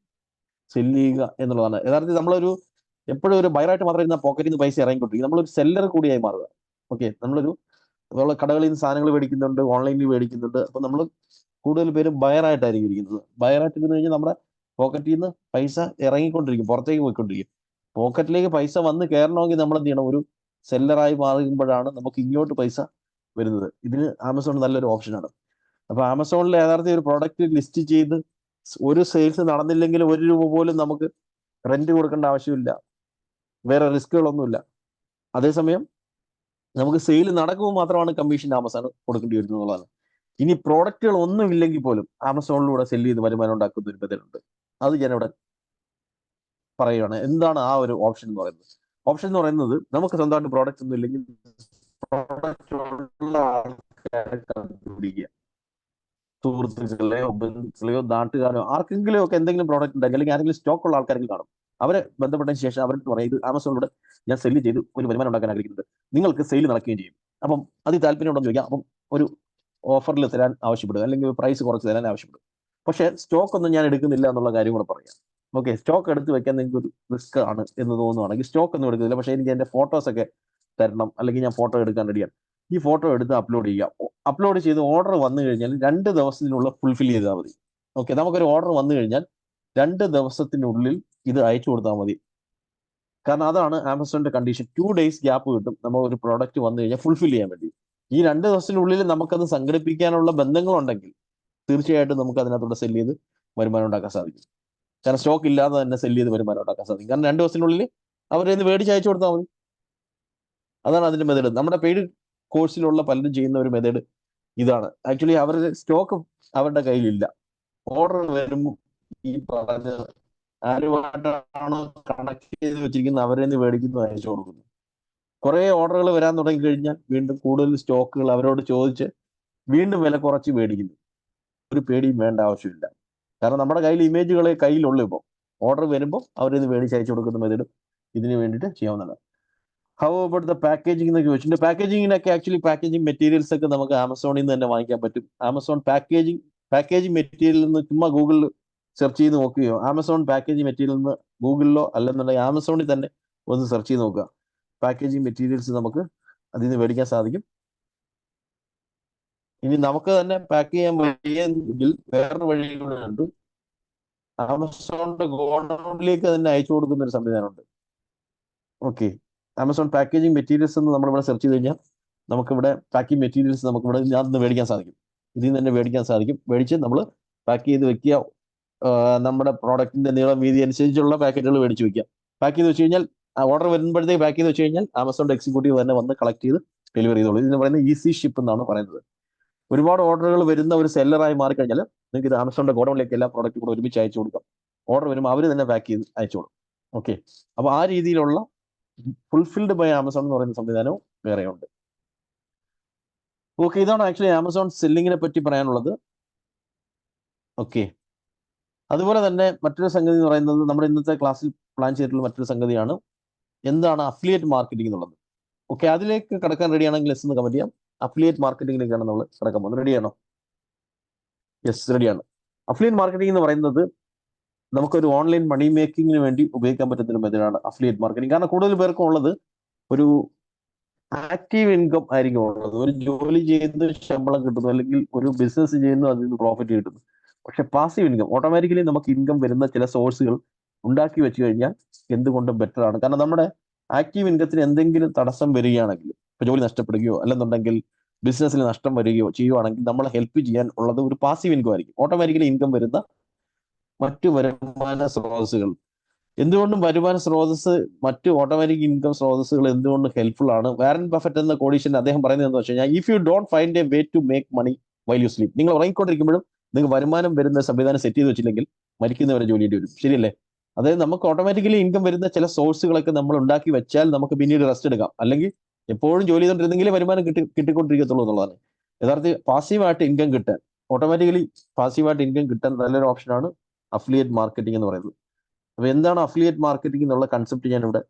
സെല് ചെയ്യുക എന്നുള്ളതാണ്. യഥാർത്ഥത്തിൽ നമ്മളൊരു എപ്പോഴും ഒരു ബയറായിട്ട് മാത്രം ഇരുന്ന പോക്കറ്റിൽ നിന്ന് പൈസ ഇറങ്ങിക്കൊണ്ടിരിക്കും. നമ്മളൊരു സെല്ലർ കൂടിയായി മാറുക. ഓക്കെ, നമ്മൾ കടകളിൽ നിന്ന് സാധനങ്ങൾ മേടിക്കുന്നുണ്ട്, ഓൺലൈനിൽ മേടിക്കുന്നുണ്ട്. അപ്പൊ നമ്മൾ കൂടുതൽ പേര് ബയറായിട്ടായിരിക്കും ഇരിക്കുന്നത്. ബയറായിട്ട് ഇരുന്ന് കഴിഞ്ഞാൽ നമ്മുടെ പോക്കറ്റിൽ നിന്ന് പൈസ ഇറങ്ങിക്കൊണ്ടിരിക്കും, പുറത്തേക്ക് പോയിക്കൊണ്ടിരിക്കും. പോക്കറ്റിലേക്ക് പൈസ വന്ന് കയറണമെങ്കിൽ നമ്മൾ എന്ത് ചെയ്യണം? ഒരു സെല്ലറായി മാറുമ്പോഴാണ് നമുക്ക് ഇങ്ങോട്ട് പൈസ വരുന്നത്. ഇതിന് ആമസോൺ നല്ലൊരു ഓപ്ഷനാണ്. അപ്പൊ ആമസോണിൽ യഥാർത്ഥത്തിൽ ഒരു പ്രോഡക്റ്റ് ലിസ്റ്റ് ചെയ്ത് ഒരു സെയിൽസ് നടന്നില്ലെങ്കിൽ 1 രൂപ പോലും നമുക്ക് റെന്റ് കൊടുക്കേണ്ട ആവശ്യമില്ല, വേറെ റിസ്കുകളൊന്നുമില്ല. അതേസമയം നമുക്ക് സെയിൽ നടക്കുമ്പോൾ മാത്രമാണ് കമ്മീഷൻ ആമസോൺ കൊടുക്കേണ്ടി വരുന്നത് എന്നുള്ളതാണ്. ഇനി പ്രോഡക്റ്റുകൾ ഒന്നും ഇല്ലെങ്കിൽ പോലും ആമസോണിലൂടെ സെല് ചെയ്ത് വരുമാനം ഉണ്ടാക്കുന്ന ഒരു മെത്തേഡുണ്ട്. അത് ഞാനിവിടെ പറയുകയാണ്. എന്താണ് ആ ഒരു ഓപ്ഷൻ എന്ന് പറയുന്നത്? ഓപ്ഷൻ എന്ന് പറയുന്നത് നമുക്ക് സ്വന്തമായിട്ട് പ്രോഡക്റ്റ് ഒന്നും ഇല്ലെങ്കിൽ പ്രോഡക്റ്റ് ഉള്ള ആൾക്കാരെ കണ്ടുപിടിക്കുക. സുഹൃത്തുക്കളെയോ ബന്ധുക്കളെയോ നാട്ടുകാരോ ആർക്കെങ്കിലും ഒക്കെ എന്തെങ്കിലും പ്രോഡക്റ്റ് ഉണ്ടെങ്കിൽ അല്ലെങ്കിൽ ആരെങ്കിലും സ്റ്റോക്ക് ഉള്ള ആൾക്കാരെങ്കിലും കാണും. അവരെ ബന്ധപ്പെട്ടതിന് ശേഷം അവർക്ക് പറയും, ഇത് ആമസോണിലൂടെ ഞാൻ സെല് ചെയ്ത് ഒരു വരുമാനം ഉണ്ടാക്കാൻ ആഗ്രഹിക്കുന്നുണ്ട്, നിങ്ങൾക്ക് സെയിൽ നടക്കുകയും ചെയ്യും. അപ്പം അത് താല്പര്യം ഉണ്ടെന്ന് ചോദിക്കാം. അപ്പം ഒരു ഓഫറിൽ തരാൻ ആവശ്യപ്പെടുക, അല്ലെങ്കിൽ പ്രൈസ് കുറച്ച് തരാൻ ആവശ്യപ്പെടും. പക്ഷേ സ്റ്റോക്ക് ഒന്നും ഞാൻ എടുക്കുന്നില്ല എന്നുള്ള കാര്യം കൂടെ പറയാം. ഓക്കെ, സ്റ്റോക്ക് എടുത്ത് വെക്കാൻ നിങ്ങൾക്ക് ഒരു റിസ്ക് ആണ് എന്ന് തോന്നുവാണെങ്കിൽ സ്റ്റോക്ക് ഒന്നും എടുക്കുന്നില്ല, പക്ഷേ എനിക്ക് എൻ്റെ ഫോട്ടോസൊക്കെ തരണം, അല്ലെങ്കിൽ ഞാൻ ഫോട്ടോ എടുക്കാൻ റെഡിയാണ്. ഈ ഫോട്ടോ എടുത്ത് അപ്ലോഡ് ചെയ്യുക. അപ്ലോഡ് ചെയ്ത് ഓർഡർ വന്നു കഴിഞ്ഞാൽ 2 ദിവസത്തിനുള്ള ഫുൾഫിൽ ചെയ്താൽ മതി. ഓക്കെ, നമുക്കൊരു ഓർഡർ വന്നു കഴിഞ്ഞാൽ 2 ദിവസത്തിനുള്ളിൽ ഇത് അയച്ചു കൊടുത്താൽ മതി. കാരണം അതാണ് ആമസോണിന്റെ കണ്ടീഷൻ. 2 days ഗ്യാപ്പ് കിട്ടും നമ്മൾ ഒരു പ്രോഡക്റ്റ് വന്നു കഴിഞ്ഞാൽ ഫുൾഫിൽ ചെയ്യാൻ വേണ്ടി. ഈ 2 ദിവസത്തിനുള്ളിൽ നമുക്കത് സംഘടിപ്പിക്കാനുള്ള ബന്ധങ്ങളുണ്ടെങ്കിൽ തീർച്ചയായിട്ടും നമുക്ക് അതിനകത്തൂടെ സെല് ചെയ്ത് വരുമാനം ഉണ്ടാക്കാൻ സാധിക്കും. കാരണം സ്റ്റോക്ക് ഇല്ലാതെ തന്നെ സെല് ചെയ്ത് വരുമാനം ഉണ്ടാക്കാൻ സാധിക്കും. കാരണം 2 ദിവസത്തിനുള്ളിൽ അവരെ മേടിച്ച് അയച്ചു കൊടുത്താൽ മതി. അതാണ് അതിന്റെ മെത്തേഡ്. നമ്മുടെ പെയ്ഡ് കോഴ്സിലുള്ള പലരും ചെയ്യുന്ന ഒരു മെത്തേഡ് ഇതാണ്. ആക്ച്വലി അവരുടെ സ്റ്റോക്ക് അവരുടെ കയ്യിലില്ല. ഓർഡർ വരുമ്പോൾ ഈ പറഞ്ഞ ആരുമായിട്ടാണോ കണക്ട് ചെയ്ത് വെച്ചിരിക്കുന്നത് അവരെ നിന്ന് മേടിക്കുന്നു, അയച്ചു കൊടുക്കുന്നു. കുറെ ഓർഡറുകൾ വരാൻ തുടങ്ങി കഴിഞ്ഞാൽ വീണ്ടും കൂടുതൽ സ്റ്റോക്കുകൾ അവരോട് ചോദിച്ച് വീണ്ടും വില കുറച്ച് മേടിക്കുന്നു. ഒരു പേടിയും വേണ്ട ആവശ്യമില്ല. കാരണം നമ്മുടെ കയ്യിൽ ഇമേജുകളെ കയ്യിലുള്ളൂ. ഇപ്പോൾ ഓർഡർ വരുമ്പോൾ അവരിത് മേടിച്ച് അയച്ചു കൊടുക്കുന്ന മെത്തേഡ് ഇതിന് വേണ്ടിയിട്ട് ചെയ്യാവുന്നതാണ്. ഹൗ അബൌട്ട് ദ പാക്കേജിംഗ് എന്നൊക്കെ ചോദിച്ചിട്ടുണ്ട്. പാക്കേജിങ്ങിനൊക്കെ ആക്ച്വലി പാക്കേജിംഗ് മെറ്റീരിയൽസ് ഒക്കെ നമുക്ക് ആമസോണിൽ നിന്ന് തന്നെ വാങ്ങിക്കാൻ പറ്റും. ആമസോൺ പാക്കേജിംഗ് മെറ്റീരിയൽ എന്ന് ചുമ്മാ ഗൂഗിളിൽ സെർച്ച് ചെയ്ത് നോക്കുകയോ ആമസോൺ പാക്കേജിംഗ് മെറ്റീരിയൽ എന്ന് ഗൂഗിളിലോ അല്ലെന്നുണ്ടെങ്കിൽ ആമസോണിൽ തന്നെ ഒന്ന് സെർച്ച് ചെയ്ത് നോക്കുക. പാക്കേജിംഗ് മെറ്റീരിയൽസ് നമുക്ക് അതിൽ നിന്ന് മേടിക്കാൻ സാധിക്കും. ഇനി നമുക്ക് തന്നെ പാക്ക് ചെയ്യാൻ വയ്യെങ്കിൽ വേറൊരു വഴി കൂടെ ഉണ്ട്. ആമസോണിന്റെ ഗോഡൌണിലേക്ക് തന്നെ അയച്ചു കൊടുക്കുന്ന ഒരു സംവിധാനമുണ്ട്. ഓക്കെ, ആമസോൺ പാക്കേജിംഗ് മെറ്റീരിയൽസ് എന്ന് നമ്മളിവിടെ സെർച്ച് ചെയ്ത് കഴിഞ്ഞാൽ നമുക്കിവിടെ പാക്കിംഗ് മെറ്റീരിയൽസ് നമുക്കിവിടെ ഇതിനകത്ത് മേടിക്കാൻ സാധിക്കും. ഇതിൽ നിന്ന് തന്നെ മേടിക്കാൻ സാധിക്കും. മേടിച്ച് നമ്മൾ പാക്ക് ചെയ്ത് വെക്കുക. നമ്മുടെ പ്രോഡക്റ്റിന്റെ നീളം വീതി അനുസരിച്ചുള്ള പാക്കറ്റുകൾ മേടിച്ച് വെക്കുക. പാക്ക് ചെയ്ത് വെച്ച് കഴിഞ്ഞാൽ ഓർഡർ വരുമ്പോഴത്തേക്ക് പാക്ക് ചെയ്ത് വെച്ച് കഴിഞ്ഞാൽ ആമസോണിന്റെ എക്സിക്യൂട്ടീവ് തന്നെ വന്ന് കളക്ട് ചെയ്ത് ഡെലിവറി ചെയ്തോളൂ. ഇതിന് പറയുന്നത് ഈസി ഷിപ്പ് എന്നാണ് പറയുന്നത്. ഒരുപാട് ഓർഡറുകൾ വരുന്ന ഒരു സെല്ലറായി മാറിക്കഴിഞ്ഞാൽ നിങ്ങൾക്ക് ഇത് ആമസോണിന്റെ ഗോഡൌണിലേക്ക് എല്ലാ പ്രോഡക്റ്റും കൂടെ ഒരുമിച്ച് അയച്ചു കൊടുക്കാം. ഓർഡർ വരുമ്പോൾ അവർ തന്നെ പാക്ക് ചെയ്ത് അയച്ചോളും. ഓക്കെ, അപ്പോൾ ആ രീതിയിലുള്ള ഫുൾഫിൽഡ് ബൈ ആമസോൺ എന്ന് പറയുന്ന സംവിധാനവും വേറെയുണ്ട്. ഓക്കെ, ഇതാണ് ആക്ച്വലി ആമസോൺ സെല്ലിങ്ങിനെ പറ്റി പറയാനുള്ളത്. ഓക്കെ, അതുപോലെ തന്നെ മറ്റൊരു സംഗതി എന്ന് പറയുന്നത് നമ്മുടെ ഇന്നത്തെ ക്ലാസ്സിൽ പ്ലാൻ ചെയ്തിട്ടുള്ള മറ്റൊരു സംഗതിയാണ് എന്താണ് അഫിലിയേറ്റ് മാർക്കറ്റിംഗ് എന്നുള്ളത്. ഓക്കെ, അതിലേക്ക് കടക്കാൻ റെഡിയാണെങ്കിൽ യെസ് എന്ന് കമന്റ് ചെയ്യാം. അഫിലിയേറ്റ് മാർക്കറ്റിംഗിലേക്കാണ് നമ്മൾ കടക്കാൻ പോകുന്നത്. റെഡിയാണോ? യെസ്, റെഡിയാണ്. അഫിലിയേറ്റ് മാർക്കറ്റിംഗ് എന്ന് പറയുന്നത് നമുക്കൊരു ഓൺലൈൻ മണി മേക്കിങ്ങിന് വേണ്ടി ഉപയോഗിക്കാൻ പറ്റുന്ന ഒരു മെത്തേഡാണ് അഫിലിയേറ്റ് മാർക്കറ്റിംഗ്. കാരണം കൂടുതൽ പേർക്കും ഉള്ളത് ഒരു ആക്റ്റീവ് ഇൻകം ആയിരിക്കും ഉള്ളത്. ഒരു ജോലി ചെയ്യുന്ന ശമ്പളം കിട്ടുന്നു, അല്ലെങ്കിൽ ഒരു ബിസിനസ് ചെയ്യുന്നു, അതിൽ നിന്ന് പ്രോഫിറ്റ് കിട്ടുന്നു. പക്ഷെ പാസീവ് ഇൻകം, ഓട്ടോമാറ്റിക്കലി നമുക്ക് ഇൻകം വരുന്ന ചില സോഴ്സുകൾ ഉണ്ടാക്കി വെച്ച് കഴിഞ്ഞാൽ എന്തുകൊണ്ടും ബെറ്റർ ആണ്. കാരണം നമ്മുടെ ആക്റ്റീവ് ഇൻകത്തിന് എന്തെങ്കിലും തടസ്സം വരികയാണെങ്കിൽ, ഇപ്പൊ ജോലി നഷ്ടപ്പെടുകയോ അല്ലെന്നുണ്ടെങ്കിൽ ബിസിനസ്സിൽ നഷ്ടം വരികയോ ചെയ്യുവാണെങ്കിൽ നമ്മളെ ഹെൽപ്പ് ചെയ്യാൻ ഉള്ളത് ഒരു പാസീവ് ഇൻകം ആയിരിക്കും. ഓട്ടോമാറ്റിക്കലി ഇൻകം വരുന്ന മറ്റു വരുമാന സ്രോതസ്സുകൾ, എന്തുകൊണ്ടും വരുമാന സ്രോതസ് മറ്റു ഓട്ടോമാറ്റിക് ഇൻകം സ്രോതസ്സുകൾ എന്തുകൊണ്ട് ഹെൽപ്ഫുൾ ആണ്. വാരൻ ബഫറ്റ് എന്ന കോടീശ്വരൻ അദ്ദേഹം പറയുന്നത് എന്താ വെച്ച് കഴിഞ്ഞാൽ, if you don't find a way to make money while you sleep, നിങ്ങൾ ഉറങ്ങിക്കൊണ്ടിരിക്കുമ്പോഴും നിങ്ങൾക്ക് വരുമാനം വരുന്ന സംവിധാനം സെറ്റ് ചെയ്ത് വെച്ചില്ലെങ്കിൽ മരിക്കുന്നവരെ ജോലി ചെയ്യേണ്ടി വരും. ശരിയല്ലേ? അതായത് നമുക്ക് ഓട്ടോമാറ്റിക്കലി ഇൻകം വരുന്ന ചില സോഴ്സുകളൊക്കെ നമ്മൾ ഉണ്ടാക്കി വെച്ചാൽ നമുക്ക് പിന്നീട് റെസ്റ്റ് എടുക്കാം. അല്ലെങ്കിൽ എപ്പോഴും ജോലി ചെയ്തുകൊണ്ടിരുന്നെങ്കിലേ വരുമാനം കിട്ടിക്കൊണ്ടിരിക്കത്തുള്ളൂ എന്നുള്ളതാണ്. യഥാർത്ഥത്തിൽ പാസീവായിട്ട് ഇൻകം കിട്ടാൻ, ഓട്ടോമാറ്റിക്കലി പാസീവായിട്ട് ഇൻകം കിട്ടാൻ നല്ലൊരു ഓപ്ഷനാണ് അഫിലിയേറ്റ് മാർക്കറ്റിംഗ് എന്ന് പറയുന്നത്. അപ്പൊ എന്താണ് അഫിലിയേറ്റ് മാർക്കറ്റിംഗ് എന്നുള്ള കൺസെപ്റ്റ് ഞാൻ ഇവിടെ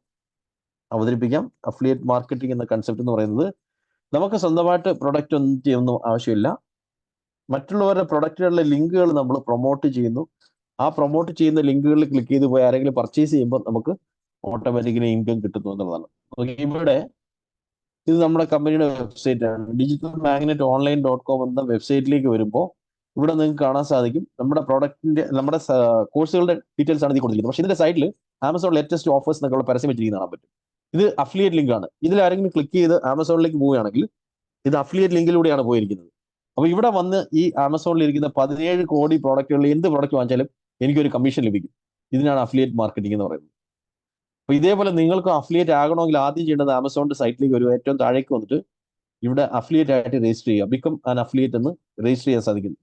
അവതരിപ്പിക്കാം. അഫിലിയേറ്റ് മാർക്കറ്റിംഗ് എന്ന കൺസെപ്റ്റ് എന്ന് പറയുന്നത് നമുക്ക് സ്വന്തമായിട്ട് പ്രൊഡക്റ്റ് ഒന്നും ചെയ്യുന്ന ആവശ്യമില്ല. മറ്റുള്ളവരുടെ പ്രൊഡക്റ്റുകളുടെ ലിങ്കുകൾ നമ്മൾ പ്രൊമോട്ട് ചെയ്യുന്നു. ആ പ്രൊമോട്ട് ചെയ്യുന്ന ലിങ്കുകളിൽ ക്ലിക്ക് ചെയ്ത് പോയി ആരെങ്കിലും പർച്ചേസ് ചെയ്യുമ്പോൾ നമുക്ക് ഓട്ടോമാറ്റിക്കലി ഇൻകം കിട്ടുന്നു എന്നുള്ളതാണ്. ഇവിടെ ഇത് നമ്മുടെ കമ്പനിയുടെ വെബ്സൈറ്റ് ആണ്. digitalmagnetonline.com എന്ന വെബ്സൈറ്റിലേക്ക് വരുമ്പോൾ ഇവിടെ നിങ്ങൾക്ക് കാണാൻ സാധിക്കും നമ്മുടെ പ്രോഡക്റ്റിന്റെ, നമ്മുടെ കോഴ്സുകളുടെ ഡീറ്റെയിൽസ് ആണ് ഇതിൽ കൊടുത്തിരിക്കുന്നത്. പക്ഷേ ഇതിന്റെ സൈഡിൽ ആമസോൺ ലേറ്റസ്റ്റ് ഓഫേഴ്സ് എന്നൊക്കെയുള്ള പരസ്യം വെച്ചിരിക്കുന്ന കാണാൻ പറ്റും. ഇത് അഫിലിയേറ്റ് ലിങ്ക് ആണ്. ഇതിൽ ആരെങ്കിലും ക്ലിക്ക് ചെയ്ത് ആമസോണിലേക്ക് പോവുകയാണെങ്കിൽ ഇത് അഫിലിയേറ്റ് ലിങ്കിലൂടെയാണ് പോയിരിക്കുന്നത്. അപ്പൊ ഇവിടെ വന്ന് ഈ ആമസോണിൽ ഇരിക്കുന്ന 17 കോടി പ്രോഡക്റ്റുകളിൽ എന്ത് പ്രോഡക്റ്റ് വാങ്ങിച്ചാലും എനിക്കൊരു കമ്മീഷൻ ലഭിക്കും. ഇതിനാണ് അഫിലിയേറ്റ് മാർക്കറ്റിംഗ് എന്ന് പറയുന്നത്. അപ്പൊ ഇതേപോലെ നിങ്ങൾക്ക് അഫിലിയേറ്റ് ആകണമെങ്കിൽ ആദ്യം ചെയ്യേണ്ടത് ആമസോണിന്റെ സൈറ്റിലേക്ക് ഒരു ഏറ്റവും താഴേക്ക് വന്നിട്ട് ഇവിടെ അഫിലിയേറ്റ് ആയിട്ട് രജിസ്റ്റർ ചെയ്യുക. ബിക്കം ആൻ അഫിലിയേറ്റ് എന്ന് രജിസ്റ്റർ ചെയ്യാൻ സാധിക്കുന്നു.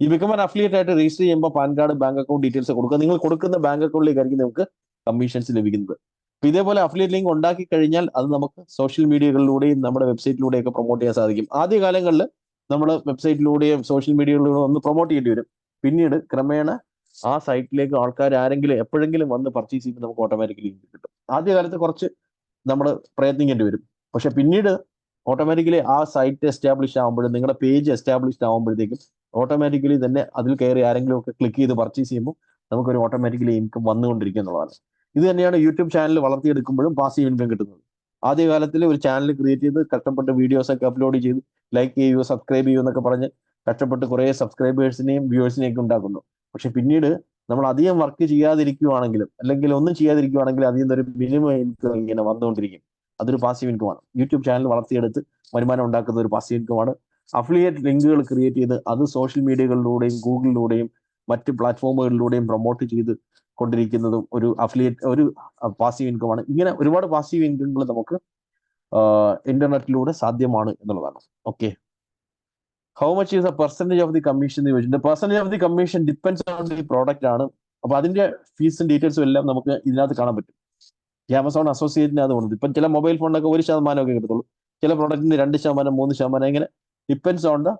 ഈ ബിക്കം ആൻ അഫിലിയേറ്റ് ആയിട്ട് രജിസ്റ്റർ ചെയ്യുമ്പോൾ pan card, bank account details കൊടുക്കുക. നിങ്ങൾ കൊടുക്കുന്ന ബാങ്ക് അക്കൗണ്ടിലേക്കായിരിക്കും നിങ്ങൾക്ക് കമ്മീഷൻസ് ലഭിക്കുന്നത്. അപ്പൊ ഇതേപോലെ അഫിലിയേറ്റ് ലിങ്ക് ഉണ്ടാക്കി കഴിഞ്ഞാൽ അത് നമുക്ക് സോഷ്യൽ മീഡിയകളിലൂടെയും നമ്മുടെ വെബ്സൈറ്റിലൂടെയൊക്കെ പ്രൊമോട്ട് ചെയ്യാൻ സാധിക്കും. ആദ്യ കാലങ്ങളിൽ നമ്മൾ വെബ്സൈറ്റിലൂടെയും സോഷ്യൽ മീഡിയകളിലൂടെ ഒന്ന് പ്രൊമോട്ട് ചെയ്യേണ്ടി വരും. പിന്നീട് ക്രമേണ ആ സൈറ്റിലേക്ക് ആൾക്കാർ ആരെങ്കിലും എപ്പോഴെങ്കിലും വന്ന് പർച്ചേസ് ചെയ്യുമ്പോൾ നമുക്ക് ഓട്ടോമാറ്റിക്കലി ലിങ്ക് കിട്ടും. ആദ്യകാലത്ത് കുറച്ച് നമ്മൾ പ്രയത്നിക്കേണ്ടി വരും. പക്ഷെ പിന്നീട് ഓട്ടോമാറ്റിക്കലി ആ സൈറ്റ് എസ്റ്റാബ്ലിഷ് ആകുമ്പോഴും നിങ്ങളുടെ പേജ് എസ്റ്റാബ്ലിഷ്ഡ് ആകുമ്പോഴത്തേക്കും ഓട്ടോമാറ്റിക്കലി തന്നെ അതിൽ കയറി ആരെങ്കിലും ഒക്കെ ക്ലിക്ക് ചെയ്ത് പർച്ചേസ് ചെയ്യുമ്പോൾ നമുക്കൊരു ഓട്ടോമാറ്റിക്കലി ഇൻകം വന്നുകൊണ്ടിരിക്കുക എന്നുള്ളതാണ്. ഇത് തന്നെയാണ് യൂട്യൂബ് ചാനൽ വളർത്തിയെടുക്കുമ്പോഴും പാസീവ് ഇൻകം കിട്ടുന്നത്. ആദ്യകാലത്തിൽ ഒരു ചാനൽ ക്രിയേറ്റ് ചെയ്ത് കഷ്ടപ്പെട്ട് വീഡിയോസ് ഒക്കെ അപ്ലോഡ് ചെയ്ത് ലൈക്ക് ചെയ്യൂ, സബ്സ്ക്രൈബ് ചെയ്യൂ എന്നൊക്കെ പറഞ്ഞ് കഷ്ടപ്പെട്ട് കുറേ സബ്സ്ക്രൈബേഴ്സിനെയും വ്യൂവേഴ്സിനെയും ഒക്കെ ഉണ്ടാക്കുന്നു. പക്ഷെ പിന്നീട് നമ്മൾ അധികം വർക്ക് ചെയ്യാതിരിക്കുവാണെങ്കിലും അല്ലെങ്കിൽ ഒന്നും ചെയ്യാതിരിക്കുവാണെങ്കിലും അതിൽ നിന്നൊരു മിനിമം ഇൻകം ഇങ്ങനെ വന്നുകൊണ്ടിരിക്കും. അതൊരു പാസീവ് ഇൻകമാണ്. യൂട്യൂബ് ചാനൽ വളർത്തിയെടുത്ത് വരുമാനം ഉണ്ടാക്കുന്ന ഒരു പാസീവ് ഇൻകമാണ്. അഫിലിയേറ്റ് ലിങ്കുകൾ ക്രിയേറ്റ് ചെയ്ത് അത് സോഷ്യൽ മീഡിയകളിലൂടെയും ഗൂഗിളിലൂടെയും മറ്റ് പ്ലാറ്റ്ഫോമുകളിലൂടെയും പ്രൊമോട്ട് ചെയ്ത് കൊണ്ടിരിക്കുന്നതും ഒരു പാസീവ് ഇൻകമാണ്. ഇങ്ങനെ ഒരുപാട് പാസീവ് ഇൻകങ്ങൾ നമുക്ക് ഇന്റർനെറ്റിലൂടെ സാധ്യമാണ് എന്നുള്ളതാണ്. Okay, how much is A percentage of the commission എന്ന് ചോദിച്ചിട്ടുണ്ട്. Percentage of the commission depends on the product ആണ്. അപ്പൊ അതിന്റെ ഫീസും ഡീറ്റെയിൽസും എല്ലാം നമുക്ക് ഇതിനകത്ത് കാണാൻ പറ്റും. ആമസോൺ അസോസിയേറ്റിനകത്ത് പോകുന്നത് ഇപ്പം ചില മൊബൈൽ ഫോണിനൊക്കെ 1% ഒക്കെ കിട്ടത്തുള്ളൂ. ചില പ്രോഡക്റ്റിന് 2%, 3%, ഇങ്ങനെ ഡിപ്പെൻഡ്സ് ഓൺ ദ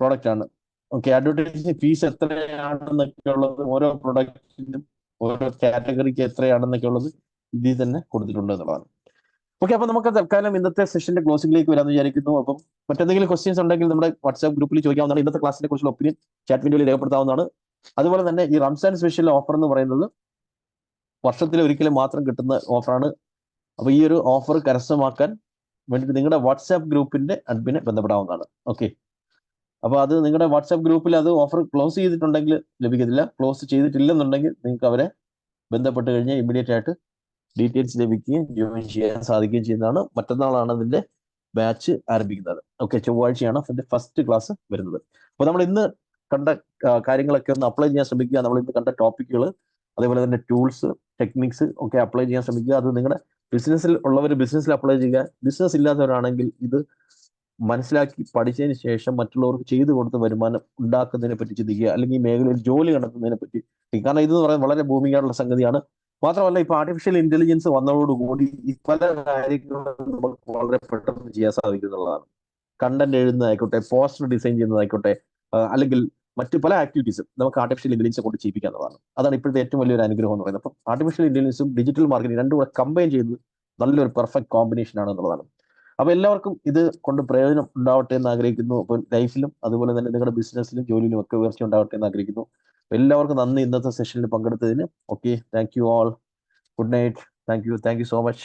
പ്രോഡക്റ്റ് ആണ്. ഓക്കെ, അഡ്വർടൈസിങ് ഫീസ് എത്രയാണെന്നൊക്കെ ഉള്ളത് ഓരോ പ്രൊഡക്റ്റിനും ഓരോ കാറ്റഗറിക്ക് എത്രയാണെന്നൊക്കെ ഉള്ളത് ഇതിൽ തന്നെ കൊടുത്തിട്ടുണ്ട് എന്നുള്ളതാണ്. ഓക്കെ, അപ്പൊ നമുക്ക് തൽക്കാലം ഇന്നത്തെ സെഷന്റെ ക്ലോസിംഗിലേക്ക് വരാമെന്ന് വിചാരിക്കുന്നു. അപ്പം മറ്റെന്തെങ്കിലും ക്വസ്റ്റ്യൻസ് ഉണ്ടെങ്കിൽ നമ്മുടെ വാട്സ്ആപ്പ് ഗ്രൂപ്പിൽ ചോദിക്കാവുന്നതാണ്. ഇന്നത്തെ ക്ലാസിനെ കുറിച്ചുള്ള ഒപ്പീനിയൻ ചാറ്റ് വിൻഡോയിൽ രേഖപ്പെടുത്താവുന്നതാണ്. അതുപോലെ തന്നെ ഈ റംസാൻ സ്പെഷ്യൽ ഓഫർ എന്ന് പറയുന്നത് വർഷത്തിൽ ഒരിക്കലും മാത്രം കിട്ടുന്ന ഓഫറാണ്. അപ്പൊ ഈ ഒരു ഓഫർ കരസ്ഥമാക്കാൻ വേണ്ടിയിട്ട് നിങ്ങളുടെ വാട്സ്ആപ്പ് ഗ്രൂപ്പിന്റെ അഡ്മിനെ ബന്ധപ്പെടാവുന്നതാണ്. ഓക്കെ, അപ്പൊ അത് നിങ്ങളുടെ വാട്സ്ആപ്പ് ഗ്രൂപ്പിൽ അത് ഓഫർ ക്ലോസ് ചെയ്തിട്ടുണ്ടെങ്കിൽ ലഭിക്കത്തില്ല. ക്ലോസ് ചെയ്തിട്ടില്ലെന്നുണ്ടെങ്കിൽ നിങ്ങൾക്ക് അവരെ ബന്ധപ്പെട്ട് കഴിഞ്ഞാൽ ഇമ്മീഡിയറ്റ് ആയിട്ട് ഡീറ്റെയിൽസ് ലഭിക്കുകയും ജോയിൻ ചെയ്യാൻ സാധിക്കുകയും ചെയ്യുന്നതാണ്. മറ്റന്നാളാണ് അതിന്റെ ബാച്ച് ആരംഭിക്കുന്നത്. ഓക്കെ, ചൊവ്വാഴ്ചയാണ് അതിന്റെ ഫസ്റ്റ് ക്ലാസ് വരുന്നത്. അപ്പൊ നമ്മൾ ഇന്ന് കണ്ട കാര്യങ്ങളൊക്കെ ഒന്ന് അപ്ലൈ ചെയ്യാൻ ശ്രമിക്കുക. നമ്മൾ ഇന്ന് കണ്ട ടോപ്പിക്കുകൾ, അതേപോലെ തന്നെ ടൂൾസ്, ടെക്നിക്സ് ഒക്കെ അപ്ലൈ ചെയ്യാൻ ശ്രമിക്കുക. അത് നിങ്ങളുടെ ബിസിനസ്സിൽ ഉള്ളവർ ബിസിനസ്സിൽ അപ്ലൈ ചെയ്യുക. ബിസിനസ് ഇല്ലാത്തവരാണെങ്കിൽ ഇത് മനസ്സിലാക്കി പഠിച്ചതിന് ശേഷം മറ്റുള്ളവർക്ക് ചെയ്തു കൊടുത്ത് വരുമാനം ഉണ്ടാക്കുന്നതിനെ പറ്റി ചിന്തിക്കുക, അല്ലെങ്കിൽ ഈ മേഖലയിൽ ജോലി കണ്ടെത്തുന്നതിനെ പറ്റി. കാരണം ഇതെന്ന് പറയുന്നത് വളരെ ഭൂമികയുള്ള സംഗതിയാണ്. മാത്രമല്ല ഇപ്പൊ ആർട്ടിഫിഷ്യൽ ഇന്റലിജൻസ് വന്നതോടുകൂടി ഈ പല കാര്യങ്ങളും നമുക്ക് വളരെ പെട്ടെന്ന് ചെയ്യാൻ സാധിക്കുന്നതാണ്. കണ്ടന്റ് എഴുതുന്നതായിക്കോട്ടെ, പോസ്റ്റർ ഡിസൈൻ ചെയ്യുന്നതായിക്കോട്ടെ, അല്ലെങ്കിൽ മറ്റു പല ആക്ടിവിറ്റീസും നമുക്ക് ആർട്ടിഫിഷ്യൽ ഇന്റലിജൻസ് കൊണ്ട് ചെയ്യിപ്പിക്കാവുന്നതാണ്. അതാണ് ഇപ്പോഴത്തെ ഏറ്റവും വലിയൊരു അനുഗ്രഹം എന്ന് പറയുന്നത്. അപ്പം ആർട്ടിഫിഷ്യൽ ഇന്റലിജൻസും ഡിജിറ്റൽ മാർക്കറ്റിംഗ് രണ്ടും കൂടെ കമ്പൈൻ ചെയ്യുന്നത് നല്ലൊരു പെർഫെക്റ്റ് കോമ്പിനേഷൻ ആണ് എന്നുള്ളതാണ്. അപ്പൊ എല്ലാവർക്കും ഇത് കൊണ്ട് പ്രയോജനം ഉണ്ടാവട്ടെ എന്ന് ആഗ്രഹിക്കുന്നു. അപ്പം ലൈഫിലും അതുപോലെ തന്നെ നിങ്ങളുടെ ബിസിനസ്സിലും ജോലിയിലും ഒക്കെ ഉയർച്ച ഉണ്ടാവട്ടെ എന്ന് ആഗ്രഹിക്കുന്നു. എല്ലാവർക്കും നന്ദി ഇന്നത്തെ സെഷനിൽ പങ്കെടുത്തതിന്. Okay, thank you all. Good night. Thank you so much.